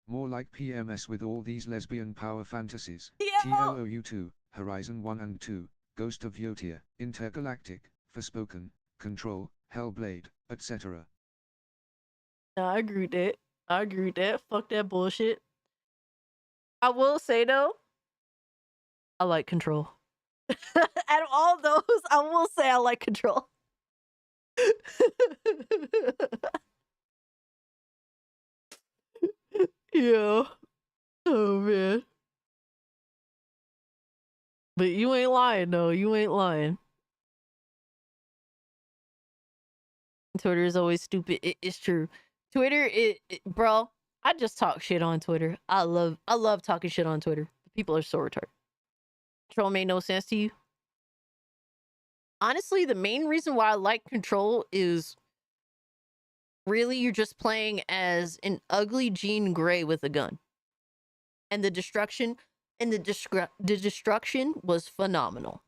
More like PMS with all these lesbian power fantasies. TLOU2, Horizon 1 and 2, Ghost of Yotia, Intergalactic, Forspoken, Control, Hellblade, etc. I agree with that. Fuck that bullshit. I will say though, I like Control. Out of all those, I will say I like Control. Yeah. Oh man. But you ain't lying though. You ain't lying. Twitter is always stupid. It's true. Twitter, bro. I just talk shit on Twitter. I love talking shit on Twitter. People are so retarded. Control made no sense to you. Honestly, the main reason why I like Control is really you're just playing as an ugly Jean Grey with a gun, and the destruction was phenomenal.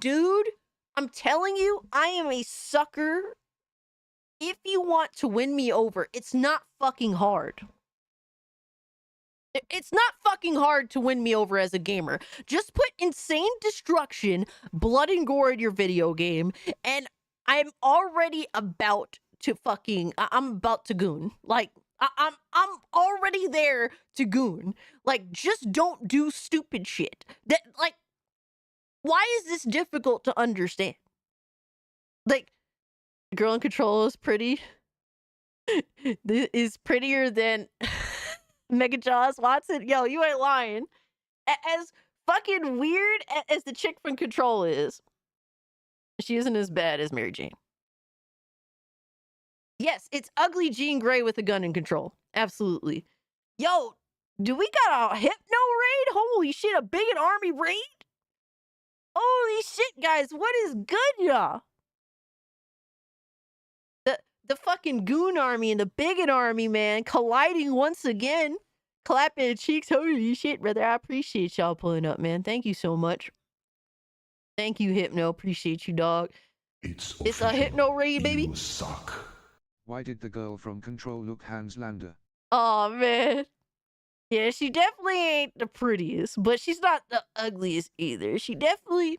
Dude, I'm telling you, I am a sucker. If you want to win me over, it's not fucking hard. It's not fucking hard to win me over as a gamer. Just put insane destruction, blood and gore in your video game, and I'm already about to I'm about to goon. Like, I'm already there to goon. Like, just don't do stupid shit. That, like, why is this difficult to understand? Like, Girl in Control is pretty. This is prettier than Mega Jaws Watson. Yo, you ain't lying. As fucking weird as the chick from Control is, she isn't as bad as Mary Jane. Yes, it's ugly Jean Grey with a gun in control. Absolutely. Yo, do we got a Hypno raid? Holy shit, a Bigot Army raid? Holy shit, guys, what is good, y'all? The fucking Goon Army and the Bigot Army, man, colliding once again. Clapping cheeks. Holy shit, brother. I appreciate y'all pulling up, man. Thank you so much. Thank you, Hypno. Appreciate you, dog. It's a Hypno raid, baby. You suck. Why did the girl from Control look Hans Lander? Oh, man. Yeah, she definitely ain't the prettiest, but she's not the ugliest either. She got a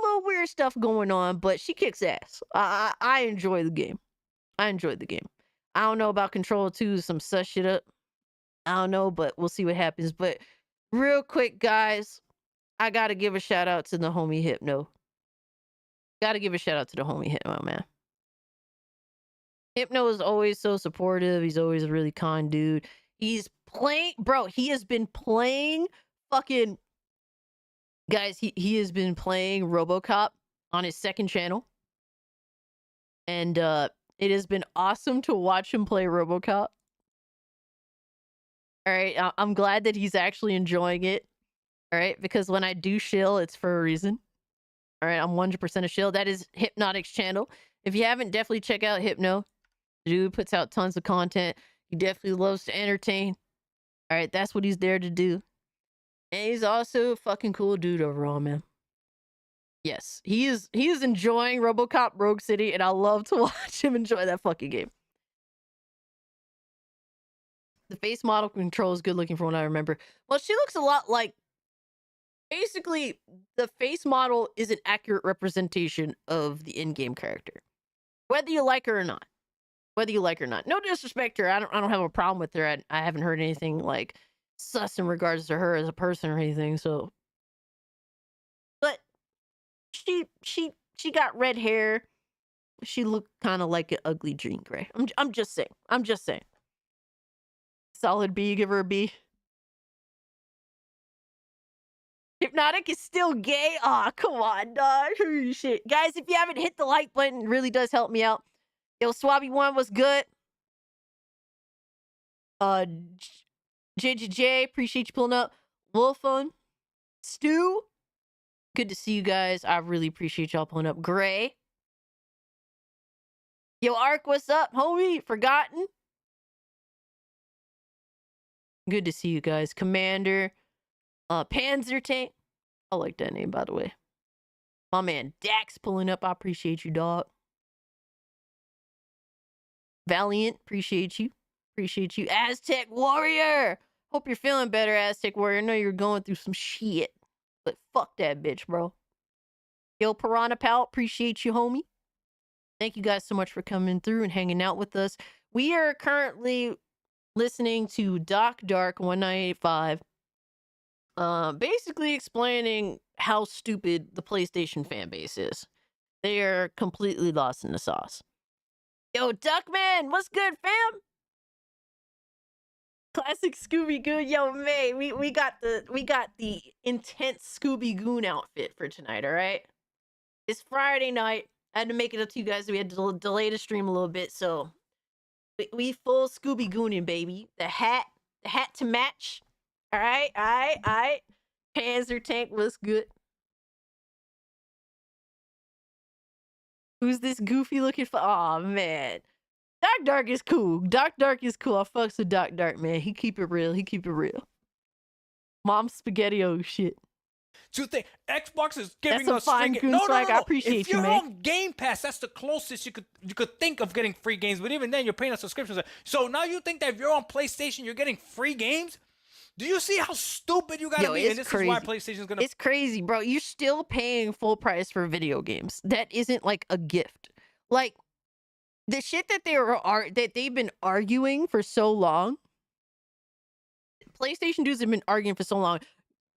little weird stuff going on, but she kicks ass. I enjoy the game. I enjoyed the game. I don't know about Control 2, some sus shit up. I don't know, but we'll see what happens. But real quick, guys, I gotta give a shout out to the homie Hypno. Gotta give a shout out to the homie Hypno, man. Hypno is always so supportive. He's always a really kind dude. He's playing, bro, he has been playing fucking, guys, he has been playing RoboCop on his second channel. And it has been awesome to watch him play RoboCop. All right, I'm glad that he's actually enjoying it. All right, because when I do shill, it's for a reason. All right, I'm 100% a shill. That is Hypnotic's channel. If you haven't, definitely check out Hypno. The dude puts out tons of content. He definitely loves to entertain. All right, that's what he's there to do. And he's also a fucking cool dude overall, man. Yes, he is enjoying RoboCop Rogue City, and I love to watch him enjoy that fucking game. The face model control is good looking from what I remember. Well, she looks a lot like... Basically, the face model is an accurate representation of the in-game character. Whether you like her or not. Whether you like her or not. No disrespect to her. I don't have a problem with her. I haven't heard anything like sus in regards to her as a person or anything, so... But she got red hair. She looked kind of like an ugly Jean Grey. I'm just saying. I'm just saying. Solid B, give her a B. Hypnotic is still gay? Aw, come on, dog. Holy shit. Guys, if you haven't hit the like button, it really does help me out. Yo, Swabby1 was good. JJJ, appreciate you pulling up. Wolfun. Stu. Good to see you guys. I really appreciate y'all pulling up. Gray. Yo, Ark, what's up, homie? Forgotten. Good to see you guys. Commander. Panzer Tank. I like that name, by the way. My man Dax pulling up. I appreciate you, dog. Valiant, appreciate you. Appreciate you. Aztec Warrior. Hope you're feeling better, Aztec Warrior. I know you're going through some shit. But fuck that bitch, bro. Yo, Piranha Pal, appreciate you, homie. Thank you guys so much for coming through and hanging out with us. We are currently listening to Doc Dark 1985. Basically explaining how stupid the PlayStation fan base is. They are completely lost in the sauce. Yo, Duckman, what's good, fam? Classic Scooby Goo. Yo, May, we got the intense Scooby Goon outfit for tonight, all right? It's Friday night. I had to make it up to you guys. We had to delay the stream a little bit, so we full Scooby Gooning, baby. The hat to match. All right. Panzer Tank was good. Who's this goofy looking for? Oh man, Doc Dark is cool. Doc Dark is cool. I fucks with Doc Dark, man. He keep it real. Mom spaghetti, oh shit. To think Xbox is giving That's us some fine free goon games. No. swag. I appreciate if you, you're man. on Game Pass, that's the closest you could think of getting free games. But even then, you're paying a subscription. So now you think that if you're on PlayStation, you're getting free games? Do you see how stupid you gotta be? And this is why PlayStation's gonna. It's crazy, bro. You're still paying full price for video games. That isn't like a gift. Like the shit that they've been arguing for so long. PlayStation dudes have been arguing for so long.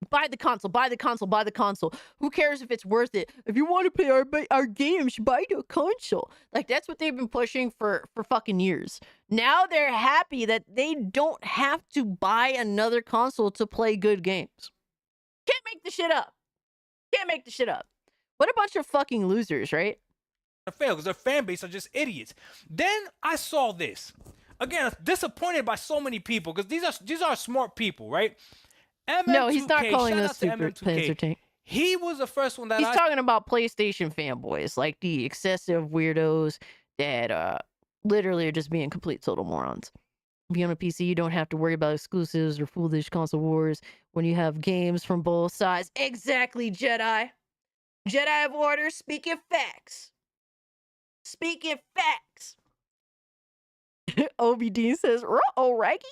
Buy the console, buy the console, buy the console. Who cares if it's worth it? If you want to play our games, buy the console. Like, that's what they've been pushing for fucking years. Now they're happy that they don't have to buy another console to play good games. Can't make the shit up. What a bunch of fucking losers, right? to fail because their fan base are just idiots. Then I saw this. Again, disappointed by so many people because these are smart people, right? No, he's not calling shout us out to super MM2K. Panzer Tank. He was the first one that He's talking about PlayStation fanboys, like the excessive weirdos that literally are just being complete total morons. If you own a PC, you don't have to worry about exclusives or foolish console wars when you have games from both sides. Exactly, Jedi. Jedi of Order, speaking facts. Speaking facts. Obi Dean says, "Oh, Raggy."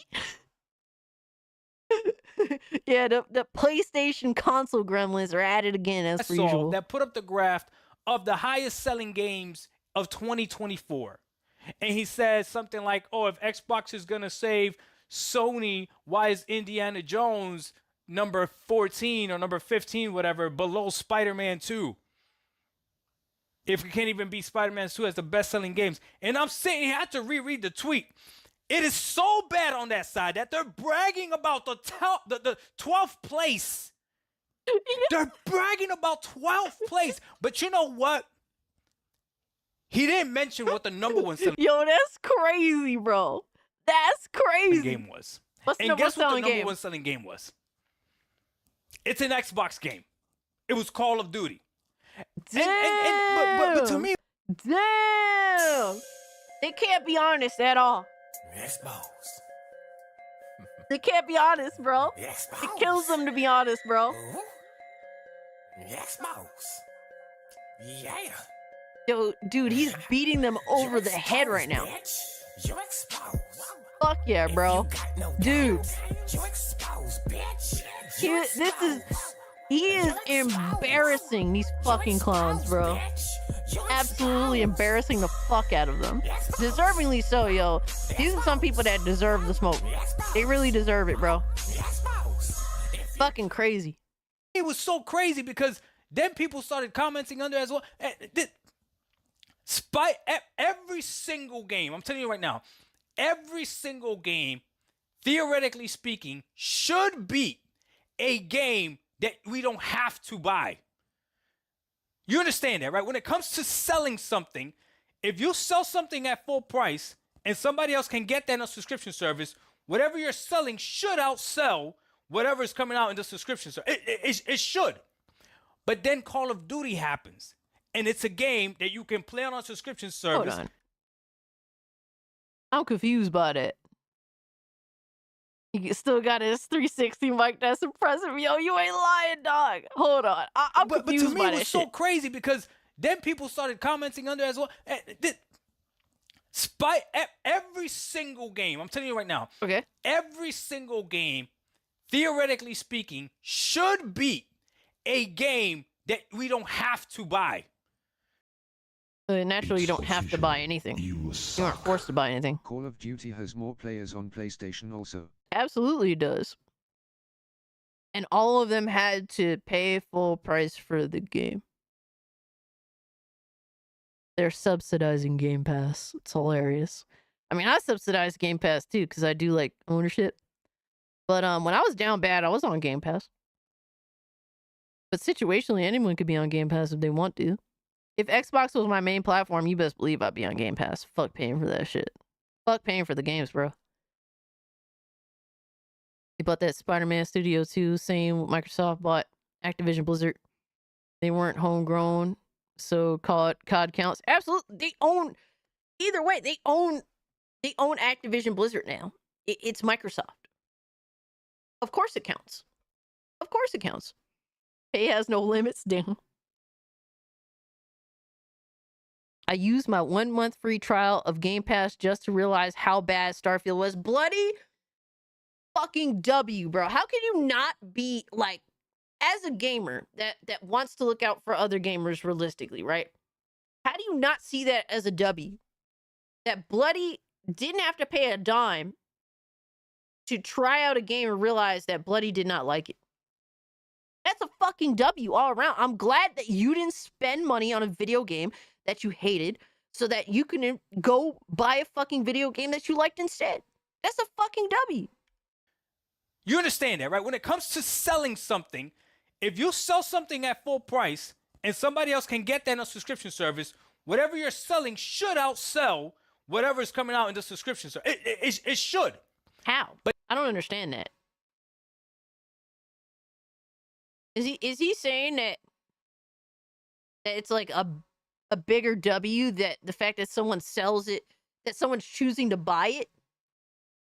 Yeah, the PlayStation console gremlins are at it again as per usual. That put up the graph of the highest selling games of 2024. And he says something like, oh, if Xbox is going to save Sony, why is Indiana Jones number 14 or number 15, whatever, below Spider-Man 2? If we can't even beat Spider-Man 2 as the best-selling games. And I'm sitting here, I have to reread the tweet. It is so bad on that side that they're bragging about the 12th place. They're bragging about 12th place. But you know what? He didn't mention what the number one selling Yo, that's crazy, bro. That's crazy. game was. What's the And number guess what the selling number game? one selling game was? It's an Xbox game. It was Call of Duty. Damn. But to me, damn, they can't be honest at all. They can't be honest, bro. It kills them to be honest, bro. Yeah. Yo, dude, he's beating them over the head right now. Fuck yeah, bro. Dude. He is embarrassing these fucking clowns, bro. Absolutely embarrassing the fuck out of them. Deservingly so, yo. These are some people that deserve the smoke. They really deserve it, bro. Fucking crazy. it was so crazy because then people started commenting under as well. Every single game, I'm telling you right now, every single game, theoretically speaking, should be a game that we don't have to buy. You understand that, right? When it comes to selling something, if you sell something at full price and somebody else can get that in a subscription service, whatever you're selling should outsell whatever is coming out in the subscription service. It should. But then Call of Duty happens, and it's a game that you can play on a subscription service. Hold on. I'm confused by that. He still got his 360 mic. That's impressive. Yo, you ain't lying, dog. Hold on. I'm confused but to me, by it that was so shit. crazy because then people started commenting under as well. Every single game, I'm telling you right now. Okay. Every single game, theoretically speaking, should be a game that we don't have to buy. Naturally, you don't have to buy anything. You aren't forced to buy anything. Call of Duty has more players on PlayStation also. Absolutely does. And all of them had to pay full price for the game. They're subsidizing Game Pass. It's hilarious. I mean, I subsidize Game Pass too because I do like ownership. But when I was down bad, I was on Game Pass. But situationally, anyone could be on Game Pass if they want to. If Xbox was my main platform, you best believe I'd be on Game Pass. Fuck paying for that shit. Fuck paying for the games, bro. They bought that Spider-Man Studio 2, same Microsoft bought Activision Blizzard. They weren't homegrown, so COD counts. Absolutely, they own. Either way, they own Activision Blizzard now. It's Microsoft. Of course it counts. Of course it counts. Pay has no limits. Damn. I used my 1 month free trial of Game Pass just to realize how bad Starfield was. Bloody fucking W, bro. How can you not be like, as a gamer that wants to look out for other gamers realistically, right? How do you not see that as a W? That Bloody didn't have to pay a dime to try out a game and realize that Bloody did not like it. That's a fucking W all around. I'm glad that you didn't spend money on a video game that you hated so that you can go buy a fucking video game that you liked instead. That's a fucking W. You understand that, right? When it comes to selling something, if you sell something at full price and somebody else can get that in a subscription service, whatever you're selling should outsell whatever is coming out in the subscription. So it should. How? But I don't understand that. Is he saying that it's like a bigger W, that the fact that someone sells it, that someone's choosing to buy it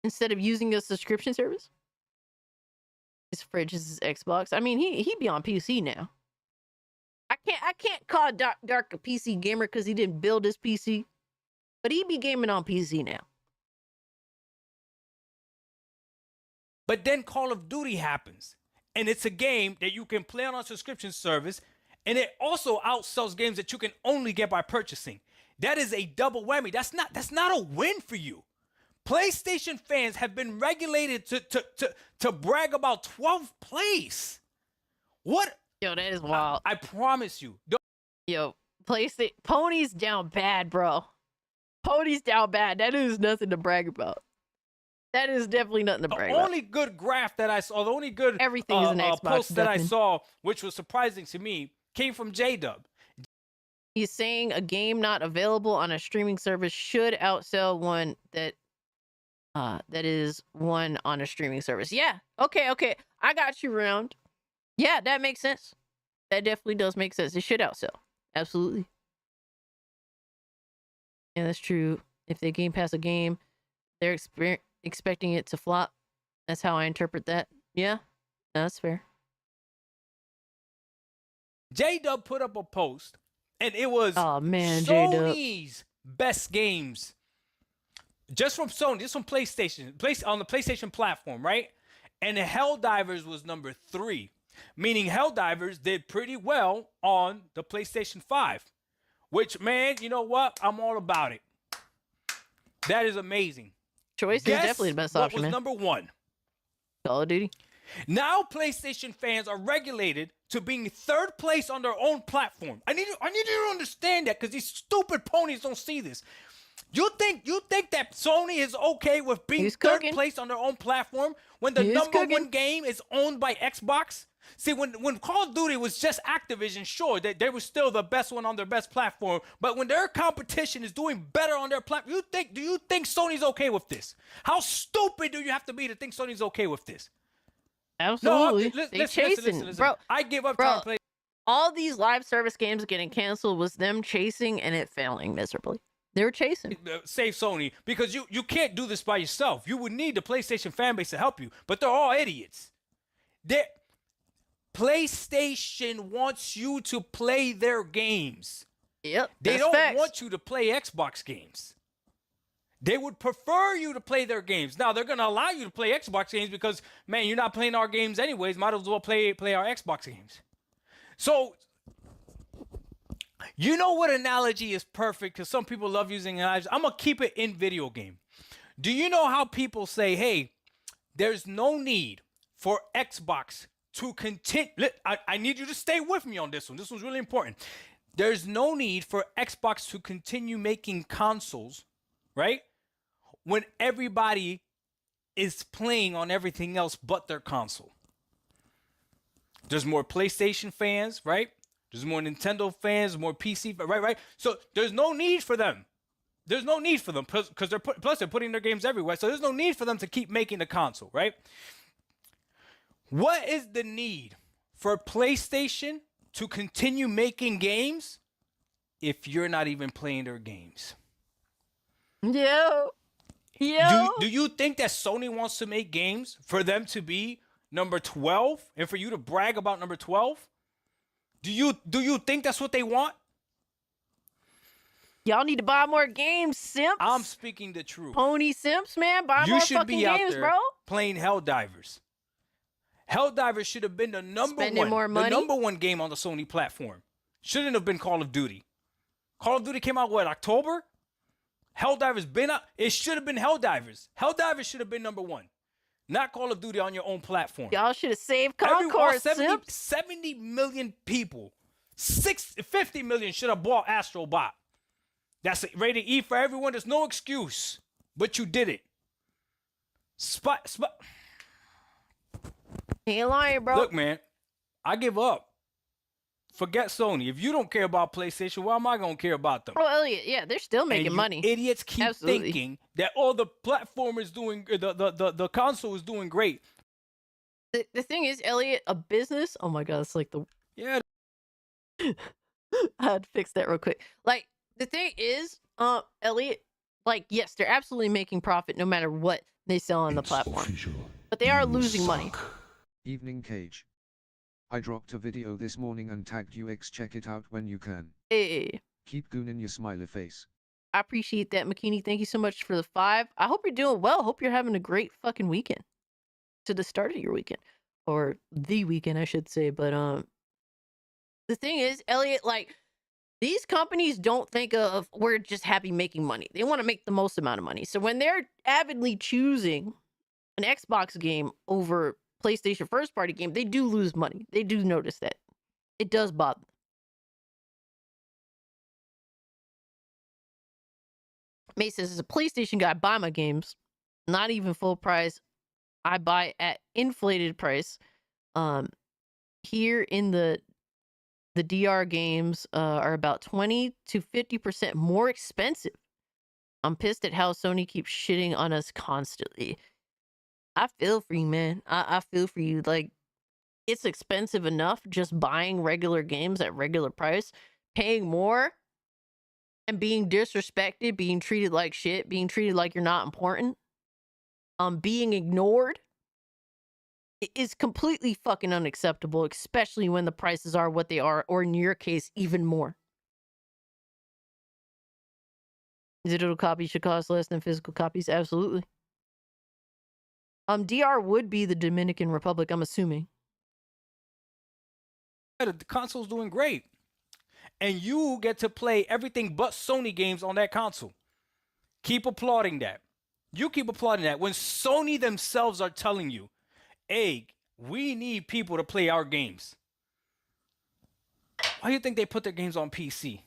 instead of using a subscription service? His fridge is his Xbox. I mean, he be on PC now. I can't call Dark a PC gamer because he didn't build his PC, but he be gaming on PC now. But then Call of Duty happens, and it's a game that you can play on a subscription service, and it also outsells games that you can only get by purchasing. That is a double whammy. That's not a win for you. PlayStation fans have been regulated to brag about 12th place. What? Yo, that is wild. I promise you. Yo, PlayStation Pony's down bad, bro. Pony's down bad. That is nothing to brag about. That is definitely nothing to brag about. The only good graph that I saw, the only good everything is an Xbox post that I Duckman. saw, which was surprising to me, came from J-Dub. He's saying a game not available on a streaming service should outsell one that is one on a streaming service. Yeah. Okay. I got you, Round. Yeah, that makes sense. That definitely does make sense. It should outsell. Absolutely. Yeah, that's true. If they Game Pass a game, they're expecting it to flop. That's how I interpret that. Yeah, that's fair. J-Dub put up a post, and it was Sony's best games. Just from Sony, just from PlayStation, on the PlayStation platform, right? And Helldivers was number 3, meaning Helldivers did pretty well on the PlayStation 5, which, man, you know what? I'm all about it. That is amazing. Choice is definitely the best option, what was man. number 1? Call of Duty. Now PlayStation fans are regulated to being 3rd place on their own platform. I need you to understand that, because these stupid ponies don't see this. You think that Sony is okay with being 3rd place on their own platform when the number 1 game is owned by Xbox? See, when Call of Duty was just Activision, sure, they were still the best one on their best platform. But when their competition is doing better on their platform, do you think Sony's okay with this? How stupid do you have to be to think Sony's okay with this? Absolutely. No, they chasing. listen. Bro, I give up trying to play. All these live service games getting canceled was them chasing and it failing miserably. They were chasing. Save Sony, because you can't do this by yourself. You would need the PlayStation fan base to help you, but they're all idiots. PlayStation wants you to play their games. Yep. They don't want you to play Xbox games. They would prefer you to play their games. Now, they're going to allow you to play Xbox games because, man, you're not playing our games anyways. Might as well play our Xbox games. So, you know what analogy is perfect? Because some people love using analogies. I'm going to keep it in video game. Do you know how people say, hey, there's no need for Xbox to continue? I need you to stay with me on this one. This one's really important. There's no need for Xbox to continue making consoles, right? When everybody is playing on everything else but their console. There's more PlayStation fans, right? There's more Nintendo fans, more PC, right? So there's no need for them. There's no need for them because they're putting their games everywhere. So there's no need for them to keep making the console, right? What is the need for PlayStation to continue making games if you're not even playing their games? Yo. Do you think that Sony wants to make games for them to be number 12 and for you to brag about number 12? Do you think that's what they want? Y'all need to buy more games, simps. I'm speaking the truth. Pony simps, man. Buy more fucking games, bro. Playing Helldivers. Helldivers should have been the number one game on the Sony platform. Shouldn't have been Call of Duty. Call of Duty came out, what, October? Helldivers been out. It should have been Helldivers. Helldivers should have been number 1. Not Call of Duty on your own platform. Y'all should have saved Concord, 70 million people. 50 million should have bought Astro Bot. That's rated E for everyone. There's no excuse. But you did it. Ain't lying, bro. Look, man, I give up. Forget Sony. If you don't care about PlayStation, why am I gonna care about them? Oh, Elliot, yeah, they're still making And you money. Idiots keep Absolutely. thinking that the platform is doing the console is doing great. The thing is, Elliot, a business. Oh my god, it's like the yeah. I had to fix that real quick. Like the thing is, Elliot, like yes, they're absolutely making profit no matter what they sell on the platform, but they are losing money. Evening Cage. I dropped a video this morning and tagged UX. Check it out when you can. Hey, Keep gooning your smiley face. I appreciate that, McKinney. Thank you so much for the 5. I hope you're doing well. Hope you're having a great fucking weekend. To the start of your weekend, or the weekend, I should say. But the thing is, Elliot, like these companies don't think of we're just happy making money. They want to make the most amount of money. So when they're avidly choosing an Xbox game over PlayStation first party game, they do lose money. They do notice that. It does bother them. May says, as a PlayStation guy, I buy my games, not even full price. I buy at inflated price. Here in the DR games are about 20 to 50% more expensive. I'm pissed at how Sony keeps shitting on us constantly. I feel for you, man. I feel for you. Like, it's expensive enough just buying regular games at regular price, paying more, and being disrespected, being treated like shit, being treated like you're not important, being ignored. It is completely fucking unacceptable, especially when the prices are what they are, or in your case, even more. Digital copies should cost less than physical copies. Absolutely. DR would be the Dominican Republic, I'm assuming. The console's doing great. And you get to play everything but Sony games on that console. Keep applauding that. You keep applauding that. When Sony themselves are telling you, hey, we need people to play our games. Why do you think they put their games on PC?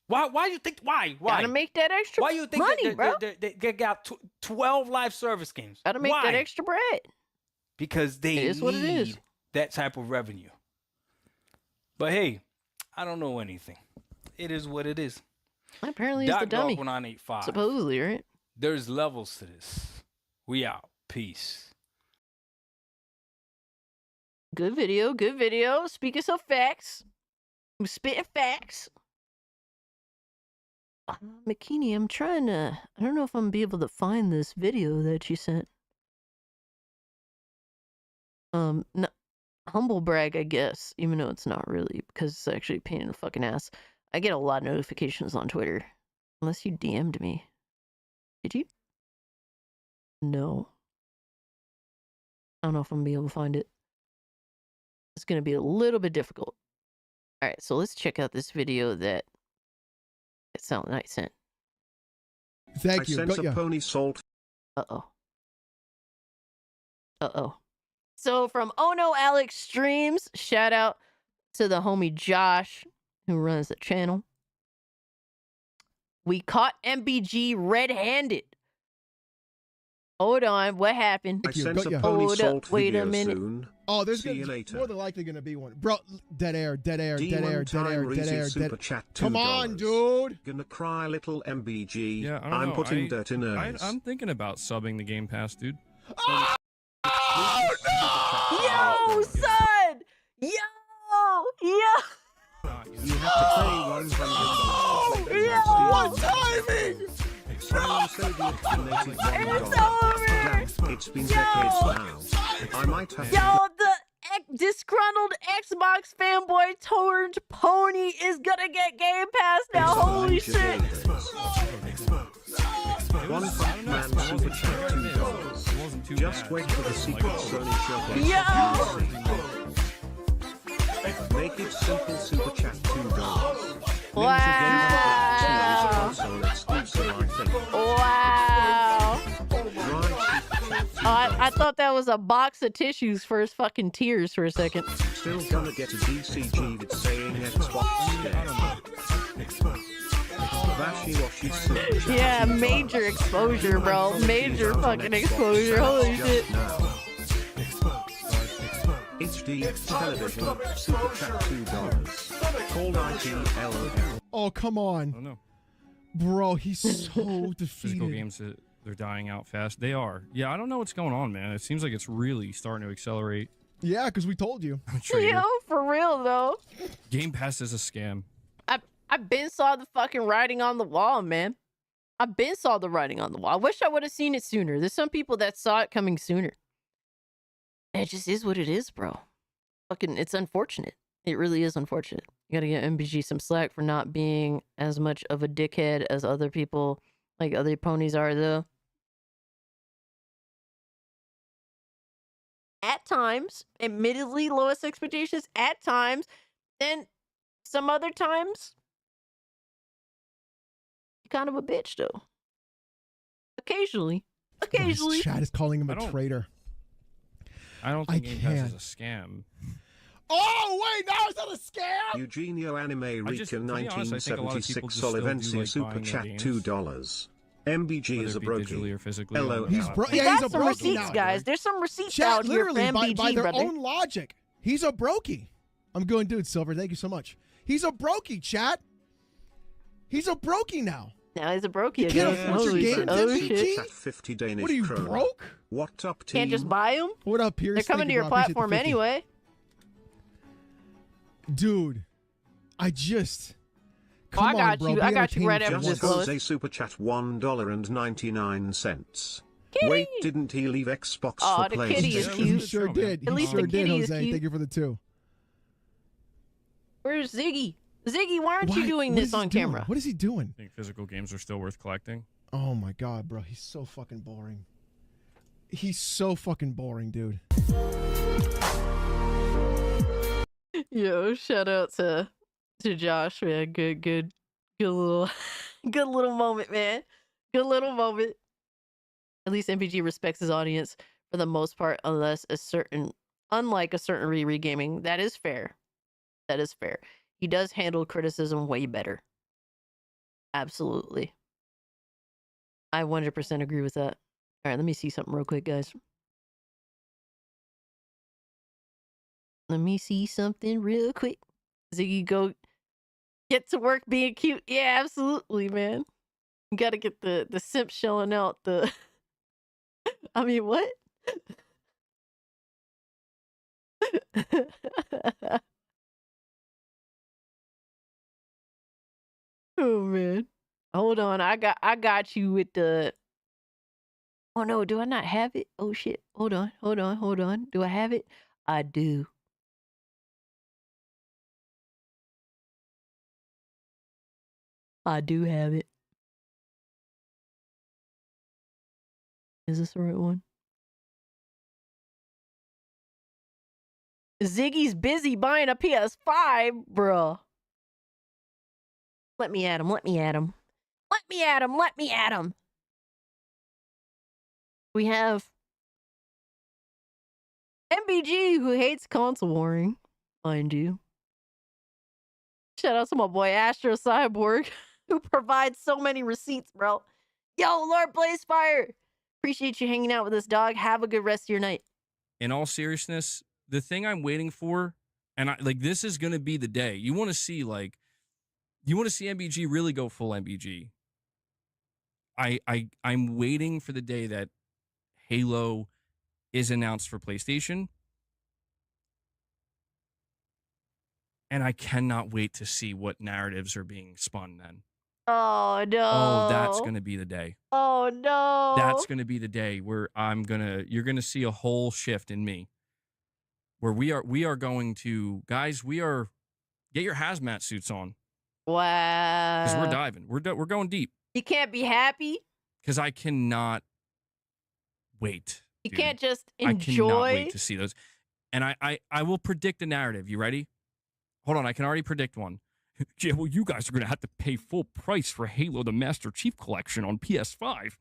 Why do you think, why? Gotta make that extra Why do you think money, bro? they got 12 live service games? Gotta make that extra bread. Because they It is what it is. need that type of revenue. But hey, I don't know anything. It is what it is. Apparently it's the dummy. 1985. Supposedly, right? There's levels to this. We out. Peace. Good video, good video. Speaking of facts, I'm spitting facts. McKinney, I'm trying to, I don't know if I'm gonna be able to find this video that you sent. No, humble brag, I guess, even though it's not really, because it's actually a pain in the fucking ass. I get a lot of notifications on Twitter. Unless you DM'd me. Did you? No. I don't know if I'm gonna be able to find it. It's gonna be a little bit difficult. Alright, so let's check out this video that Sound Night sent. Thank you. I sense a pony salt. Uh-oh. Uh-oh. So from Oh No Alex Streams, shout out to the homie Josh, who runs the channel. We caught MBG red-handed. Hold on, what happened? I sense a Hold pony up, salt wait a video minute. soon. Oh, there's See you later. more than likely going to be one. Bro, dead air, dead air, dead air, D1 dead air, time dead air, Reezy dead super chat Come on, $2. dude. Gonna cry, little MBG. Yeah, I don't I'm know. putting dirt in hers. I'm thinking about subbing the Game Pass, dude. Yo, son! Yo! You have to pay $100. Yo! What timing? Silence Soviet donated $1. Damn, it's been decades now. I might have Yo, the disgruntled Xbox fanboy turned pony is gonna get Game Pass now. Holy shit! One Punch Man super chat $2. Just wait for the secret Sony shop. Make it simple super chat $2. Wow! Wow! I thought that was a box of tissues for his fucking tears for a second. Still gonna get a DCG that's saying Xbox Yeah, major exposure, bro. Major fucking exposure. Holy shit. HD television super chat $2. Call ITLOL. Oh, come on. I don't know. Bro, he's so Physical defeated. games, they're dying out fast. They are. Yeah, I don't know what's going on, man. It seems like it's really starting to accelerate. Yeah, because we told you. Yo, for real though. Game Pass is a scam. I been saw the fucking writing on the wall, man. I been saw the writing on the wall. I wish I would have seen it sooner. There's some people that saw it coming sooner. It just is what it is, bro. Fucking, it's unfortunate. It really is unfortunate. You gotta give MBG some slack for not being as much of a dickhead as other people, like other ponies are, though. At times, admittedly, lowest expectations at times, then some other times, kind of a bitch, though. Occasionally. His chat is calling him a traitor. I don't think Game Pass is a scam. Oh, wait, now is that a scam? Eugenio Anime Rika to be honest, I think a lot of people 1976 just still do Solivencia like Super buying their Chat games. $2. MBG is a digitally or brokey. physically. LOL. He's We yeah, got he's a some brokey receipts, now, guys. dude. There's some receipts Chat, out here for literally, MBG, by their brother. own logic, he's a brokey. I'm going, dude, Silver, thank you so much. He's a brokey, chat. He's a brokey now. Now he's a brokey. You can't again. afford your games, Oh, MBG? shit. 50 Danish What are you, kroner. broke? What up, team? Can't just buy them? What up, Pierce? They're coming Thank to you, your bro. Appreciate the platform 50. anyway. Dude, I just... Oh, I Come got on, bro. you. Be I got you right after entertaining Just this, for once. Jose Super Chat $1.99. Wait, didn't he leave Xbox Aw, for the PlayStation? kitty is He cute. sure did. At He least sure the did, kitty is Jose. cute. Thank you for the 2. Where's Ziggy? Ziggy, why aren't you Why- doing what this is he on doing? camera? What is he doing? I think physical games are still worth collecting. Oh my god, bro. He's so fucking boring. He's so fucking boring, dude. Yo, shout out to Josh, man. Good little good little moment, man. Good little moment. At least MPG respects his audience for the most part, unlike a certain Riri Gaming. That is fair. That is fair. He does handle criticism way better. Absolutely. I 100% agree with that. All right, let me see something real quick, guys. Let me see something real quick. Ziggy, go get to work being cute. Yeah, absolutely, man. You gotta get the simp shelling out the... I mean, what? Oh, man. Hold on. I got you with the... Oh, no. Do I not have it? Oh, shit. Hold on. Do I have it? I do. I do have it. Is this the right one? Ziggy's busy buying a PS5, bruh. Let me at him. We have MBG, who hates console warring, mind you. Shout out to my boy Astro Cyborg, who provides so many receipts, bro. Yo, Lord Blazefire. Appreciate you hanging out with us, dog. Have a good rest of your night. In all seriousness, the thing I'm waiting for, and this is gonna be the day. You want to see MBG really go full MBG. I'm waiting for the day that Halo is announced for PlayStation. And I cannot wait to see what narratives are being spun then. Oh, no. Oh, that's going to be the day. Oh, no. That's going to be the day where you're going to see a whole shift in me. Where we are going to, guys, get your hazmat suits on. Wow. Because we're diving. We're going deep. You can't be happy. Because I cannot wait. You dude. can't just enjoy. I cannot wait to see those. And I will predict a narrative. You ready? Hold on, I can already predict one. Yeah, well, you guys are going to have to pay full price for Halo the Master Chief Collection on PS5.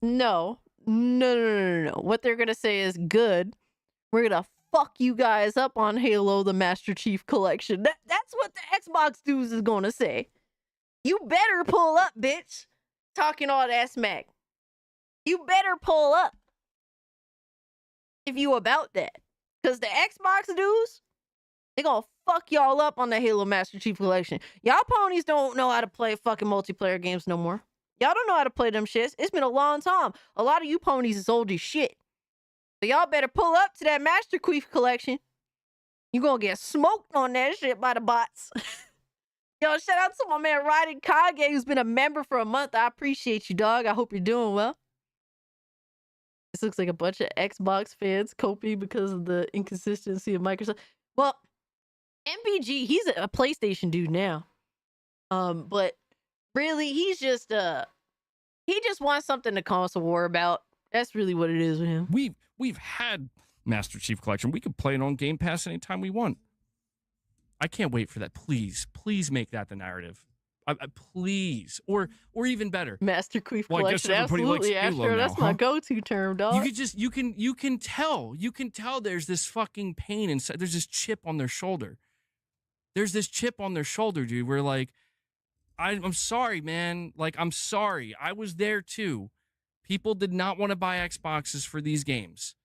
No. What they're going to say is, good. We're going to fuck you guys up on Halo the Master Chief Collection. That's what the Xbox dudes is going to say. You better pull up, bitch. Talking all that smack. You better pull up. If you about that. Because the Xbox dudes, they gonna fuck y'all up on the Halo Master Chief Collection. Y'all ponies don't know how to play fucking multiplayer games no more. Y'all don't know how to play them shits. It's been a long time. A lot of you ponies is old as shit. So y'all better pull up to that Master Chief Collection. You gonna get smoked on that shit by the bots. Yo, shout out to my man Ryden Kage, who's been a member for a month. I appreciate you, dog. I hope you're doing well. This looks like a bunch of Xbox fans coping because of the inconsistency of Microsoft. Well, MBG, he's a PlayStation dude now. But really, he just wants something to console war about. That's really what it is with him. We've had Master Chief Collection. We could play it on Game Pass anytime we want. I can't wait for that. Please make that the narrative. Please, or even better, Master Chief Collection. Absolutely, Astro. That's my go-to term, dog. You can tell there's this fucking pain inside. There's this chip on their shoulder. There's this chip on their shoulder, dude. Where like, I'm sorry, man. Like, I'm sorry. I was there too. People did not want to buy Xboxes for these games,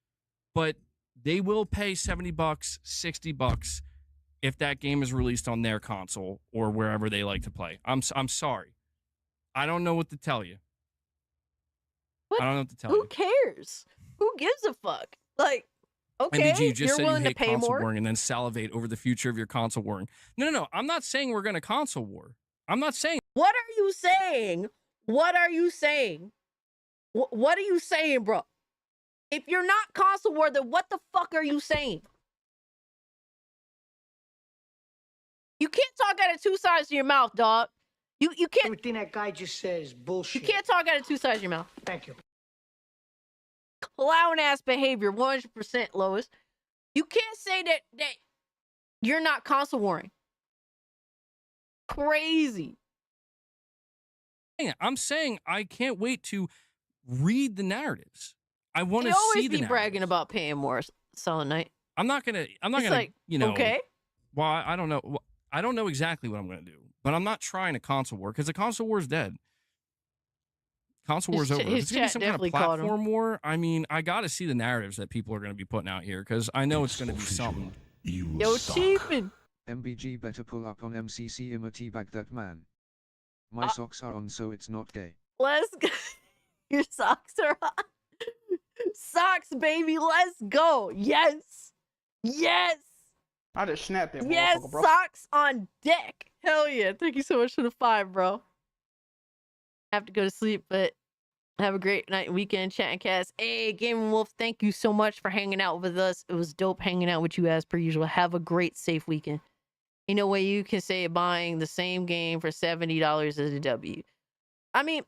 but they will pay $70, $60 if that game is released on their console or wherever they like to play. I'm sorry. I don't know what to tell you. I don't know what to tell you. Who cares? Who gives a fuck? Like, okay, MBG, you just you're said willing you to hate pay console more. warring and then salivate over the future of your console warring. No. I'm not saying we're going to console war. I'm not saying. What are you saying? What are you saying? What are you saying, bro? If you're not console war, then what the fuck are you saying? You can't talk out of two sides of your mouth, dog. You can't. Everything that guy just said is bullshit. You can't talk out of two sides of your mouth. Thank you. Clown ass behavior, 100%, Lois. You can't say that you're not console warring. Crazy. I'm saying I can't wait to read the narratives. I want to You always see the be bragging about paying more, Solid Knight. I'm not gonna, like, you know. okay. Well, I don't know. I don't know exactly what I'm gonna do, but I'm not trying to console war because the console war is dead. Console war's over. If it's gonna be some kind of platform war, I mean, I gotta see the narratives that people are gonna be putting out here because I know it's gonna be something. Yo, Chiefin. MBG better pull up on MCC Imma teabag that man. My socks are on, so it's not gay. Let's go. Your socks are on. Socks, baby. Let's go. Yes. Yes. I just snapped that Yes, motherfucker, bro. socks on deck. Hell yeah. Thank you so much for the 5, bro. I have to go to sleep, but have a great night and weekend, chatting cast. Hey, Game Wolf, thank you so much for hanging out with us. It was dope hanging out with you as per usual. Have a great, safe weekend. Ain't no way you can say buying the same game for $70 is a W. I mean,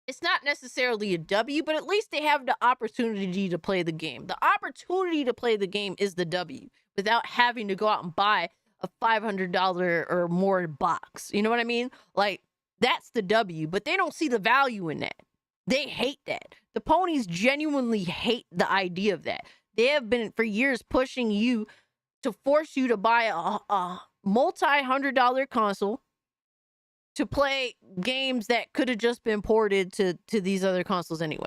it's not necessarily a W, but at least they have the opportunity to play the game. The opportunity to play the game is the W without having to go out and buy a $500 or more box. You know what I mean? Like, that's the W, but they don't see the value in that. They hate that. The ponies genuinely hate the idea of that. They have been for years pushing you to force you to buy a multi-$100 console to play games that could have just been ported to these other consoles anyway.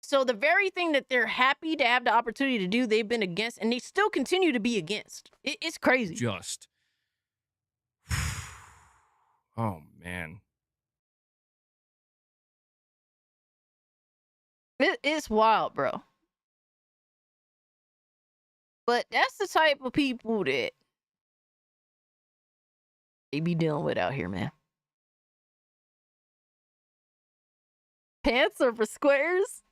So the very thing that they're happy to have the opportunity to do, they've been against, and they still continue to be against. It's crazy. Just. Oh, man. It's wild, bro. But that's the type of people that they be dealing with out here, man. Pants are for squares.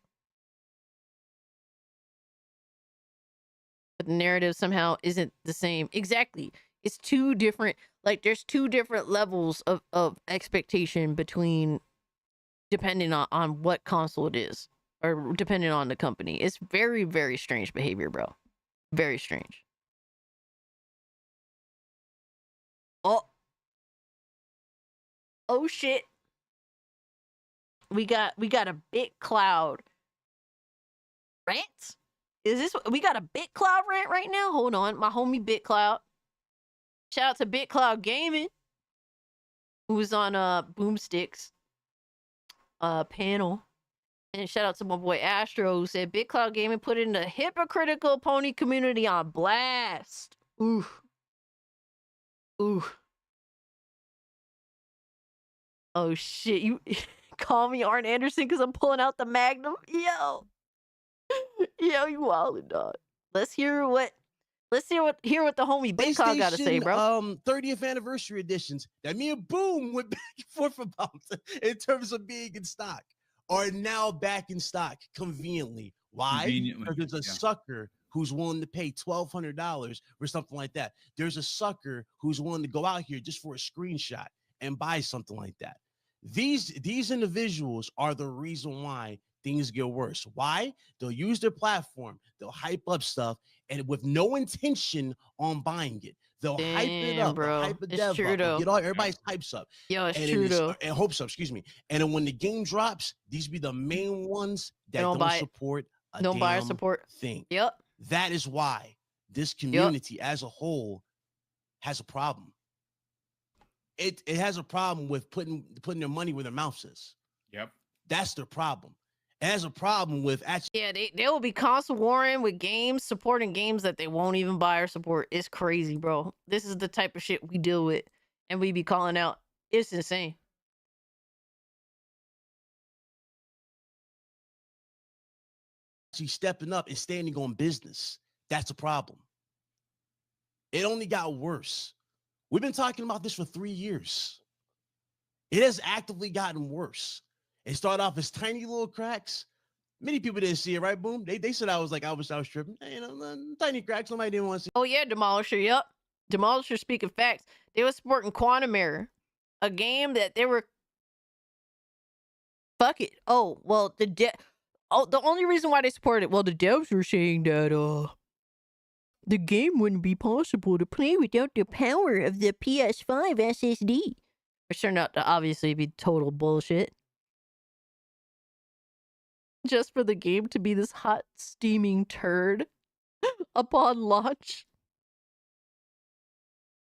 But the narrative somehow isn't the same. Exactly. It's two different, like there's two different levels of expectation between, depending on what console it is, or depending on the company. It's very, very strange behavior, bro. Very strange. Oh shit. We got a Bit Cloud rant? Is this, we got a Bit Cloud rant right now? Hold on, my homie Bit Cloud. Shout out to Bit Cloud Gaming, who was on Boomstick's panel. And shout out to my boy Astro who said Big Cloud Gaming put in the hypocritical pony community on blast. Ooh. Ooh. Oh shit. You call me Arn Anderson because I'm pulling out the Magnum? Yo. Yo, you wildin', dog. Let's hear what the homie Big Cloud got to say, bro. 30th anniversary editions that me and Boom went back and forth about in terms of being in stock are now back in stock conveniently. Why? Because there's a sucker who's willing to pay $1,200 for something like that. There's a sucker who's willing to go out here just for a screenshot and buy something like that. These individuals are the reason why things get worse. Why? They'll use their platform, they'll hype up stuff, and with no intention on buying it. They'll hype it up, bro. hype a It's dev true, up, though. get all everybody's hypes up. Yo, it's and true, though. And hopes up, excuse me. And then when the game drops, these be the main ones that Don't don't buy it. support a Don't buy or damn support. thing. Yep. That is why this community as a whole has a problem. It has a problem with putting their money where their mouth is. Yep. That's their problem. It has a problem with actually. Yeah, they will be console warring with games, supporting games that they won't even buy or support. It's crazy, bro. This is the type of shit we deal with, and we be calling out. It's insane. Actually stepping up and standing on business. That's a problem. It only got worse. We've been talking about this for 3 years. It has actively gotten worse. It started off as tiny little cracks. Many people didn't see it, right? Boom. They said I was tripping. Hey, tiny cracks. Somebody didn't want to see. Oh yeah, Demolisher. Yep, Demolisher. Speaking facts, they were supporting Quantum Error, a game that they were. Fuck it. Oh well, the only reason why they supported it. Well, the devs were saying that the game wouldn't be possible to play without the power of the PS5 SSD, which turned out to obviously be total bullshit. Just for the game to be this hot, steaming turd upon launch.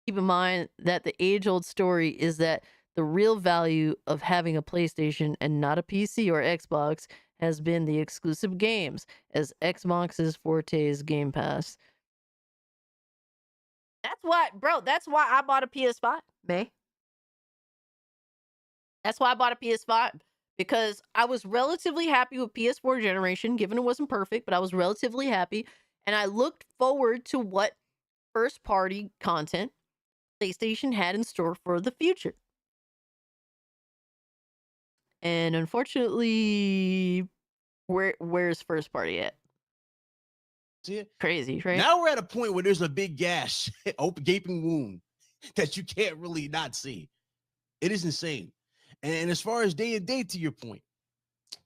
Keep in mind that the age-old story is that the real value of having a PlayStation and not a PC or Xbox has been the exclusive games, as Xbox's forte is Game Pass. That's why I bought a PS5, May. That's why I bought a PS5. Because I was relatively happy with PS4 generation, given it wasn't perfect, but I was relatively happy. And I looked forward to what first-party content PlayStation had in store for the future. And unfortunately, where's first-party at? See it? Crazy, right? Now we're at a point where there's a big gash, open gaping wound that you can't really not see. It is insane. And as far as day and date, to your point,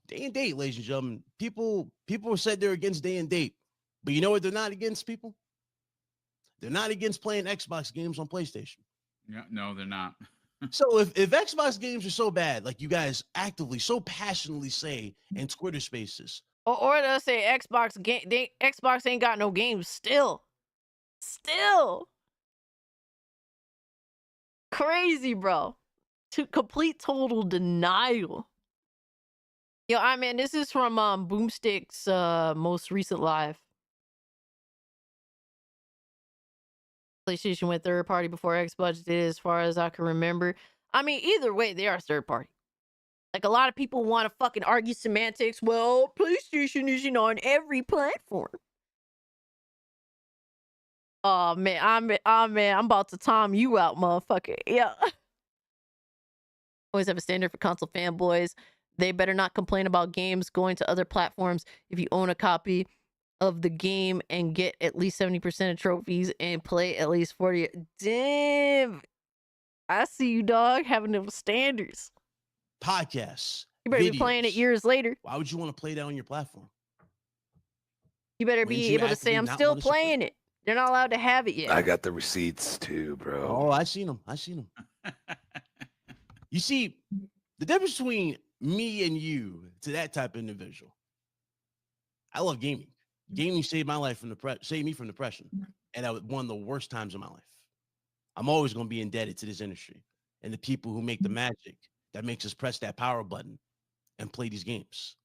day and date, ladies and gentlemen, people said they're against day and date, but you know what they're not against, people? They're not against playing Xbox games on PlayStation. Yeah, no, they're not. So if Xbox games are so bad, like you guys actively, so passionately say in Twitter spaces, or they'll say Xbox ain't got no games still. Crazy, bro. To complete total denial. Yo, man, this is from Boomstick's most recent live. PlayStation went third party before Xbox did, as far as I can remember. I mean, either way, they are third party. Like, a lot of people want to fucking argue semantics. Well, PlayStation isn't on every platform. Oh man, I'm about to tom you out, motherfucker. Yeah. Always have a standard for console fanboys. They better not complain about games going to other platforms if you own a copy of the game and get at least 70% of trophies and play at least 40. Damn. I see you, dog, having those standards. Podcasts. You better videos. be playing it years later. Why would you want to play that on your platform? You better be able to say, I'm still playing it. They're not allowed to have it yet. I got the receipts too, bro. Oh, I seen them. You see, the difference between me and you to that type of individual. I love gaming. Gaming saved my life saved me from depression, and that was one of the worst times of my life. I'm always going to be indebted to this industry and the people who make the magic that makes us press that power button and play these games.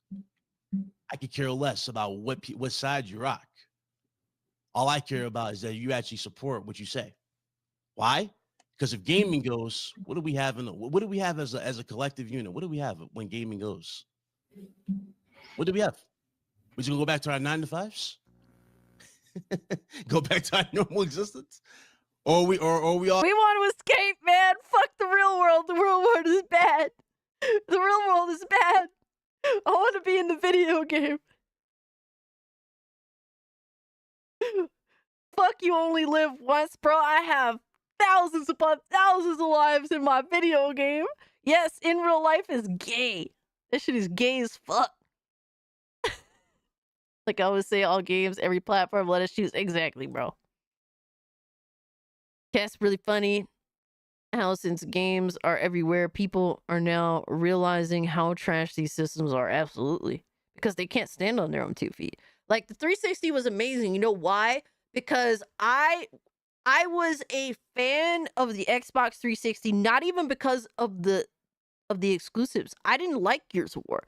I could care less about what side you rock. All I care about is that you actually support what you say. Why? Because if gaming goes, what do we have as a collective unit? What do we have when gaming goes? What do we have? We're just gonna go back to our 9 to 5s? Go back to our normal existence? Or we all We want to escape, man. Fuck the real world. The real world is bad. The real world is bad. I want to be in the video game. Fuck, you only live once, bro. I have thousands upon thousands of lives in my video game. Yes, in real life is gay. That shit is gay as fuck. Like I always say, all games, every platform, let us choose. Exactly, bro. That's really funny. How since games are everywhere, people are now realizing how trash these systems are. Absolutely. Because they can't stand on their own 2 feet. Like the 360 was amazing. You know why? Because I was a fan of the Xbox 360, not even because of the exclusives. I didn't like Gears of War.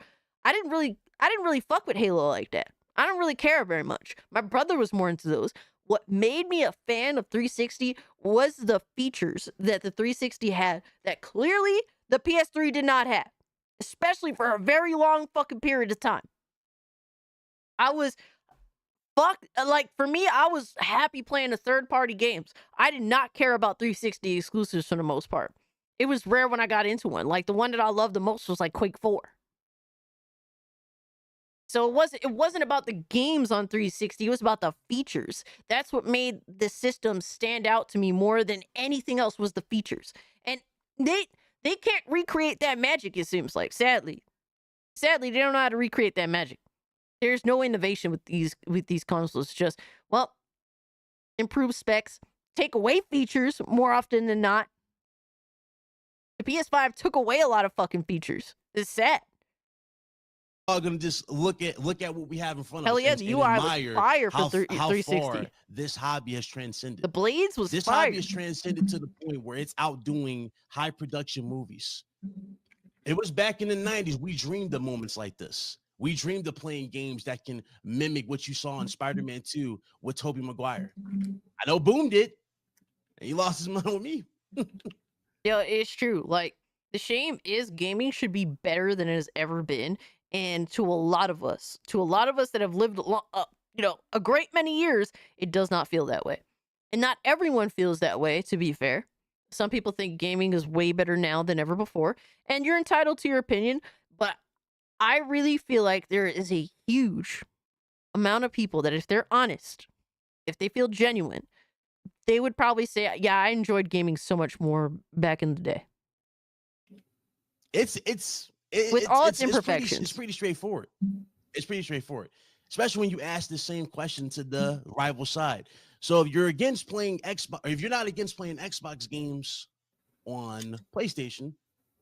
I didn't really fuck with Halo like that. I don't really care very much. My brother was more into those. What made me a fan of 360 was the features that the 360 had that clearly the PS3 did not have, especially for a very long fucking period of time. For me, I was happy playing the third-party games. I did not care about 360 exclusives for the most part. It was rare when I got into one. Like, the one that I loved the most was, like, Quake 4. So it wasn't about the games on 360. It was about the features. That's what made the system stand out to me more than anything else was the features. And they can't recreate that magic, it seems like, sadly. Sadly, they don't know how to recreate that magic. There's no innovation with these consoles. Just, well, improve specs, take away features more often than not. The PS5 took away a lot of fucking features. It's sad. Are gonna just look at what we have in front of Hell us. yeah, and, the and UI admire was fire for how 360. far this hobby has transcended. The Blades was this fire. hobby has transcended to the point where it's outdoing high production movies. It was back in the 90s. We dreamed of moments like this. We dreamed of playing games that can mimic what you saw in Spider-Man 2 with Tobey Maguire. I know Boom did. And he lost his mind with me. Yeah, it's true. Like, the shame is gaming should be better than it has ever been. And to a lot of us that have lived a great many years, it does not feel that way. And not everyone feels that way, to be fair. Some people think gaming is way better now than ever before. And you're entitled to your opinion. But I really feel like there is a huge amount of people that if they're honest, if they feel genuine, they would probably say, yeah, I enjoyed gaming so much more back in the day. With all its imperfections. It's pretty straightforward. It's pretty straightforward, especially when you ask the same question to the rival side. So if you're against playing Xbox, or if you're not against playing Xbox games on PlayStation,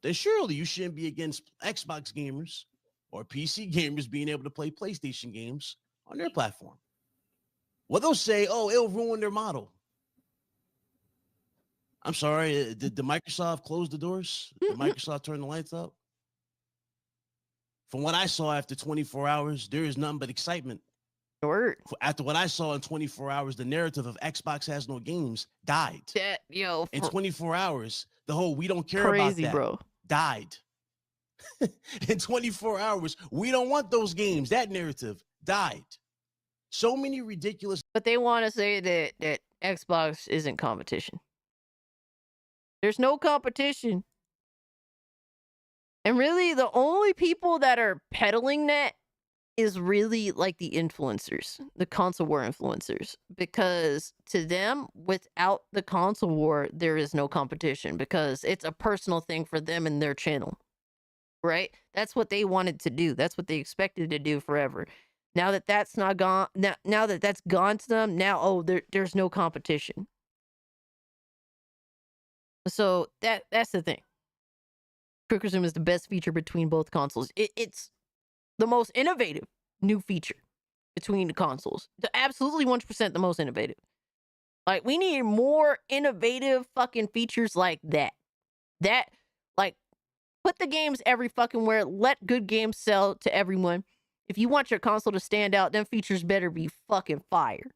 then surely you shouldn't be against Xbox gamers or PC gamers being able to play PlayStation games on their platform. Well, they'll say, oh, it'll ruin their model. I'm sorry, did Microsoft close the doors? Did Microsoft turn the lights out? From what I saw after 24 hours, there is nothing but excitement. After what I saw in 24 hours, the narrative of Xbox has no games died. In 24 hours, the whole we don't care about that bro. died. In 24 hours, we don't want those games. That narrative died. So many ridiculous. But they want to say that Xbox isn't competition. There's no competition. And really, the only people that are peddling that is really like the influencers, the console war influencers. Because to them, without the console war, there is no competition because it's a personal thing for them and their channel. Right? That's what they wanted to do. That's what they expected to do forever. Now that that's not gone, now that that's gone to them, now, there's no competition. So that's the thing. Quick Resume is the best feature between both consoles. It's the most innovative new feature between the consoles. Absolutely 100% the most innovative. Like, we need more innovative fucking features like that. Like, put the games every fucking where. Let good games sell to everyone. If you want your console to stand out, them features better be fucking fire.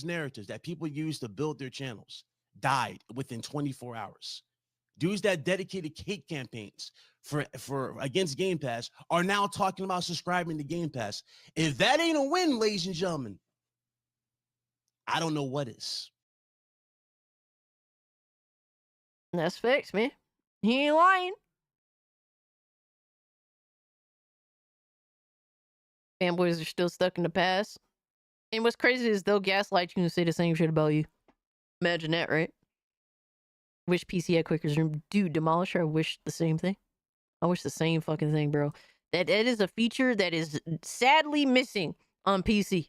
Narratives that people use to build their channels died within 24 hours. Dudes that dedicated cake campaigns for against Game Pass are now talking about subscribing to Game Pass. If that ain't a win, ladies and gentlemen, I don't know what is. That's facts, man. He ain't lying. Fanboys are still stuck in the past. And what's crazy is they'll gaslight you and say the same shit about you. Imagine that, right? Wish PC had quicker zoom. Dude, Demolisher, I wish the same thing. I wish the same fucking thing, bro. That is a feature that is sadly missing on PC.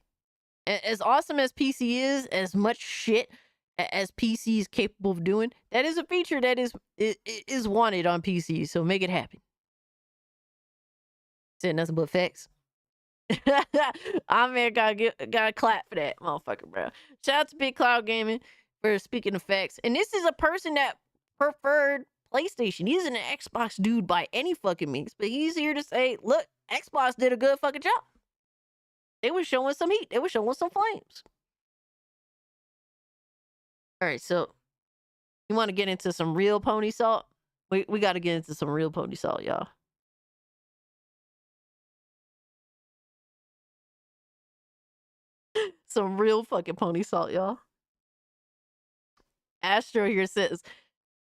As awesome as PC is, as much shit as PC is capable of doing, that is a feature that is wanted on PC. So make it happen. Said nothing but facts. I mean, gotta clap for that, motherfucker, bro. Shout out to Big Cloud Gaming for speaking of facts. And this is a person that preferred PlayStation. He's an Xbox dude by any fucking means, but he's here to say, look, Xbox did a good fucking job. They were showing some heat. They were showing some flames. All right, so you want to get into some real pony salt? We got to get into some real pony salt, y'all. Some real fucking pony salt, y'all. Astro here says,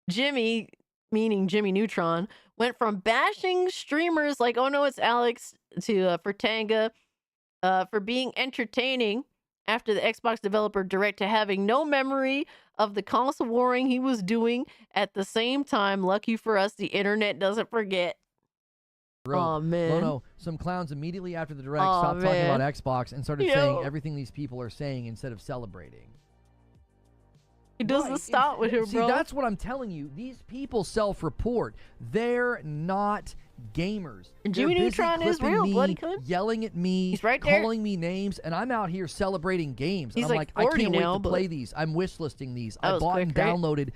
Jimmy, meaning Jimmy Neutron, went from bashing streamers like Oh No It's Alex to Fertanga for being entertaining after the Xbox developer direct to having no memory of the console warring he was doing at the same time. Lucky for us, the internet doesn't forget. Bro, oh man, Lono, some clowns immediately after the direct stopped talking about Xbox and started saying everything these people are saying instead of celebrating. It doesn't stop with him, see, bro. That's what I'm telling you. These people self-report. They're not gamers. And Jimmy Neutron is real, bloody cunt. Yelling at me, he's right there, calling me names, and I'm out here celebrating games. He's and I'm like I can't now, wait to play these. I'm wishlisting these. I bought quick, and downloaded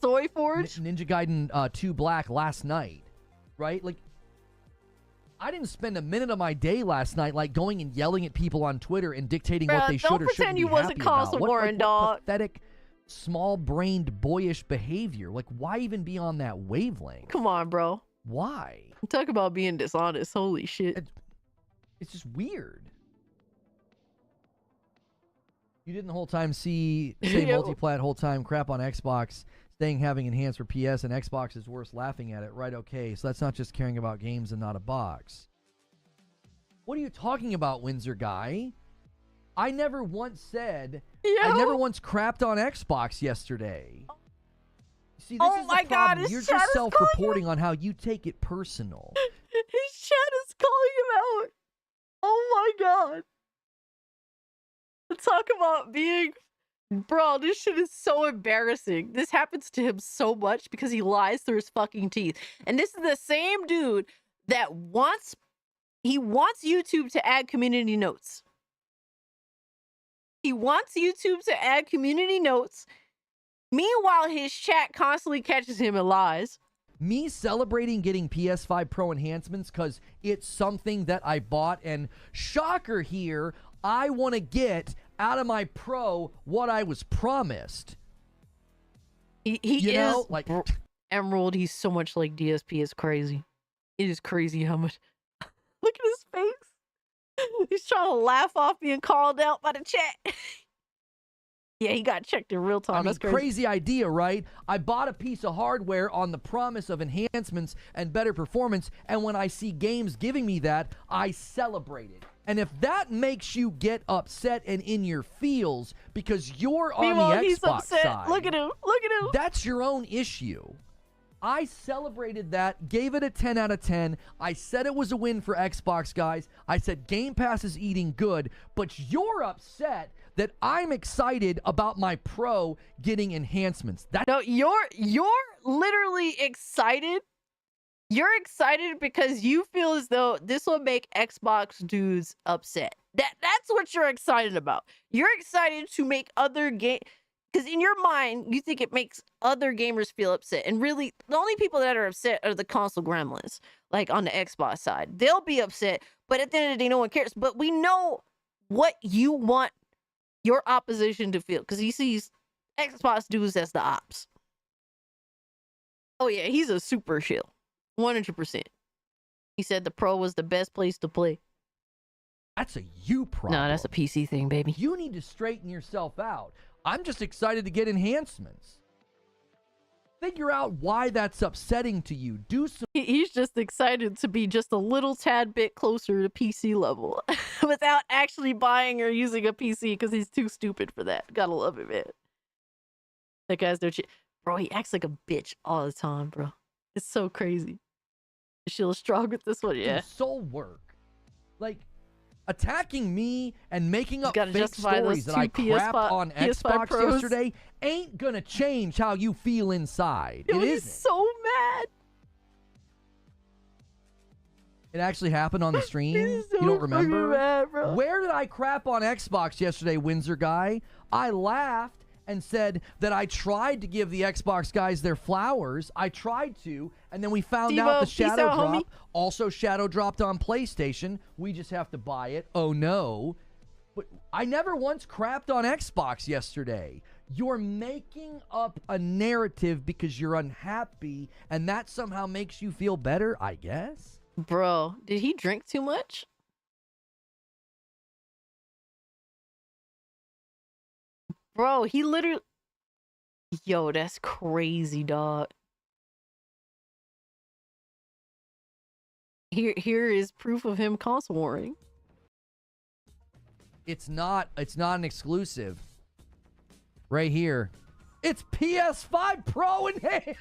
Soy Forge, Ninja Gaiden 2 Black last night. Right? Like, I didn't spend a minute of my day last night like going and yelling at people on Twitter and dictating what they should or shouldn't be happy about. Don't pretend you wasn't console warring, dog. Pathetic, small-brained, boyish behavior. Like, why even be on that wavelength? Come on, bro. Why? Talk about being dishonest. Holy shit. It's just weird. You didn't the whole time say multiplat whole time crap on Xbox, saying having enhanced for PS and Xbox is worse, laughing at it. Right, okay. So that's not just caring about games and not a box. What are you talking about, Windsor guy? I never once said, I never once crapped on Xbox yesterday. See, this is the problem. You're just self-reporting on how you take it personal. His chat is calling him out. Oh my god. Talk about being... Bro, this shit is so embarrassing. This happens to him so much because he lies through his fucking teeth. And this is the same dude that wants YouTube to add community notes. He wants YouTube to add community notes. Meanwhile, his chat constantly catches him in lies. Me celebrating getting PS5 Pro enhancements because it's something that I bought, and shocker here, I want to get out of my Pro what I was promised. He is like Emerald. He's so much like DSP. It's crazy. It is crazy how much. Look at his face. He's trying to laugh off being called out by the chat. Yeah, he got checked in real time. I mean, That's crazy idea, right? I bought a piece of hardware on the promise of enhancements and better performance, and when I see games giving me that, I celebrate it. And if that makes you get upset and in your feels because you're on the Xbox side, look at him. Look at him. That's your own issue. I celebrated that, gave it a 10 out of 10. I said it was a win for Xbox, guys. I said Game Pass is eating good, but you're upset that I'm excited about my Pro getting enhancements. No, you're literally excited. You're excited because you feel as though this will make Xbox dudes upset. That's what you're excited about. You're excited to make other Because in your mind, you think it makes other gamers feel upset. And really, the only people that are upset are the console gremlins, like on the Xbox side. They'll be upset, but at the end of the day, no one cares. But we know what you want your opposition to feel. Because he sees Xbox dudes as the ops. Oh, yeah, he's a super shill. 100%. He said the Pro was the best place to play. That's a you problem. No, that's a PC thing, baby. You need to straighten yourself out. I'm just excited to get enhancements. Figure out why that's upsetting to you. Do some. He's just excited to be just a little tad bit closer to PC level without actually buying or using a PC because he's too stupid for that. Gotta love it, man. That guy's no shit. Bro, he acts like a bitch all the time, bro. It's so crazy. She'll strong with this one, yeah. Soul work. Like, attacking me and making up gotta fake justify those stories that I two crapped on PS5 Xbox Pros. yesterday ain't gonna change how you feel inside. Yo, It he's isn't. so mad. It actually happened on the stream. He's so You don't remember? fucking mad, bro. Where did I crap on Xbox yesterday, Windsor guy? I laughed and said that I tried to give the Xbox guys their flowers. I tried to, and then we found out the Devo, peace shadow out, drop. homie. Also shadow dropped on PlayStation. We just have to buy it. Oh no. But I never once crapped on Xbox yesterday. You're making up a narrative because you're unhappy, and that somehow makes you feel better, I guess. Bro, did he drink too much? Bro, he literally... Yo, that's crazy, dog. Here is proof of him console warring. It's not an exclusive. Right here. It's PS5 Pro in hand.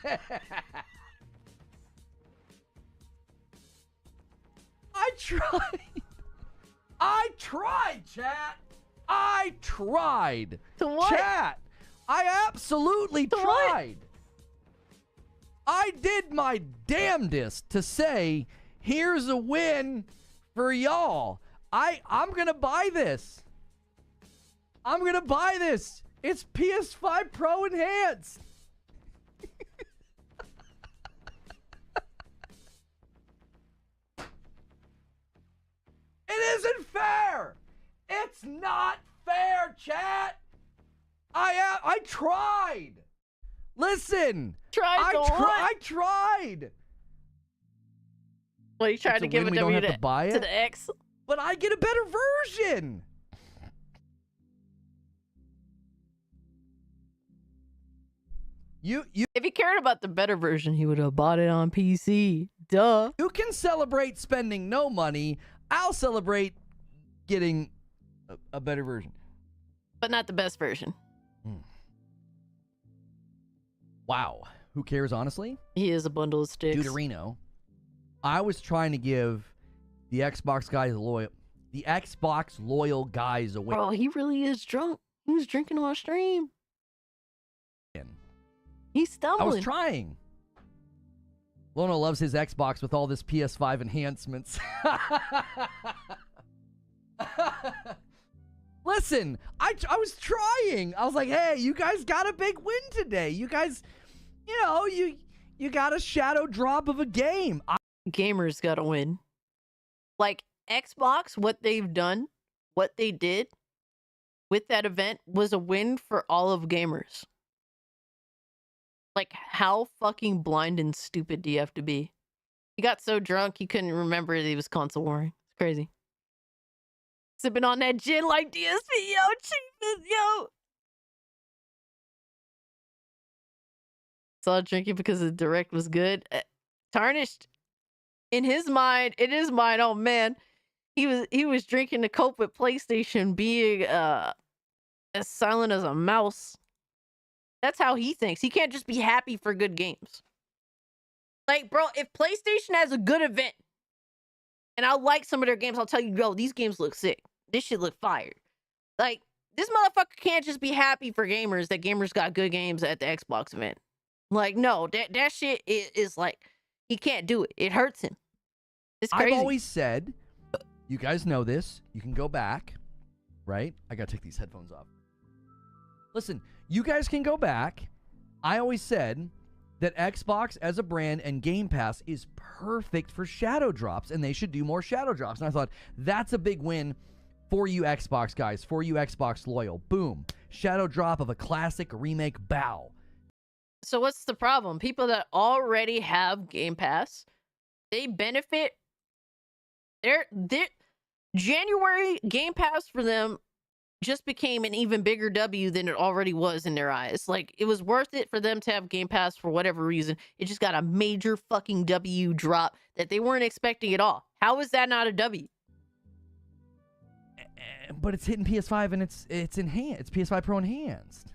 I tried, chat. I tried. To what? Chat. I absolutely tried. I did my damnedest to say, here's a win for y'all. I'm going to buy this. I'm going to buy this. It's PS5 Pro Enhanced. It isn't fair. It's not fair, chat. I tried. Listen. I tried. Well, you tried It's to a give win, a we don't W have to buy to it. the X. But I get a better version. If he cared about the better version, he would have bought it on PC. Duh. You can celebrate spending no money. I'll celebrate getting a better version. But not the best version. Wow. Who cares, honestly? He is a bundle of sticks. Deuterino. I was trying to give the Xbox loyal guys away. Bro, he really is drunk. He was drinking on stream. He's stumbling. I was trying. Lono loves his Xbox with all this PS5 enhancements. Listen, I was trying. I was like, hey, you guys got a big win today. You guys, you got a shadow drop of a game. Gamers got to win. Like, Xbox, what they've done, what they did with that event was a win for all of gamers. Like, how fucking blind and stupid do you have to be? He got so drunk he couldn't remember that he was console warring. It's crazy. Sipping on that gin like DSP, yo, cheapest, yo. Saw drinking because the direct was good. Tarnished. In his mind, oh man, he was drinking to cope with PlayStation being as silent as a mouse. That's how he thinks. He can't just be happy for good games. Like, bro, if PlayStation has a good event, and I like some of their games, I'll tell you, yo, these games look sick. This shit look fire. Like, this motherfucker can't just be happy for gamers that gamers got good games at the Xbox event. Like, no, that shit is like, he can't do it. It hurts him. It's crazy. I've always said, you guys know this. You can go back, right? I gotta take these headphones off. Listen, You guys can go back. I always said that Xbox as a brand and Game Pass is perfect for shadow drops, and they should do more shadow drops. And I thought, that's a big win for you Xbox guys, for you Xbox loyal. Boom. Shadow drop of a classic remake, bow. So what's the problem? People that already have Game Pass, they benefit. Their January Game Pass for them just became an even bigger W than it already was in their eyes. Like, it was worth it for them to have Game Pass for whatever reason. It just got a major fucking W drop that they weren't expecting at all. How is that not a W? But it's hitting PS5 and it's enhanced. It's PS5 Pro enhanced.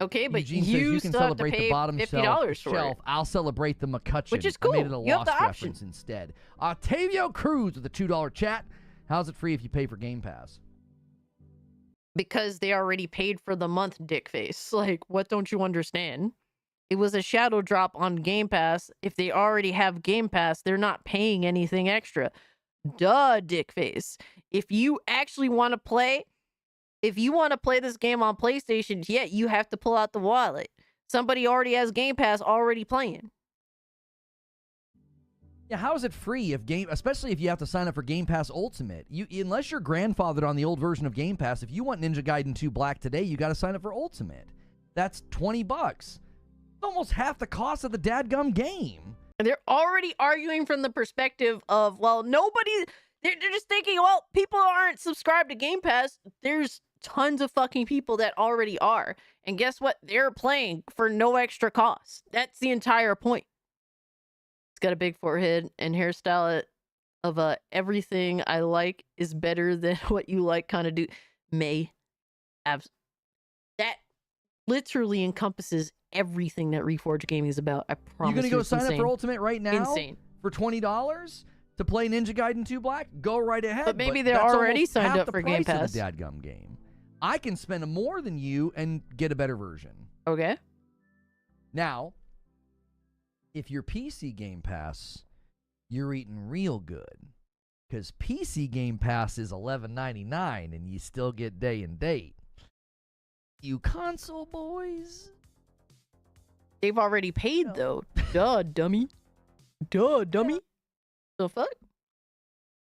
Okay, but Eugene says you can still have to celebrate pay the bottom $50 for shelf. it. I'll celebrate the McCutcheon. Which is cool. I made it a You have Lost the option. reference instead. Octavio Cruz with a $2 chat. How's it free if you pay for Game Pass? Because they already paid for the month, dickface. Like, what don't you understand? It was a shadow drop on Game Pass. If they already have Game Pass, they're not paying anything extra. Duh, dickface. If you actually want to play, this game on PlayStation, yeah, you have to pull out the wallet. Somebody already has Game Pass already playing. Yeah, how is it free especially if you have to sign up for Game Pass Ultimate? Unless you're grandfathered on the old version of Game Pass, if you want Ninja Gaiden 2 Black today, you got to sign up for Ultimate. That's $20. It's almost half the cost of the dadgum game. And they're already arguing from the perspective of, well, they're just thinking, well, people aren't subscribed to Game Pass. There's tons of fucking people that already are. And guess what? They're playing for no extra cost. That's the entire point. It's got a big forehead and hairstyle of everything I like is better than what you like kind of do. That literally encompasses everything that Reforged Gaming is about. I promise You gonna go sign insane. up for Ultimate right now? Insane. For $20 to play Ninja Gaiden 2 Black? Go right ahead. But maybe they're that's already almost signed half up the for Game price of Pass. the dadgum game. I can spend more than you and get a better version. Okay. Now, if you're PC Game Pass, you're eating real good. Because PC Game Pass is $11.99 and you still get day and date. You console boys? They've already paid, though. Duh, dummy. Duh, dummy. The fuck?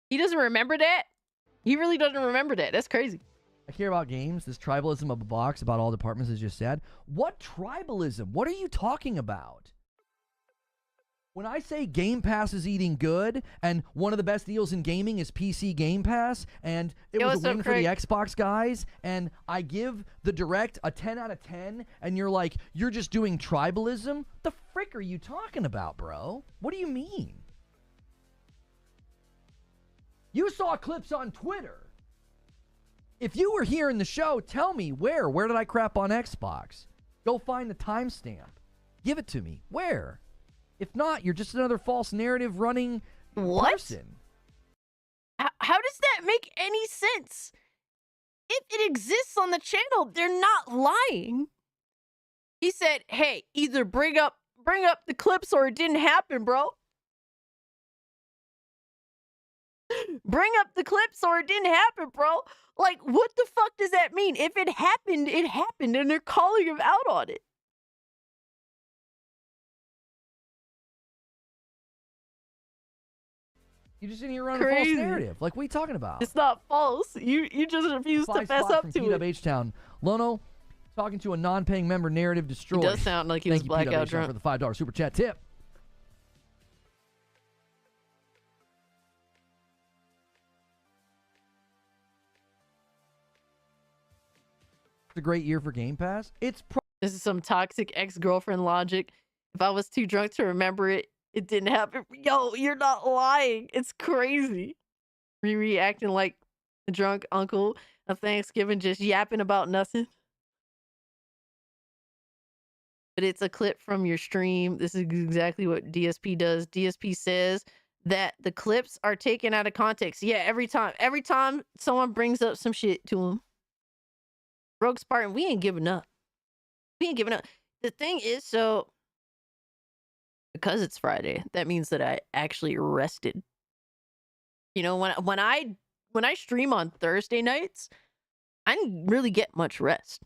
He doesn't remember that? He really doesn't remember that. That's crazy. I care about games. This tribalism of a box about all departments is just sad. What tribalism? What are you talking about? When I say Game Pass is eating good, and one of the best deals in gaming is PC Game Pass, and it was a win for the Xbox guys, and I give the Direct a 10 out of 10, and you're like, you're just doing tribalism? The frick are you talking about, bro? What do you mean? You saw clips on Twitter. If you were here in the show, tell me where. Where did I crap on Xbox? Go find the timestamp. Give it to me. Where? If not, you're just another false narrative running person. How does that make any sense? If it exists on the channel, they're not lying. He said, hey, either bring up the clips or it didn't happen, bro. Bring up the clips or it didn't happen, bro. Like, what the fuck does that mean? If it happened, and they're calling him out on it. You just in here running a false narrative. Like, what are you talking about? It's not false. You just refuse to fess up to it. H-Town. Lono, talking to a non-paying member, narrative destroyed. It does sound like he was blackout drunk. For the $5 super chat tip. It's a great year for Game Pass. This is some toxic ex-girlfriend logic. If I was too drunk to remember it, it didn't happen. Yo, you're not lying. It's crazy. Riri acting like a drunk uncle of Thanksgiving, just yapping about nothing. But it's a clip from your stream. This is exactly what DSP does. DSP says that the clips are taken out of context. Yeah, every time someone brings up some shit to him. Rogue Spartan, we ain't giving up. We ain't giving up. The thing is, so because it's Friday, that means that I actually rested. You know, when I stream on Thursday nights, I didn't really get much rest.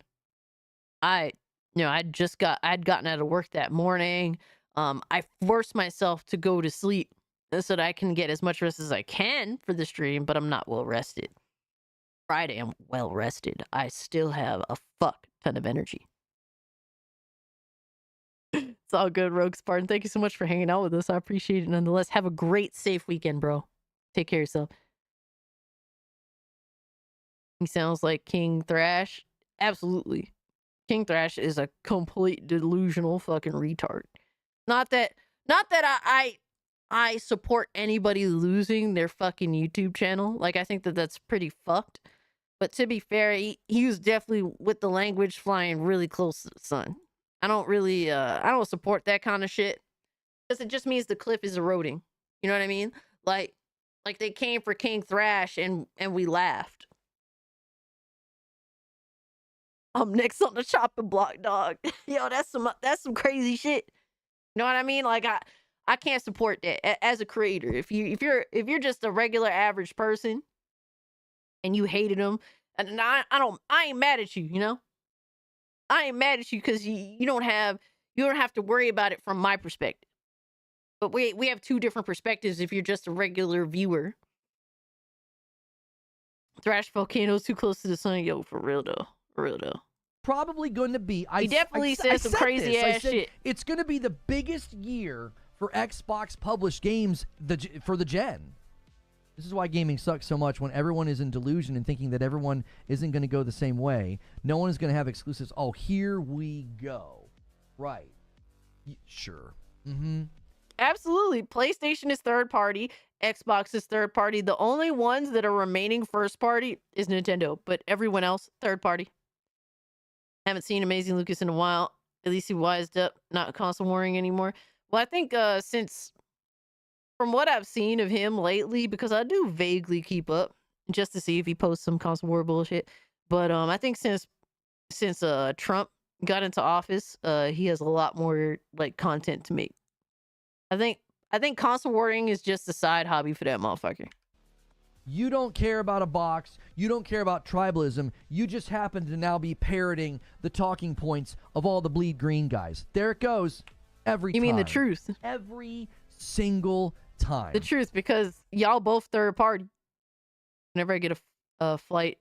I'd gotten out of work that morning. I forced myself to go to sleep so that I can get as much rest as I can for the stream, but I'm not well rested. Friday, I'm well rested. I still have a fuck ton of energy. It's all good, Rogue Spartan. Thank you so much for hanging out with us. I appreciate it nonetheless. Have a great, safe weekend, bro. Take care of yourself. He sounds like King Thrash. Absolutely. King Thrash is a complete delusional fucking retard. Not that I support anybody losing their fucking YouTube channel. Like, I think that that's pretty fucked. But to be fair, he was definitely with the language flying really close to the sun. I don't support that kind of shit. Because it just means the cliff is eroding. You know what I mean? Like they came for King Thrash and we laughed. I'm next on the chopping block, dog. Yo, that's some crazy shit. You know what I mean? Like I can't support that as a creator. If you're just a regular average person and you hated them, and I ain't mad at you, you know? I ain't mad at you because you don't have to worry about it from my perspective. But we have two different perspectives if you're just a regular viewer. Thrash Volcano's too close to the sun, yo, for real though. For real though. Probably going to be. He definitely said some crazy ass shit. It's going to be the biggest year for Xbox published games for the gen. This is why gaming sucks so much when everyone is in delusion and thinking that everyone isn't going to go the same way. No one is going to have exclusives. Oh, here we go. Right. Sure. Mm-hmm. Absolutely. PlayStation is third party. Xbox is third party. The only ones that are remaining first party is Nintendo, but everyone else third party. Haven't seen Amazing Lucas in a while. At least he wised up, not console warring anymore. Well, I think since from what I've seen of him lately, because I do vaguely keep up just to see if he posts some console war bullshit. But I think since Trump got into office, he has a lot more like content to make. I think console warring is just a side hobby for that motherfucker. You don't care about a box. You don't care about tribalism. You just happen to now be parroting the talking points of all the bleed green guys. There it goes. Every time. You mean the truth? Every single time. The truth, because y'all both third party. Whenever I get a flight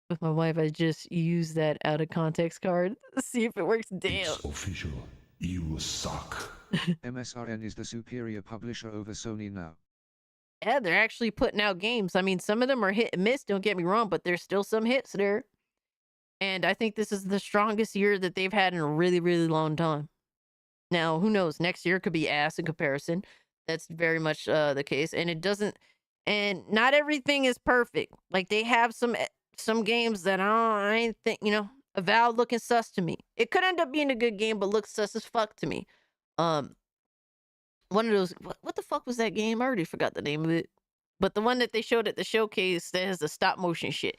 with my wife, I just use that out of context card. See if it works. Damn. It's official. You suck. MSRN is the superior publisher over Sony now. Yeah, they're actually putting out games. I mean, some of them are hit and miss, don't get me wrong, but there's still some hits there. And I think this is the strongest year that they've had in a really, really long time. Now, who knows? Next year could be ass in comparison. That's very much the case. And not everything is perfect. Like, they have some games that I ain't think, Avowed looking sus to me. It could end up being a good game, but looks sus as fuck to me. One of those, what the fuck was that game? I already forgot the name of it. But the one that they showed at the showcase that has the stop motion shit.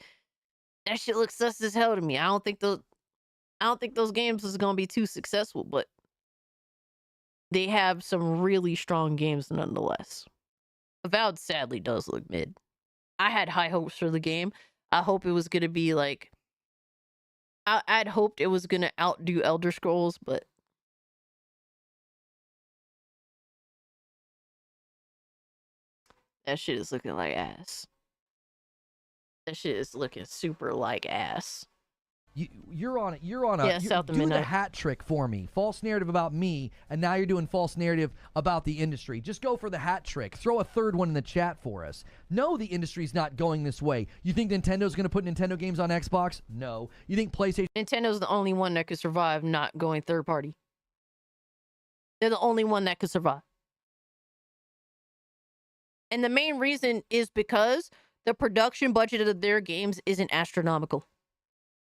That shit looks sus as hell to me. I don't think those games is gonna be too successful, but they have some really strong games nonetheless. Avowed sadly does look mid. I had high hopes for the game. I hope it was gonna be like I'd hoped it was gonna outdo Elder Scrolls, but that shit is looking like ass. That shit is looking super like ass. You're on it. You're on a. Yeah, South of do the Midnight. hat trick for me. False narrative about me, and now you're doing false narrative about the industry. Just go for the hat trick. Throw a third one in the chat for us. No, the industry's not going this way. You think Nintendo's going to put Nintendo games on Xbox? No. You think PlayStation? Nintendo's the only one that could survive not going third party. They're the only one that could survive. And the main reason is because the production budget of their games isn't astronomical.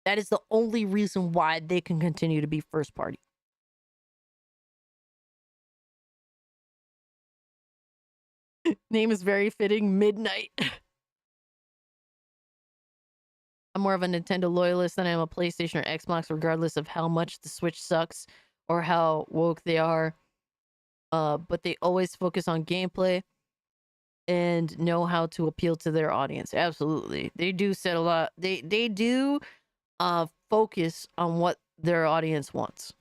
That is the only reason why they can continue to be first party. Name is very fitting, Midnight. I'm more of a Nintendo loyalist than I am a PlayStation or Xbox, regardless of how much the Switch sucks or how woke they are. But they always focus on gameplay and know how to appeal to their audience. Absolutely. They do set a lot. They do focus on what their audience wants.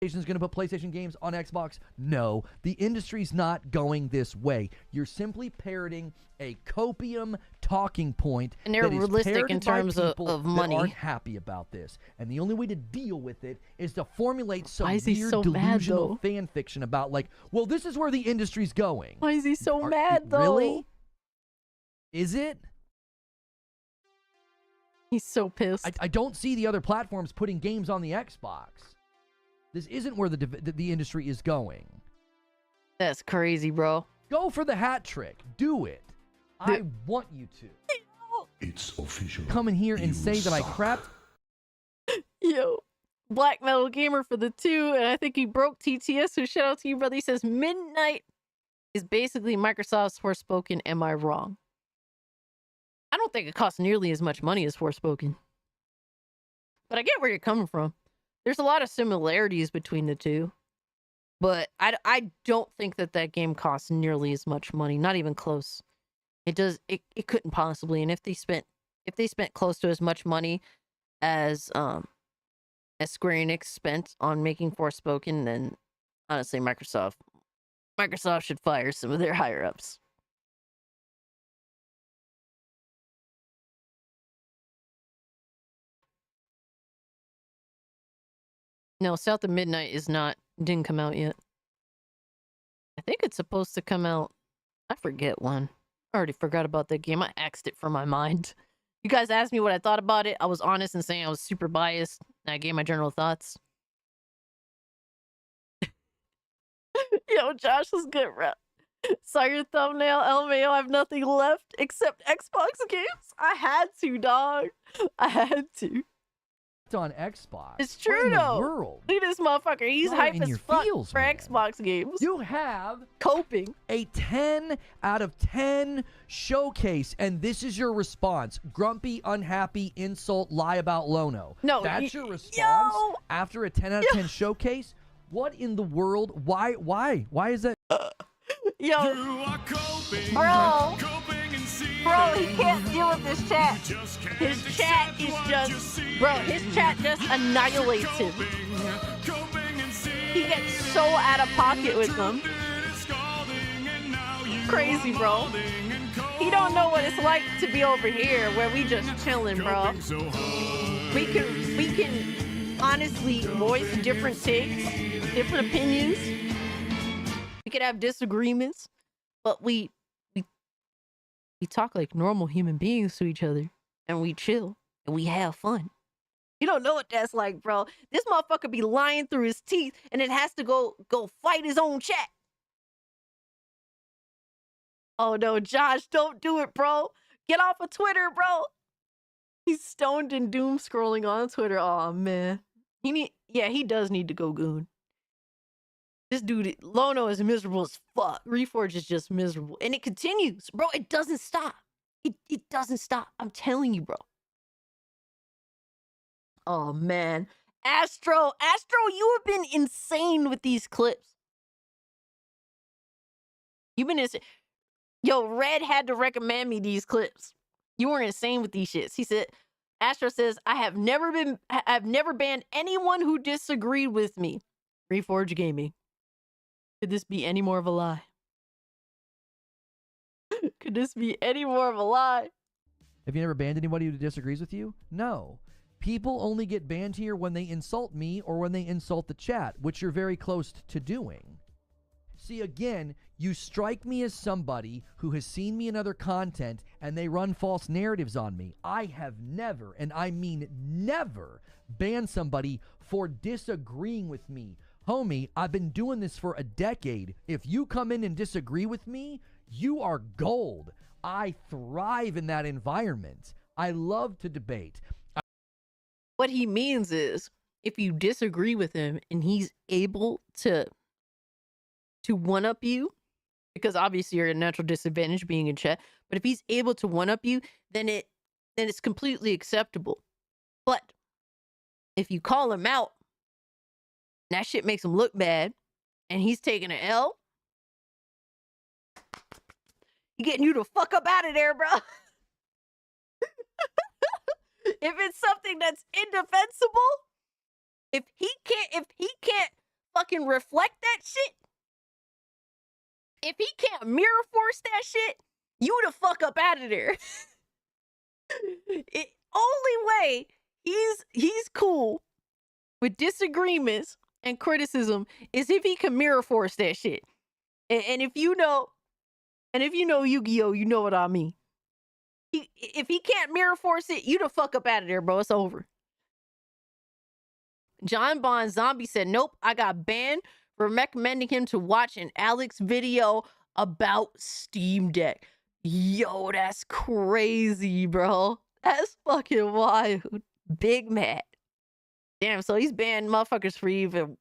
Is going to put PlayStation games on Xbox? No, the industry's not going this way. You're simply parroting a copium talking point, and they're realistic in terms of money. That aren't happy about this, and the only way to deal with it is to formulate some Why is he weird so delusional mad, fan fiction about, like, well, this is where the industry's going. Why is he so mad though? Really? Is it? He's so pissed. I don't see the other platforms putting games on the Xbox. This isn't where the industry is going. That's crazy, bro. Go for the hat trick. Do it. I want you to. It's official. Come in here and You say that I suck. crapped. Yo, Black Metal Gamer for the 2, and I think he broke TTS, so shout out to you, brother. He says, Midnight is basically Microsoft's Forspoken. Am I wrong? I don't think it costs nearly as much money as Forspoken. But I get where you're coming from. There's a lot of similarities between the two. But I don't think that game costs nearly as much money. Not even close. It couldn't possibly. And if they spent close to as much money as Square Enix spent on making Forspoken, then honestly Microsoft should fire some of their higher ups. No, South of Midnight didn't come out yet. I think it's supposed to come out. I forget when. I already forgot about that game. I axed it from my mind. You guys asked me what I thought about it. I was honest in saying I was super biased. And I gave my general thoughts. Yo, Josh was good, bro. Saw your thumbnail, LMAO. I have nothing left except Xbox games. I had to, dog. I had to. On Xbox. It's true though. World? Look at this motherfucker. He's hype as fuck for Xbox games. You have coping a 10 out of 10 showcase, and this is your response: grumpy, unhappy, insult, lie about Lono. No, that's your response after a 10 out of 10 showcase. What in the world? Why is that? Yo, bro, he can't deal with this chat. His chat is his chat just annihilates him. He gets so out of pocket with them. Crazy, bro. He don't know what it's like to be over here where we just chilling, bro. We can honestly voice different takes, different opinions. We could have disagreements, but we talk like normal human beings to each other, and we chill and we have fun. You don't know what that's like, bro. This motherfucker be lying through his teeth and then has to go fight his own chat. Oh no, Josh, don't do it, bro. Get off of Twitter, bro. He's stoned and doom scrolling on Twitter. Oh man, he does need to go goon. This dude, Lono, is miserable as fuck. Reforge is just miserable. And it continues. Bro, it doesn't stop. It doesn't stop. I'm telling you, bro. Oh, man. Astro, you have been insane with these clips. You've been insane. Yo, Red had to recommend me these clips. You were insane with these shits. He said, Astro says, I've never banned anyone who disagreed with me. Reforge Gaming. Could this be any more of a lie? Could this be any more of a lie? Have you never banned anybody who disagrees with you? No. People only get banned here when they insult me or when they insult the chat, which you're very close to doing. See, again, you strike me as somebody who has seen me in other content and they run false narratives on me. I have never, and I mean never, banned somebody for disagreeing with me. Homie, I've been doing this for a decade. If you come in and disagree with me, you are gold. I thrive in that environment. I love to debate. What he means is, if you disagree with him and he's able to one-up you, because obviously you're at a natural disadvantage being in chat, but if he's able to one-up you, then it's completely acceptable. But if you call him out, that shit makes him look bad, and he's taking an L. He getting you to fuck up out of there, bro. If it's something that's indefensible, if he can't fucking reflect that shit, if he can't mirror force that shit, you the fuck up out of there. Only way he's cool with disagreements and criticism is if he can mirror force that shit. And if you know Yu-Gi-Oh, you know what I mean. If he can't mirror force it, you the fuck up out of there, bro. It's over. John Bond Zombie said, nope, I got banned for recommending him to watch an Alex video about Steam Deck. Yo, that's crazy, bro. That's fucking wild. Big Matt. Damn, so he's banned motherfuckers for even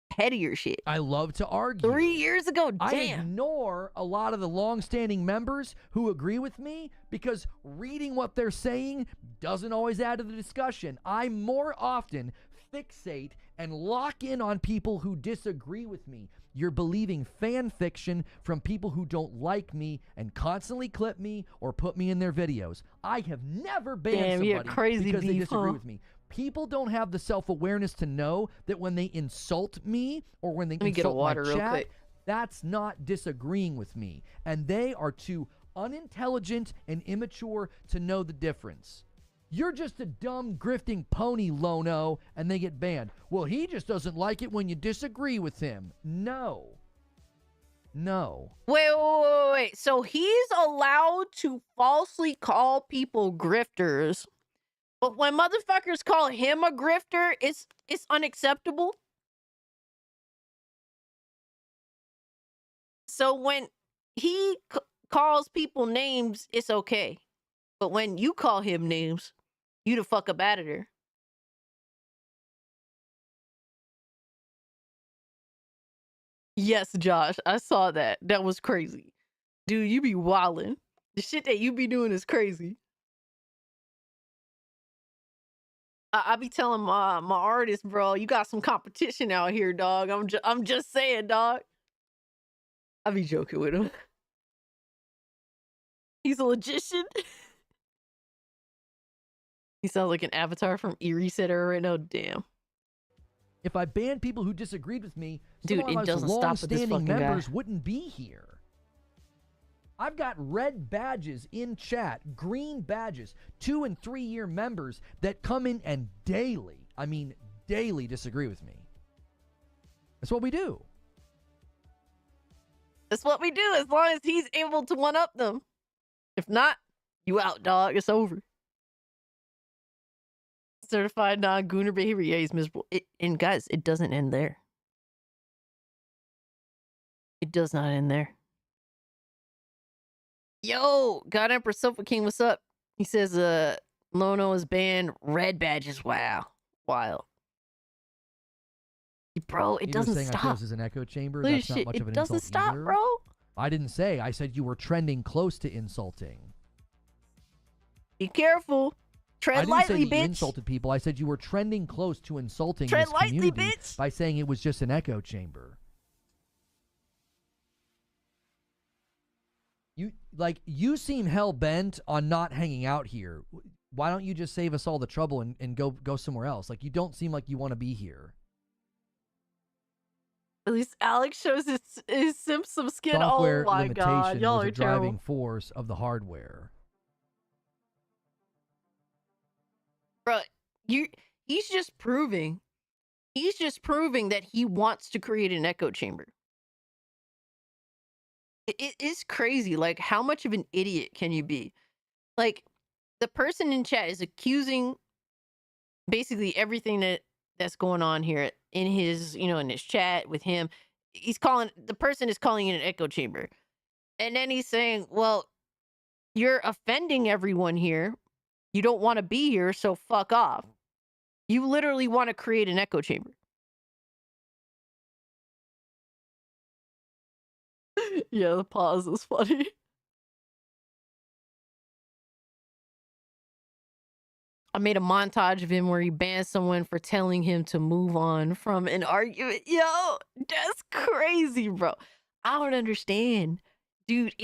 pettier shit. I love to argue. 3 years ago, damn. I ignore a lot of the long-standing members who agree with me because reading what they're saying doesn't always add to the discussion. I more often fixate and lock in on people who disagree with me. You're believing fan fiction from people who don't like me and constantly clip me or put me in their videos. I have never banned somebody because they disagree with me. People don't have the self-awareness to know that when they insult me or when they insult my chat, that's not disagreeing with me. And they are too unintelligent and immature to know the difference. You're just a dumb, grifting pony, Lono, and they get banned. Well, he just doesn't like it when you disagree with him. No. No. Wait. So he's allowed to falsely call people grifters, but when motherfuckers call him a grifter, it's unacceptable? So when he calls people names, it's okay. But when you call him names, you the fuck up out of there. Yes, Josh, I saw that. That was crazy. Dude, you be wildin'. The shit that you be doing is crazy. I be telling my artist, bro, you got some competition out here, dog. I'm just saying, dog. I be joking with him. He's a logician. He sounds like an avatar from Erie Setter right now. Damn. If I banned people who disagreed with me, dude, some of it doesn't stop with this fucking members guy. Wouldn't be here. I've got red badges in chat, green badges, 2 and 3 year members that come in and daily disagree with me. That's what we do. That's what we do as long as he's able to one-up them. If not, you out, dog. It's over. Certified non-Gooner behavior. Yeah, he's miserable. And guys, it doesn't end there. It does not end there. Yo, God Emperor Sofa King, what's up? He says, Lono is banned. Red badges. Wow. Wild. Bro, it doesn't stop. I chose as an echo chamber. That's not much of an insult. It doesn't stop, either. Bro. I didn't say. I said you were trending close to insulting. Be careful. Tread lightly, bitch. You insulted people. I said you were trending close to insulting this community by saying it was just an echo chamber. You seem hell-bent on not hanging out here. Why don't you just save us all the trouble and go somewhere else? Like, you don't seem like you want to be here. At least Alex shows his some skin. Software oh my god, y'all are the driving force of the hardware. Bro, he's just proving that he wants to create an echo chamber. It is crazy. Like, how much of an idiot can you be? Like, the person in chat is accusing basically everything that's going on here in his, in his chat with him. The person is calling it an echo chamber. And then he's saying, well, you're offending everyone here. You don't want to be here, so fuck off. You literally want to create an echo chamber. Yeah, the pause is funny. I made a montage of him where he banned someone for telling him to move on from an argument. Yo, that's crazy, bro. I don't understand. Dude,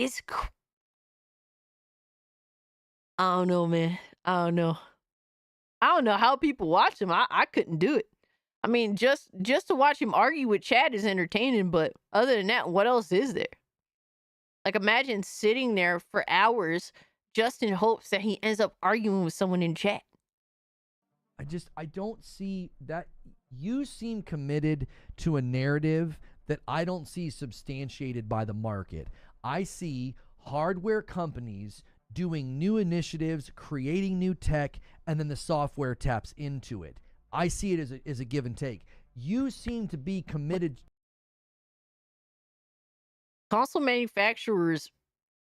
I don't know, man. I don't know. I don't know how people watch him. I couldn't do it. I mean, just to watch him argue with Chad is entertaining, but other than that, what else is there? Like, imagine sitting there for hours just in hopes that he ends up arguing with someone in chat. I don't see that. You seem committed to a narrative that I don't see substantiated by the market. I see hardware companies doing new initiatives, creating new tech, and then the software taps into it. I see it as a give and take. You seem to be committed. Console manufacturers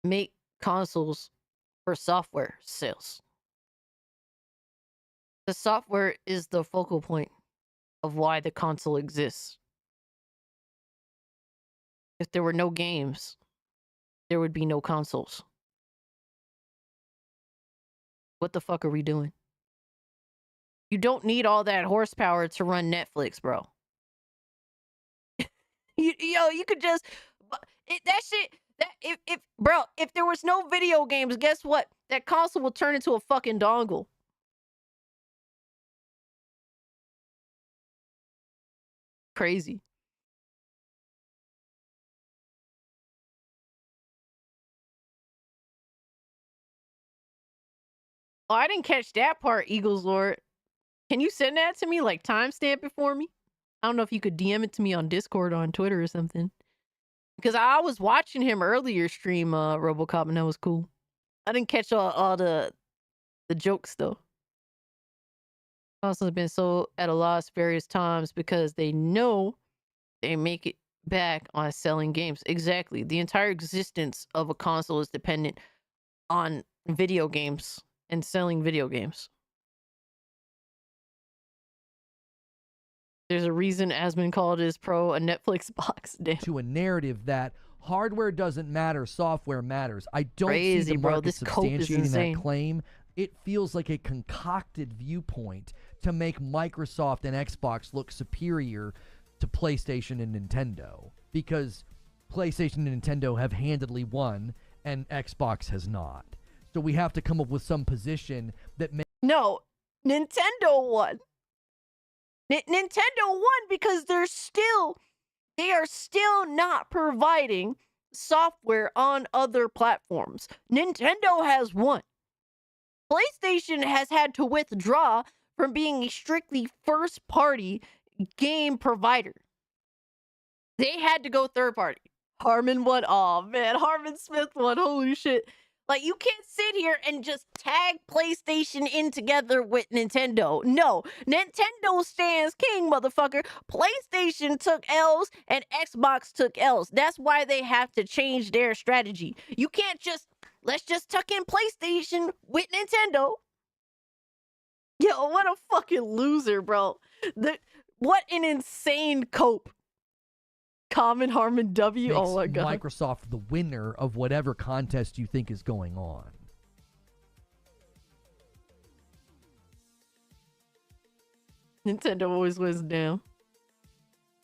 make consoles for software sales. The software is the focal point of why the console exists. If there were no games, there would be no consoles. What the fuck are we doing? You don't need all that horsepower to run Netflix, bro. You could just that shit. That if there was no video games, guess what? That console will turn into a fucking dongle. Crazy. Oh, I didn't catch that part, Eagles Lord. Can you send that to me? Like, timestamp it for me? I don't know if you could DM it to me on Discord or on Twitter or something. Because I was watching him earlier stream RoboCop, and that was cool. I didn't catch all the jokes, though. Also been so at a loss various times because they know they make it back on selling games. Exactly. The entire existence of a console is dependent on video games and selling video games. There's a reason Asmund called his Pro a Netflix box. Damn. To a narrative that hardware doesn't matter, software matters. I don't Crazy, see the bro. market This cope is substantiating insane. that claim. It feels like a concocted viewpoint to make Microsoft and Xbox look superior to PlayStation and Nintendo, because PlayStation and Nintendo have handedly won and Xbox has not. So we have to come up with some position that No, Nintendo won. Nintendo won because they are still not providing software on other platforms. Nintendo has won. PlayStation has had to withdraw from being a strictly first-party game provider. They had to go third-party. Harmon won. Oh, man. Harmon Smith won. Holy shit. Like, you can't sit here and just tag PlayStation in together with Nintendo. No. Nintendo stands king, motherfucker. PlayStation took L's and Xbox took L's. That's why they have to change their strategy. You can't just, let's just tuck in PlayStation with Nintendo. Yo, what a fucking loser, bro. What an insane cope. Common Harmon W. makes Oh my god. Microsoft the winner of whatever contest you think is going on. Nintendo always wins down.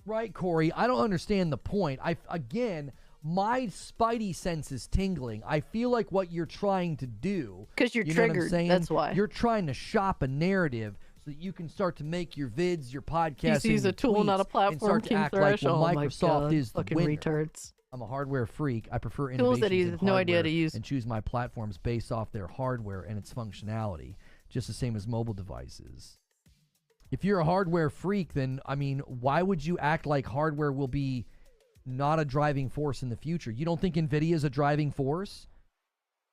Right, Corey. I don't understand the point. Again, my spidey sense is tingling. I feel like what you're trying to do, because you're you know what I'm triggered. saying? That's why. You're trying to shop a narrative so that you can start to make your vids, your podcasts, PC's a tool, not a platform. and start to King act Thresh. like well, Oh my Microsoft god. is the Fucking winner. retards. I'm a hardware freak. I prefer Tools that he innovations has in no idea hardware to use. and choose my platforms based off their hardware and its functionality, just the same as mobile devices. If you're a hardware freak, then, I mean, why would you act like hardware will be not a driving force in the future? You don't think NVIDIA is a driving force?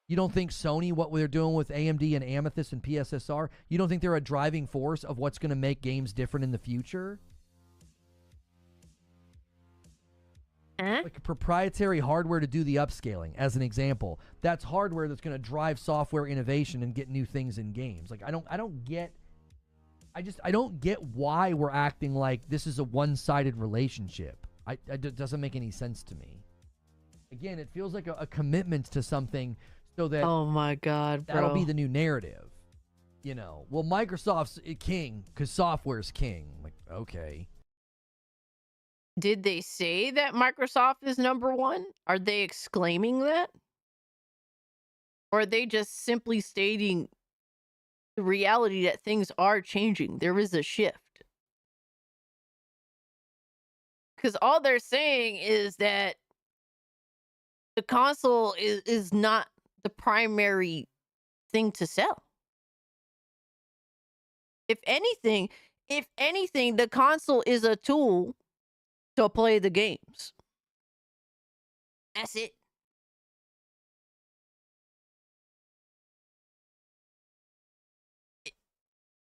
You don't think Sony, what they're doing with AMD and Amethyst and PSSR, you don't think they're a driving force of what's going to make games different in the future? Like proprietary hardware to do the upscaling, as an example. That's hardware that's going to drive software innovation and get new things in games. Like, I don't get why we're acting like this is a one-sided relationship. It doesn't make any sense to me. Again, it feels like a commitment to something so that oh my god, bro. That'll be the new narrative. You know, well, Microsoft's king because software's king. Like, okay. Did they say that Microsoft is number one? Are they exclaiming that? Or are they just simply stating the reality that things are changing. There is a shift. Because all they're saying is that the console is not the primary thing to sell. If anything, the console is a tool to play the games. That's it.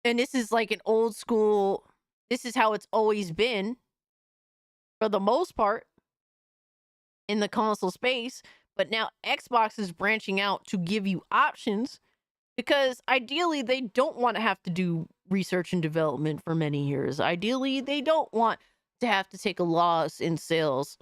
And this is like an old school, this is how it's always been for the most part in the console space. But now Xbox is branching out to give you options because ideally they don't want to have to do research and development for many years. Ideally, they don't want to have to take a loss in sales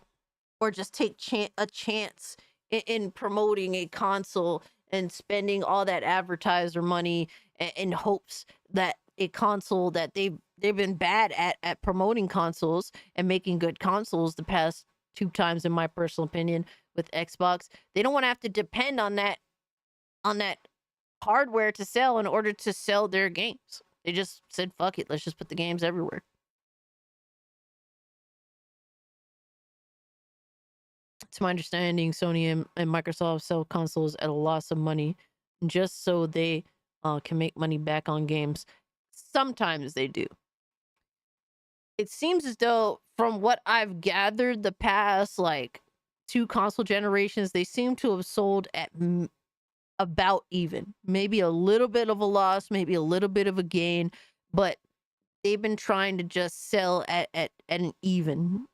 or just take a chance in promoting a console and spending all that advertiser money in hopes that a console that they've been bad at promoting consoles and making good consoles the past 2 times, in my personal opinion, with Xbox. They don't want to have to depend on that hardware to sell in order to sell their games. They just said, fuck it, let's just put the games everywhere. To my understanding, Sony and Microsoft sell consoles at a loss of money just so they can make money back on games. Sometimes they do. It seems as though, from what I've gathered, the past like 2 console generations, they seem to have sold at about even. Maybe a little bit of a loss, maybe a little bit of a gain, but they've been trying to just sell at an even,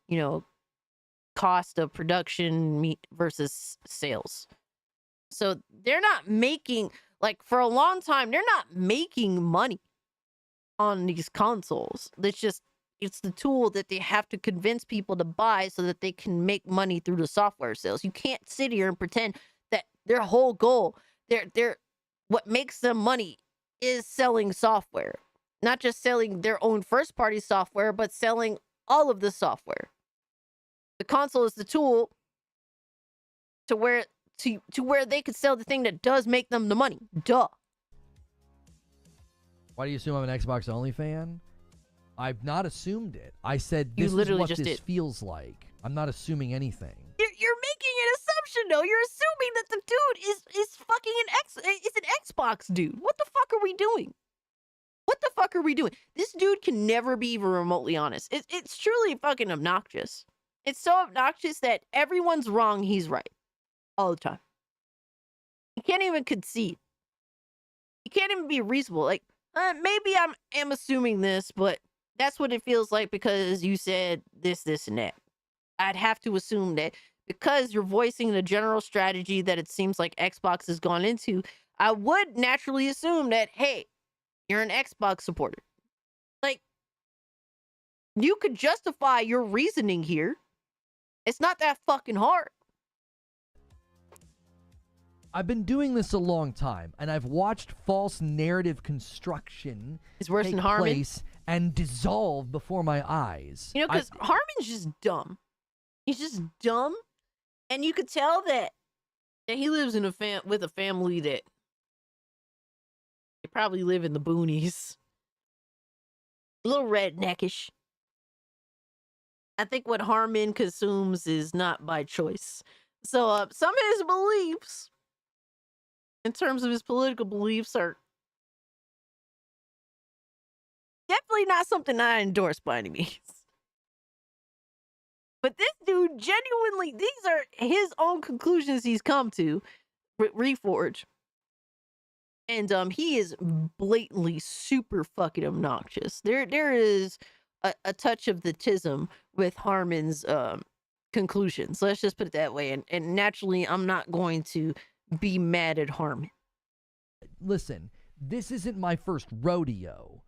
cost of production versus sales. So they're not making, like, for a long time, they're not making money on these consoles. It's the tool that they have to convince people to buy so that they can make money through the software sales. You can't sit here and pretend that their whole goal, what makes them money is selling software. Not just selling their own first-party software, but selling all of the software. The console is the tool to where they could sell the thing that does make them the money. Duh. Why do you assume I'm an Xbox only fan? I've not assumed it. I said this is what this feels like. I'm not assuming anything. You're making an assumption, though. You're assuming that the dude is fucking an Xbox dude. What the fuck are we doing? What the fuck are we doing? This dude can never be even remotely honest. It's truly fucking obnoxious. It's so obnoxious that everyone's wrong, he's right. All the time. He can't even concede. He can't even be reasonable. Like, maybe I am assuming this, but that's what it feels like because you said this, and that. I'd have to assume that because you're voicing the general strategy that it seems like Xbox has gone into, I would naturally assume that, hey, you're an Xbox supporter. Like, you could justify your reasoning here. It's not that fucking hard. I've been doing this a long time, and I've watched false narrative construction take place and dissolve before my eyes. Because Harmon's just dumb. He's just dumb, and you could tell that he lives in with a family that they probably live in the boonies. A little redneckish. I think what Harmon consumes is not by choice. So some of his beliefs, in terms of his political beliefs, are definitely not something I endorse by any means. But this dude, genuinely, these are his own conclusions he's come to, Reforge. And he is blatantly super fucking obnoxious. There is a touch of the tism with Harmon's conclusions. Let's just put it that way. And naturally, I'm not going to be mad at Harmon. Listen, this isn't my first rodeo.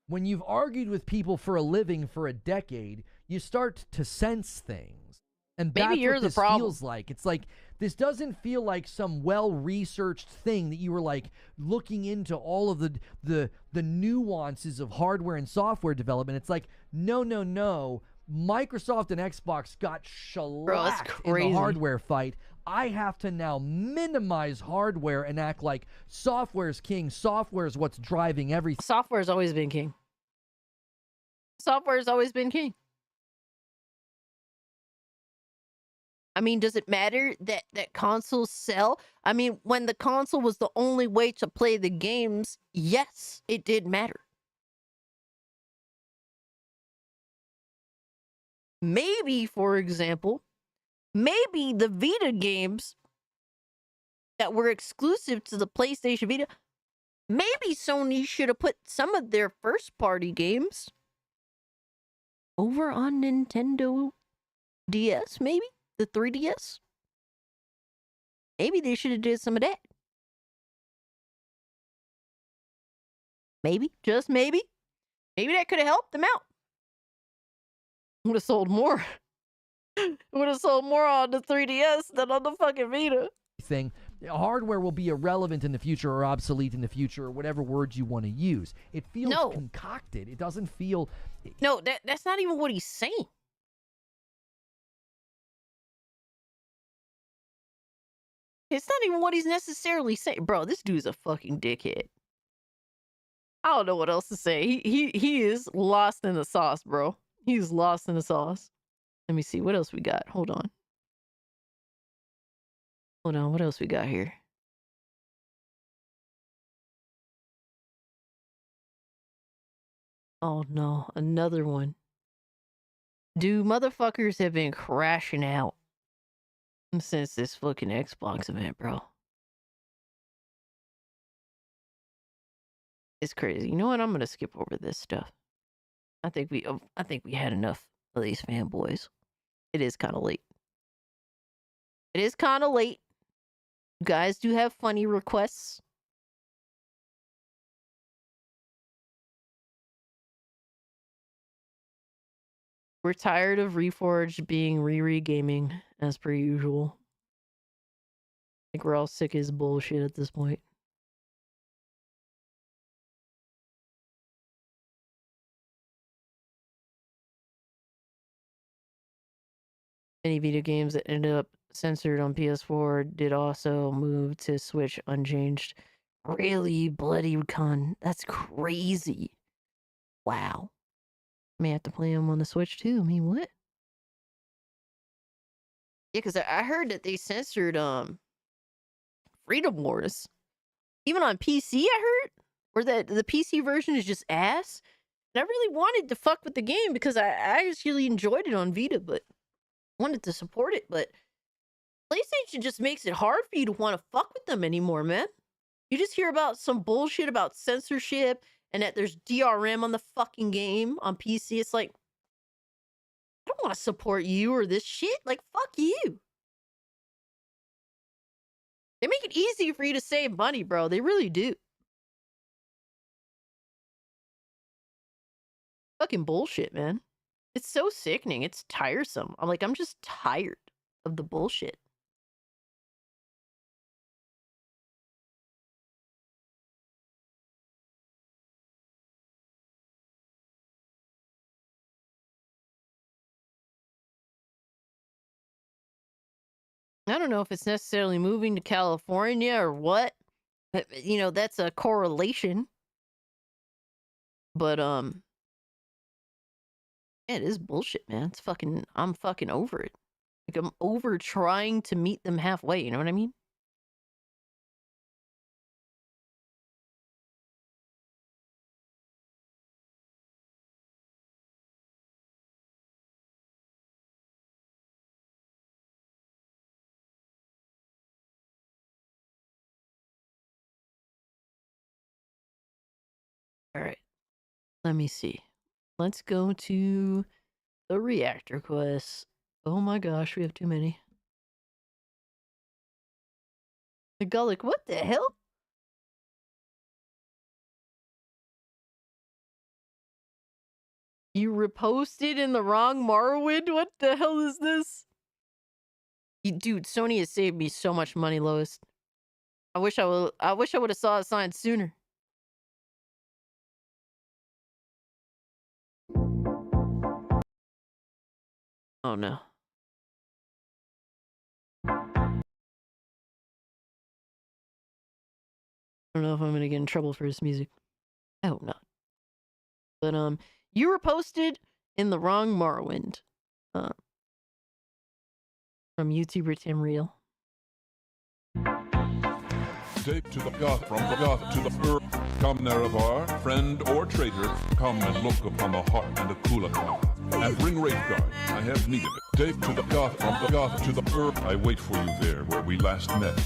When you've argued with people for a living for a decade, you start to sense things. And maybe you're what the this problem. Feels like. It's like, this doesn't feel like some well-researched thing that you were like looking into all of the nuances of hardware and software development. It's like, no. Microsoft and Xbox got shellacked in the hardware fight. I have to now minimize hardware and act like software's king. Software is what's driving everything. Software's always been king. Software's always been king. I mean, does it matter that consoles sell? I mean, when the console was the only way to play the games, yes, it did matter. Maybe, for example, maybe the Vita games that were exclusive to the PlayStation Vita, maybe Sony should have put some of their first-party games over on Nintendo DS, maybe? The 3DS? Maybe they should have did some of that. Maybe, just maybe. Maybe that could have helped them out. Would have sold more. Would have sold more on the 3DS than on the fucking Vita. Hardware will be irrelevant in the future or obsolete in the future or whatever words you want to use. It feels concocted. It doesn't feel... No, that's not even what he's saying. It's not even what he's necessarily saying. Bro, this dude's a fucking dickhead. I don't know what else to say. He is lost in the sauce, bro. He's lost in the sauce. Let me see. What else we got? Hold on. Hold on. What else we got here? Oh, no. Another one. Dude, motherfuckers have been crashing out since this fucking Xbox event, bro. It's crazy. You know what? I'm gonna skip over this stuff. I think we had enough of these fanboys. It is kind of late. It is kind of late. You guys do have funny requests. We're tired of Reforged being Riri gaming, as per usual. I think we're all sick as bullshit at this point. Many video games that ended up censored on PS4 did also move to Switch unchanged. Really? Bloody con. That's crazy. Wow. May have to play them on the Switch too. I mean, what? Yeah, because I heard that they censored Freedom Wars. Even on PC, I heard. Or that the PC version is just ass. And I really wanted to fuck with the game because I actually enjoyed it on Vita, but wanted to support it, but PlayStation just makes it hard for you to want to fuck with them anymore, man. You just hear about some bullshit about censorship and that there's DRM on the fucking game on PC. It's like, I don't want to support you or this shit. Like, fuck you. They make it easy for you to save money, bro. They really do. Fucking bullshit, man. It's so sickening. It's tiresome. I'm just tired of the bullshit. I don't know if it's necessarily moving to California or what. You know, that's a correlation. But, it is bullshit, man. It's fucking, I'm fucking over it. Like, I'm over trying to meet them halfway, you know what I mean? All right. Let me see. Let's go to the reactor quest. Oh my gosh, we have too many. The Gullick, what the hell? You reposted in the wrong Morrowind? What the hell is this? Dude, Sony has saved me so much money, Lois. I wish I would have saw a sign sooner. Oh no. I don't know if I'm gonna get in trouble for his music. I hope not. But you were posted in the wrong Morrowind. From YouTuber Tim Real. Take to the goth, from the goth to the earth. Come Nerevar, friend or traitor, come and look upon the heart and the Kulaka. And bring Veilguard, I have need of it. Take to the goth, from the goth to the earth. I wait for you there where we last met.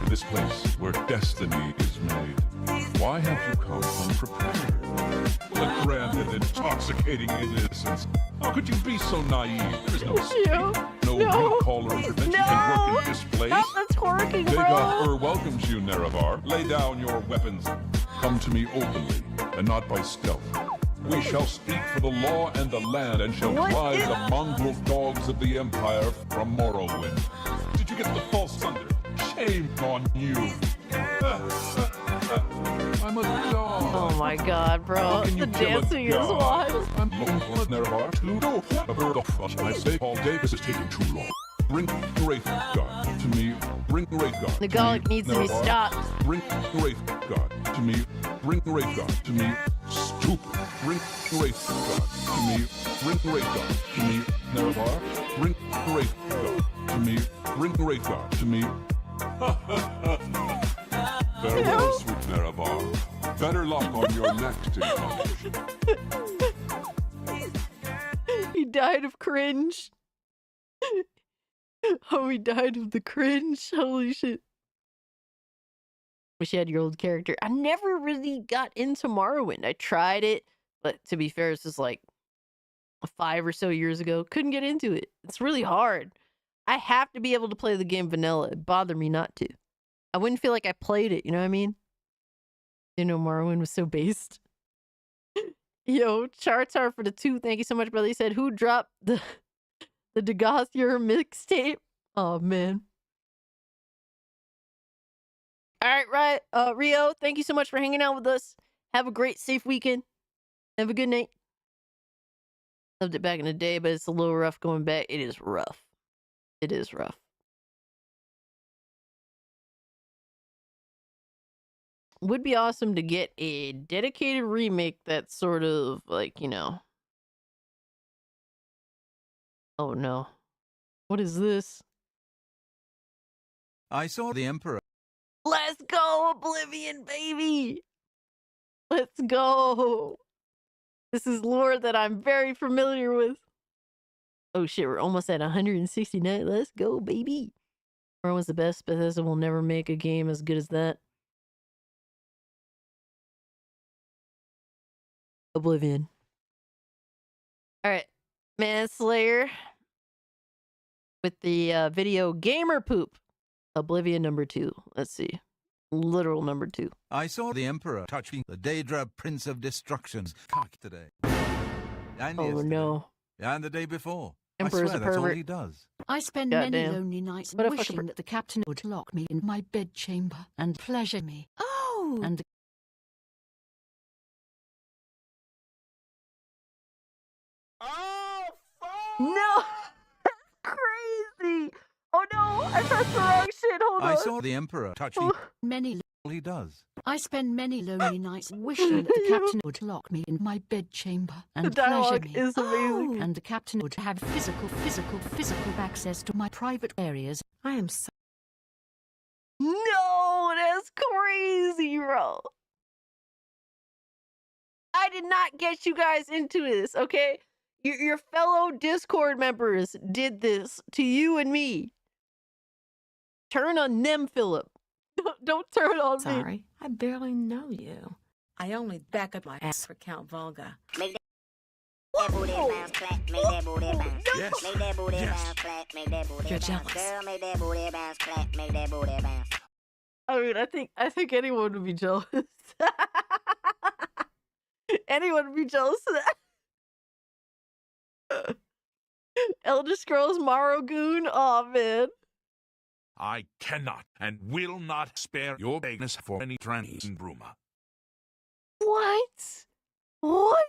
In this place where destiny is made. Why have you come unprepared? The grand and intoxicating innocence. How could you be so naive? There's no escape, no recall or intervention can work in this place. Stop the twerking, bro. Veilguard welcomes you, Nerevar. Lay down your weapons. Come to me openly, and not by stealth. We shall speak for the law and the land, and shall drive the mongrel dogs of the Empire from Morrowind. Did you get the false thunder? Shame on you. I'm a dog. Oh my god, bro. The dancing is wild. I'm Nerevar to go. I say Paul Davis is taking too long. Bring Veilguard to me. Bring Veilguard. The garlic needs to be stopped. Bring Veilguard to me. Bring Veilguard to me. Stupid. Bring Veilguard to me. Bring Veilguard to me. Nerevar. Bring Veilguard to me. Bring Veilguard to me. Farewell, sweet Nerevar. Better luck on your next incarnation. He died of cringe. Oh, he died of the cringe. Holy shit. Wish you had your old character. I never really got into Morrowind. I tried it, but to be fair, this is like 5 or so years ago. Couldn't get into it. It's really hard. I have to be able to play the game vanilla. It bothered me not to. I wouldn't feel like I played it, you know what I mean? You know, Morrowind was so based. Yo, charts are for the 2. Thank you so much, brother. He said, who dropped the Degothier mixtape? Oh, man. All right, Rio, thank you so much for hanging out with us. Have a great, safe weekend. Have a good night. Loved it back in the day, but it's a little rough going back. It is rough. It is rough. Would be awesome to get a dedicated remake that's sort of like, you know. Oh no. What is this? I saw the Emperor. Let's go, Oblivion, baby! Let's go! This is lore that I'm very familiar with. Oh shit, we're almost at 169. Let's go, baby! Where was the best? Bethesda will never make a game as good as that. Oblivion. Alright. Manslayer. With the video Gamer Poop. Oblivion number 2. Let's see. Literal number 2. I saw the Emperor touching the Daedra Prince of Destruction's cock today. And oh yesterday. No. And the day before. Emperor's I swear a that's all pervert. he does. I spend many lonely nights wishing that the captain would lock me in my bedchamber and pleasure me. Oh! And No! Crazy! Oh no! I pressed the wrong shit. Hold on. I saw the Emperor touching many. All he does. I spend many lonely nights wishing that the captain would lock me in my bedchamber and The pleasure dialogue me. is amazing. And the captain would have physical access to my private areas. I am so. No, that's crazy, bro. I did not get you guys into this, okay? Your fellow Discord members did this to you and me. Turn on them, Philip. Don't turn on me. Sorry, I barely know you. I only back up my ass for Count Volga. Make that booty bounce, clap, make that booty bounce. Yes. Make that booty Yes. bounce, clap, make that booty You're bounce. jealous. Girl, make that booty bounce, clap, make that booty bounce. I mean, I think anyone would be jealous. Anyone would be jealous of that. Elder Scrolls Morrogoon? Oh man. I cannot and will not spare your vagueness for any transition bruma. What? What?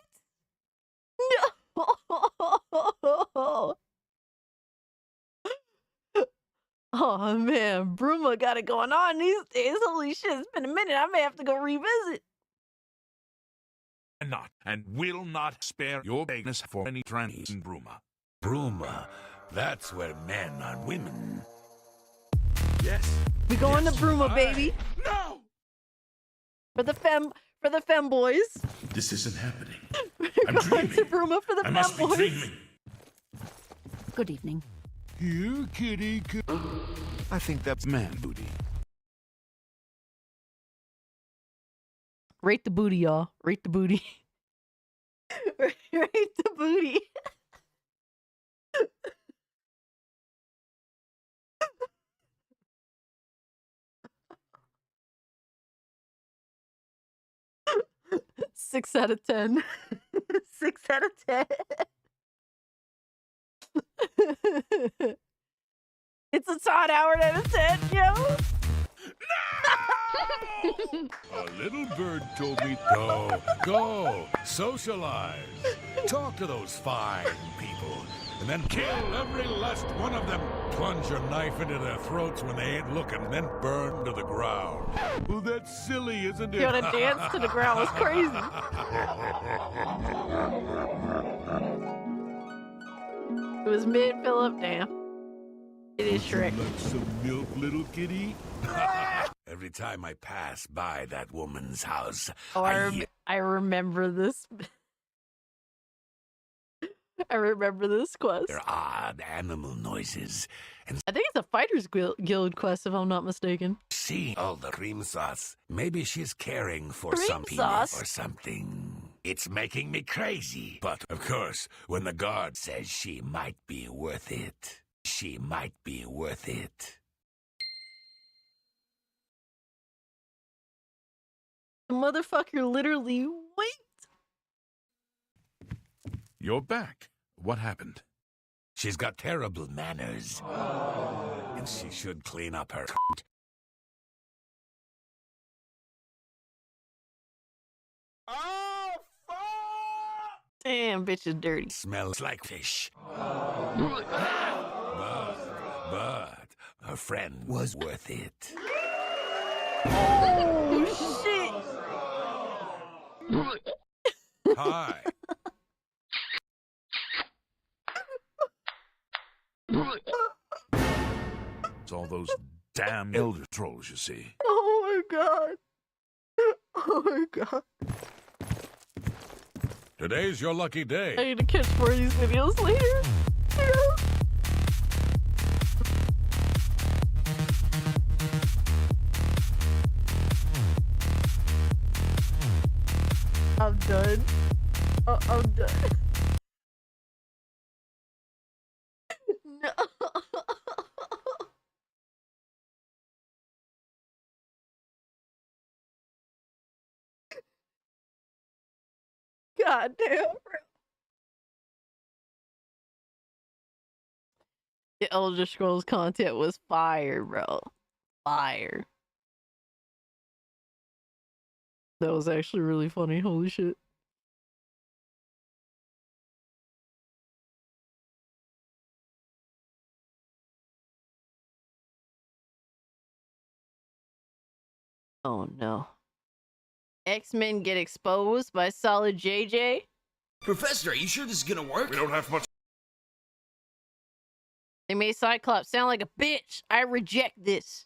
No. Oh man, Bruma got it going on these days. Holy shit, it's been a minute. I may have to go revisit. Not and will not spare your bigness for any trannies in Bruma. Bruma, that's where men are women. Yes. We going to Bruma, baby. No. For the femboys. This isn't happening. We're going to Bruma for the I must be femboys. dreaming. Good evening. Here, kitty. I think that's man booty. Rate the booty, y'all. Rate the booty. Rate the booty. Six out of 10. 6 out of 10. It's a Todd Howard out of 10, yo. A little bird told me, go, socialize, talk to those fine people, and then kill every last one of them. Plunge your knife into their throats when they ain't looking, and then burn them to the ground. Well, that's silly, isn't it? Yo, the dance to the ground was crazy. It was mid Philip, damn. It is Shrek. Would you like some milk, little kitty? Every time I pass by that woman's house, Oh, I remember this. I remember this quest. hear odd animal noises and I think it's a Fighters Guild quest, if I'm not mistaken. see all the cream sauce. Maybe she's caring for Cream some penis sauce? or something. It's making me crazy. But, of course, when the guard says she might be worth it, she might be worth it. The motherfucker literally winked. You're back. What happened? She's got terrible manners. And she should clean up her Damn, bitch is dirty. smells like fish. But her friend was worth it. Oh, shit. Hi. It's all those damn elder trolls, you see. Oh my god. Oh my god. Today's your lucky I day. need to catch more of these videos later. I'm done. Oh, I'm done. No. God damn, bro. The Elder Scrolls content was fire, bro. Fire. That was actually really funny. Holy shit. Oh no. X-Men get exposed by Solid JJ? Professor, are you sure this is gonna work? We don't have much They made Cyclops sound like a bitch. I reject this.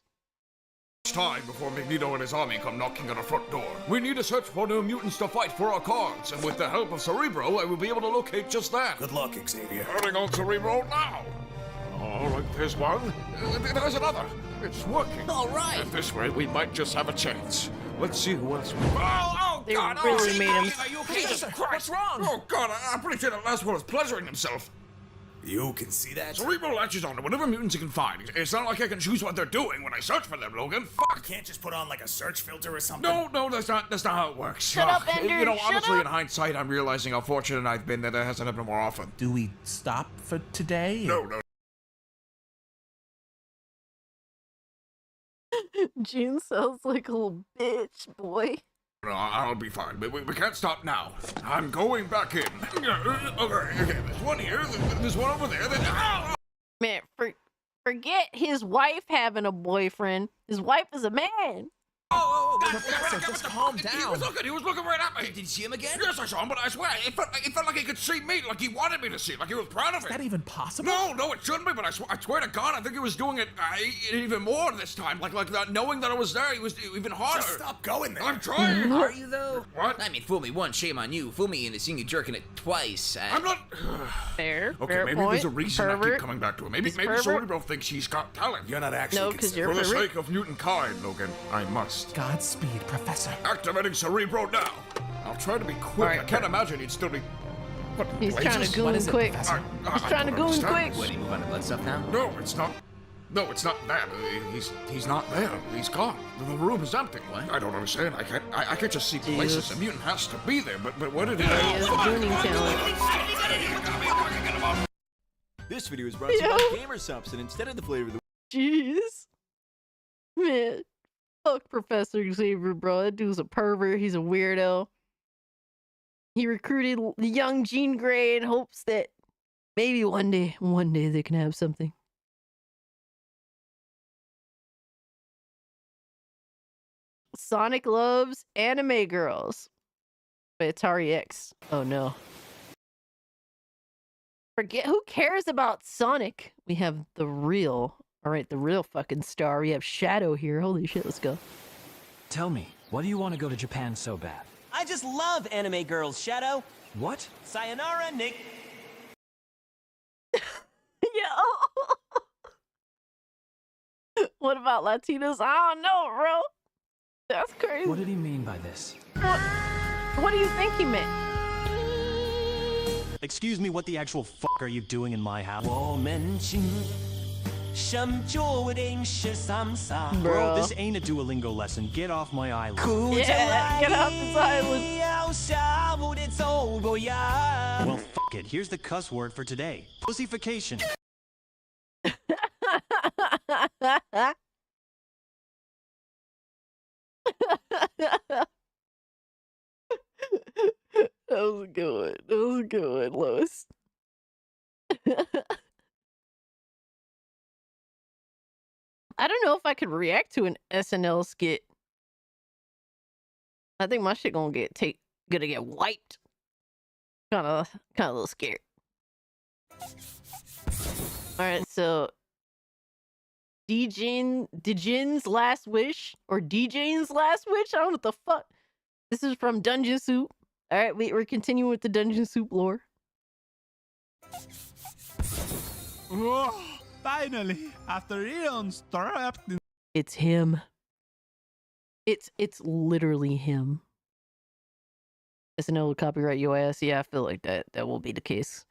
time before Magneto and his army come knocking on our front door. We need to search for new mutants to fight for our cause, and with the help of Cerebro, I will be able to locate just that. Good luck, Xavier. Turning on Cerebro now! Alright, there's one. There's another. It's working. Alright. And this way, we might just have a chance. Let's see who else we... Oh, They God! really made him. Are you okay? Jesus Christ! What's wrong? Oh, God, I'm pretty sure that last one was pleasuring himself. You can see that? Cerebro latches on to whatever mutants he can find. It's not like I can choose what they're doing when I search for them, Logan. Fuck! You can't just put on like a search filter or something? No, that's not how it works. Shut up, Ender, You know, shut honestly, up. in hindsight, I'm realizing how fortunate I've been that it hasn't happened more often. Do we stop for today? No. June sounds like a little bitch, boy. No, I'll be fine, but we can't stop now. I'm going back in. Okay, there's one here, there's one over there, then... Man, Forget his wife having a boyfriend. His wife is a man. Professor, just calm down. He was looking right at me. Did you see him again? Yes, I saw him, but I swear, it felt like he could see me, like he wanted me to see it, like he was proud of it. Is that even possible? No, it shouldn't be, but I swear to God, I think he was doing it even more this time. Like that, knowing that I was there, he was even harder. Just stop going there. I'm trying. Are you, though? What? I mean, fool me once, shame on you. Fool me into seeing you jerking it twice. I'm not... Fair. Okay, fair maybe point. there's a reason I Pervert. keep coming back to him. Maybe pervert. Cerebro thinks he's got talent. You're not actually... No, because you're For the pervert. sake of mutant kind, Logan, I must. Godspeed, Professor. Activating Cerebro now. I'll try to be quick. Right. I can't imagine he'd still be... What, He's trying to goon quick. He's trying to goon quick. What, do you move on to blood stuff now? No, it's not. No, it's not that. He's not there. He's gone. The room is empty. What? I don't understand. I can't just see places. A mutant has to be there. But what did he do? He has the gooning talent. This video is brought to you by Gamer Subs, and instead of the flavor of the Jeez. Man. Fuck Professor Xavier, bro. That dude's a pervert. He's a weirdo. He recruited the young Jean Grey in hopes that maybe one day they can have something. Sonic loves anime girls. By Atari X. Oh no. Forget who cares about Sonic? We have the real. Alright, the real fucking star. We have Shadow here. Holy shit, let's go. Tell me, why do you want to go to Japan so bad? I just love anime girls, Shadow. What? Sayonara, Nick. Yo. What about Latinos? I don't know, bro. That's crazy. What did he mean by this? What do you think he meant? Excuse me, what the actual fuck are you doing in my house? Bro, this ain't a Duolingo lesson. Get off my island. Yeah, get off this island. Well, fuck it. Here's the cuss word for today. Pussification. That was a good one. That was a good one, Lois. I don't know if I could react to an SNL skit. I think my shit gonna get wiped. Kind of a little scared. All right, so DJ's last wish or DJ's last wish. I don't know what the fuck. This is from Dungeon Soup. All right, we're continuing with the Dungeon Soup lore. Whoa, finally, after eons trapped in... It's him. It's literally him. SNL copyright your ass. Yeah, I feel like that will be the case.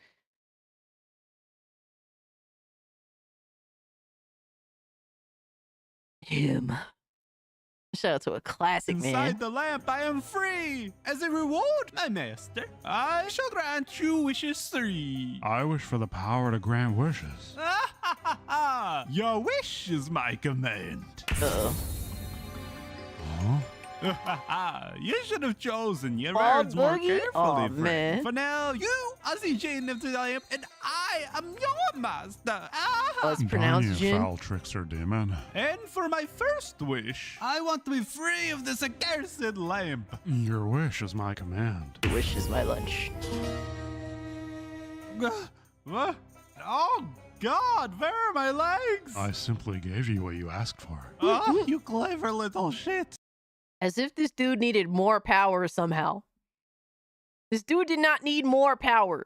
Him. Shout out to a classic, Inside man. the lamp, I am free. As a reward, my master, I shall grant you wishes 3. I wish for the power to grant wishes. Your wish is my command. Uh-oh. You should have chosen your Oh, words more Boogie? carefully, Oh, friend. man. For now, you are the Jinn of the lamp, and I am your master. Oh, it's pronounced Bonnie, Jin. foul trickster demon. And for my first wish, I want to be free of this accursed lamp. Your wish is my command. Your wish is my lunch. What? Oh, God, where are my legs? I simply gave you what you asked for. Oh, you clever little shit. As if this dude needed more power somehow. This dude did not need more power.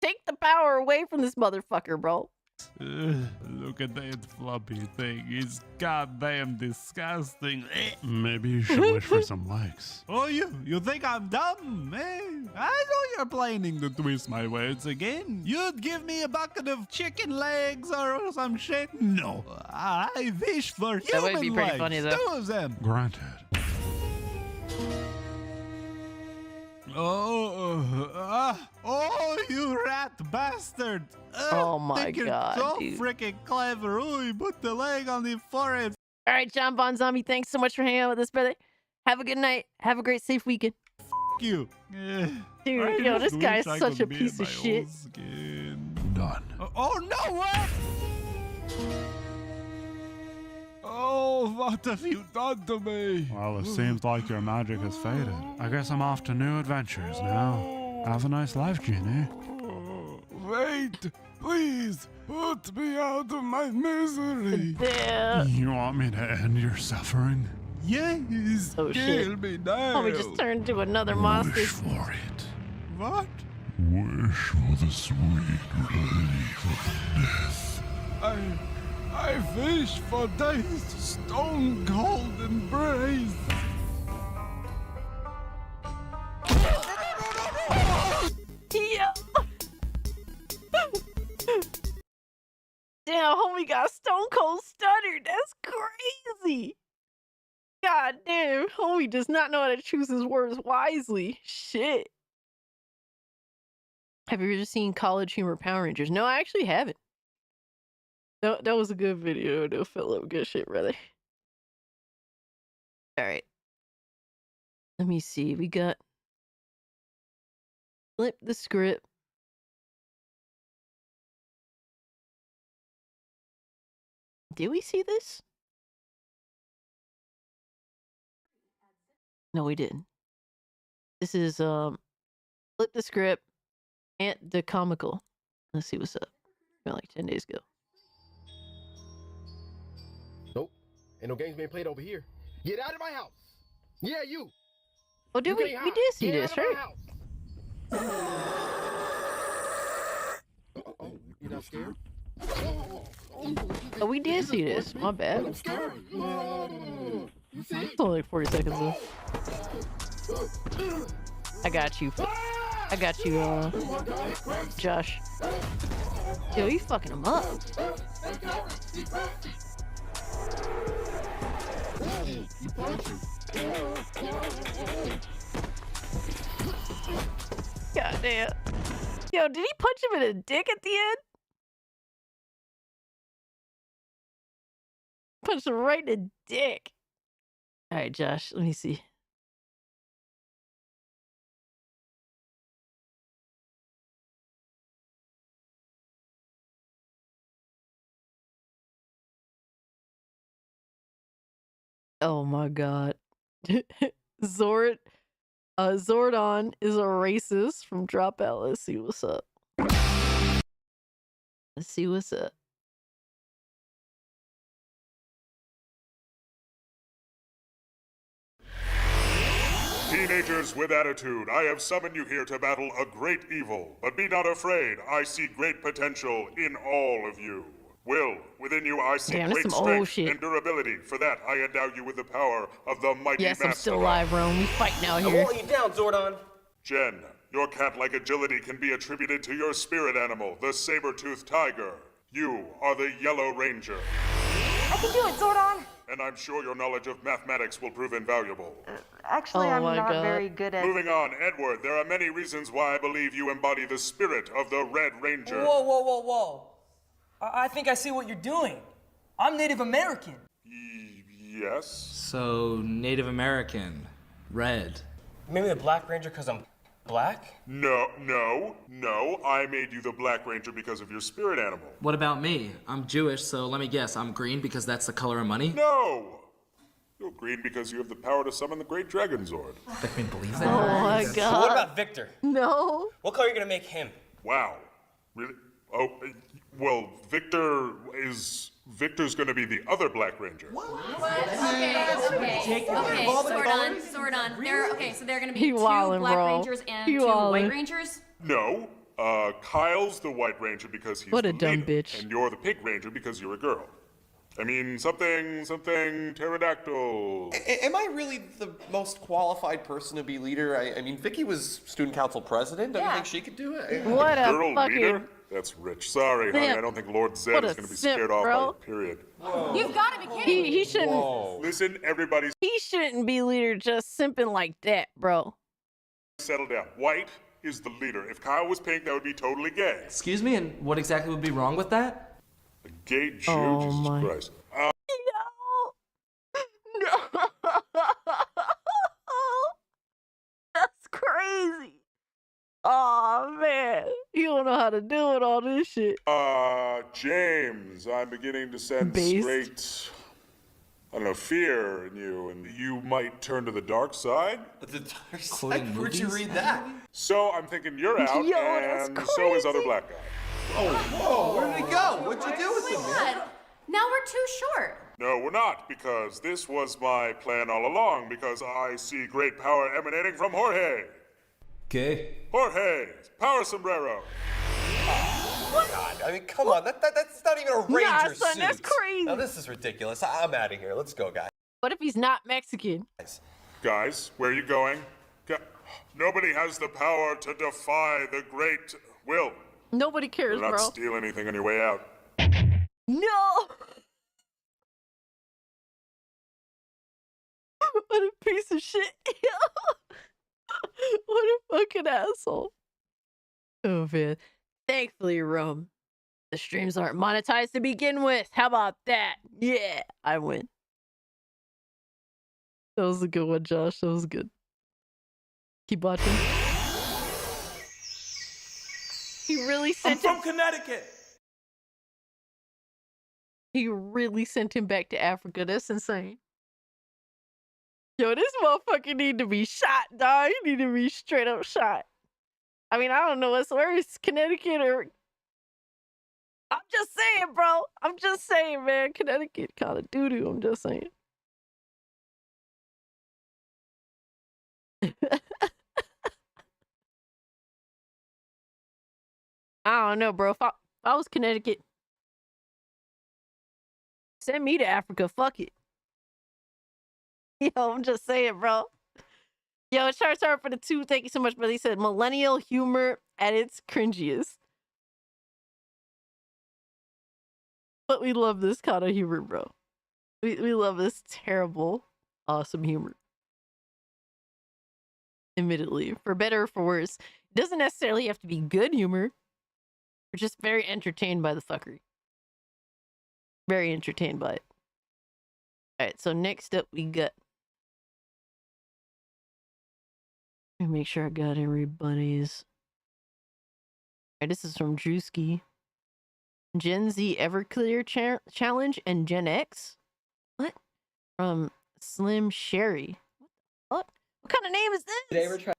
Take the power away from this motherfucker, bro. Look at that floppy thing. It's goddamn disgusting. Maybe you should wish for some likes. Oh, you think I'm dumb, eh? I know you're planning to twist my words again. You'd give me a bucket of chicken legs or some shit? No, I wish for That would be human pretty legs. funny, though. 2 of them. Granted. Oh, you rat bastard! Oh my think you're God, so dude. freaking clever. Oh, you put the leg on the forehead. All right, John Bon Zombie, thanks so much for hanging out with us, brother. Have a good night. Have a great, safe weekend. You. Dude, yo, this guy's such a piece of shit. Done. Oh, no, what? Oh, what have you done to me? Well, it seems like your magic has faded. I guess I'm off to new adventures now. Have a nice life, Genie. Wait, please, put me out of my misery. You want me to end your suffering? Yes, Oh, kill shit. me now. Oh, we just turned into another monster. Wish for it. What? Wish for the sweet relief of death. I wish for death's stone cold embrace. Yeah. Damn, homie got stone cold stuttered. That's crazy. God damn, homie does not know how to choose his words wisely. Shit. Have you ever seen College Humor Power Rangers? No, I actually haven't. That was a good video, though, Philip. Good shit, brother. All right. Let me see. We got flip the script. Did we see this? No, we didn't. This is flip the script and the comical. Let's see what's up. Like 10 days ago. Nope. Ain't no games being played over here. Get out of my house. Yeah, you. Oh, did we did see this, right? Oh, you're not scared? Oh, we did see this. My bad. It's only like 40 seconds though. I got you. I got you, Josh. Yo, you fucking him up. God damn. Yo, did he punch him in the dick at the end? Punched him right in the dick. Alright, Josh, let me see. Oh my god. Zordon is a racist from Dropout. Let's see what's up. Let's see what's up. Teenagers with attitude, I have summoned you here to battle a great evil. But be not afraid, I see great potential in all of you. Will, within you I see great strength and durability. For that, I endow you with the power of the mighty Yes, I'm still alive, Rome. We fighting out here. I'm holding you down, Zordon. Jen, your cat-like agility can be attributed to your spirit animal, the saber-toothed tiger. You are the Yellow Ranger. I can do it, Zordon. And I'm sure your knowledge of mathematics will prove invaluable. Actually, I'm not very good at... Moving on, Edward, there are many reasons why I believe you embody the spirit of the Red Ranger. Whoa, whoa, whoa, whoa. I think I see what you're doing. I'm Native American. Yes? So, Native American. Red. Maybe the Black Ranger because I'm black? No. I made you the Black Ranger because of your spirit animal. What about me? I'm Jewish, so let me guess. I'm green because that's the color of money? No! You're green because you have the power to summon the Great Dragon Zord. I can believe that. Oh my god. So what about Victor? No. What color are you gonna make him? Wow. Really? Oh, well, Victor's gonna be the other Black Ranger. Okay, Zordon. So there are gonna be He two wildin', Black bro. Rangers and He two White wildin'. Rangers? No. Kyle's the White Ranger because he's What a the dumb leader, bitch. and you're the Pink Ranger because you're a girl. I mean, something pterodactyl. Am I really the most qualified person to be leader? I mean, Vicky was student council president. Don't you think she could do it? What a Girl fucking... leader? That's rich. Sorry, honey. Simp. I don't think Lord Zed What is a going to be simp, scared off bro. by it, period. You've got to be kidding me. He shouldn't... Listen, everybody He shouldn't be leader just simping like that, bro. settle down. White is the leader. If Kyle was pink, that would be totally gay. Excuse me, and what exactly would be wrong with that? A gay Jew? Oh Jesus my- Christ. No. That's crazy. Oh man. He don't know how to deal with all this shit. James, I'm beginning to sense great, I don't know, fear in you, and you might turn to the dark side. The dark side? Where'd you read that? So I'm thinking you're out, Yo, that's and so is other black guy. Oh, whoa, where did he go? What'd you do with him, man? Now we're too short. No, we're not, because this was my plan all along, because I see great power emanating from Jorge. Okay. Jorge, power sombrero. God, I mean, come on, that's not even a ranger son, suit. that's crazy. Now this is ridiculous. I'm out of here. Let's go, guys. What if he's not Mexican? Guys, where are you going? Nobody has the power to defy the great will. Nobody cares, Do not bro. steal anything on your way out. No! What a piece of shit. What a fucking asshole. Oh, man. Thankfully, Rome, the streams aren't monetized to begin with. How about that? Yeah, I win. That was a good one, Josh. That was good. Keep watching. He really sent him. I'm from Connecticut. He really sent him back to Africa. That's insane. Yo, this motherfucker need to be shot, dog. He need to be straight up shot. I mean, I don't know what's worse, Connecticut or... I'm just saying, bro. I'm just saying, man. Connecticut kind of doo-doo. I'm just saying. I don't know, bro. If I was Connecticut, send me to Africa. Fuck it. Yo, I'm just saying, bro. Yo, Charter for the 2. Thank you so much, brother. He said millennial humor at its cringiest. But we love this kind of humor, bro. We love this terrible, awesome humor. Admittedly, for better or for worse. It doesn't necessarily have to be good humor. We're just very entertained by the fuckery. Very entertained by it. Alright, so next up we got... Let me make sure I got everybody's... Alright, this is from Drewski. Gen Z Everclear Challenge and Gen X? What? From Slim Sherry. What? What kind of name is this? Today we're trying.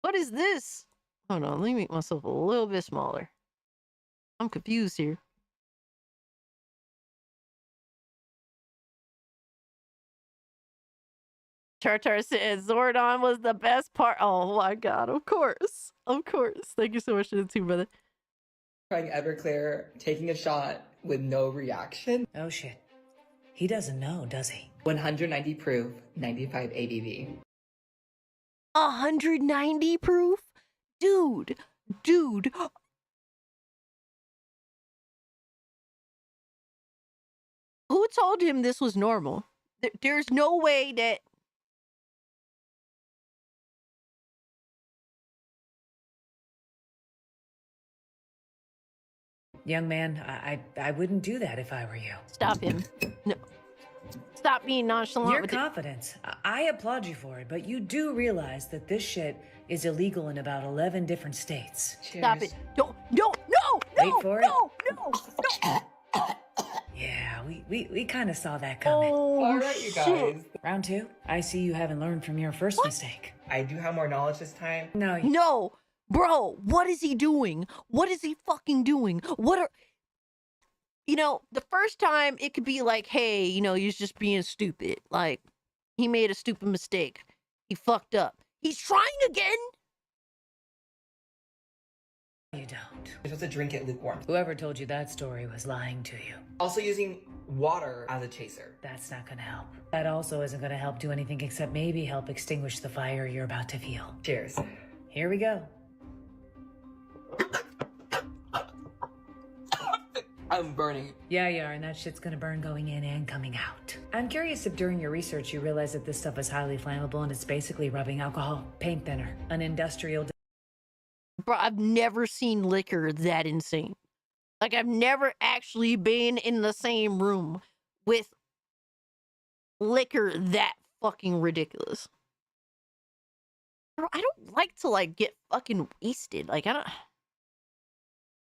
What is this? Hold on, let me make myself a little bit smaller. I'm confused here. Tartar said Zordon was the best part. Oh my god, of course. Of course. Thank you so much for the 2, brother. Trying Everclear, taking a shot with no reaction. Oh shit. He doesn't know, does he? 190 proof, 95 ABV. 190 proof? Dude. Who told him this was normal? There's no way that... Young man, I wouldn't do that if I were you. Stop him. No. Stop being nonchalant Your with confidence. I applaud you for it, but you do realize that this shit is illegal in about 11 different states. Stop it. Don't, no, Wait for it. no. Yeah, we kind of saw that coming. Oh, All right, you guys. Round 2. I see you haven't learned from your first mistake. I do have more knowledge this time. No. Bro, what is he doing? What is he fucking doing? You know, the first time it could be like, hey, you know, he's just being stupid. Like, he made a stupid mistake. He fucked up. He's trying again? You don't. You're supposed to drink it lukewarm. Whoever told you that story was lying to you. Also using water as a chaser. That's not gonna help. That also isn't gonna help do anything except maybe help extinguish the fire you're about to feel. Cheers. Here we go. I'm burning. Yeah, you are, and that shit's gonna burn going in and coming out. I'm curious if during your research you realized that this stuff is highly flammable and it's basically rubbing alcohol, paint thinner, an industrial... Bro, I've never seen liquor that insane. Like, I've never actually been in the same room with liquor that fucking ridiculous. Bro, I don't like to like get fucking wasted. Like I don't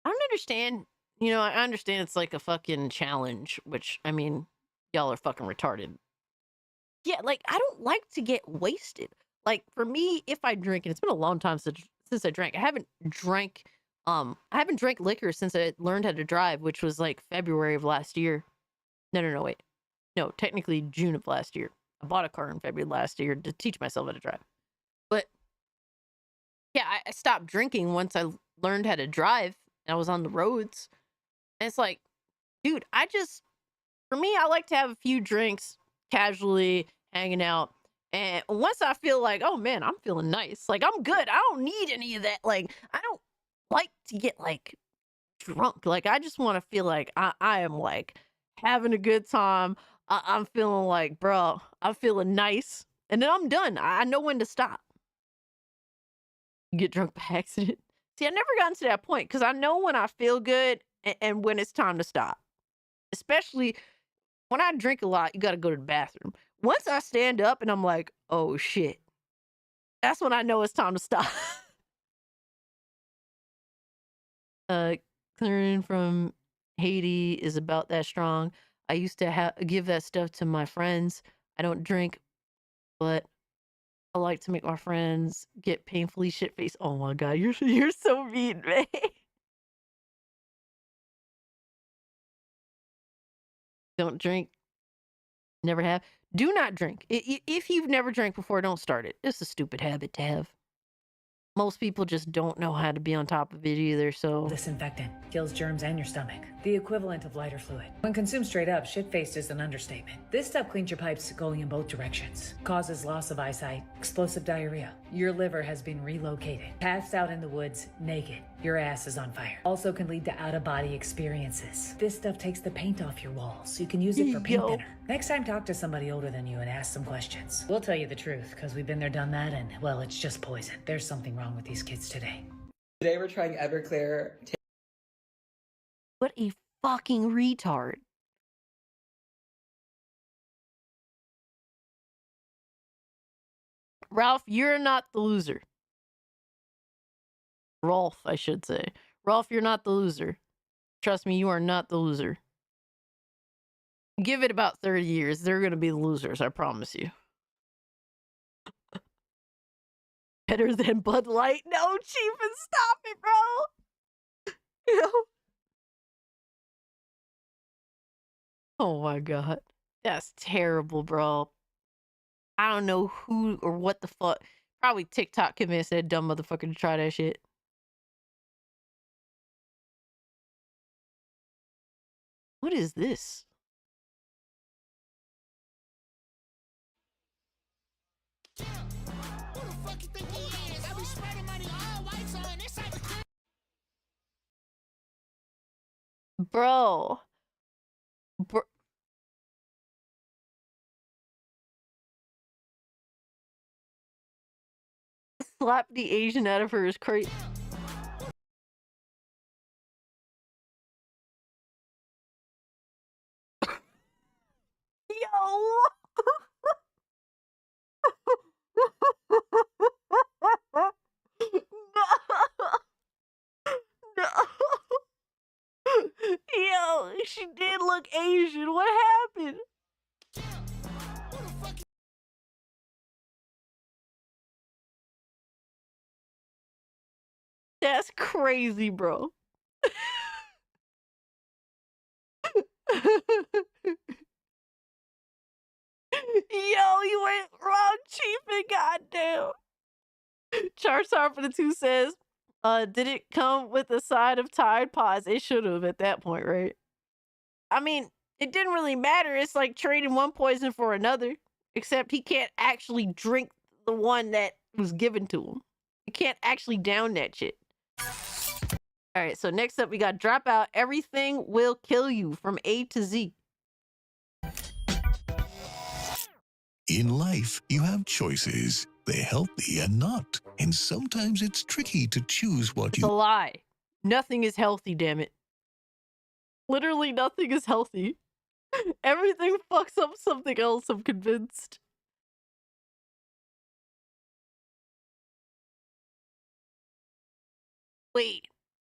understand. You know, I understand it's like a fucking challenge, which I mean, y'all are fucking retarded. Yeah, like I don't like to get wasted. Like for me, if I drink, and it's been a long time since I drank. I haven't drank liquor since I learned how to drive, which was like February of last year. No, wait. No, technically June of last year. I bought a car in February last year to teach myself how to drive. But yeah, I stopped drinking once I learned how to drive and I was on the roads. And it's like, dude, for me, I like to have a few drinks casually, hanging out. And once I feel like, oh man, I'm feeling nice. Like I'm good. I don't need any of that. Like I don't like to get like drunk. Like I just want to feel like I am like having a good time. I'm feeling like, bro, I'm feeling nice. And then I'm done. I know when to stop. Get drunk by accident. See, I never gotten to that point because I know when I feel good and when it's time to stop. Especially when I drink a lot, you got to go to the bathroom. Once I stand up and I'm like, oh shit, that's when I know it's time to stop. Clearing from Haiti is about that strong. I used to give that stuff to my friends. I don't drink, but I like to make my friends get painfully shit-faced. Oh my god, you're so mean, man. Don't drink. Never have. Do not drink. If you've never drank before, don't start it. It's a stupid habit to have. Most people just don't know how to be on top of it either, so... Disinfectant. Kills germs and your stomach. The equivalent of lighter fluid. When consumed straight up, shit-faced is an understatement. This stuff cleans your pipes going in both directions. Causes loss of eyesight, explosive diarrhea. Your liver has been relocated. Passed out in the woods, naked. Your ass is on fire. Also can lead to out-of-body experiences. This stuff takes the paint off your walls, so you can use it for paint thinner. Next time, talk to somebody older than you and ask some questions. We'll tell you the truth, because we've been there, done that, and, well, it's just poison. There's something wrong with these kids today. Today we're trying Everclear. What a fucking retard. Ralph, you're not the loser. Rolf, I should say. Rolf, you're not the loser. Trust me, you are not the loser. Give it about 30 years. They're going to be the losers, I promise you. Better than Bud Light? No, Chief, and stop it, bro. You know? Oh my god. That's terrible, bro. I don't know who or what the fuck. Probably TikTok convinced that dumb motherfucker to try that shit. What is this? Bro. Slap the Asian out of her is crazy. Yo. No. Yo, she did look Asian. What happened? That's crazy, bro. Yo, you went wrong, Chief, and goddamn. Charsar for the 2 says, did it come with a side of Tide Pods? It should have at that point, right? I mean, it didn't really matter. It's like trading one poison for another. Except he can't actually drink the one that was given to him. You can't actually down that shit. Alright, so next up we got Dropout. Everything will kill you from A to Z. In life, you have choices. They're healthy and not. And sometimes it's tricky to choose what It's a lie. Nothing is healthy, damn it. Literally nothing is healthy. Everything fucks up something else, I'm convinced. Wait,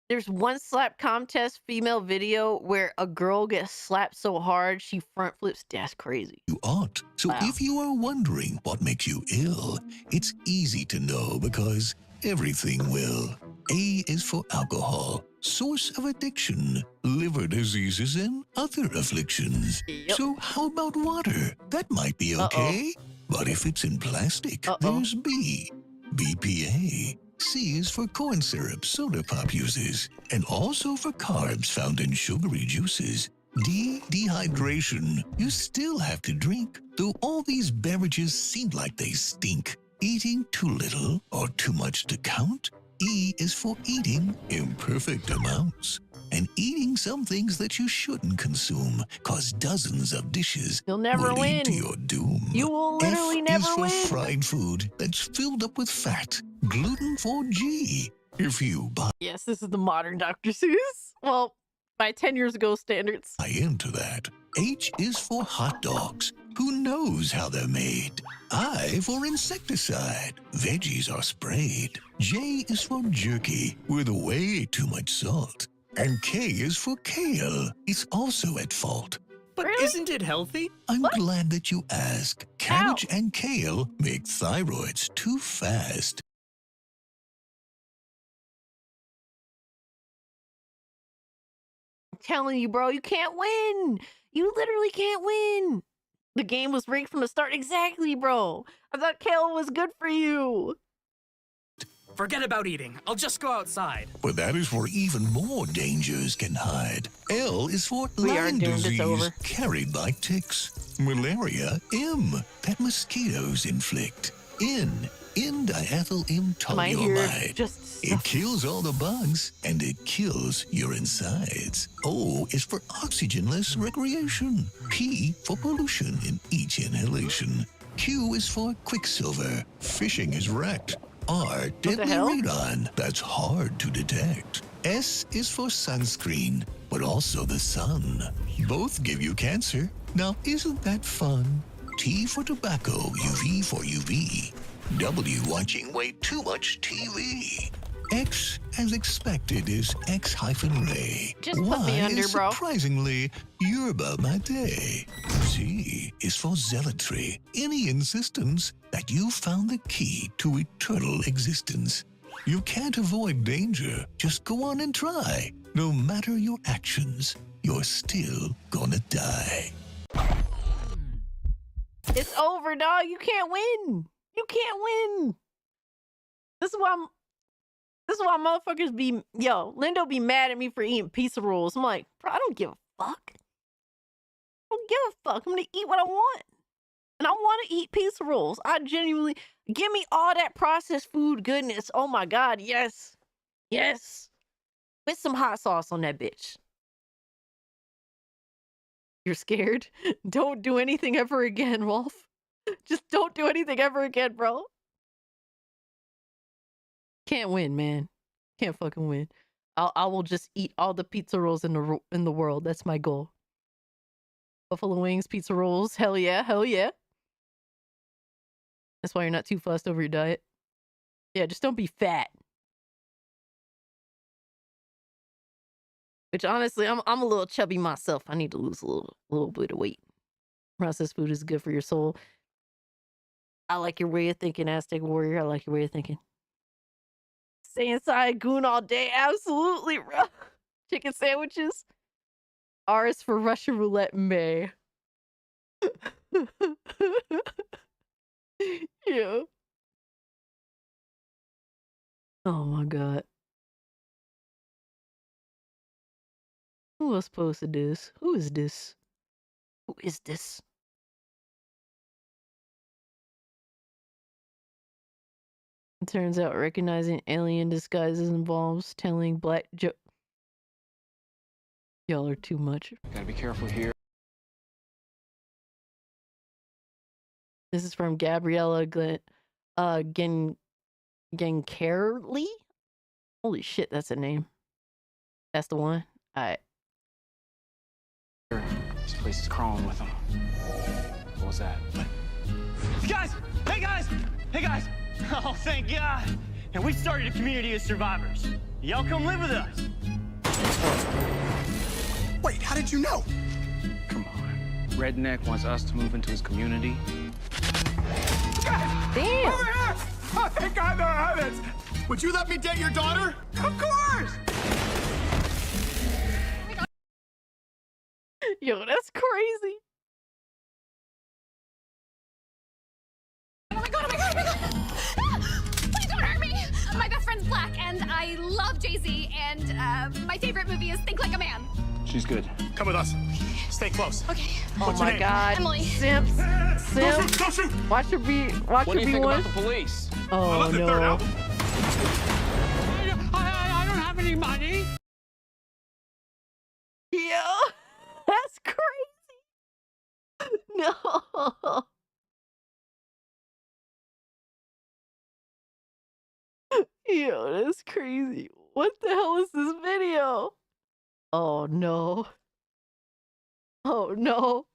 there's one slap contest female video where a girl gets slapped so hard she front flips. That's crazy. You ought. So Wow. if you are wondering what makes you ill, it's easy to know because everything will. A is for alcohol, source of addiction, liver diseases, and other afflictions. Yep. So how about water? That might be okay. But if it's in plastic, there's B. BPA. C is for corn syrup soda pop users, and also for carbs found in sugary juices. D, dehydration. You still have to drink, though all these beverages seem like they stink. Eating too little or too much to count. E is for eating imperfect amounts. And eating some things that you shouldn't consume, cause dozens of dishes You'll never will win. lead to your doom. You will literally F never is for win. fried food that's filled up with fat. Gluten for G. If you buy Yes, this is the modern Dr. Seuss. Well, by 10 years ago standards. into that. H is for hot dogs. Who knows how they're made? I for insecticide. Veggies are sprayed. J is for jerky with way too much salt. And K is for kale. It's also at fault. But isn't it healthy? I'm glad that you ask. Cabbage and kale make thyroids too fast. I'm telling you, bro, you can't win. You literally can't win. The game was rigged from the start. Exactly, bro. I thought kale was good for you. Forget about eating. I'll just go outside. But that is where even more dangers can hide. L is for We are Lyme doomed. It's disease over. carried by ticks. Malaria, M, that mosquitoes inflict. N, Am I here N-diethyl-toluene. just It kills all the bugs, and it kills your insides. O is for oxygenless recreation. P for pollution in each inhalation. Q is for quicksilver. Fishing is wrecked. R, deadly hell? radon. That's hard to detect. S is for sunscreen, but also the sun. Both give you cancer. Now, isn't that fun? T for tobacco, UV for UV. W, watching way too much TV. X, as expected, is X-ray. Just put me under, is bro. surprisingly yerba mate. Z is for zealotry, any insistence that you found the key to eternal existence. You can't avoid danger, just go on and try. No matter your actions, you're still gonna die. It's over, dog. You can't win. You can't win. This is why motherfuckers be, Lindo be mad at me for eating pizza rolls. I'm like, bro, I don't give a fuck. I don't give a fuck. I'm gonna eat what I want. And I want to eat pizza rolls. I genuinely, give me all that processed food goodness. Oh my God, yes. Yes. With some hot sauce on that bitch. You're scared? Don't do anything ever again, Wolf. Just don't do anything ever again, bro. Can't win, man. Can't fucking win. I will just eat all the pizza rolls in the world. That's my goal. Buffalo wings, pizza rolls. Hell yeah, hell yeah. That's why you're not too fussed over your diet. Yeah, just don't be fat. Which honestly, I'm a little chubby myself. I need to lose a little bit of weight. Processed food is good for your soul. I like your way of thinking, Aztec Warrior. I like your way of thinking. Stay inside, goon all day. Absolutely, bro. Chicken sandwiches. R is for Russian roulette May. Yeah. Oh my God. Who else posted this? Who is this? Who is this? It turns out recognizing alien disguises involves telling black joke. Y'all are too much. Gotta be careful here. This is from Gabriella Gencarely? Holy shit, that's a name. That's the one. Alright. place is crawling with them. What was that? Guys! Hey, guys! Hey, guys! Oh, thank God! And we started a community of survivors. Y'all come live with us. Wait, how did you know? Come on. Redneck wants us to move into his community. Damn! Over here! Oh, thank God there are others! Would you let me date your daughter? Of course! Yo, that's crazy. Oh my God, oh my God, oh my God! Ah! Please don't hurt me! My best friend's black, and I love Jay-Z, and my favorite movie is Think Like a Man. She's good. Come with us. Stay close. Okay. Oh What's your my name? God. Emily. Simps. Simps. Don't shoot! Watch her be. Watch What her do you be think one. about the police? Oh left the third no. album. I don't have any money. Yo, that's crazy. No. Yo, that's crazy. What the hell is this video? Oh no. Oh no.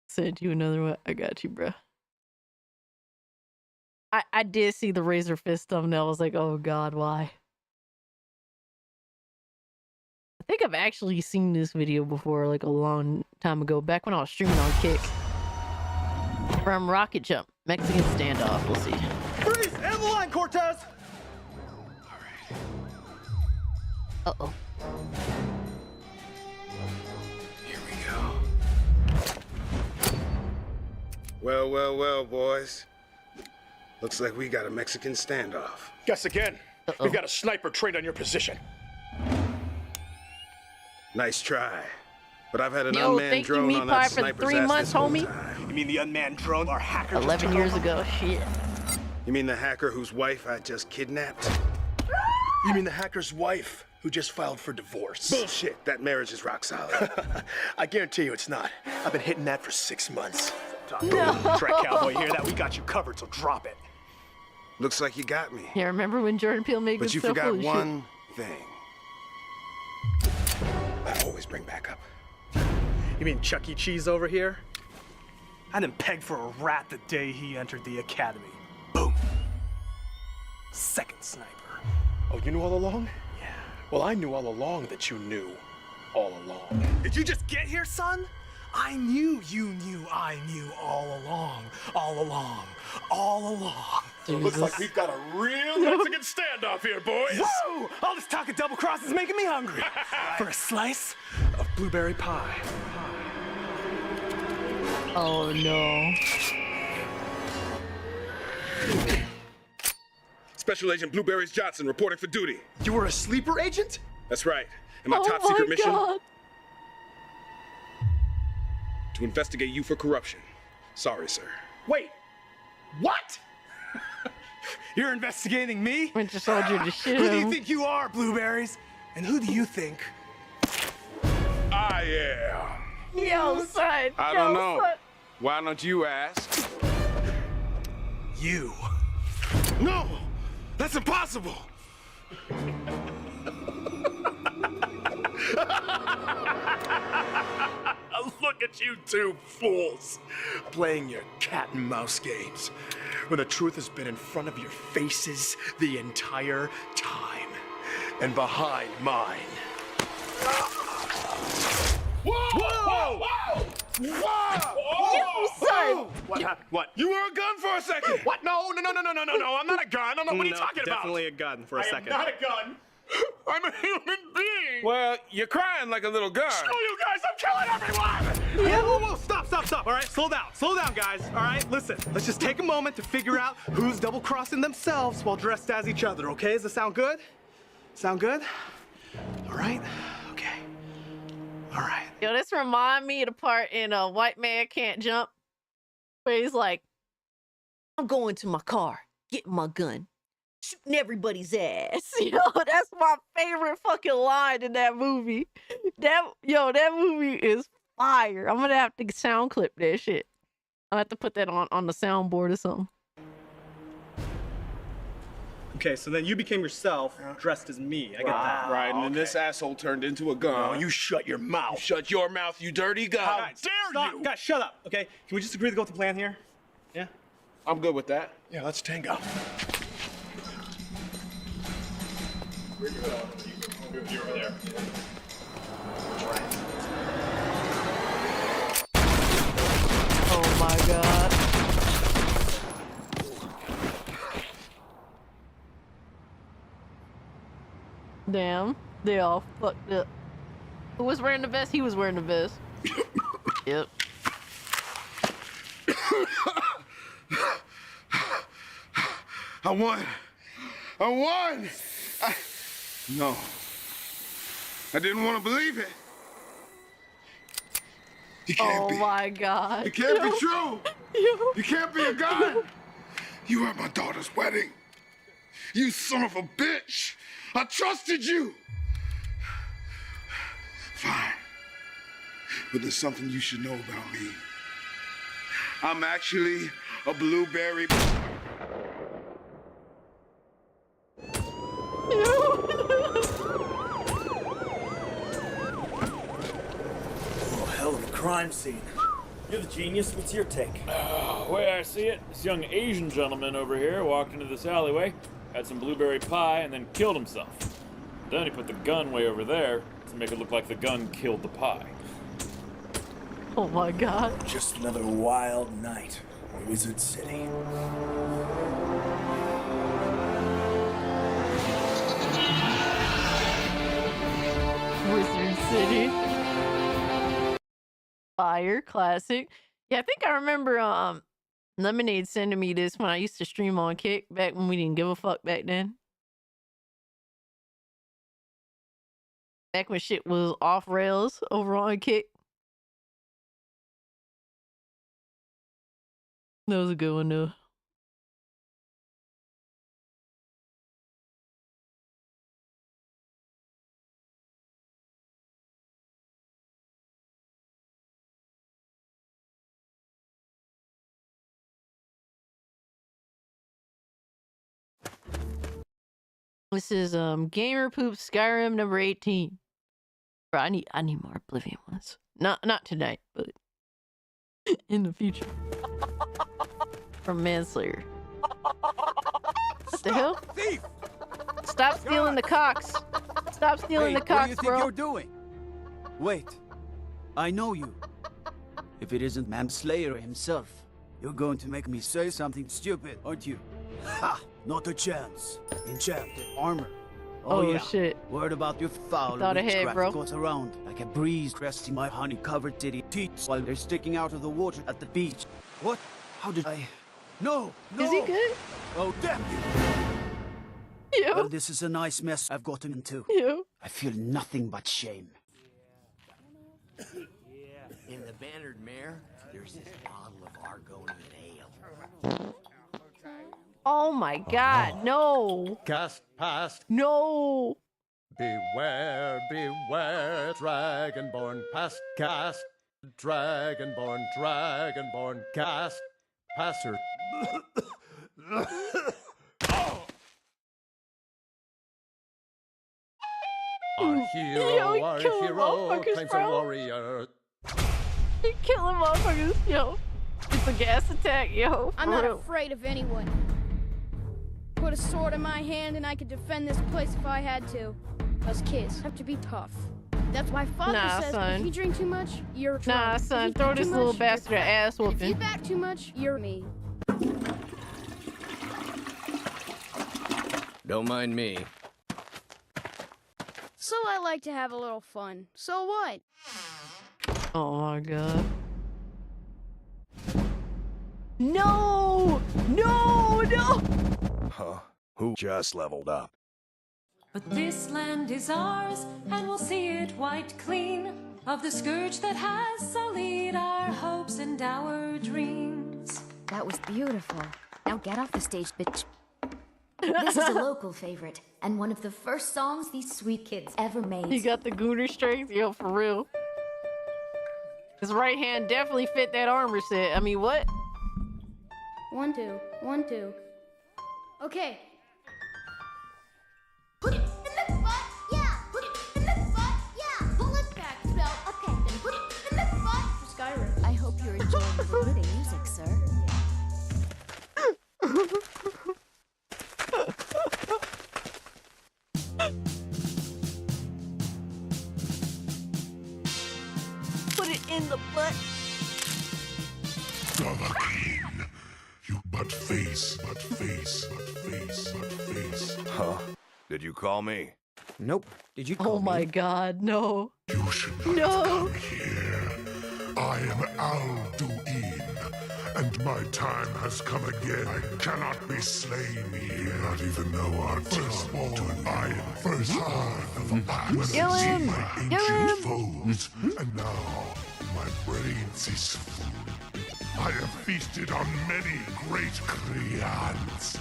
Send you another one. I got you, bro. I did see the Razor Fist thumbnail. I was like, oh God, why? I think I've actually seen this video before, like a long time ago, back when I was streaming on Kick. From Rocket Jump, Mexican standoff. We'll see. Freeze! End the line, Cortez! Uh-oh. Here we go. Well, well, well, boys. Looks like we got a Mexican standoff. Guess again. We've got a sniper trained on your position. Nice try. But I've had an Yo, unmanned thank you, drone Meat on Pie, that for the sniper's 3 ass months, this whole homie. time. You mean the unmanned drone our hacker just 11 took years over? ago. Shit. You mean the hacker whose wife I just kidnapped? You mean the hacker's wife who just filed for divorce? Bullshit. That marriage is rock solid. I guarantee you it's not. I've been hitting that for 6 months. No. Track Cowboy, hear that? We got you covered, so drop it. Looks like you got me. Yeah, remember when Jordan Peele made But you himself forgot full of one thing. I always bring back up. You mean Chuck E. Cheese over here? I didn't peg for a rat the day he entered the academy. Boom. Second sniper. Oh, you knew all along? Yeah. Well, I knew all along that you knew all along. Did you just get here, son? I knew you knew I knew all along, all along, all along. Looks like we've got a real Mexican standoff here, boys. Whoa! All this talk of double cross is making me hungry. For a slice of blueberry pie. Oh no. Special Agent Blueberries Johnson reporting for duty. You were a sleeper agent? That's right. And my Oh top my secret mission? God. To investigate you for corruption. Sorry, sir. Wait, what? You're investigating me? Winter Soldier to shit Who do him. you think you are, Blueberries? And who do you think I am. Yo, son. I don't know. Why don't you ask? you? No! That's impossible! Look at you two fools, playing your cat and mouse games, when the truth has been in front of your faces the entire time, and behind mine. Whoa! Yo, son. What? You were a gun for a second! What? No, I'm not a gun. What are you talking about? Definitely a gun for a second. I'm not a gun. I'm a human being. Well, you're crying like a little gun. Screw you guys, I'm killing everyone. Yeah, whoa, stop. All right, slow down, guys. All right, listen, let's just take a moment to figure out who's double-crossing themselves while dressed as each other, okay? Does that sound good? Sound good? All right, okay. All right. Yo, this remind me of the part in White Man Can't Jump, where he's like, I'm going to my car, getting my gun, shooting everybody's ass. Yo, that's my favorite fucking line in that movie. That movie is fire. I'm gonna have to sound clip that shit. I'll have to put that on the soundboard or something. Okay, so then you became yourself, dressed as me. I get that. Right, and then this asshole turned into a gun. No, you shut your mouth. You shut your mouth, you dirty gun. Guys, stop. Guys, shut up, okay? Can we just agree to go with the plan here? Yeah? I'm good with that. Yeah, let's tango. You're over there. Oh my god. Damn, they all fucked up. Who was wearing the vest? He was wearing the vest. Yep. I won. I won. No. I didn't want to believe it. You can't be. Oh my god. It can't be true. You can't be a god. You were at my daughter's wedding. You son of a bitch. I trusted you. Fine. But there's something you should know about me. I'm actually a blueberry. Oh, hell of a crime scene. You're the genius. What's your take? The way I see it, this young Asian gentleman over here walked into this alleyway, had some blueberry pie, and then killed himself. Then he put the gun way over there to make it look like the gun killed the pie. Oh my god. Just another wild night in Wizard City. Wizard City. Fire, classic. Yeah, I think I remember Lemonade sending me this when I used to stream on Kick back when we didn't give a fuck back then. Back when shit was off rails over on Kick. That was a good one though. This is Gamer Poop Skyrim number 18. Bro, I need more Oblivion ones. Not tonight, but in the future. From Manslayer. What the hell? Thief! Stop stealing the cocks. Stop stealing the What cocks, do you think bro. you're doing? Wait, I know you. If it isn't Manslayer himself, you're going to make me say something stupid, aren't you? Ha! Not a chance. Enchanted armor. Oh, yeah. shit. Word about your foul Thought ahead, witchcraft bro. goes around like a breeze resting my honey-covered titty teats while they're sticking out of the water at the beach. What? How did I? No! Is he good? Oh, damn you! Yeah. Well, this is a nice mess I've gotten into. Yeah. I feel nothing but shame. In the Bannered Mare, there's this bottle of Argonian ale. Oh my god, no. Cast past. No. Beware, beware, dragonborn past cast. Dragonborn, cast. Passer. Our hero, Yo, our kill him, hero, motherfuckers, claims a bro. warrior. You killing motherfuckers, yo. It's a gas attack, yo. I'm not afraid of anyone. Put a sword in my hand and I could defend this place if I had to. Us kids have to be tough. That's why Father Nah, says son. if you drink too much, you're drunk. Nah, If son, you throw eat too this little much, you're bastard an fat. ass And if you whooping. back too much, you're me. Don't mind me. So I like to have a little fun. So what? Oh my god. No! No! No! Huh? Who just leveled up? But this land is ours, and we'll see it wiped clean of the scourge that has sullied our hopes and our dreams. That was beautiful. Now get off the stage, bitch. This is a local favorite, and one of the first songs these sweet kids ever made. He got the Gooner strength, yo, for real. His right hand definitely fit that armor set. I mean, what? 1, 2, 1, 2. Okay. Pretty music, sir. Put it in the butt. Dovahkiin, you butt face. Huh? Did you call me? Nope. Did you call Oh my god, no. You should not No. come here. I am Alduin, and my time has come again. I cannot be slain here. You not even know our firstborn. I am first half of a pack. Kill him! My Kill ancient him! foes, and now my brains is full. I have feasted on many great Krians.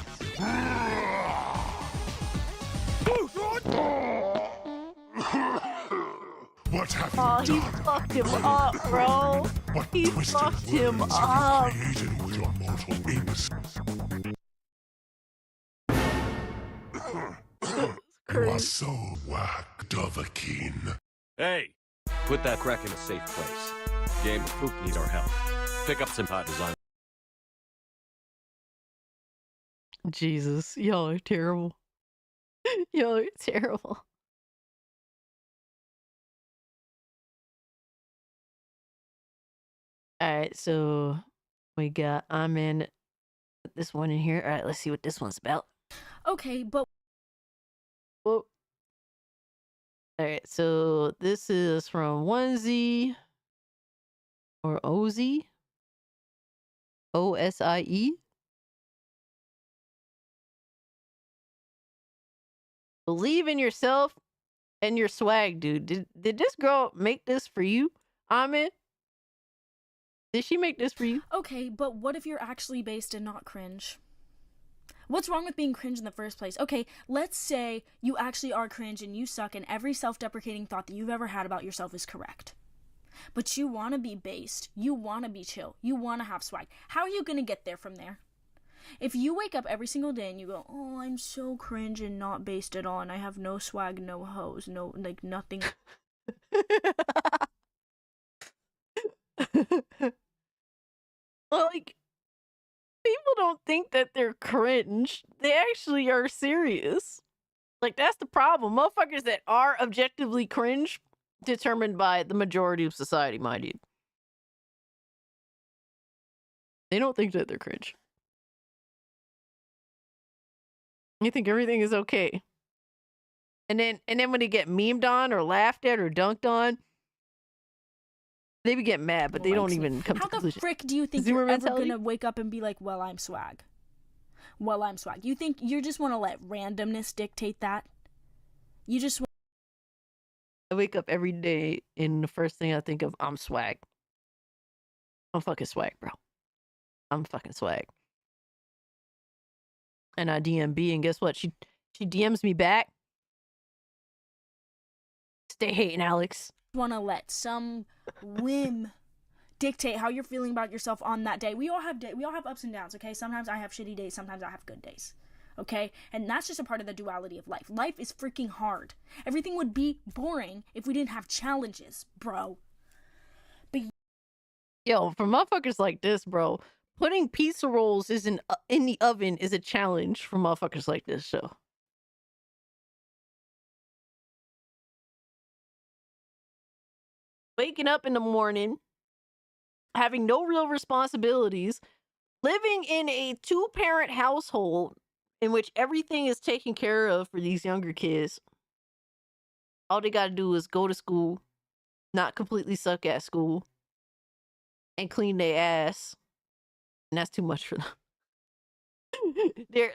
What have Oh, you he done? fucked him up, bro. What He twisted fucked him words up. have you created with your mortal innocence? You are so whack, Dovahkiin. Hey, put that crack in a safe place. Game of Poop needs our help. Pick up some hot design. Jesus, y'all are terrible. Y'all are terrible. Alright, so we got I'm in put this one in here. Alright, let's see what this one's about. Okay, but Whoa. Alright, so this is from Onesie or Ozie. OSIE. Believe in yourself and your swag, dude. Did this girl make this for you, Ahmed? Did she make this for you? okay, but what if you're actually based and not cringe? What's wrong with being cringe in the first place? Okay, let's say you actually are cringe and you suck and every self-deprecating thought that you've ever had about yourself is correct. But you want to be based. You want to be chill. You want to have swag. How are you going to get there from there? If you wake up every single day and you go, oh, I'm so cringe and not based at all, and I have no swag, no hose, no, like, nothing. Like, people don't think that they're cringe. They actually are serious. Like, that's the problem. Motherfuckers that are objectively cringe, determined by the majority of society, mind you. They don't think that they're cringe. You think everything is okay. And then when they get memed on or laughed at or dunked on, they be getting mad, but they don't even come to How the conclusion. frick do you think Zoomer you're ever mentality? gonna wake up and be like, well, I'm swag? Well, I'm swag. You think you just want to let randomness dictate that? You just I wake up every day and the first thing I think of, I'm swag. I'm fucking swag, bro. I'm fucking swag. And I DM B, and guess what? She DMs me back. Stay hating, Alex. want to let some whim dictate how you're feeling about yourself on that day. We all have ups and downs, okay? Sometimes I have shitty days, sometimes I have good days. Okay? And that's just a part of the duality of life. Life is freaking hard. Everything would be boring if we didn't have challenges, bro. But Yo, for motherfuckers like this, bro, putting pizza rolls in the oven is a challenge for motherfuckers like this, so. Waking up in the morning, having no real responsibilities, living in a two-parent household in which everything is taken care of for these younger kids. All they gotta do is go to school, not completely suck at school, and clean their ass. And that's too much for them.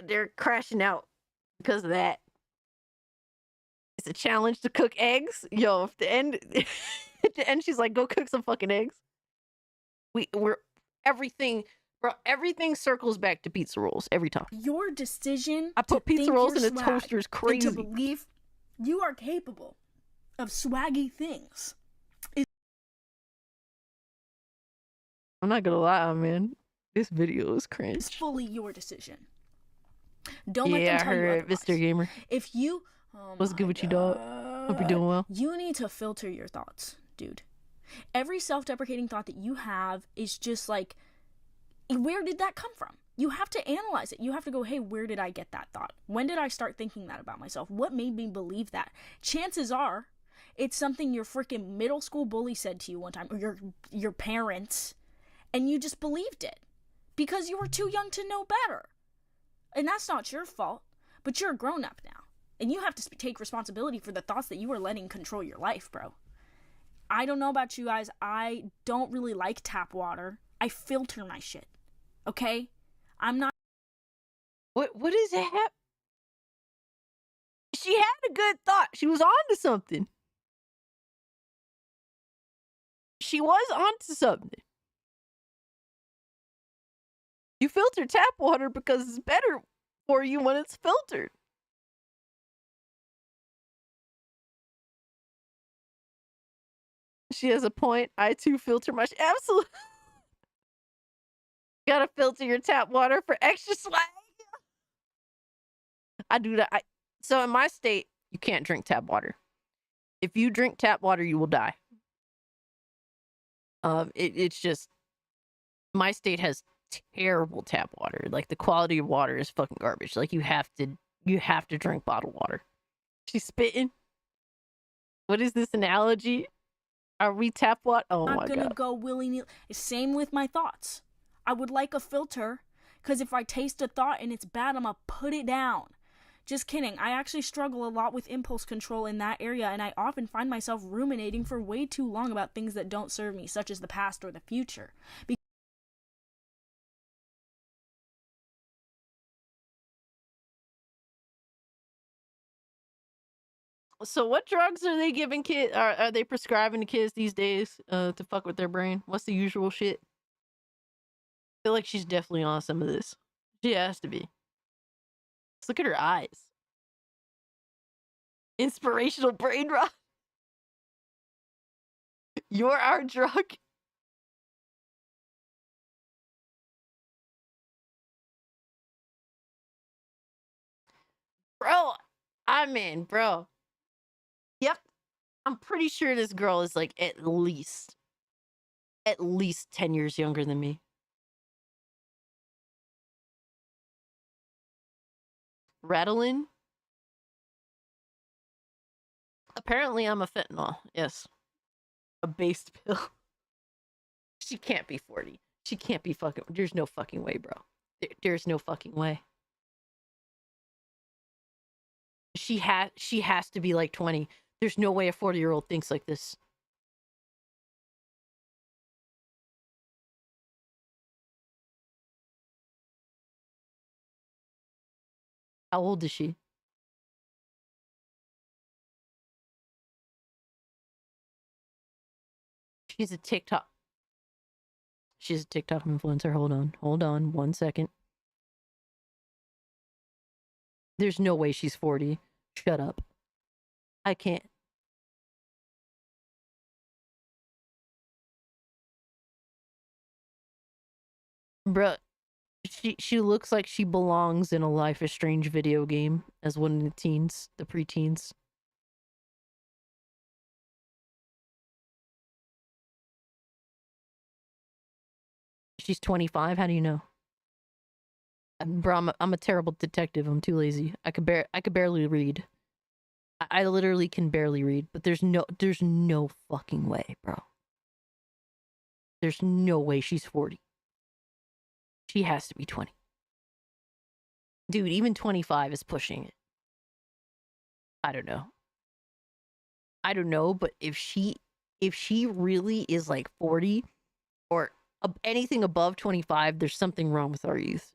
They're crashing out because of that. It's a challenge to cook eggs. Yo, if the end at the end she's like, go cook some fucking eggs. We're everything, bro, everything circles back to pizza rolls every time. your decision I put to pizza think rolls you're in a swag toaster is and crazy. to believe you are capable of swaggy things. I'm not gonna lie, man. This video is It's cringe. fully your decision. Don't let them Yeah, I tell you heard otherwise. Mr. Gamer. If you What's good with you, dog? Hope you're doing well. You need to filter your thoughts, dude. Every self-deprecating thought that you have is just like Where did that come from? You have to analyze it. You have to go, hey, where did I get that thought? When did I start thinking that about myself? What made me believe that? Chances are, it's something your freaking middle school bully said to you one time, or your parents, and you just believed it because you were too young to know better. And that's not your fault, but you're a grown-up now. And you have to take responsibility for the thoughts that you are letting control your life, bro. I don't know about you guys. I don't really like tap water. I filter my shit. Okay? I'm not... What is it? She had a good thought. She was onto something. She was onto something. You filter tap water because it's better for you when it's filtered. She has a point. I too filter my absolutely. Gotta filter your tap water for extra swag. I do that. So in my state, you can't drink tap water. If you drink tap water, you will die. It's just my state has terrible tap water. Like the quality of water is fucking garbage. Like you have to drink bottled water. She's spitting. What is this analogy? Are we tap water? Oh my god. I'm gonna go willy-nilly. Same with my thoughts. I would like a filter, because if I taste a thought and it's bad, I'm gonna put it down. Just kidding. I actually struggle a lot with impulse control in that area, and I often find myself ruminating for way too long about things that don't serve me, such as the past or the future. So what drugs are they giving kids? Are they prescribing to kids these days to fuck with their brain? What's the usual shit? I feel like she's definitely on some of this. She has to be. Just look at her eyes. Inspirational brain rot. You're our drug. Bro, I'm in, bro. Yep. I'm pretty sure this girl is like at least 10 years younger than me. Rattling? Apparently I'm a fentanyl. Yes. A based pill. She can't be 40. She can't be fucking... There's no fucking way, bro. There's no fucking way. She has to be like 20. There's no way a 40-year-old thinks like this. How old is she? She's a TikTok influencer. Hold on 1 second. There's no way she's 40. Shut up. I can't. Bruh, she looks like she belongs in a Life is Strange video game as one of the teens, the preteens. She's 25. How do you know? Bro, I'm a terrible detective. I'm too lazy. I could barely read. I literally can barely read, but there's no fucking way, bro. There's no way she's 40. She has to be 20. Dude, even 25 is pushing it. I don't know, but if she really is like 40 or anything above 25, there's something wrong with our youth.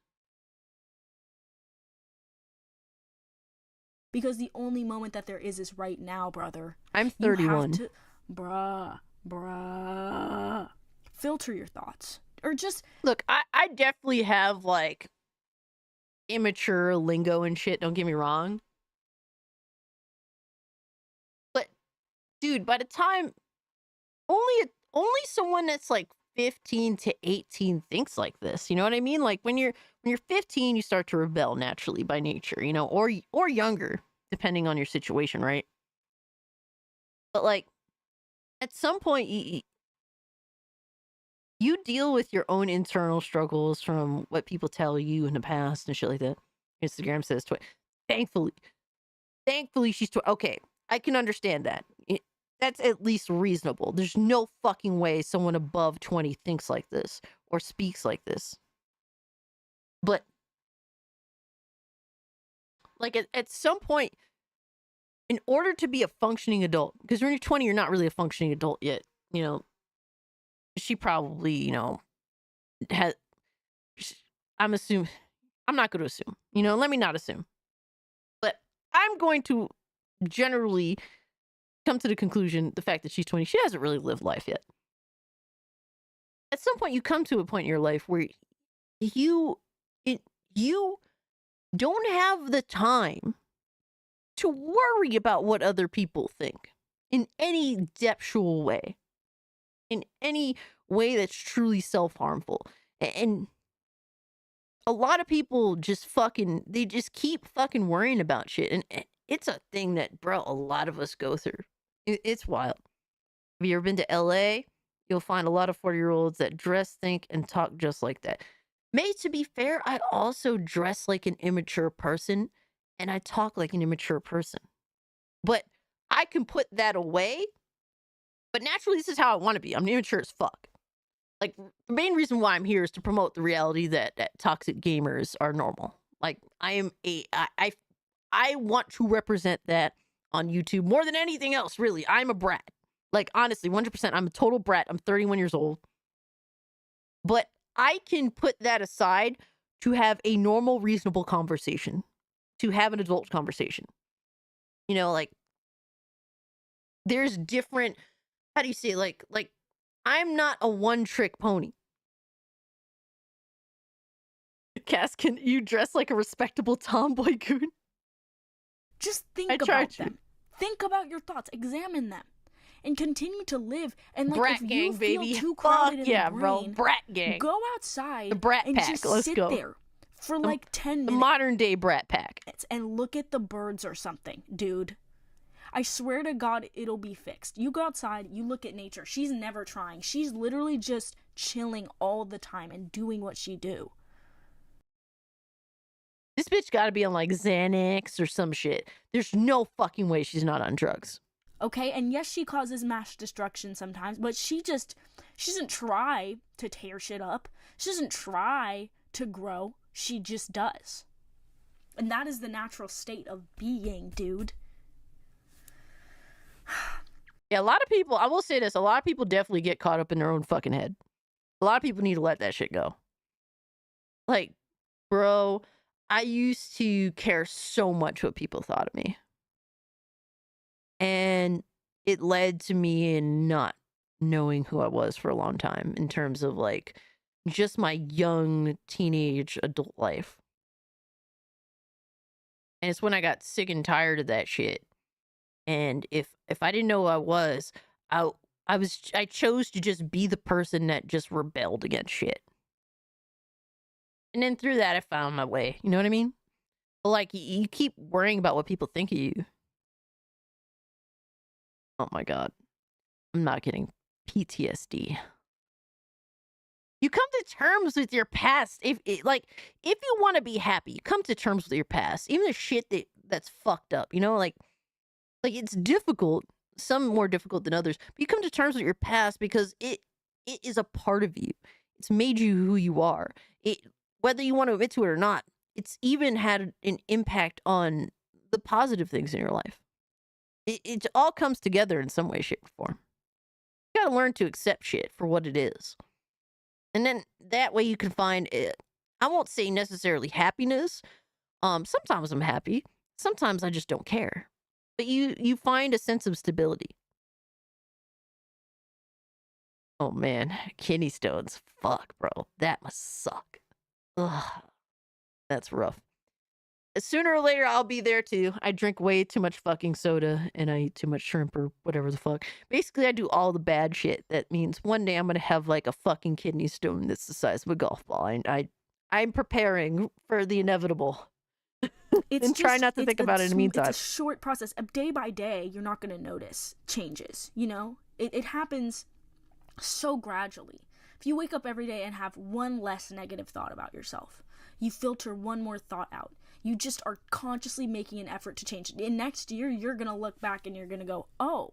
Because the only moment that there is right now, brother. I'm 31. You have to, bruh. Filter your thoughts. Or just... Look, I definitely have, like, immature lingo and shit, don't get me wrong. But, dude, by the time... Only someone that's, like, 15 to 18 thinks like this. You know what I mean? Like, when you're 15, you start to rebel naturally by nature, you know? Or younger, depending on your situation, right? But, like, at some point, you deal with your own internal struggles from what people tell you in the past and shit like that. Instagram says thankfully she's okay. I can understand that. That's at least reasonable. There's no fucking way someone above 20 thinks like this or speaks like this. But like at some point, in order to be a functioning adult, because when you're 20, you're not really a functioning adult yet. You know, she probably, you know, I'm not going to assume, you know, let me not assume. But I'm going to generally come to the conclusion, the fact that she's 20, she hasn't really lived life yet. At some point, you come to a point in your life where you don't have the time to worry about what other people think in any depthful way, in any way that's truly self-harmful. And a lot of people just keep fucking worrying about shit. And it's a thing that, bro, a lot of us go through. It's wild. Have you ever been to LA? You'll find a lot of 40-year-olds that dress, think, and talk just like that. To be fair, I also dress like an immature person and I talk like an immature person. But I can put that away. But naturally, this is how I want to be. I'm immature as fuck. Like, the main reason why I'm here is to promote the reality that toxic gamers are normal. Like, I want to represent that on YouTube more than anything else, really. I'm a brat. Like, honestly, 100%, I'm a total brat. I'm 31 years old. But I can put that aside to have a normal, reasonable conversation. To have an adult conversation. You know, like, there's different, how do you say, like, I'm not a one-trick pony. Cass, can you dress like a respectable tomboy goon? Just think about them. Think about your thoughts. Examine them. And continue to live. And like, brat if gang, you feel baby. too crowded in yeah, the brain, bro. Brat gang. Go outside the brat and pack. just Let's sit go. there for like 10 minutes. The modern day brat pack. And look at the birds or something, dude. I swear to God, it'll be fixed. You go outside, you look at nature. She's never trying. She's literally just chilling all the time and doing what she do. This bitch gotta be on like Xanax or some shit. There's no fucking way she's not on drugs. Okay, and yes, she causes mass destruction sometimes, but she doesn't try to tear shit up. She doesn't try to grow. She just does. And that is the natural state of being, dude. Yeah, a lot of people, I will say this, a lot of people definitely get caught up in their own fucking head. A lot of people need to let that shit go. Like, bro, I used to care so much what people thought of me. And it led to me not knowing who I was for a long time in terms of like just my young teenage adult life. And it's when I got sick and tired of that shit. And if I didn't know who I was, I chose to just be the person that just rebelled against shit. And then through that, I found my way. You know what I mean? But like, you keep worrying about what people think of you. Oh my God. I'm not getting PTSD. You come to terms with your past. If you want to be happy, you come to terms with your past. Even the shit that's fucked up, you know, like it's difficult, some more difficult than others, but you come to terms with your past because it is a part of you. It's made you who you are. Whether you want to admit to it or not, it's even had an impact on the positive things in your life. It all comes together in some way, shape, or form. You gotta learn to accept shit for what it is. And then that way you can find it. I won't say necessarily happiness. Sometimes I'm happy. Sometimes I just don't care. But you find a sense of stability. Oh man, kidney stones. Fuck, bro. That must suck. Ugh. That's rough. Sooner or later, I'll be there too. I drink way too much fucking soda and I eat too much shrimp or whatever the fuck. Basically, I do all the bad shit. That means one day I'm gonna have like a fucking kidney stone that's the size of a golf ball. And I'm preparing for the inevitable. And try not to think about it in the meantime. It's a short process. Day by day, you're not gonna notice changes. You know, it happens so gradually If you wake up every day and have one less negative thought about yourself, you filter one more thought out. You just are consciously making an effort to change it. And next year, you're going to look back and you're going to go, oh,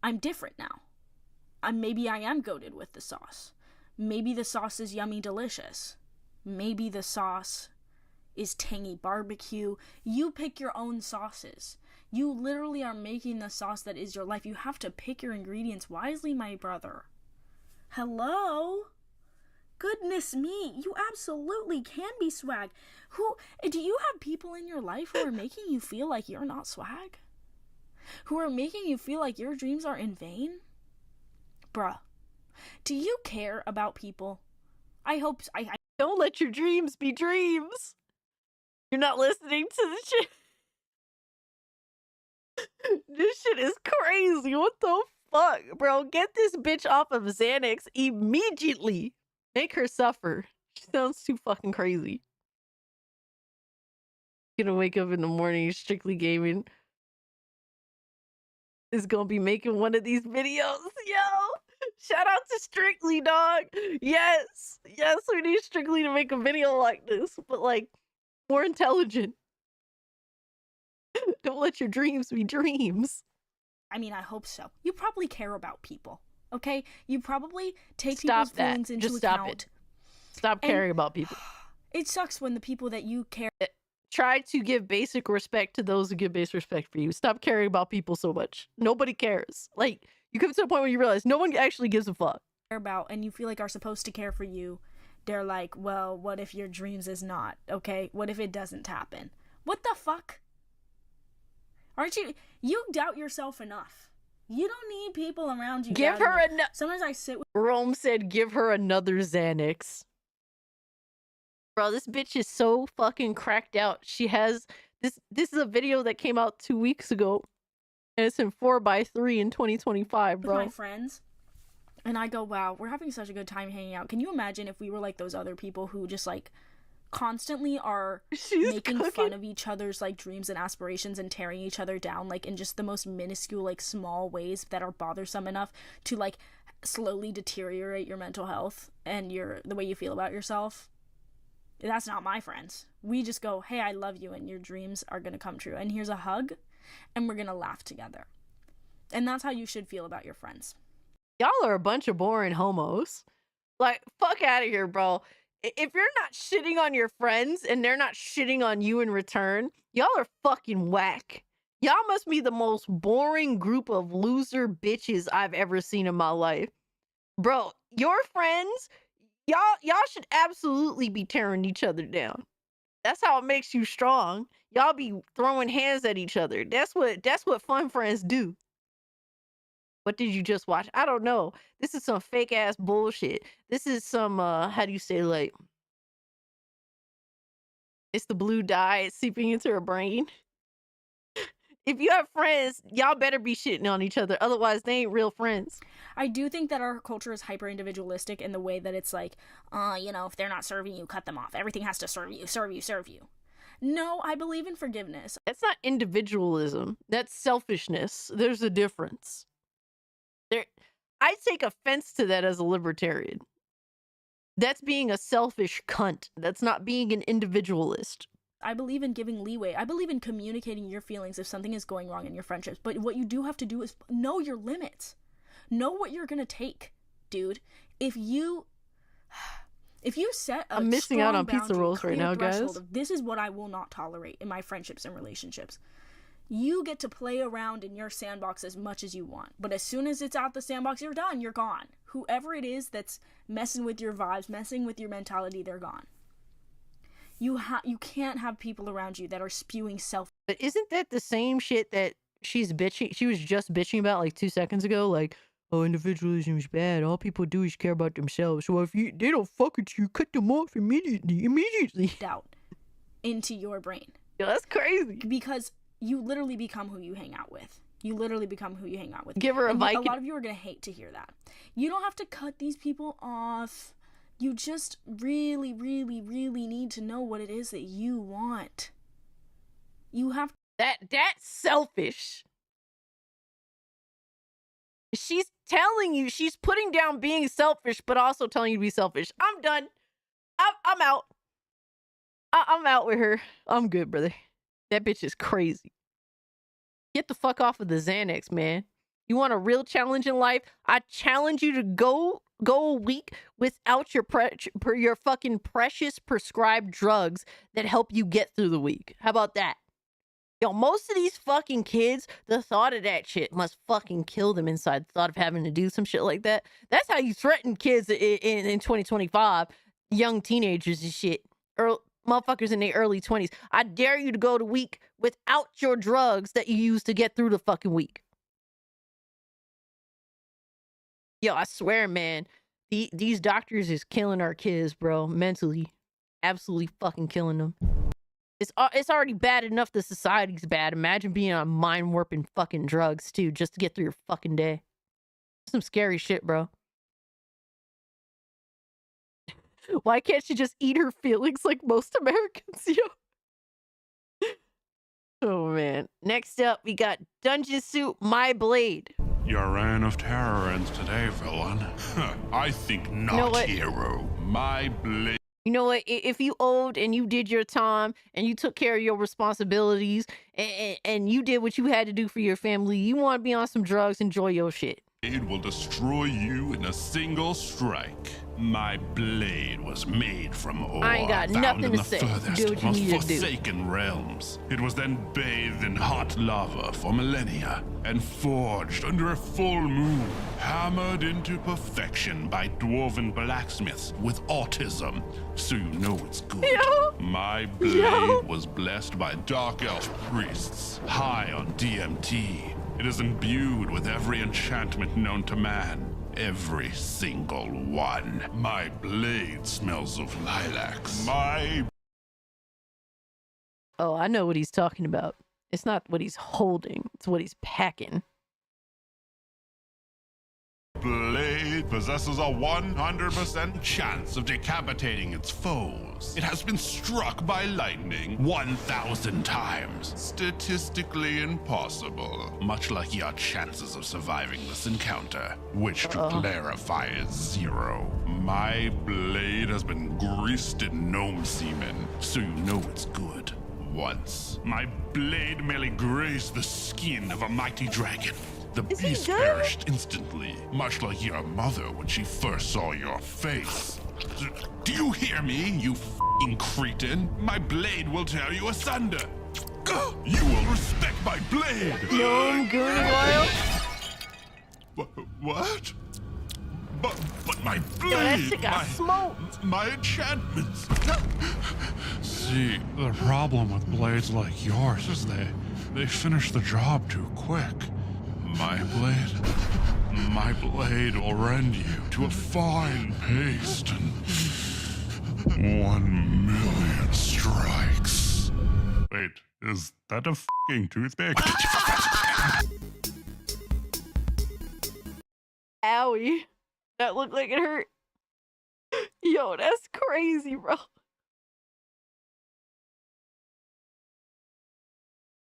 I'm different now. Maybe I am goated with the sauce. Maybe the sauce is yummy delicious. Maybe the sauce is tangy barbecue. You pick your own sauces. You literally are making the sauce that is your life. You have to pick your ingredients wisely, my brother. Hello? Goodness me, you absolutely can be swag. Do you have people in your life who are making you feel like you're not swag? Who are making you feel like your dreams are in vain? Bruh, do you care about people? I hope I don't let your dreams be dreams. You're not listening to the shit. This shit is crazy. What the fuck, bro? Get this bitch off of Xanax immediately. Make her suffer. She sounds too fucking crazy. Gonna wake up in the morning strictly gaming. Is gonna be making one of these videos. Yo, shout out to Strictly, dog. Yes, we need Strictly to make a video like this, but like more intelligent. Don't let your dreams be dreams. I mean, I hope so. You probably care about people, okay? You probably take people's feelings into account. Stop it. Stop caring about people. It sucks when the people that you care... Try to give basic respect to those who give basic respect for you. Stop caring about people so much. Nobody cares. Like, you come to a point where you realize no one actually gives a fuck. About and you feel like are supposed to care for you. They're like, well, what if your dreams is not, okay? What if it doesn't happen? What the fuck? Aren't you doubt yourself enough. You don't need people around you. Give her Sometimes I sit with... Rome said, give her another Xanax. Bro, this bitch is so fucking cracked out. She has... This is a video that came out 2 weeks ago. And it's in 4x3 in 2025, bro. With my friends. And I go, wow, we're having such a good time hanging out. Can you imagine if we were like those other people who just like... constantly are making fun of each other's like dreams and aspirations and tearing each other down like in just the most minuscule like small ways that are bothersome enough to like slowly deteriorate your mental health and the way you feel about yourself. That's not my friends. We just go, hey, I love you and your dreams are gonna come true and here's a hug and we're gonna laugh together. And that's how you should feel about your friends. Y'all are a bunch of boring homos. Like, fuck out of here, bro. If you're not shitting on your friends and they're not shitting on you in return, y'all are fucking whack. Y'all must be the most boring group of loser bitches I've ever seen in my life. Bro, your friends, y'all should absolutely be tearing each other down. That's how it makes you strong. Y'all be throwing hands at each other. That's what fun friends do. What did you just watch? I don't know. This is some fake ass bullshit. This is some how do you say, like, it's the blue dye seeping into her brain. If you have friends, y'all better be shitting on each other. Otherwise, they ain't real friends. I do think that our culture is hyper individualistic in the way that it's like, if they're not serving you, cut them off. Everything has to serve you. No, I believe in forgiveness. That's not individualism. That's selfishness. There's a difference. I take offense to that as a libertarian. That's being a selfish cunt. That's not being an individualist. I believe in giving leeway. I believe in communicating your feelings if something is going wrong in your friendships. But what you do have to do is know your limits. Know what you're going to take, dude. If you set a I'm missing out on pizza rolls right now, guys. Of, this is what I will not tolerate in my friendships and relationships. You get to play around in your sandbox as much as you want. But as soon as it's out the sandbox, you're done. You're gone. Whoever it is that's messing with your vibes, messing with your mentality, they're gone. You can't have people around you that are spewing self. But isn't that the same shit that she was just bitching about like 2 seconds ago? Like, oh, individualism is bad. All people do is care about themselves. So if they don't fuck with you, cut them off immediately. Doubt into your brain. Yeah, that's crazy. Because you literally become who you hang out with. Give her a Viking. A lot of you are going to hate to hear that. You don't have to cut these people off. You just really, really, really need to know what it is that you want. You have... That's selfish. She's telling you, she's putting down being selfish, but also telling you to be selfish. I'm done. I'm out. I'm out with her. I'm good, brother. That bitch is crazy. Get the fuck off of the Xanax, man. You want a real challenge in life? I challenge you to go a week without your fucking precious prescribed drugs that help you get through the week. How about that? Yo, most of these fucking kids, the thought of that shit must fucking kill them inside. The thought of having to do some shit like that. That's how you threaten kids in 2025. Young teenagers and shit. Motherfuckers in their early 20s. I dare you to go to week without your drugs that you use to get through the fucking week. Yo, I swear, man, these doctors is killing our kids, bro, mentally. Absolutely fucking killing them. It's already bad enough the society's bad. Imagine being on mind-warping fucking drugs, too, just to get through your fucking day. Some scary shit, bro. Why can't she just eat her feelings like most Americans, yo? Oh, man. Next up, we got Dungeon Suit My Blade. Your reign of terror ends today, villain. I think not, hero. My blade. You know what? If you owed and you did your time and you took care of your responsibilities and you did what you had to do for your family, you want to be on some drugs, enjoy your shit. It will destroy you in a single strike. My blade was made from ore I ain't got found nothing in to the say. furthest, Do what you most need to do. forsaken realms. It was then bathed in hot lava for millennia and forged under a full moon, hammered into perfection by dwarven blacksmiths with autism. So you know it's good. Yo. My blade was blessed by dark elf priests, high on DMT. It is imbued with every enchantment known to man. Every single one. My blade smells of lilacs. Oh, I know what he's talking about. It's not what he's holding. It's what he's packing. Blade possesses a 100% chance of decapitating its foes. It has been struck by lightning 1,000 times. Statistically impossible. Much like your chances of surviving this encounter, which to clarify is 0. My blade has been greased in gnome semen, so you know it's good. Once, my blade merely grazed the skin of a mighty dragon. The beast perished instantly, much like your mother when she first saw your face. Do you hear me, you f***ing cretin? My blade will tear you asunder. You will respect my blade. No, I'm Gooner wild. What? But my blade, Yo, that shit got smoked. My enchantments. See, the problem with blades like yours is they finish the job too quick. My blade will rend you to a fine paste in 1,000,000 strikes. Wait, is that a f***ing toothpick? Owie. That looked like it hurt. Yo, that's crazy, bro.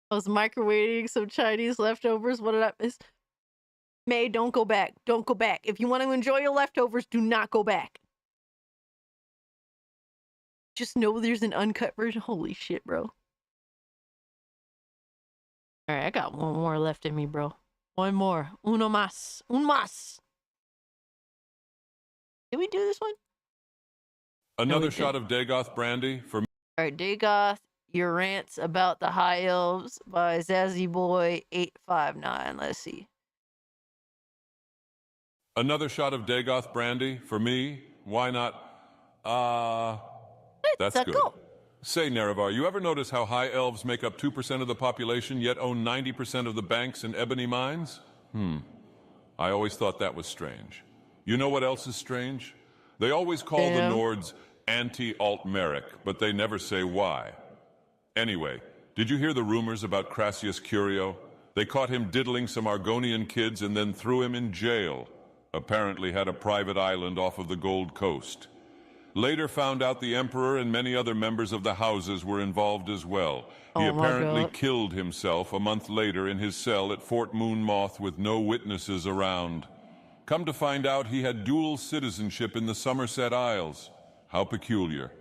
I was microwaving some Chinese leftovers. What did I miss? May, don't go back. Don't go back. If you want to enjoy your leftovers, do not go back. Just know there's an uncut version. Holy shit, bro. Alright, I got one more left in me, bro. One more. Uno más. Un más. Did we do this one? Another shot of Dagoth brandy for me. Alright, Dagoth, your rants about the High Elves by Zazzy Boy 859. Let's see. Another shot of Dagoth brandy for me. Why not? That's good. Say, Nerevar, you ever notice how high elves make up 2% of the population, yet own 90% of the banks and ebony mines? I always thought that was strange. You know what else is strange? They always call the Nords anti-Altmeric, but they never say why. Anyway, did you hear the rumors about Crassius Curio? They caught him diddling some Argonian kids and then threw him in jail. Apparently had a private island off of the Gold Coast. Later found out the Emperor and many other members of the houses were involved as well. He apparently killed himself a month later in his cell at Fort Moon Moth with no witnesses around. Come to find out, he had dual citizenship in the Somerset Isles. How peculiar.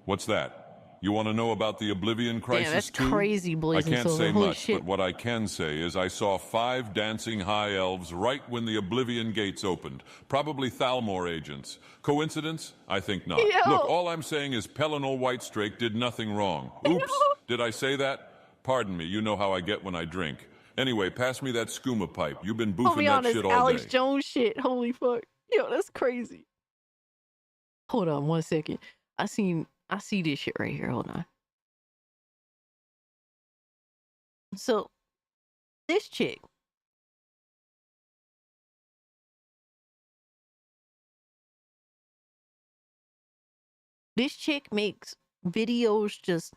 What's that? You want to know about the Oblivion Crisis that's too? crazy, Blazing I can't Silver. say Holy much, shit. but what I can say is I saw 5 dancing high elves right when the Oblivion gates opened. Probably Thalmor agents. Coincidence? I think not. Yo. Look, all I'm saying is Pellinol Whitestrake did nothing wrong. Oops, did I say that? Pardon me, you know how I get when I drink. Anyway, pass me that skooma pipe. You've been I'll boofing be that honest, shit all Alex day. Jones shit. Holy fuck. Yo, that's crazy. Hold on 1 second. I see this shit right here. Hold on. So, this chick. This chick makes videos just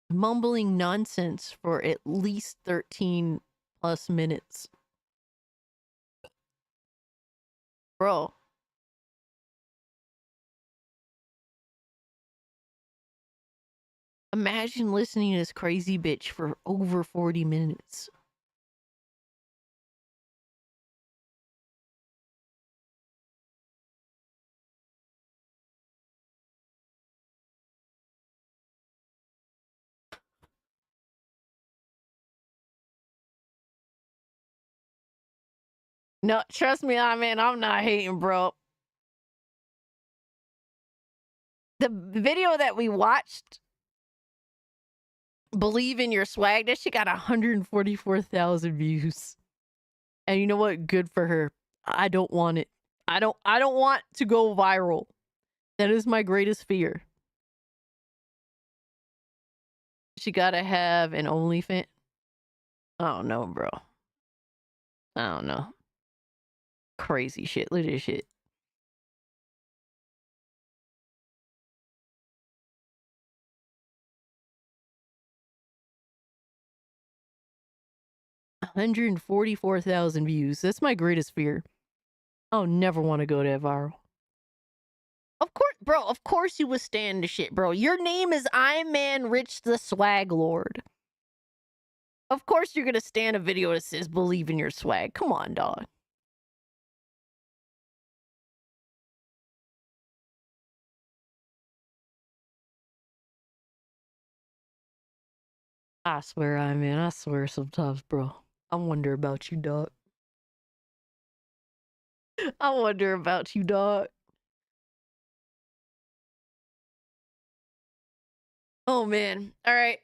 mumbling nonsense for at least 13 plus minutes. Bro. Imagine listening to this crazy bitch for over 40 minutes. No, trust me, man, I'm not hating, bro. The video that we watched, Believe in Your Swag, that shit got 144,000 views. And you know what? Good for her. I don't want it. I don't want to go viral. That is my greatest fear. She gotta have an OnlyFans. I don't know, bro. I don't know. Crazy shit. Look at this shit. $144,000 views. That's my greatest fear. I'll never want to go that viral. Of course, bro. Of course you withstand the shit, bro. Your name is Iron Man Rich the Swag Lord. Of course you're gonna stand a video that says believe in your swag. Come on, dog. I swear, Iron Man. I swear sometimes, bro. I wonder about you, dog. I wonder about you, dog. Oh, man. All right.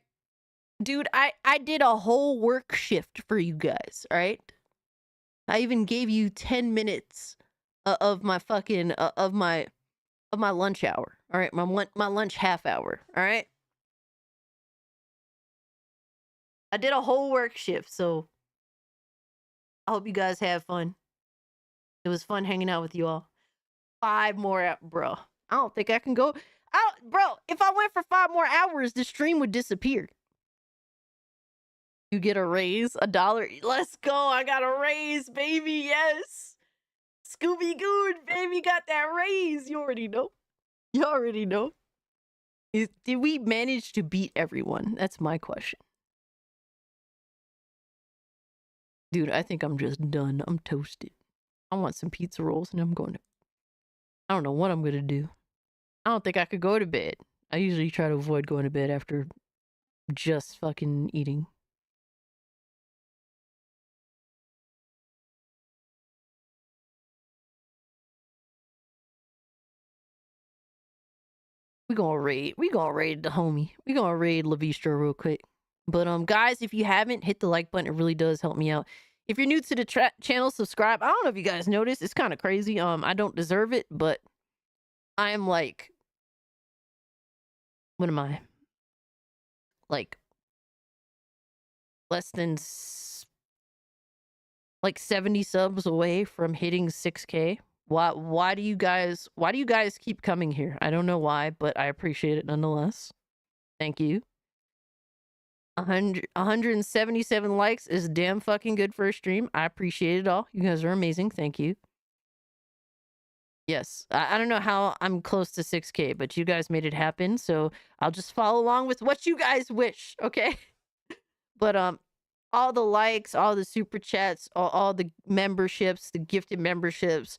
Dude, I did a whole work shift for you guys, all right? I even gave you 10 minutes of my fucking, of my lunch hour, all right? My lunch half hour, all right? I did a whole work shift, so I hope you guys have fun. It was fun hanging out with you all. 5 more, bro. I don't think I can go. Bro, if I went for 5 more hours, the stream would disappear. You get a raise, $1. Let's go. I got a raise, baby. Yes. Scooby-Goo, baby, got that raise. You already know. You already know. Did we manage to beat everyone? That's my question. Dude, I think I'm just done. I'm toasted. I want some pizza rolls and I'm going to... I don't know what I'm going to do. I don't think I could go to bed. I usually try to avoid going to bed after just fucking eating. We gonna raid the homie. We gonna raid Levistra real quick. But guys, if you haven't, hit the like button. It really does help me out. If you're new to the channel, subscribe. I don't know if you guys noticed. It's kind of crazy. I don't deserve it, but I am like, what am I? Like less than like 70 subs away from hitting 6K. Why do you guys keep coming here? I don't know why, but I appreciate it nonetheless. Thank you. 177 likes is damn fucking good for a stream. I appreciate it all. You guys are amazing. Thank you. Yes, I don't know how I'm close to 6K, but you guys made it happen, so I'll just follow along with what you guys wish, okay? But all the likes, all the super chats, all the memberships, the gifted memberships,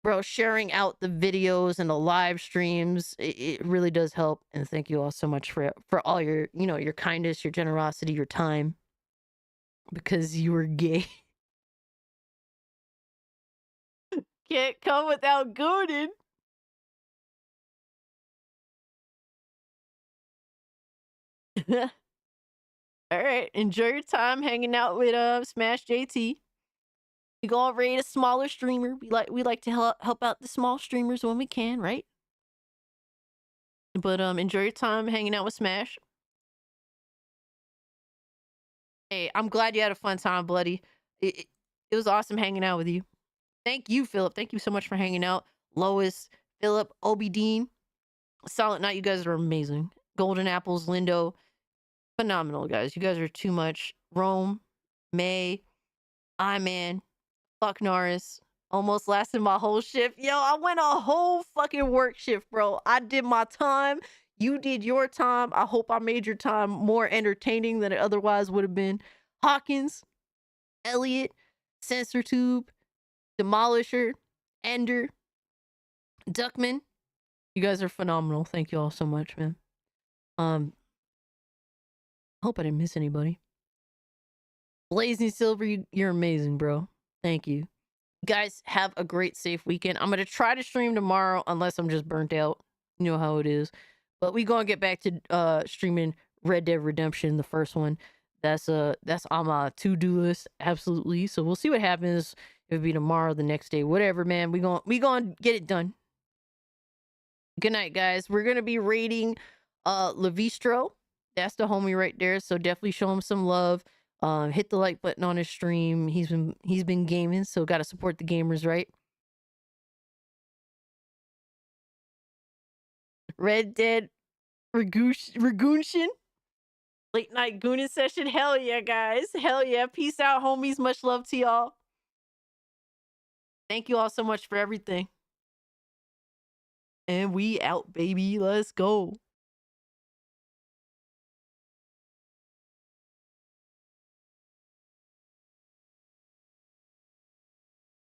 bro, sharing out the videos and the live streams. It really does help. And thank you all so much for all your, your kindness, your generosity, your time. Because you were gay. Can't come without Gooner. All right, enjoy your time hanging out with Smash JT. We gonna raid a smaller streamer. We like to help out the small streamers when we can, right? But enjoy your time hanging out with Smash. Hey, I'm glad you had a fun time, Bloody. It was awesome hanging out with you. Thank you, Philip. Thank you so much for hanging out. Lois, Philip, Obi Dean, Solid Night. You guys are amazing. Golden Apples, Lindo. Phenomenal, guys. You guys are too much. Rome, May, I-Man, fuck Norris. Almost lasted my whole shift. Yo, I went a whole fucking work shift, bro. I did my time. You did your time. I hope I made your time more entertaining than it otherwise would have been. Hawkins, Elliot, Sensor Tube, Demolisher, Ender, Duckman. You guys are phenomenal. Thank you all so much, man. Hope I didn't miss anybody. Blazing Silver, you're amazing, bro. Thank you. Guys, have a great, safe weekend. I'm going to try to stream tomorrow unless I'm just burnt out. You know how it is. But we going to get back to streaming Red Dead Redemption, the first one. That's on my to-do list, absolutely. So we'll see what happens. It'll be tomorrow, the next day, whatever, man. We going to get it done. Good night, guys. We're going to be raiding Levistro. That's the homie right there. So definitely show him some love. Hit the like button on his stream. He's been gaming, so got to support the gamers, right? Red Dead Ragoonshin. Late night Gooner session. Hell yeah, guys. Hell yeah. Peace out, homies. Much love to y'all. Thank you all so much for everything. And we out, baby. Let's go.